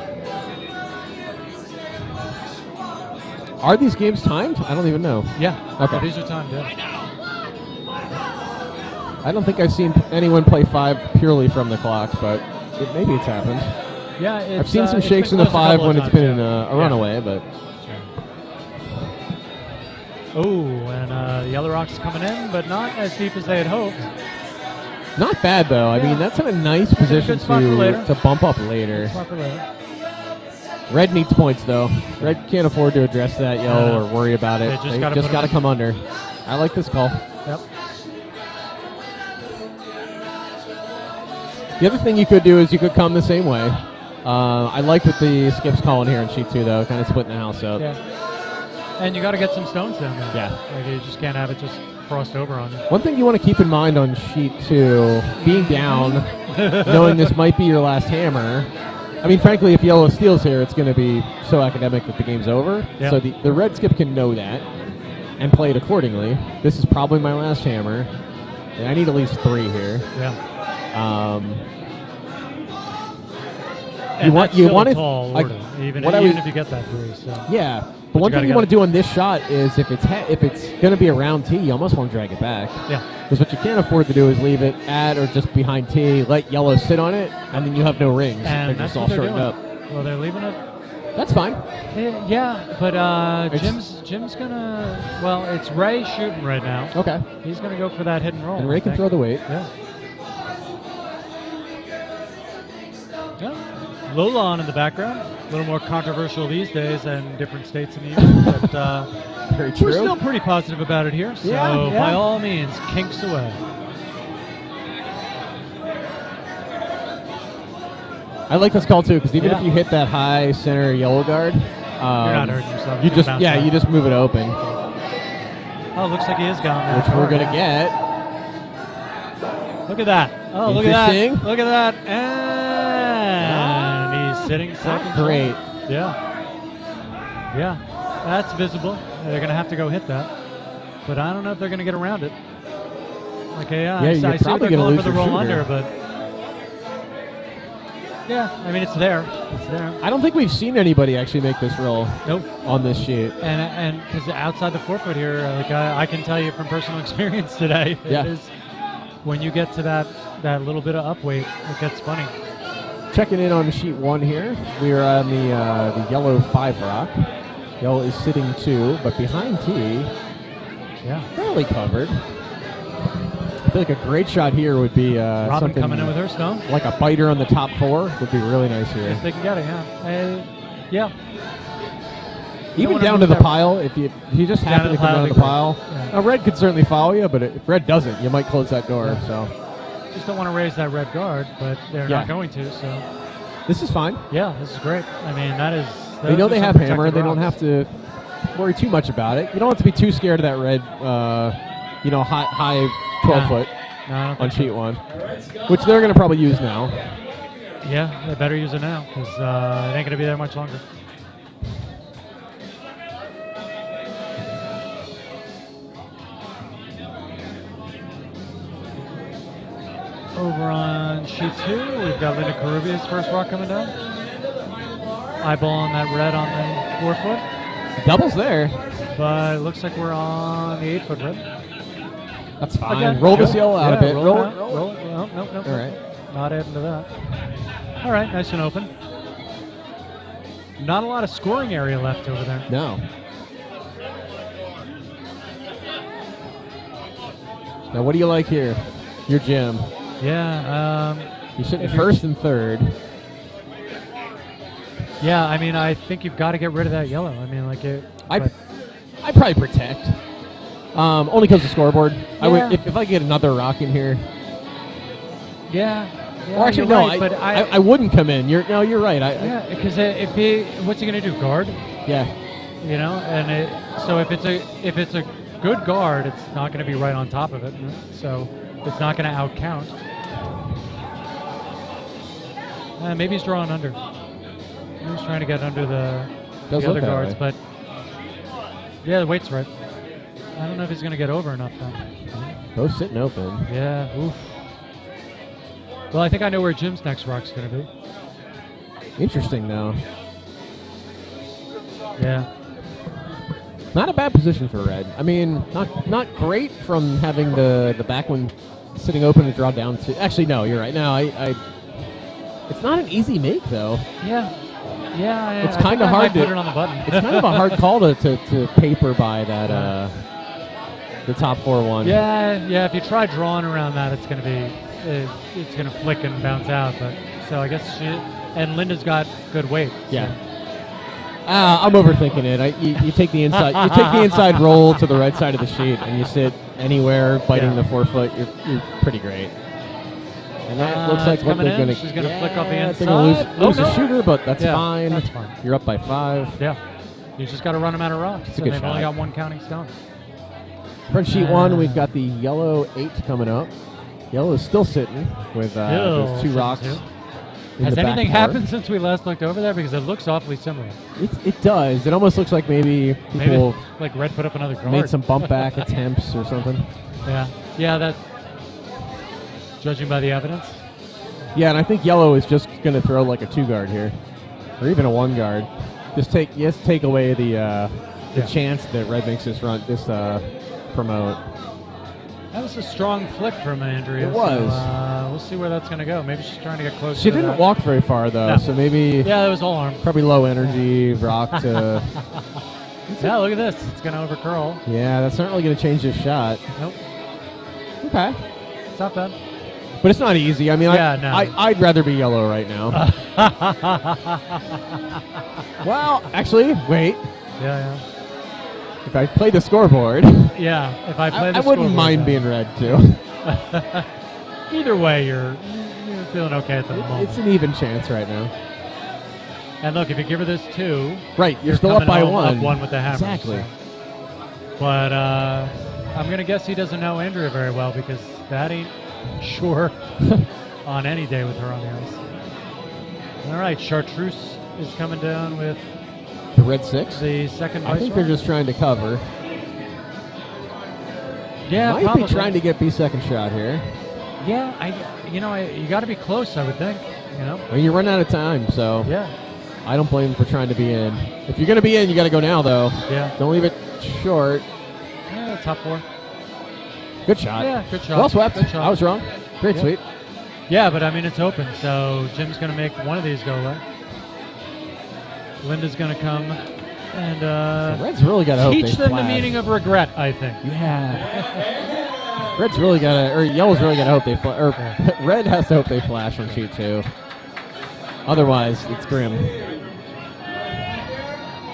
Speaker 1: Are these games timed? I don't even know.
Speaker 3: Yeah.
Speaker 1: Okay.
Speaker 3: These are timed. Yeah.
Speaker 1: I don't think I've seen anyone play 5 purely from the clock, but maybe it's happened.
Speaker 3: Yeah.
Speaker 1: I've seen some
Speaker 3: it's
Speaker 1: shakes
Speaker 3: been
Speaker 1: in the
Speaker 3: close a
Speaker 1: 5
Speaker 3: couple
Speaker 1: when
Speaker 3: of
Speaker 1: it's been
Speaker 3: times,
Speaker 1: in
Speaker 3: yeah.
Speaker 1: a runaway, but
Speaker 3: Oh, and the yellow rock's coming in, but not as deep as they had hoped.
Speaker 1: not bad though. I
Speaker 3: Yeah.
Speaker 1: mean, that's in a nice position
Speaker 3: good spot for later.
Speaker 1: to bump up later.
Speaker 3: Spot for later.
Speaker 1: Red needs points though. Red can't afford to address that yellow or worry about it.
Speaker 3: They just
Speaker 1: They
Speaker 3: gotta
Speaker 1: just
Speaker 3: put
Speaker 1: got to
Speaker 3: it in.
Speaker 1: come under. I like this call.
Speaker 3: Yep.
Speaker 1: The other thing you could do is you could come the same way. I like what the skip's calling here in sheet 2 though, kind of splitting the house up.
Speaker 3: Yeah. And you got to get some stones down there.
Speaker 1: Yeah.
Speaker 3: Like you just can't have it just crossed over on you.
Speaker 1: One thing you want to keep in mind on sheet 2, being down, knowing this might be your last hammer. I mean, frankly, if yellow steals here, it's going to be so academic that the game's over.
Speaker 3: Yeah.
Speaker 1: So the red skip can know that and play it accordingly. This is probably my last hammer. And I need at least 3 here.
Speaker 3: Yeah.
Speaker 1: You want
Speaker 3: that's still
Speaker 1: to
Speaker 3: a tall order, even if you get that 3. So.
Speaker 1: Yeah. But
Speaker 3: But
Speaker 1: one
Speaker 3: you
Speaker 1: thing
Speaker 3: gotta
Speaker 1: you want
Speaker 3: get
Speaker 1: to do on this shot is if it's going to be around T, you almost want to drag it back.
Speaker 3: Yeah.
Speaker 1: Because what you can't afford to do is leave it at or just behind T, let yellow sit on it, and then you have no rings.
Speaker 3: And
Speaker 1: They're
Speaker 3: that's
Speaker 1: just all
Speaker 3: what they're
Speaker 1: shortened
Speaker 3: doing.
Speaker 1: up.
Speaker 3: Well, they're leaving it.
Speaker 1: That's fine.
Speaker 3: Yeah, but
Speaker 1: It's-
Speaker 3: Jim's gonna. Well, it's Ray shooting right now.
Speaker 1: Okay.
Speaker 3: He's gonna go for that hit and roll.
Speaker 1: And Ray
Speaker 3: I
Speaker 1: can
Speaker 3: think.
Speaker 1: throw the weight.
Speaker 3: Yeah. Yeah. Lolan in the background. A little more controversial these days and different states in the union, but
Speaker 1: Very true.
Speaker 3: we're still pretty positive about it here. So
Speaker 1: Yeah, yeah.
Speaker 3: by all means, kinks away.
Speaker 1: I like this call too because even
Speaker 3: Yeah.
Speaker 1: if you hit that high center yellow guard,
Speaker 3: You're not hurting yourself.
Speaker 1: You
Speaker 3: It's
Speaker 1: just
Speaker 3: gonna bounce back.
Speaker 1: you just move it open,
Speaker 3: Oh, looks like he is gone.
Speaker 1: which we're gonna get.
Speaker 3: Look at that. Oh, look at
Speaker 1: Interesting.
Speaker 3: that. Look at that. And he's sitting second.
Speaker 1: Great.
Speaker 3: Yeah. Yeah. That's visible. They're going to have to go hit that. But I don't know if they're going to get around it. Okay,
Speaker 1: Yeah,
Speaker 3: I
Speaker 1: you're
Speaker 3: see what
Speaker 1: probably
Speaker 3: they're
Speaker 1: gonna
Speaker 3: going
Speaker 1: lose
Speaker 3: for the
Speaker 1: your
Speaker 3: roll
Speaker 1: shooter.
Speaker 3: under, but yeah, I mean, it's there. It's there.
Speaker 1: I don't think we've seen anybody actually make this roll
Speaker 3: Nope.
Speaker 1: on this sheet.
Speaker 3: And because outside the 4 foot here, like I can tell you from personal experience today,
Speaker 1: Yeah.
Speaker 3: it is when you get to that little bit of up weight, it gets funny.
Speaker 1: Checking in on sheet 1 here. We are on the yellow 5 rock. Yellow is sitting 2, but behind T,
Speaker 3: Yeah.
Speaker 1: fairly covered. I feel like a great shot here would be
Speaker 3: Robin
Speaker 1: something
Speaker 3: coming in with her stone.
Speaker 1: like a biter on the top 4 would be really nice here.
Speaker 3: If they can get it, yeah. Yeah.
Speaker 1: Even
Speaker 3: wanna
Speaker 1: down to
Speaker 3: move
Speaker 1: the
Speaker 3: that-
Speaker 1: pile, if you just
Speaker 3: Down
Speaker 1: happen
Speaker 3: to
Speaker 1: to
Speaker 3: the
Speaker 1: come
Speaker 3: pile,
Speaker 1: down
Speaker 3: be
Speaker 1: the
Speaker 3: great.
Speaker 1: pile.
Speaker 3: Yeah.
Speaker 1: Now red could certainly follow you, but if red doesn't, you might close that door.
Speaker 3: Yeah.
Speaker 1: So
Speaker 3: Just don't want to raise that red guard, but they're
Speaker 1: Yeah.
Speaker 3: not going to, so
Speaker 1: this is fine.
Speaker 3: yeah, this is great. I mean, that is
Speaker 1: They know they
Speaker 3: Those are
Speaker 1: have
Speaker 3: some
Speaker 1: hammer. They
Speaker 3: protected
Speaker 1: don't
Speaker 3: rocks.
Speaker 1: have to worry too much about it. You don't have to be too scared of that red, high 12-foot
Speaker 3: No, I don't
Speaker 1: on
Speaker 3: think so.
Speaker 1: sheet 1, which they're going to probably use now.
Speaker 3: Yeah, they better use it now because it ain't going to be there much longer. Over on sheet 2, we've got Linda Carubia's first rock coming down. Eyeballing that red on the 4-foot,
Speaker 1: Doubles there.
Speaker 3: but it looks like we're on the 8-foot red.
Speaker 1: That's fine.
Speaker 3: Okay.
Speaker 1: Roll this
Speaker 3: Good.
Speaker 1: yellow out a bit.
Speaker 3: Roll,
Speaker 1: Roll
Speaker 3: it.
Speaker 1: it.
Speaker 3: Roll it. Oh, nope.
Speaker 1: All right.
Speaker 3: Not adding to that. All right, nice and open. Not a lot of scoring area left over there.
Speaker 1: No. Now, what do you like here? Your Jim.
Speaker 3: Yeah.
Speaker 1: You're sitting
Speaker 3: If you're-
Speaker 1: first and third.
Speaker 3: Yeah, I mean, I think you've got to get rid of that yellow. I mean, like it. but-
Speaker 1: I'd probably protect. Only because of scoreboard. I would
Speaker 3: Yeah.
Speaker 1: if I get another rock in here.
Speaker 3: yeah.
Speaker 1: Or actually,
Speaker 3: you're
Speaker 1: no,
Speaker 3: right, but
Speaker 1: I wouldn't come in. You're right.
Speaker 3: yeah, because if he, what's he gonna do? Guard?
Speaker 1: Yeah.
Speaker 3: You know, and so if it's a good guard, it's not gonna be right on top of it. So it's not gonna outcount. Maybe he's drawing under. Maybe he's trying to get under the
Speaker 1: Does
Speaker 3: other
Speaker 1: look that
Speaker 3: guards,
Speaker 1: way.
Speaker 3: but yeah, the weight's right. I don't know if he's gonna get over enough though.
Speaker 1: Both sitting open.
Speaker 3: Yeah. Oof. Well, I think I know where Jim's next rock's gonna be.
Speaker 1: Interesting, though.
Speaker 3: Yeah.
Speaker 1: Not a bad position for red. I mean, not great from having the back one sitting open to draw down to. Actually, no, you're right. No, it's not an easy make, though.
Speaker 3: Yeah. Yeah.
Speaker 1: It's
Speaker 3: I
Speaker 1: kinda
Speaker 3: think I
Speaker 1: hard
Speaker 3: might
Speaker 1: to-
Speaker 3: put it on the button.
Speaker 1: It's kind of a hard call to paper by that the top 4-1.
Speaker 3: Yeah. If you try drawing around that, it's gonna be it's gonna flick and bounce out. But so I guess and Linda's got good weight. so-
Speaker 1: Yeah. I'm overthinking it. You take the inside. You take the inside roll to the right side of the sheet, and you sit anywhere biting
Speaker 3: Yeah.
Speaker 1: the 4-foot. You're pretty great. And that looks like
Speaker 3: it's
Speaker 1: what
Speaker 3: coming
Speaker 1: they're
Speaker 3: in.
Speaker 1: going
Speaker 3: She's gonna flick off the
Speaker 1: They're gonna
Speaker 3: inside.
Speaker 1: lose
Speaker 3: Oh,
Speaker 1: a
Speaker 3: no.
Speaker 1: shooter, but that's
Speaker 3: Yeah,
Speaker 1: fine.
Speaker 3: that's fine.
Speaker 1: You're up by 5.
Speaker 3: Yeah. You just got to run them out of rocks,
Speaker 1: It's a
Speaker 3: and
Speaker 1: good
Speaker 3: they've only
Speaker 1: shot.
Speaker 3: got one counting stone.
Speaker 1: Front sheet 1, we've got the yellow 8 coming up. Yellow is still sitting with those 2
Speaker 3: sitting
Speaker 1: rocks.
Speaker 3: too.
Speaker 1: in
Speaker 3: Has
Speaker 1: the back
Speaker 3: anything
Speaker 1: four.
Speaker 3: happened since we last looked over there? Because it looks awfully similar.
Speaker 1: It does. It almost looks like maybe people
Speaker 3: Maybe like Red put up another guard.
Speaker 1: made some bump back attempts or something.
Speaker 3: Yeah, that. Judging by the evidence.
Speaker 1: Yeah, and I think yellow is just going to throw like a 2 guard here, or even a 1 guard. Just take away the chance that red makes this promote.
Speaker 3: That was a strong flick from Andrea.
Speaker 1: It was.
Speaker 3: So, we'll see where that's going to go. Maybe she's trying to get closer.
Speaker 1: She
Speaker 3: to
Speaker 1: didn't
Speaker 3: that.
Speaker 1: walk very far though,
Speaker 3: No.
Speaker 1: so maybe
Speaker 3: Yeah, that was all arm.
Speaker 1: probably low energy rock to.
Speaker 3: Yeah, look at this. It's going to overcurl.
Speaker 1: Yeah, that's not really going to change this shot.
Speaker 3: Nope.
Speaker 1: Okay,
Speaker 3: It's not bad.
Speaker 1: but it's not easy. I mean,
Speaker 3: Yeah, no.
Speaker 1: I'd rather be yellow right now. Well, actually, wait.
Speaker 3: Yeah.
Speaker 1: If I play the scoreboard,
Speaker 3: Yeah, if I play the
Speaker 1: I wouldn't
Speaker 3: scoreboard,
Speaker 1: mind
Speaker 3: yeah.
Speaker 1: being red too.
Speaker 3: Either way, you're feeling okay at the moment.
Speaker 1: It's an even chance right now.
Speaker 3: And look, if you give her this 2,
Speaker 1: Right, you're still up
Speaker 3: coming
Speaker 1: by
Speaker 3: home
Speaker 1: 1.
Speaker 3: Up 1 with the hammer.
Speaker 1: Exactly.
Speaker 3: so. But I'm going to guess he doesn't know Andrea very well because that ain't sure on any day with her on the ice. All right, Chartreuse is coming down with
Speaker 1: The red 6.
Speaker 3: the second
Speaker 1: I
Speaker 3: vice
Speaker 1: think they're
Speaker 3: rock.
Speaker 1: just trying to cover.
Speaker 3: Yeah,
Speaker 1: Might
Speaker 3: probably.
Speaker 1: be trying to get B second shot here.
Speaker 3: Yeah, you got to be close, I would think. You know.
Speaker 1: I mean, you run out of time, so
Speaker 3: Yeah.
Speaker 1: I don't blame him for trying to be in. If you're going to be in, you got to go now, though.
Speaker 3: Yeah.
Speaker 1: Don't leave it short.
Speaker 3: Yeah, top 4.
Speaker 1: Good shot.
Speaker 3: Yeah, good shot.
Speaker 1: Well swept.
Speaker 3: Good shot.
Speaker 1: I was wrong. Great
Speaker 3: Yeah.
Speaker 1: sweep.
Speaker 3: Yeah, but I mean it's open, so Jim's going to make one of these go away. Linda's going to come and
Speaker 1: Red's really got to hope
Speaker 3: teach
Speaker 1: they
Speaker 3: them
Speaker 1: flash.
Speaker 3: the meaning of regret, I think.
Speaker 1: Yeah. Red's really got to, or yellow's really got to hope they flash, or red has to hope they flash on sheet 2. Otherwise, it's grim.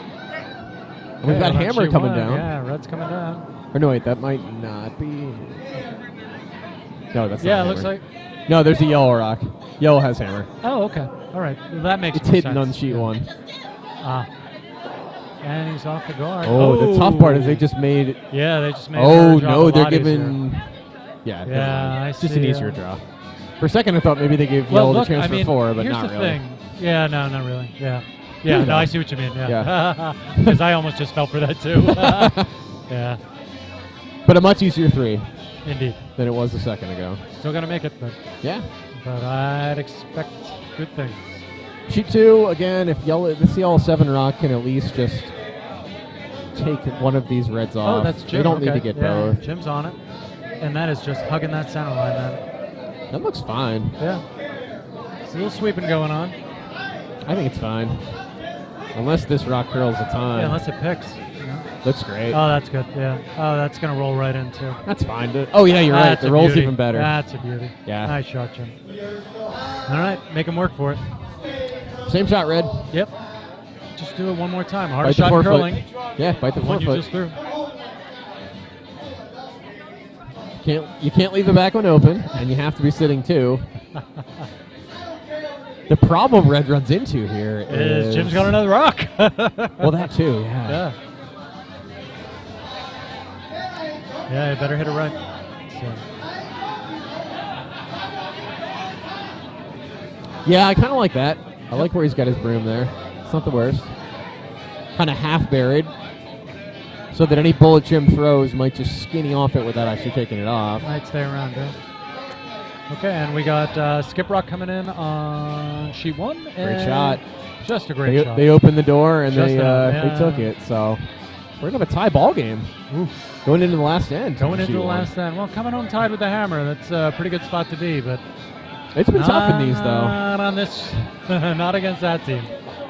Speaker 1: And we've
Speaker 3: Okay,
Speaker 1: got
Speaker 3: on
Speaker 1: hammer
Speaker 3: sheet
Speaker 1: coming
Speaker 3: 1,
Speaker 1: down.
Speaker 3: Yeah, red's coming down.
Speaker 1: Or no, wait, that might not be. No, that's
Speaker 3: Yeah,
Speaker 1: not
Speaker 3: it looks
Speaker 1: hammer.
Speaker 3: like.
Speaker 1: No, there's a yellow rock. Yellow has hammer.
Speaker 3: Oh, okay. All right. Well, that makes
Speaker 1: It's
Speaker 3: more
Speaker 1: hidden
Speaker 3: sense.
Speaker 1: on sheet
Speaker 3: Yeah.
Speaker 1: 1.
Speaker 3: And he's off the guard.
Speaker 1: Oh, the tough part is they just made.
Speaker 3: Yeah, they just made.
Speaker 1: Oh
Speaker 3: her drop
Speaker 1: no,
Speaker 3: a
Speaker 1: they're
Speaker 3: lot
Speaker 1: giving.
Speaker 3: easier.
Speaker 1: Yeah, never
Speaker 3: Yeah,
Speaker 1: mind.
Speaker 3: I
Speaker 1: It's just
Speaker 3: see,
Speaker 1: an easier draw. For a second, I thought maybe they gave Yellow the chance for 4, but
Speaker 3: here's
Speaker 1: not
Speaker 3: the
Speaker 1: really.
Speaker 3: thing. Yeah, no, not really. Yeah.
Speaker 1: Yeah,
Speaker 3: Yeah,
Speaker 1: no.
Speaker 3: I see what you mean. Yeah.
Speaker 1: Yeah.
Speaker 3: Because I almost just fell for that too. Yeah,
Speaker 1: But a much easier 3
Speaker 3: indeed.
Speaker 1: than it was a second ago.
Speaker 3: Still gonna make it,
Speaker 1: Yeah.
Speaker 3: but I'd expect good things.
Speaker 1: Sheet 2, again, if this Yellow 7 rock can at least just take one of these reds off.
Speaker 3: Oh, that's Jim.
Speaker 1: They don't need
Speaker 3: okay.
Speaker 1: to get
Speaker 3: Yeah,
Speaker 1: both.
Speaker 3: Jim's on it, and that is just hugging that center line. Then.
Speaker 1: That looks fine.
Speaker 3: Yeah. It's a little sweeping going on.
Speaker 1: I think it's fine. Unless this rock curls a ton.
Speaker 3: Yeah, unless it picks. You know?
Speaker 1: Looks great.
Speaker 3: Oh, that's good. Yeah. Oh, that's gonna roll right in too.
Speaker 1: That's fine. Oh, yeah, you're right.
Speaker 3: That's
Speaker 1: The
Speaker 3: a
Speaker 1: roll's
Speaker 3: beauty.
Speaker 1: even better.
Speaker 3: That's a beauty.
Speaker 1: Yeah.
Speaker 3: Nice shot, Jim. All right, make him work for it.
Speaker 1: Same shot, red.
Speaker 3: Yep. Just do it one more time. Hard
Speaker 1: Bite the
Speaker 3: shot
Speaker 1: forefoot.
Speaker 3: curling.
Speaker 1: Yeah, bite the
Speaker 3: The one you
Speaker 1: forefoot.
Speaker 3: just threw.
Speaker 1: You can't leave the back one open, and you have to be sitting 2. The problem Red runs into here is
Speaker 3: Jim's got another rock.
Speaker 1: Well, that too, yeah.
Speaker 3: Yeah. Yeah, you better hit it right. So.
Speaker 1: Yeah, I kind of like that. I like where he's got his broom there. It's not the worst. Kind of half buried, so that any bullet Jim throws might just skinny off it without actually taking it off.
Speaker 3: Might stay around, yeah. Okay, and we got Skip Rock coming in on sheet 1.
Speaker 1: Great shot.
Speaker 3: Just a great shot.
Speaker 1: They opened the door and
Speaker 3: Just
Speaker 1: they
Speaker 3: enough, yeah.
Speaker 1: they took it. So we're gonna have a tie ball game.
Speaker 3: Oof.
Speaker 1: Going into the last end.
Speaker 3: Going into
Speaker 1: sheet
Speaker 3: the
Speaker 1: 1.
Speaker 3: last end. Well, coming home tied with the hammer. That's a pretty good spot to be, but
Speaker 1: It's been tough in these though.
Speaker 3: not on this. Not against that team.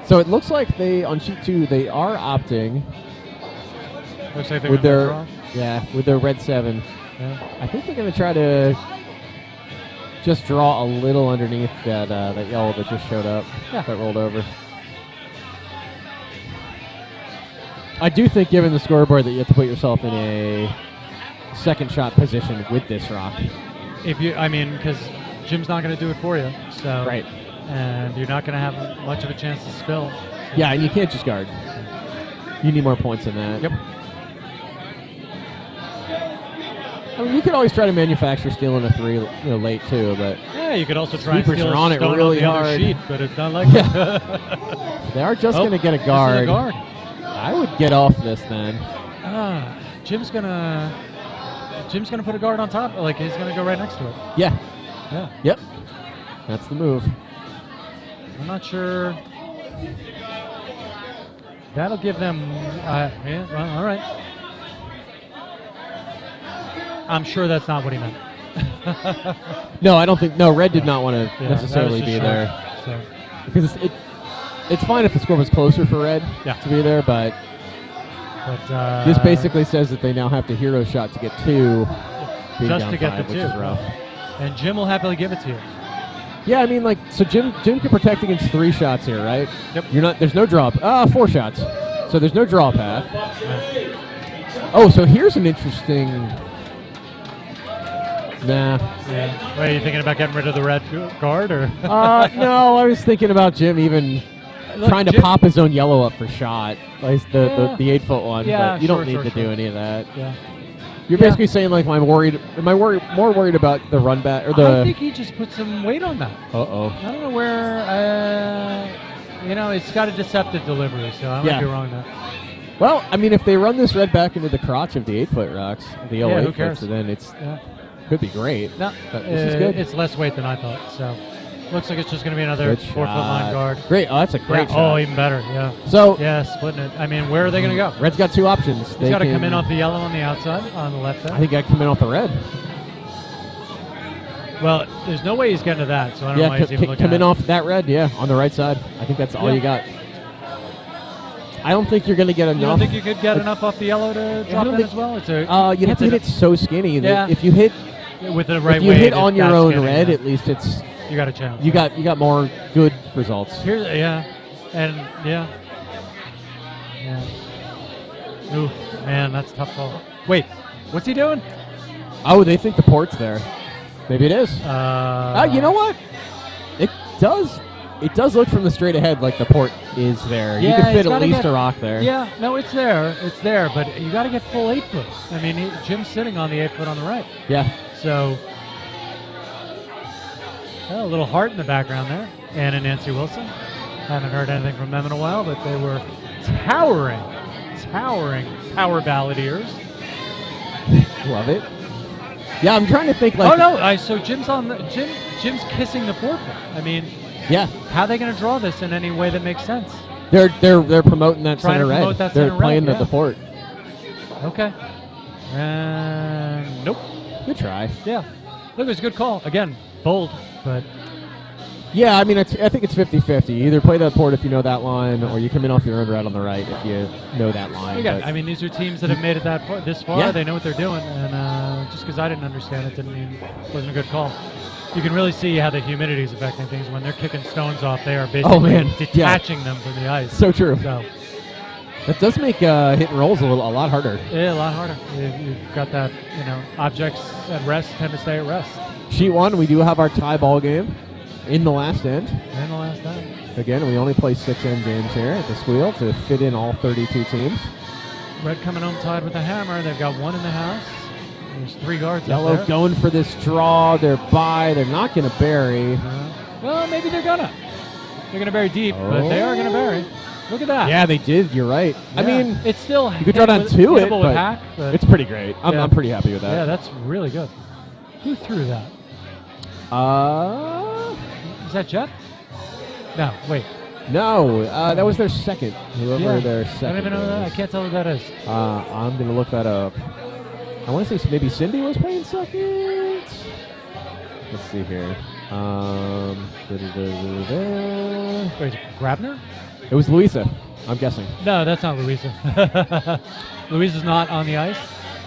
Speaker 1: So it looks like they on sheet 2 they are opting
Speaker 3: Looks like they're
Speaker 1: with
Speaker 3: gonna
Speaker 1: their
Speaker 3: draw.
Speaker 1: with their red 7.
Speaker 3: Yeah.
Speaker 1: I think they're gonna try to just draw a little underneath that that yellow that just showed up.
Speaker 3: Yeah.
Speaker 1: That rolled over. I do think, given the scoreboard, that you have to put yourself in a second shot position with this rock.
Speaker 3: Because Jim's not going to do it for you. So
Speaker 1: Right.
Speaker 3: And you're not going to have much of a chance to spill.
Speaker 1: Yeah, and you can't just guard. You need more points than that.
Speaker 3: Yep.
Speaker 1: I mean, you could always try to manufacture stealing a 3, late too, but
Speaker 3: Yeah, you could also try and
Speaker 1: Sweepers
Speaker 3: steal
Speaker 1: are
Speaker 3: a
Speaker 1: on it
Speaker 3: stone
Speaker 1: really
Speaker 3: the other
Speaker 1: hard.
Speaker 3: sheet, but it's not like
Speaker 1: they are just going to get a
Speaker 3: This is
Speaker 1: guard.
Speaker 3: a guard.
Speaker 1: I would get off this then.
Speaker 3: Jim's gonna put a guard on top. Like he's gonna go right next to it.
Speaker 1: Yeah.
Speaker 3: Yeah.
Speaker 1: Yep. That's the move.
Speaker 3: I'm not sure. That'll give them. Yeah. Well, all right. I'm sure that's not what he meant.
Speaker 1: No, I don't think. No, red did not want to
Speaker 3: Yeah,
Speaker 1: necessarily
Speaker 3: that was
Speaker 1: be
Speaker 3: just
Speaker 1: there.
Speaker 3: short, So.
Speaker 1: Because it's fine if the score was closer for red to be there, but this basically says that they now have to hero shot to get 2. being
Speaker 3: just
Speaker 1: down
Speaker 3: to get
Speaker 1: 5,
Speaker 3: the
Speaker 1: which
Speaker 3: 2.
Speaker 1: is rough.
Speaker 3: And Jim will happily give it to you.
Speaker 1: Yeah, I mean, so Jim can protect against 3 shots here, right?
Speaker 3: Yep.
Speaker 1: There's no draw. 4 shots. So there's no draw path. Oh, so here's an interesting. Nah.
Speaker 3: Yeah. Wait, are you thinking about getting rid of the red guard, or?
Speaker 1: No, I was thinking about Jim even trying to pop his own yellow up for shot, like the 8-foot one.
Speaker 3: Yeah,
Speaker 1: but you don't
Speaker 3: sure,
Speaker 1: need to do any of that.
Speaker 3: Yeah.
Speaker 1: You're basically saying like, am I more worried about the run back or the?
Speaker 3: I think he just put some weight on that.
Speaker 1: Uh-oh.
Speaker 3: I don't know where. It's got a deceptive delivery, so I might be wrong there.
Speaker 1: Well, I mean, if they run this red back into the crotch of the 8-foot rocks, the yellow 8-foot,
Speaker 3: cares?
Speaker 1: so then could be great.
Speaker 3: No,
Speaker 1: but this is good.
Speaker 3: It's less weight than I thought, so looks like it's just going to be another
Speaker 1: Good
Speaker 3: 4-foot line
Speaker 1: shot.
Speaker 3: guard.
Speaker 1: Great. Oh, that's a great shot.
Speaker 3: Oh, even better. Yeah.
Speaker 1: So
Speaker 3: splitting it. I mean, where are they going to go?
Speaker 1: Red's got 2 options.
Speaker 3: He's got to come in off the yellow on the outside, on the left end.
Speaker 1: I think I come in off the red.
Speaker 3: Well, there's no way he's getting to that, so I don't know why he's even looking
Speaker 1: come
Speaker 3: at
Speaker 1: in
Speaker 3: it.
Speaker 1: off that red. Yeah, on the right side. I think that's all you got. I don't think you're going to get enough.
Speaker 3: You don't think you could get enough off the yellow to drop in as well?
Speaker 1: You'd have to hit it so skinny.
Speaker 3: Yeah.
Speaker 1: If you hit
Speaker 3: with the right
Speaker 1: if you
Speaker 3: weight,
Speaker 1: hit on your
Speaker 3: that's
Speaker 1: own
Speaker 3: skinny,
Speaker 1: red,
Speaker 3: yeah.
Speaker 1: at least it's
Speaker 3: You got a chance.
Speaker 1: you got more good results.
Speaker 3: Here's Ooh, man, that's a tough call. Wait, what's he doing?
Speaker 1: Oh, they think the port's there. Maybe it is. You know what? It does It does look from the straight ahead like the port is there. You
Speaker 3: Yeah,
Speaker 1: can fit
Speaker 3: it's
Speaker 1: at
Speaker 3: gotta
Speaker 1: least
Speaker 3: get-
Speaker 1: a rock there.
Speaker 3: Yeah, no, it's there, but you got to get full 8 foot. I mean, Jim's sitting on the 8 foot on the right,
Speaker 1: Yeah.
Speaker 3: so a little heart in the background there. Ann and Nancy Wilson. Haven't heard anything from them in a while, but they were towering power balladeers.
Speaker 1: Love it. Yeah, I'm trying to think like.
Speaker 3: Oh no! So Jim's on the Jim's kissing the 4 foot. I mean,
Speaker 1: Yeah,
Speaker 3: how are they going to draw this in any way that makes sense?
Speaker 1: they're promoting that
Speaker 3: Trying to
Speaker 1: center red.
Speaker 3: promote that
Speaker 1: They're
Speaker 3: center
Speaker 1: playing
Speaker 3: red,
Speaker 1: the port.
Speaker 3: Okay. Nope.
Speaker 1: Good try.
Speaker 3: Yeah. Look, it was a good call. Again, bold, but
Speaker 1: Yeah, I mean, I think it's 50-50. You either play that port if you know that line, or you come in off your own red on the right if you know that line.
Speaker 3: again,
Speaker 1: But-
Speaker 3: I mean, these are teams that have made it that far, this far.
Speaker 1: Yeah.
Speaker 3: They know what they're doing, and just because I didn't understand it didn't mean it wasn't a good call. You can really see how the humidity is affecting things. When they're kicking stones off, they are basically
Speaker 1: man, yeah.
Speaker 3: detaching them from the ice.
Speaker 1: so true.
Speaker 3: So,
Speaker 1: That does make hit and rolls a lot harder.
Speaker 3: yeah, a lot harder. You've got that, objects at rest tend to stay at rest.
Speaker 1: Sheet 1, we do have our tie ball game in the last end.
Speaker 3: And the last time.
Speaker 1: Again, we only play 6 end games here at the Squeal to fit in all 32 teams.
Speaker 3: Red coming home tied with a hammer. They've got one in the house. There's 3 guards
Speaker 1: Yellow
Speaker 3: up there.
Speaker 1: going for this draw. They're by. They're not going to bury.
Speaker 3: Well, maybe they're gonna. They're gonna bury deep, but they are gonna bury. Look at that.
Speaker 1: Yeah, they did. You're right. I
Speaker 3: Yeah.
Speaker 1: mean,
Speaker 3: it's still
Speaker 1: you could draw down to it,
Speaker 3: hittable with
Speaker 1: but
Speaker 3: hack, but
Speaker 1: it's pretty great.
Speaker 3: Yeah.
Speaker 1: I'm pretty happy with that.
Speaker 3: yeah, that's really good. Who threw that? Is that Jet? No, wait.
Speaker 1: No, that was their second. Whoever
Speaker 3: Yeah.
Speaker 1: their
Speaker 3: I
Speaker 1: second
Speaker 3: don't even know that. I
Speaker 1: is.
Speaker 3: can't tell who that is.
Speaker 1: I'm going to look that up. I want to say maybe Cindy was playing second. Let's see here.
Speaker 3: Wait, Grabner?
Speaker 1: It was Louisa, I'm guessing.
Speaker 3: No, that's not Louisa. Louisa's not on the ice.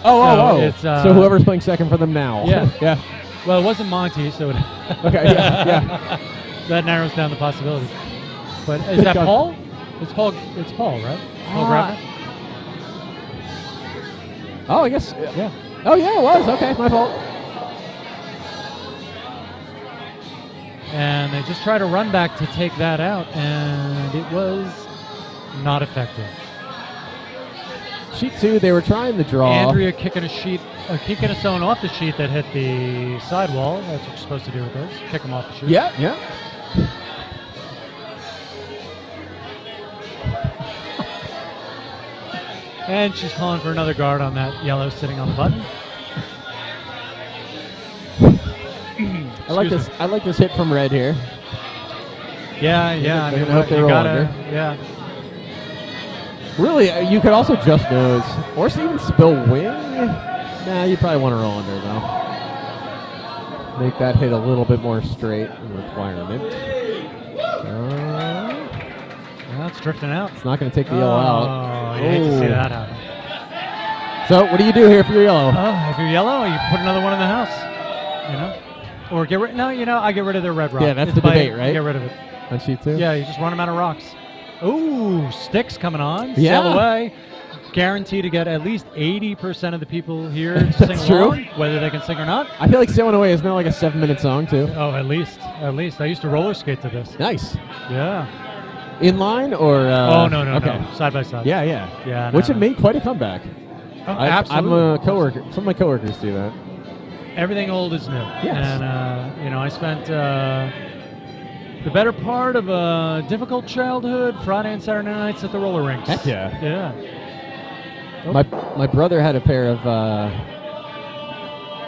Speaker 1: Oh,
Speaker 3: it's,
Speaker 1: so whoever's playing second for them now.
Speaker 3: Yeah.
Speaker 1: yeah.
Speaker 3: Well, it wasn't Monty, so it
Speaker 1: Okay, yeah.
Speaker 3: that narrows down the possibilities. But is
Speaker 1: Good
Speaker 3: that
Speaker 1: God.
Speaker 3: Paul? It's Paul. It's Paul, right? Paul Grabner.
Speaker 1: Oh, I guess.
Speaker 3: Yeah.
Speaker 1: Oh, yeah, it was. Okay, my fault.
Speaker 3: And they just try to run back to take that out, and it was not effective.
Speaker 1: Sheet 2, they were trying the draw.
Speaker 3: Andrea kicking a stone off the sheet that hit the sidewall. That's what you're supposed to do with those. Kick them off the sheet.
Speaker 1: Yeah.
Speaker 3: And she's calling for another guard on that yellow sitting on the button.
Speaker 1: I like this. I like this hit from Red here.
Speaker 3: Yeah. I
Speaker 1: They're
Speaker 3: mean,
Speaker 1: gonna hope they
Speaker 3: you
Speaker 1: roll
Speaker 3: gotta,
Speaker 1: under.
Speaker 3: yeah.
Speaker 1: Really, you could also just nose or even spill wing. Nah, you probably want to roll under though. Make that hit a little bit more straight requirement.
Speaker 3: That's drifting out.
Speaker 1: It's not going to take the yellow out.
Speaker 3: Oh, you hate to see that happen.
Speaker 1: So, what do you do here for your yellow?
Speaker 3: Oh, if you're yellow, you put another one in the house. Or get rid. No, I get rid of their red rock.
Speaker 1: Yeah, that's
Speaker 3: It's
Speaker 1: the
Speaker 3: by-
Speaker 1: debate, right?
Speaker 3: Get rid of it.
Speaker 1: On sheet 2?
Speaker 3: Yeah, you just run them out of rocks. Ooh, sticks coming on.
Speaker 1: Yeah.
Speaker 3: Sail away. Guarantee to get at least 80% of the people here to sing
Speaker 1: That's true.
Speaker 3: along, whether they can sing or not.
Speaker 1: I feel like Sailing Away is now like a 7-minute song, too.
Speaker 3: Oh, at least. I used to roller skate to this.
Speaker 1: Nice.
Speaker 3: Yeah.
Speaker 1: Inline or?
Speaker 3: No.
Speaker 1: Okay.
Speaker 3: No. Side by side.
Speaker 1: Yeah.
Speaker 3: Yeah.
Speaker 1: Which
Speaker 3: no,
Speaker 1: had made quite a comeback.
Speaker 3: Oh,
Speaker 1: I'm
Speaker 3: absolutely.
Speaker 1: a coworker. Some of my coworkers do that.
Speaker 3: Everything old is new.
Speaker 1: Yes.
Speaker 3: And, I spent the better part of a difficult childhood, Friday and Saturday nights at the roller rinks.
Speaker 1: Heck yeah.
Speaker 3: Yeah.
Speaker 1: My brother had a pair of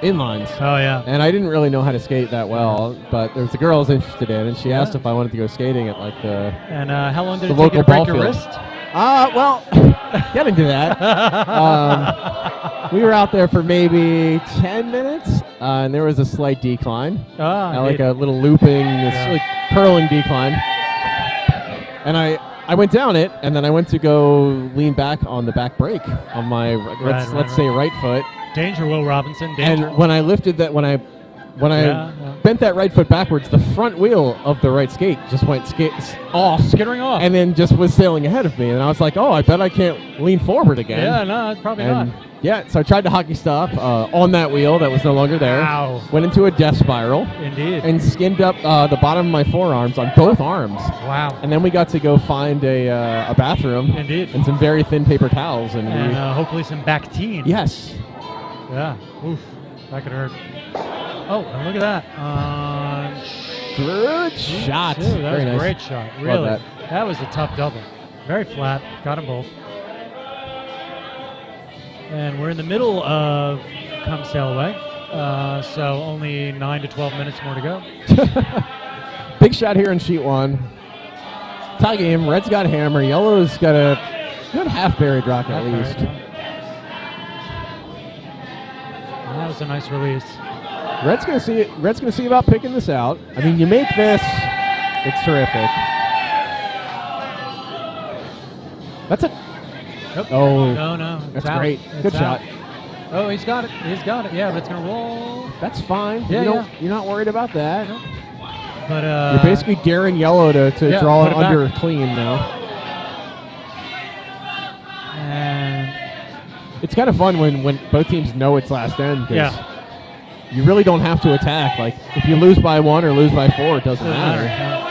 Speaker 1: inlines.
Speaker 3: Oh, yeah.
Speaker 1: And I didn't really know how to skate that well, but there was a girl I was interested in, and she asked if I wanted to go skating at like the
Speaker 3: And how long did
Speaker 1: the
Speaker 3: it take you
Speaker 1: local
Speaker 3: to break
Speaker 1: ball
Speaker 3: your
Speaker 1: field.
Speaker 3: wrist?
Speaker 1: Well, get into that. We were out there for maybe 10 minutes, and there was a slight decline, like a little looping, like curling decline. And I went down it, and then I went to go lean back on the back brake on my let's say right foot.
Speaker 3: Danger, Will Robinson. Danger.
Speaker 1: And when I lifted that, when I
Speaker 3: Yeah.
Speaker 1: bent that right foot backwards, the front wheel of the right skate just went off,
Speaker 3: Skittering off.
Speaker 1: and then just was sailing ahead of me. And I was like, oh, I bet I can't lean forward again.
Speaker 3: Yeah, no, it's probably not.
Speaker 1: Yeah, so I tried to hockey stop on that wheel that was no longer there.
Speaker 3: Wow.
Speaker 1: Went into a death spiral.
Speaker 3: Indeed.
Speaker 1: And skinned up the bottom of my forearms on both arms.
Speaker 3: Wow.
Speaker 1: And then we got to go find a bathroom.
Speaker 3: Indeed.
Speaker 1: And some very thin paper towels. And
Speaker 3: hopefully some Bactine.
Speaker 1: Yes.
Speaker 3: Yeah. Oof. That could hurt. Oh, and look at that.
Speaker 1: Good shot.
Speaker 3: That was
Speaker 1: very
Speaker 3: a
Speaker 1: nice.
Speaker 3: great shot.
Speaker 1: Love
Speaker 3: Really.
Speaker 1: that.
Speaker 3: That was a tough double. Very flat. Got them both. And we're in the middle of Come Sail Away. So only 9 to 12 minutes more to go.
Speaker 1: Big shot here in sheet 1. Tie game. Red's got a hammer. Yellow's got a good half buried rock at least.
Speaker 3: And that was a nice release.
Speaker 1: Red's gonna see it. Red's gonna see about picking this out. I mean, you make this, it's terrific. That's a.
Speaker 3: Nope.
Speaker 1: Oh,
Speaker 3: No.
Speaker 1: that's
Speaker 3: out.
Speaker 1: great.
Speaker 3: It's
Speaker 1: Good
Speaker 3: out.
Speaker 1: shot.
Speaker 3: Oh, he's got it. Yeah, but it's gonna roll.
Speaker 1: That's fine.
Speaker 3: Yeah,
Speaker 1: You're not worried about that.
Speaker 3: But
Speaker 1: You're basically daring Yellow to draw
Speaker 3: put
Speaker 1: it
Speaker 3: it
Speaker 1: under
Speaker 3: back.
Speaker 1: clean now.
Speaker 3: And
Speaker 1: It's kind of fun when both teams know it's last end. 'Cause you really don't have to attack. Like, if you lose by 1 or lose by 4, it doesn't matter.
Speaker 3: no.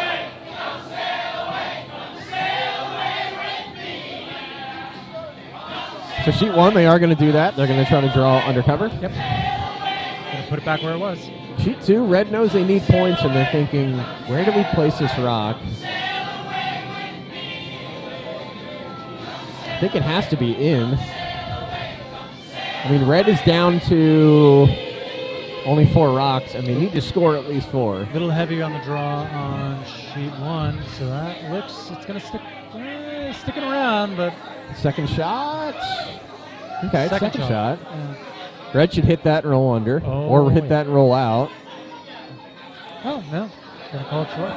Speaker 1: So sheet 1, they are going to do that. They're going to try to draw undercover.
Speaker 3: Yep. Gonna put it back where it was.
Speaker 1: Sheet 2, Red knows they need points, and they're thinking, where do we place this rock? I think it has to be in. I mean, Red is down to only 4 rocks, and they need to score at least 4.
Speaker 3: A little heavier on the draw on sheet 1, so that looks, it's going to stick, sticking around, but...
Speaker 1: Second shot. Okay, second shot.
Speaker 3: Yeah.
Speaker 1: Red should hit that and roll under, or hit that and roll out.
Speaker 3: Oh, no. Going to call it short.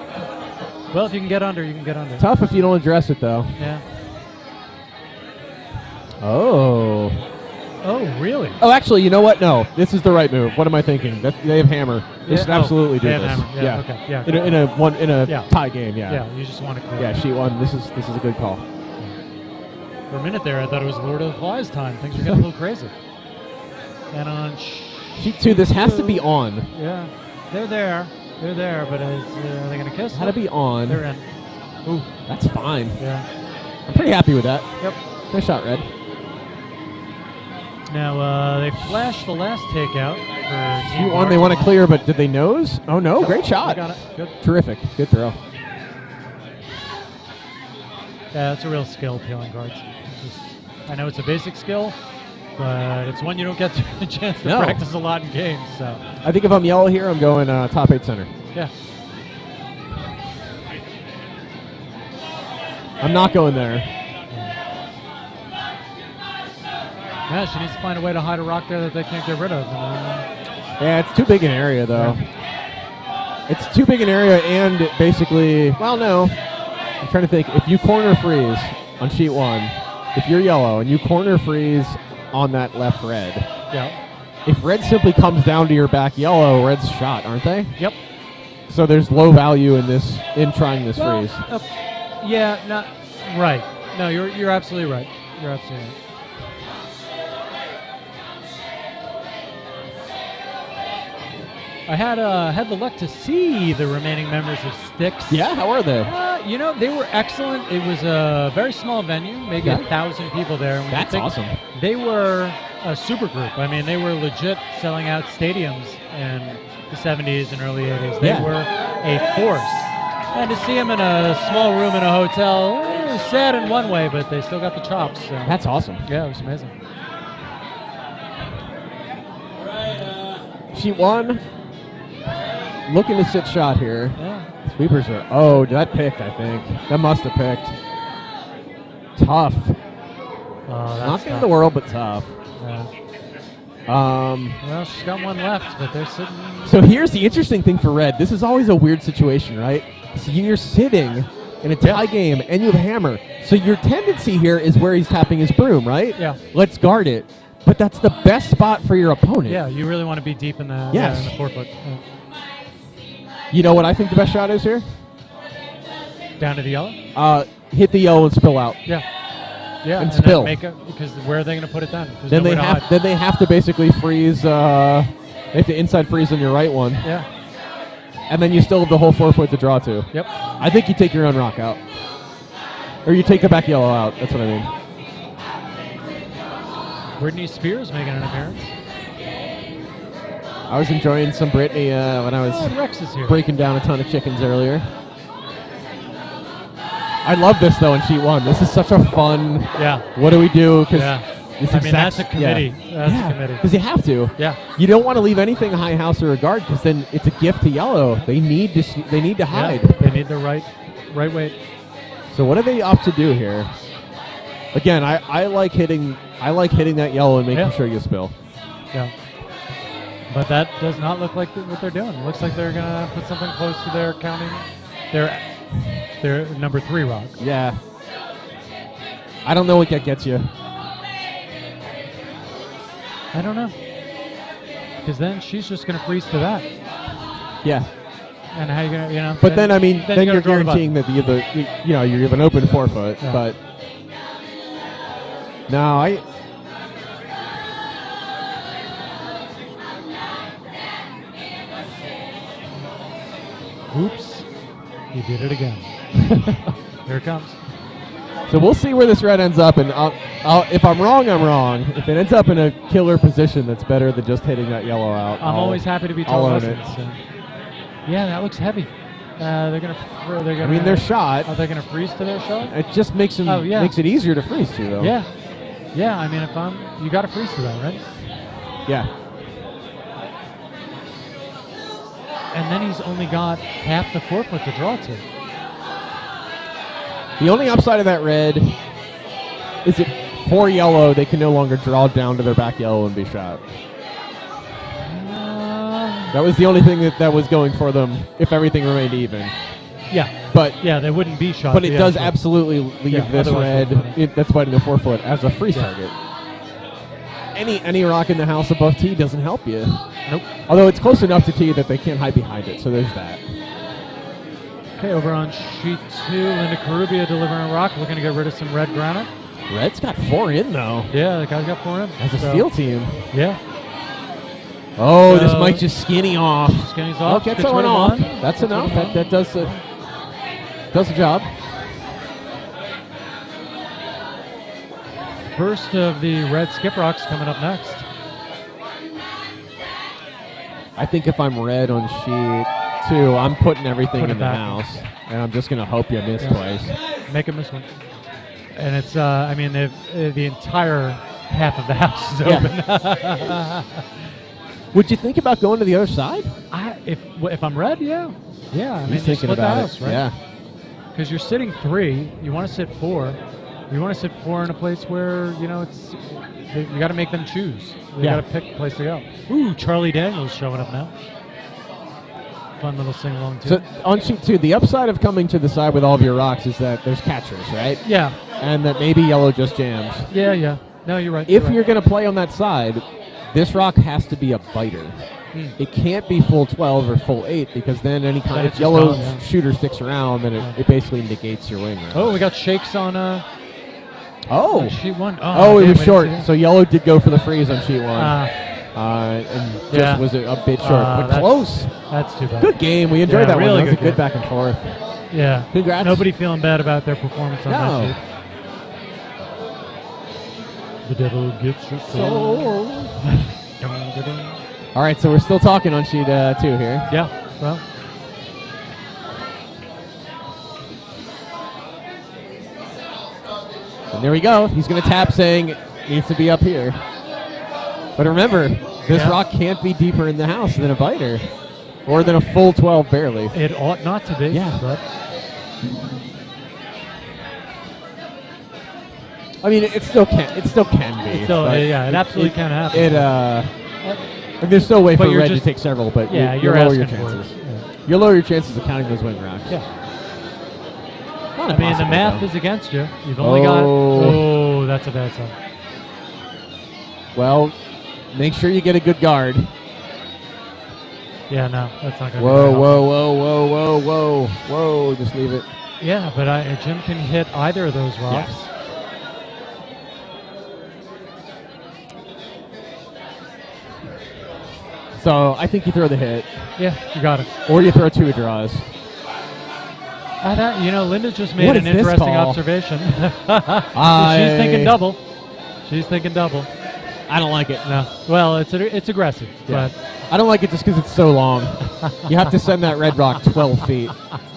Speaker 3: Well, if you can get under, you can get under.
Speaker 1: Tough if you don't address it, though.
Speaker 3: Yeah.
Speaker 1: Oh.
Speaker 3: Oh, really?
Speaker 1: Oh, actually, you know what? No, this is the right move. What am I thinking? They have hammer. They should absolutely do
Speaker 3: they have
Speaker 1: this.
Speaker 3: hammer. Yeah, okay. Yeah.
Speaker 1: In a tie game. Yeah.
Speaker 3: Yeah, you just want to clear.
Speaker 1: Yeah, sheet 1. This is a good call.
Speaker 3: For a minute there, I thought it was Lord of the Flies time. Things were getting a little crazy. And on
Speaker 1: sheet 2, this has to be on.
Speaker 3: Yeah, they're there, but are they going to kiss?
Speaker 1: Had to be on.
Speaker 3: They're in. Ooh,
Speaker 1: that's fine.
Speaker 3: Yeah,
Speaker 1: I'm pretty happy with that.
Speaker 3: Yep.
Speaker 1: Nice shot, Red.
Speaker 3: Now they flashed the last takeout for
Speaker 1: Sheet 1, they want to clear, but did they nose? Oh no, great shot.
Speaker 3: Got it. Good.
Speaker 1: Terrific. Good throw.
Speaker 3: Yeah, it's a real skill, peeling cards. I know it's a basic skill, but it's one you don't get a chance to practice a lot in games. So
Speaker 1: I think if I'm Yellow here, I'm going top 8 center.
Speaker 3: Yeah.
Speaker 1: I'm not going there.
Speaker 3: Yeah, she needs to find a way to hide a rock there that they can't get rid of.
Speaker 1: Yeah, it's too big an area, though.
Speaker 3: Yeah.
Speaker 1: It's too big an area, and basically, well, no. I'm trying to think. If you corner freeze on sheet 1, if you're Yellow and you corner freeze on that left Red, if Red simply comes down to your back Yellow, Red's shot, aren't they?
Speaker 3: Yep.
Speaker 1: So there's low value in trying this freeze.
Speaker 3: Yeah, not right. No, you're absolutely right. You're absolutely right. I had the luck to see the remaining members of Styx.
Speaker 1: Yeah, how are they?
Speaker 3: They were excellent. It was a very small venue, maybe 1,000 people there. And
Speaker 1: that's awesome.
Speaker 3: They were a super group. I mean, they were legit selling out stadiums in the 70s and early 80s. They were a force. And to see them in a small room in a hotel, it was sad in one way, but they still got the chops. So.
Speaker 1: That's awesome.
Speaker 3: Yeah, it was amazing.
Speaker 1: Sheet 1. Looking to sit shot here.
Speaker 3: Yeah.
Speaker 1: Sweepers are. Oh, that picked, I think. That must have picked. Tough. Not in the world, but tough.
Speaker 3: Yeah. Well, she's got one left, but they're sitting.
Speaker 1: So here's the interesting thing for Red. This is always a weird situation, right? So you're sitting in a tie game, and you have a hammer. So your tendency here is where he's tapping his broom, right?
Speaker 3: Yeah.
Speaker 1: Let's guard it. But that's the best spot for your opponent.
Speaker 3: Yeah, you really want to be deep in the, in the forefoot. Yeah.
Speaker 1: You know what I think the best shot is here?
Speaker 3: Down to the yellow?
Speaker 1: Hit the yellow and spill out.
Speaker 3: Yeah. Yeah,
Speaker 1: and
Speaker 3: then
Speaker 1: spill.
Speaker 3: Because where are they going to put it then? There's
Speaker 1: Then
Speaker 3: nowhere
Speaker 1: they
Speaker 3: to
Speaker 1: have
Speaker 3: hide.
Speaker 1: then they have to basically freeze. They have to inside freeze on your right one,
Speaker 3: Yeah.
Speaker 1: and then you still have the whole 4 foot to draw to.
Speaker 3: Yep.
Speaker 1: I think you take your own rock out, or you take the back yellow out. That's what I mean.
Speaker 3: Britney Spears making an appearance.
Speaker 1: I was enjoying some Britney when I was
Speaker 3: Oh, and Rex is here.
Speaker 1: breaking down a ton of chickens earlier. I love this though in sheet 1. This is such a fun.
Speaker 3: Yeah.
Speaker 1: What do we do? 'Cause
Speaker 3: Yeah.
Speaker 1: this
Speaker 3: I mean, that's a
Speaker 1: exact-
Speaker 3: committee.
Speaker 1: Yeah.
Speaker 3: That's a committee.
Speaker 1: Because you have to.
Speaker 3: Yeah.
Speaker 1: You don't want to leave anything high house or a guard because then it's a gift to yellow. They need to. They need to hide.
Speaker 3: Yeah. They need the right weight.
Speaker 1: So what do they opt to do here? Again, I like hitting. I like hitting that yellow and making
Speaker 3: Yeah.
Speaker 1: sure you spill.
Speaker 3: Yeah. But that does not look like what they're doing. It looks like they're going to put something close to their counting. Their number 3 rock.
Speaker 1: Yeah. I don't know what that gets you.
Speaker 3: I don't know. Because then she's just going to freeze to that.
Speaker 1: Yeah.
Speaker 3: And how you going to, you know.
Speaker 1: But then I mean, then
Speaker 3: you
Speaker 1: you're
Speaker 3: gotta draw the
Speaker 1: guaranteeing that you have an open 4 foot.
Speaker 3: Yeah.
Speaker 1: But no,
Speaker 3: Oops. He did it again. Here it comes.
Speaker 1: So we'll see where this red ends up, and if I'm wrong, I'm wrong. If it ends up in a killer position that's better than just hitting that yellow out,
Speaker 3: I'm always happy to be
Speaker 1: I'll
Speaker 3: told
Speaker 1: own it.
Speaker 3: lessons. Yeah, that looks heavy. They're gonna.
Speaker 1: I mean, their shot.
Speaker 3: Are they gonna freeze to their shot?
Speaker 1: It just makes them makes it easier to freeze to, though.
Speaker 3: Yeah. Yeah. I mean, you got to freeze to that, right?
Speaker 1: Yeah.
Speaker 3: And then he's only got half the 4 foot to draw to.
Speaker 1: The only upside of that red is that for yellow, they can no longer draw down to their back yellow and be shot. That was the only thing that was going for them if everything remained even.
Speaker 3: Yeah.
Speaker 1: But
Speaker 3: yeah, they wouldn't be shot.
Speaker 1: But it does absolutely leave this
Speaker 3: otherwise
Speaker 1: red that's fighting the 4 foot as a freeze target. Any rock in the house above T doesn't help you.
Speaker 3: Nope.
Speaker 1: Although it's close enough to T that they can't hide behind it, so there's that.
Speaker 3: Okay, over on sheet 2, Linda Carubia delivering a rock, looking to get rid of some red granite.
Speaker 1: Red's got 4 in, though.
Speaker 3: Yeah, the guy's got 4 in.
Speaker 1: As a steel team.
Speaker 3: Yeah.
Speaker 1: Oh, this might just skinny off.
Speaker 3: Skinny's off.
Speaker 1: Gets
Speaker 3: Gets
Speaker 1: someone
Speaker 3: rid of
Speaker 1: off.
Speaker 3: one.
Speaker 1: That's
Speaker 3: Gets
Speaker 1: enough.
Speaker 3: rid of
Speaker 1: That does the job.
Speaker 3: First of the red skip rocks coming up next.
Speaker 1: I think if I'm red on sheet 2, I'm putting everything in the house, and I'm just going to hope you miss twice.
Speaker 3: Make him miss one. And it's, I mean, the entire half of the house is open.
Speaker 1: Would you think about going to the other side?
Speaker 3: If I'm red, yeah. Yeah, I mean,
Speaker 1: He's thinking
Speaker 3: split the
Speaker 1: about
Speaker 3: house,
Speaker 1: it.
Speaker 3: right?
Speaker 1: Yeah.
Speaker 3: Because you're sitting 3, you want to sit 4. You want to sit 4 in a place where, you know, you got to make them choose. You got to pick a place to go. Ooh, Charlie Daniels showing up now. Fun little sing-along, too.
Speaker 1: So on sheet 2, the upside of coming to the side with all of your rocks is that there's catchers, right?
Speaker 3: Yeah.
Speaker 1: And that maybe yellow just jams.
Speaker 3: Yeah, yeah. No, you're right.
Speaker 1: If you're going to play on that side, this rock has to be a biter. It can't be full 12 or full 8 because then any kind of yellow shooter sticks around, then it basically negates your wing. Right?
Speaker 3: Oh, we got shakes on sheet 1.
Speaker 1: Oh, it was short. So yellow did go for the freeze on sheet 1. And just was a bit short, but close.
Speaker 3: That's too bad.
Speaker 1: Good game. We enjoyed that
Speaker 3: really
Speaker 1: one. That was a good
Speaker 3: game.
Speaker 1: back and forth.
Speaker 3: Yeah.
Speaker 1: Congrats.
Speaker 3: Nobody feeling bad about their performance on that sheet. The devil gets your soul.
Speaker 1: All right, so we're still talking on sheet 2 here.
Speaker 3: Yeah, well.
Speaker 1: And there we go. He's going to tap saying it needs to be up here. But remember, this rock can't be deeper in the house than a biter. Or than a full 12 barely.
Speaker 3: It ought not to be.
Speaker 1: Yeah.
Speaker 3: But
Speaker 1: I mean, it still can. It still can be.
Speaker 3: Yeah, it absolutely can happen.
Speaker 1: And there's still a way for red to
Speaker 3: just-
Speaker 1: take several, but
Speaker 3: Yeah,
Speaker 1: you
Speaker 3: you're
Speaker 1: lower your
Speaker 3: asking for
Speaker 1: chances.
Speaker 3: it. Yeah.
Speaker 1: You lower your chances of counting those wing rocks.
Speaker 3: Yeah.
Speaker 1: Not
Speaker 3: I mean, the
Speaker 1: impossible,
Speaker 3: math
Speaker 1: though.
Speaker 3: is against you. You've only got. Oh, that's a bad sign.
Speaker 1: Well, make sure you get a good guard.
Speaker 3: Yeah, no, that's not going to
Speaker 1: Whoa, whoa, whoa, whoa, whoa, whoa, whoa! Just leave it.
Speaker 3: Yeah, but Jim can hit either of those rocks.
Speaker 1: So I think you throw the hit,
Speaker 3: Yeah, you got it.
Speaker 1: or you throw 2 draws.
Speaker 3: Linda just made
Speaker 1: What
Speaker 3: an
Speaker 1: is this
Speaker 3: interesting
Speaker 1: call?
Speaker 3: observation. She's thinking double. She's thinking double.
Speaker 1: I don't like it.
Speaker 3: No. Well, it's aggressive,
Speaker 1: Yeah.
Speaker 3: but
Speaker 1: I don't like it just because it's so long. You have to send that red rock 12 feet.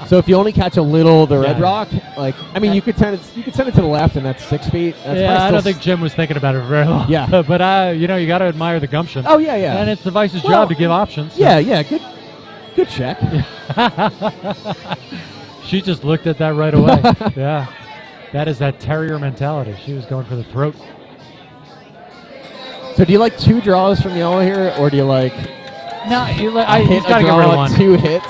Speaker 1: So if you only catch a little of the red
Speaker 3: Yeah.
Speaker 1: rock, you could send it to the left, and that's 6 feet. That's
Speaker 3: yeah,
Speaker 1: probably
Speaker 3: I
Speaker 1: still
Speaker 3: don't think Jim was thinking about it for very long.
Speaker 1: Yeah.
Speaker 3: But you got to admire the gumption.
Speaker 1: Oh yeah, yeah.
Speaker 3: And it's the Vice's
Speaker 1: Well,
Speaker 3: job to give options. so-
Speaker 1: Yeah. Good check.
Speaker 3: She just looked at that right away. Yeah. That is that terrier mentality. She was going for the throat.
Speaker 1: So do you like 2 draws from yellow here, or do you like
Speaker 3: No,
Speaker 1: hit
Speaker 3: he's
Speaker 1: a
Speaker 3: got to get rid of
Speaker 1: draw,
Speaker 3: one.
Speaker 1: 2 hits?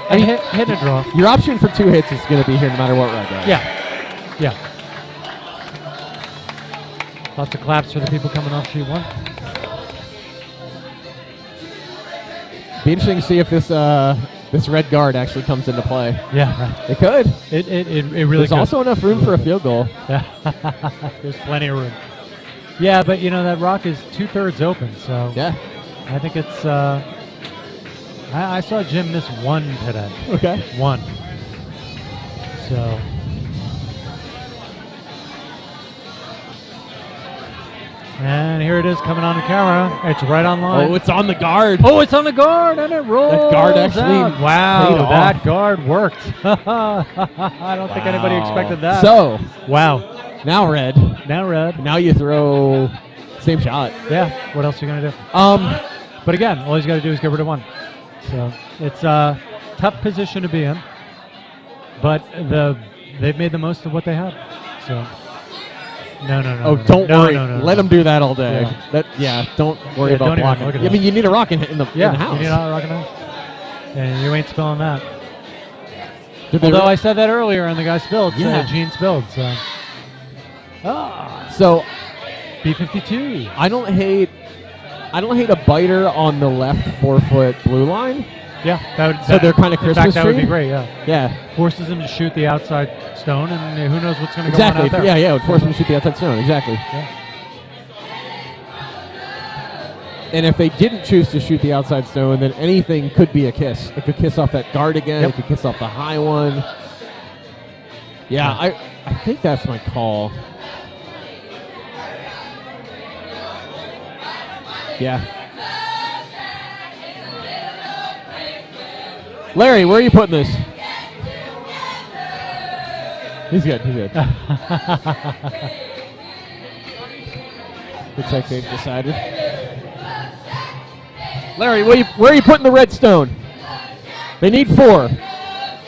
Speaker 3: I mean, hit a draw.
Speaker 1: Your option for 2 hits is going to be here no matter what red rock.
Speaker 3: Yeah. Lots of claps for the people coming off sheet 1.
Speaker 1: Be interesting to see if this red guard actually comes into play.
Speaker 3: Yeah, right.
Speaker 1: It could.
Speaker 3: It really
Speaker 1: There's
Speaker 3: could.
Speaker 1: also enough room for a field goal.
Speaker 3: There's plenty of room. Yeah, but that rock is 2/3 open, so
Speaker 1: Yeah.
Speaker 3: I think it's. I saw Jim miss 1 today.
Speaker 1: Okay.
Speaker 3: 1. So. And here it is coming on the camera. It's right on line.
Speaker 1: Oh, it's on the guard.
Speaker 3: Oh, it's on the guard, and it rolls.
Speaker 1: That guard actually
Speaker 3: out.
Speaker 1: paid
Speaker 3: Wow,
Speaker 1: off.
Speaker 3: that guard worked. I don't think anybody expected that.
Speaker 1: So
Speaker 3: wow.
Speaker 1: now red.
Speaker 3: Now red.
Speaker 1: Now you throw same shot.
Speaker 3: Yeah. What else are you gonna do? But again, all he's got to do is get rid of 1. So it's a tough position to be in. But they've made the most of what they had. So. No.
Speaker 1: Oh, don't worry.
Speaker 3: No.
Speaker 1: Let them do that all day.
Speaker 3: Yeah.
Speaker 1: Don't worry
Speaker 3: Yeah,
Speaker 1: about
Speaker 3: don't even
Speaker 1: blocking.
Speaker 3: look at
Speaker 1: I
Speaker 3: that.
Speaker 1: mean, you need a rock in the
Speaker 3: Yeah,
Speaker 1: house.
Speaker 3: you need a rock and house. And you ain't spilling that.
Speaker 1: Did they
Speaker 3: Although
Speaker 1: re-
Speaker 3: I said that earlier, and the guy spilled.
Speaker 1: Yeah.
Speaker 3: Gene spilled. So.
Speaker 1: So
Speaker 3: B52.
Speaker 1: I don't hate a biter on the left 4-foot blue line.
Speaker 3: Yeah.
Speaker 1: So they're kind of
Speaker 3: in fact,
Speaker 1: Christmas
Speaker 3: that would be
Speaker 1: tree?
Speaker 3: great. Yeah.
Speaker 1: Yeah.
Speaker 3: Forces him to shoot the outside stone, and who knows what's going to
Speaker 1: Exactly.
Speaker 3: go on out there.
Speaker 1: Yeah. It would force them to shoot the outside stone. Exactly.
Speaker 3: Yeah.
Speaker 1: And if they didn't choose to shoot the outside stone, then anything could be a kiss. It could kiss off that guard again.
Speaker 3: Yep.
Speaker 1: It could kiss off the high one. Yeah, I think that's my call. Yeah. Larry, where are you putting this? He's good. Looks like they've decided. Larry, where are you putting the red stone? They need 4.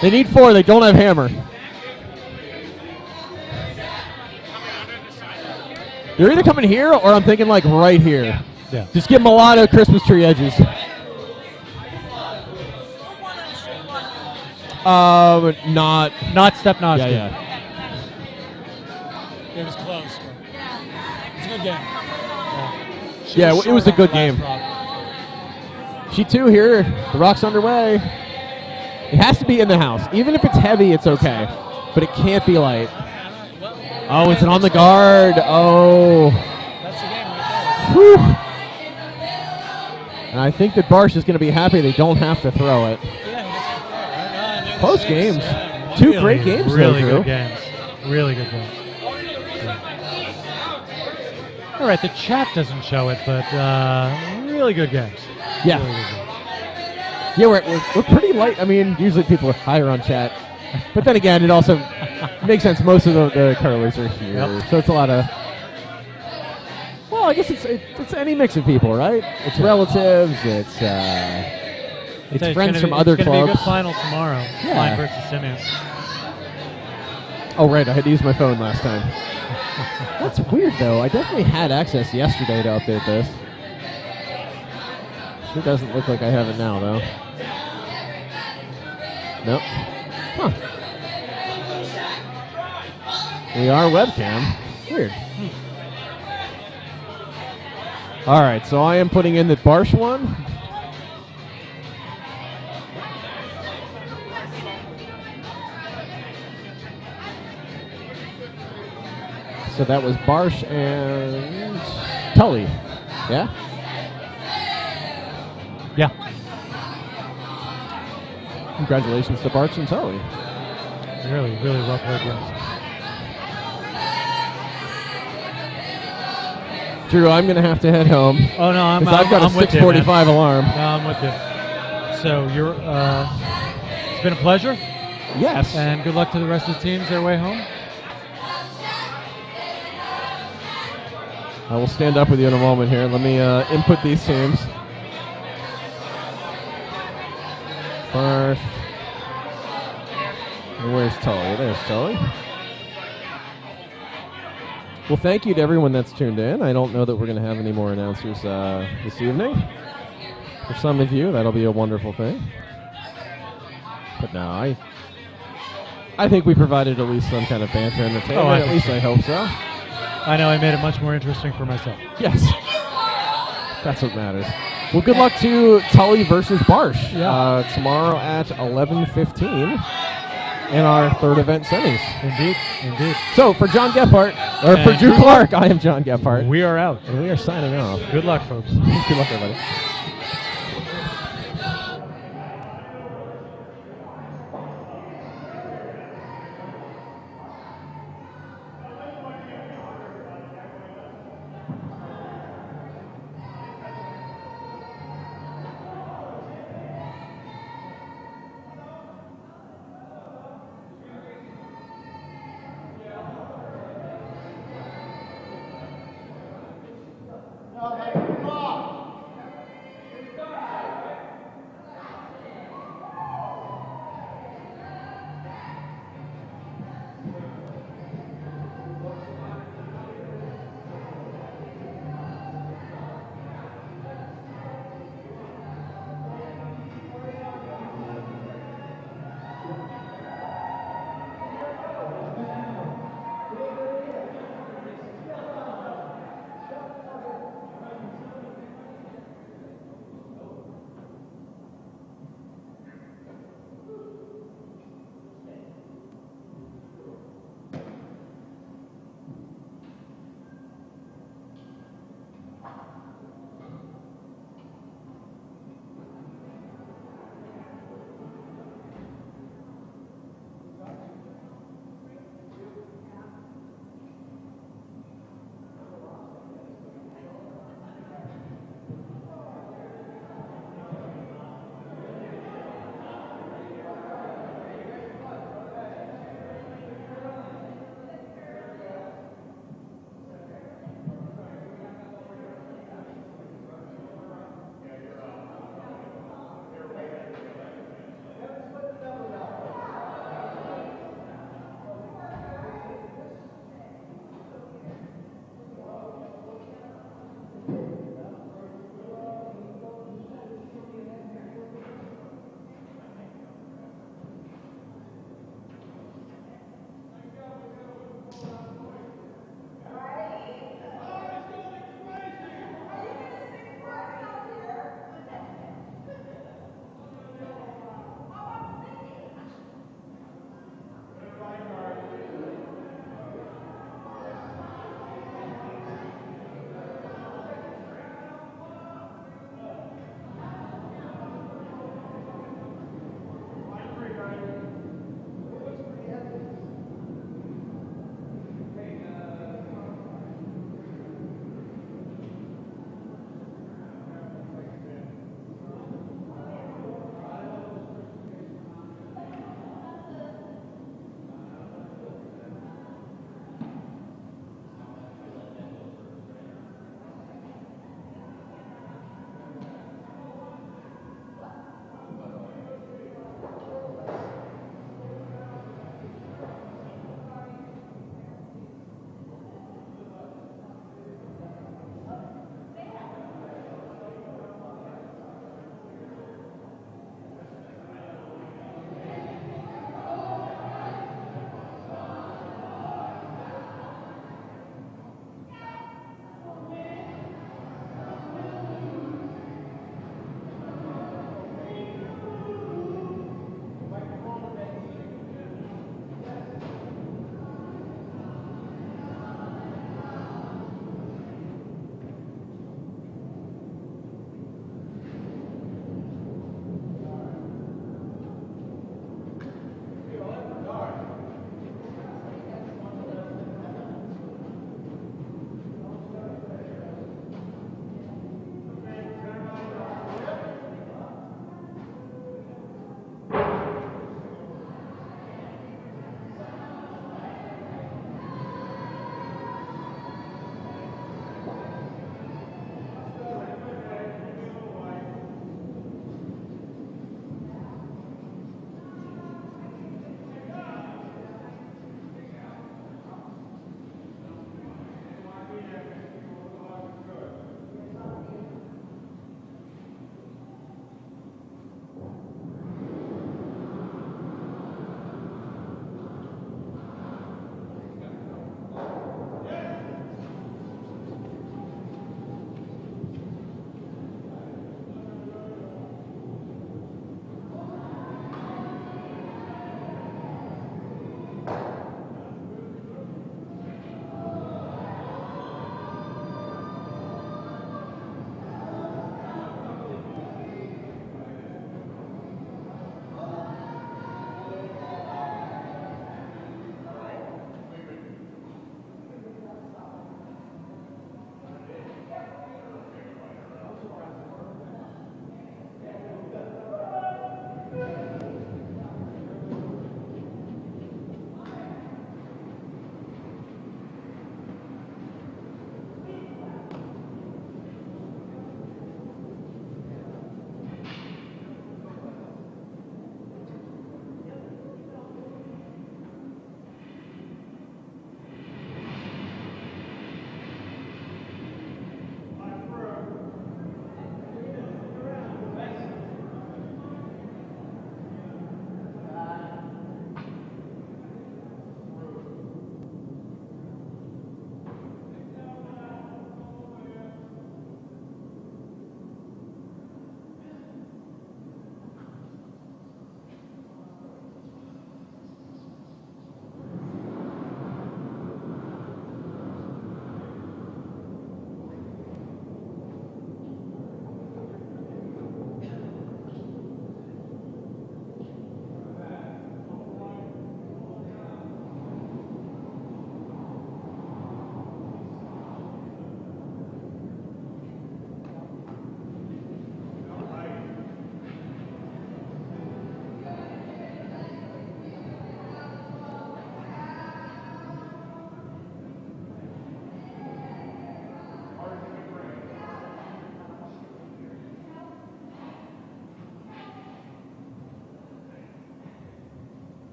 Speaker 1: They don't have hammer. They're either coming here or I'm thinking like right here.
Speaker 3: Yeah.
Speaker 1: Just give them a lot of Christmas tree edges. Not
Speaker 3: Step Nosky.
Speaker 1: Yeah.
Speaker 7: It was close. It's a good game.
Speaker 1: Yeah, it was a good game. Sheet 2 here. The rock's underway. It has to be in the house. Even if it's heavy, it's okay. But it can't be light. Oh, it's on the guard. Oh.
Speaker 7: That's the game right
Speaker 1: Whew. And I think that Barsh is going to be happy they don't have to throw it.
Speaker 7: there.
Speaker 1: Close games. 2 great games.
Speaker 3: Really
Speaker 1: though,
Speaker 3: good games. Really good games. All right, the chat doesn't show it, but really good games.
Speaker 1: Yeah.
Speaker 3: Really good games.
Speaker 1: Yeah, we're pretty light. I mean, usually people are higher on chat. But then again, it also makes sense. Most of the curlers are here.
Speaker 3: Yep.
Speaker 1: So it's a lot of... Well, I guess it's any mix of people, right? It's relatives. It's friends
Speaker 3: gonna
Speaker 1: from
Speaker 3: be,
Speaker 1: other
Speaker 3: It's going to be a
Speaker 1: clubs.
Speaker 3: good final tomorrow.
Speaker 1: Yeah.
Speaker 3: Klein versus Simeon.
Speaker 1: Oh, right. I had to use my phone last time. That's weird, though. I definitely had access yesterday to update this. Sure doesn't look like I have it now, though. Nope. Huh. We are webcam. Weird. All right, so I am putting in the Barsh one. So that was Barsh and Tully. Yeah?
Speaker 3: Yeah.
Speaker 1: Congratulations to Barch and Tully.
Speaker 3: Really, really well played games.
Speaker 1: Drew, I'm going to have to head home.
Speaker 3: Oh no,
Speaker 1: I've got
Speaker 3: I'm
Speaker 1: a
Speaker 3: with you, man.
Speaker 1: 6:45 alarm.
Speaker 3: No, I'm with you. So you're. It's been a pleasure,
Speaker 1: Yes.
Speaker 3: and good luck to the rest of the teams their way home.
Speaker 1: I will stand up with you in a moment here. Let me input these teams. Barth. Where's Tully? There's Tully. Well, thank you to everyone that's tuned in. I don't know that we're going to have any more announcers this evening. For some of you, that'll be a wonderful thing. But no, I think we provided at least some kind of banter entertainment.
Speaker 3: I
Speaker 1: At
Speaker 3: think
Speaker 1: least
Speaker 3: so.
Speaker 1: I hope so.
Speaker 3: I know I made it much more interesting for myself.
Speaker 1: Yes. That's what matters. Well, good luck to Tully versus Barsh tomorrow at 11:15 in our third event semis.
Speaker 3: Indeed, indeed.
Speaker 1: So for John Gephardt, or for
Speaker 3: And
Speaker 1: Drew Clark, I am John Gephardt.
Speaker 3: We are out.
Speaker 1: And we are signing off.
Speaker 3: Good luck, folks.
Speaker 1: Good luck, everybody.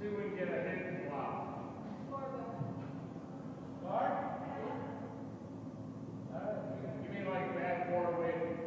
Speaker 7: See if we can get a hidden block. Clark? You mean like bad board waiting?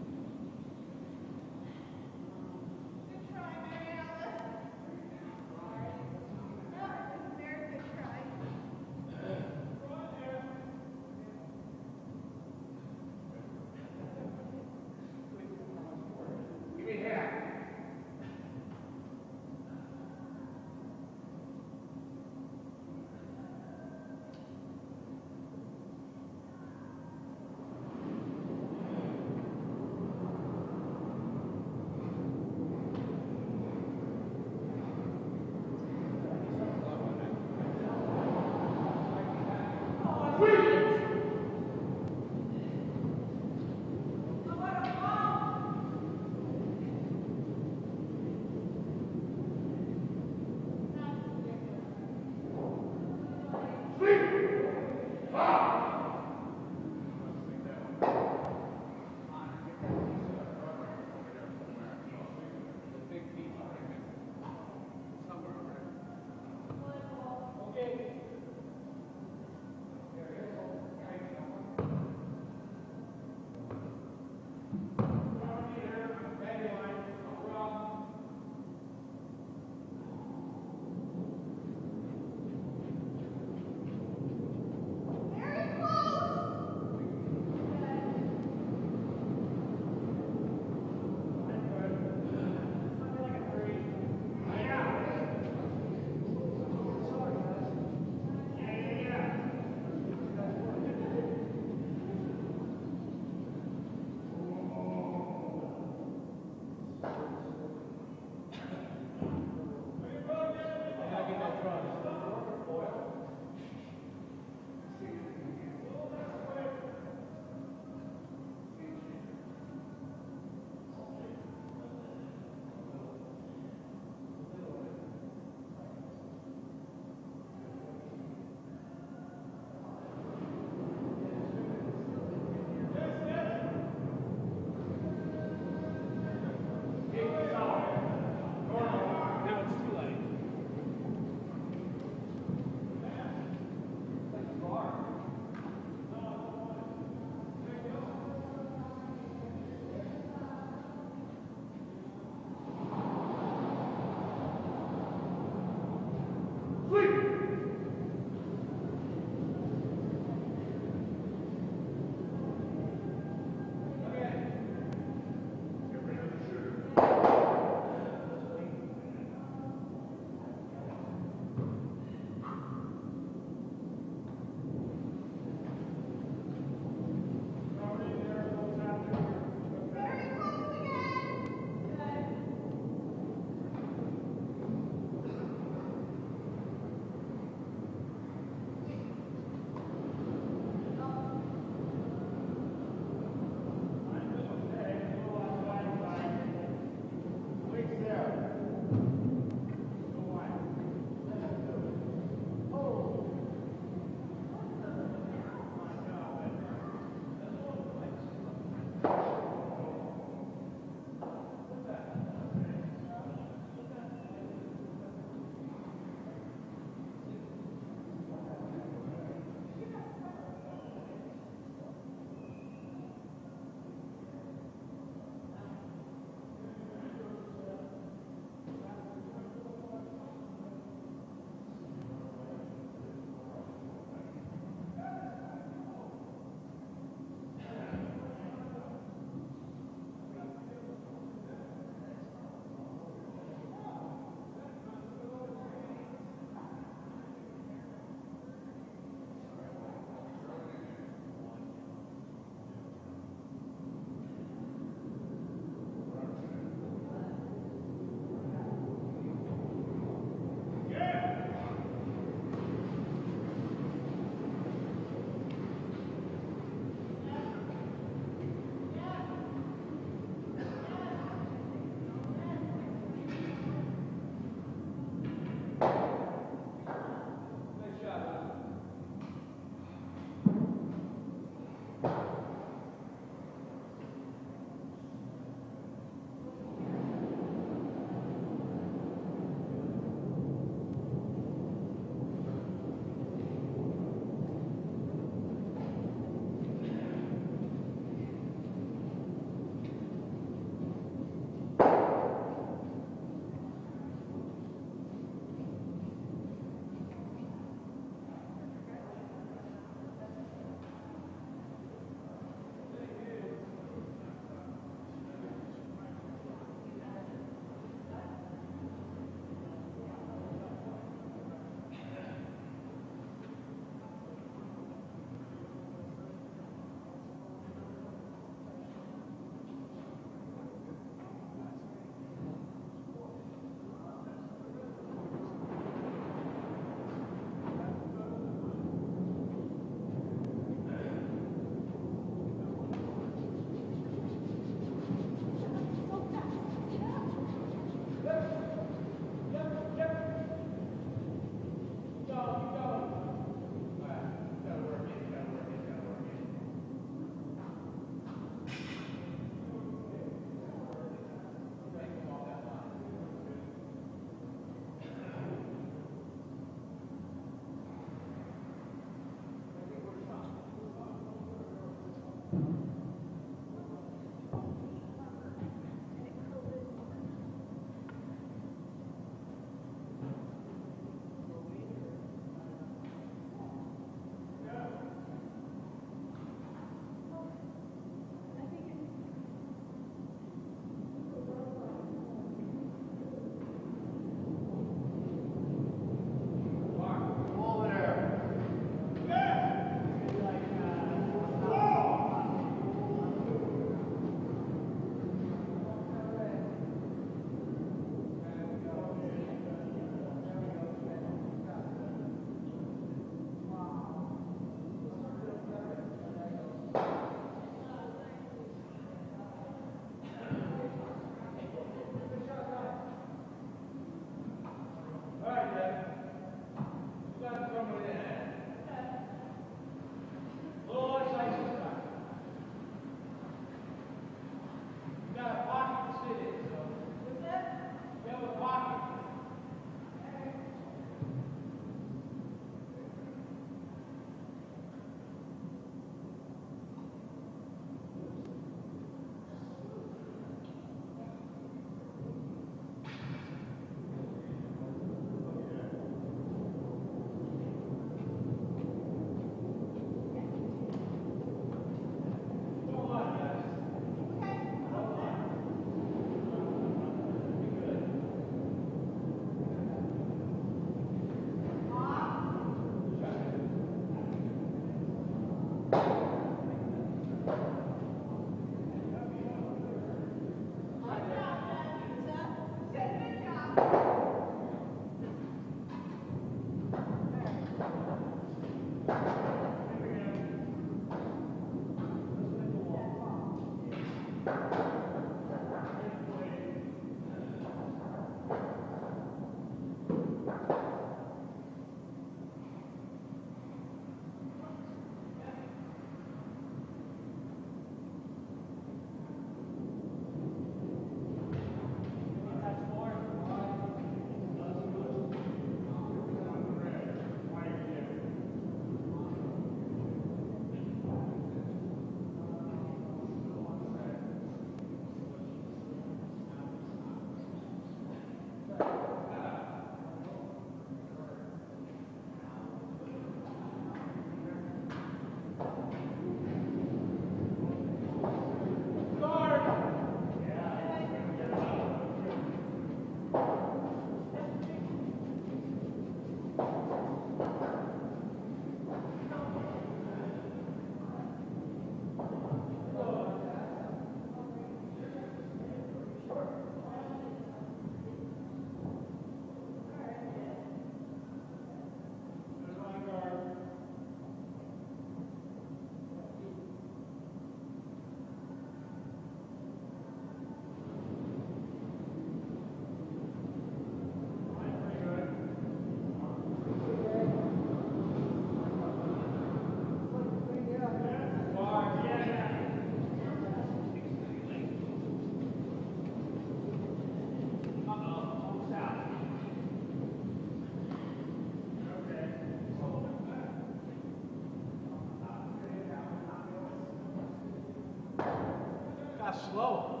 Speaker 7: slow.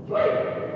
Speaker 8: Play!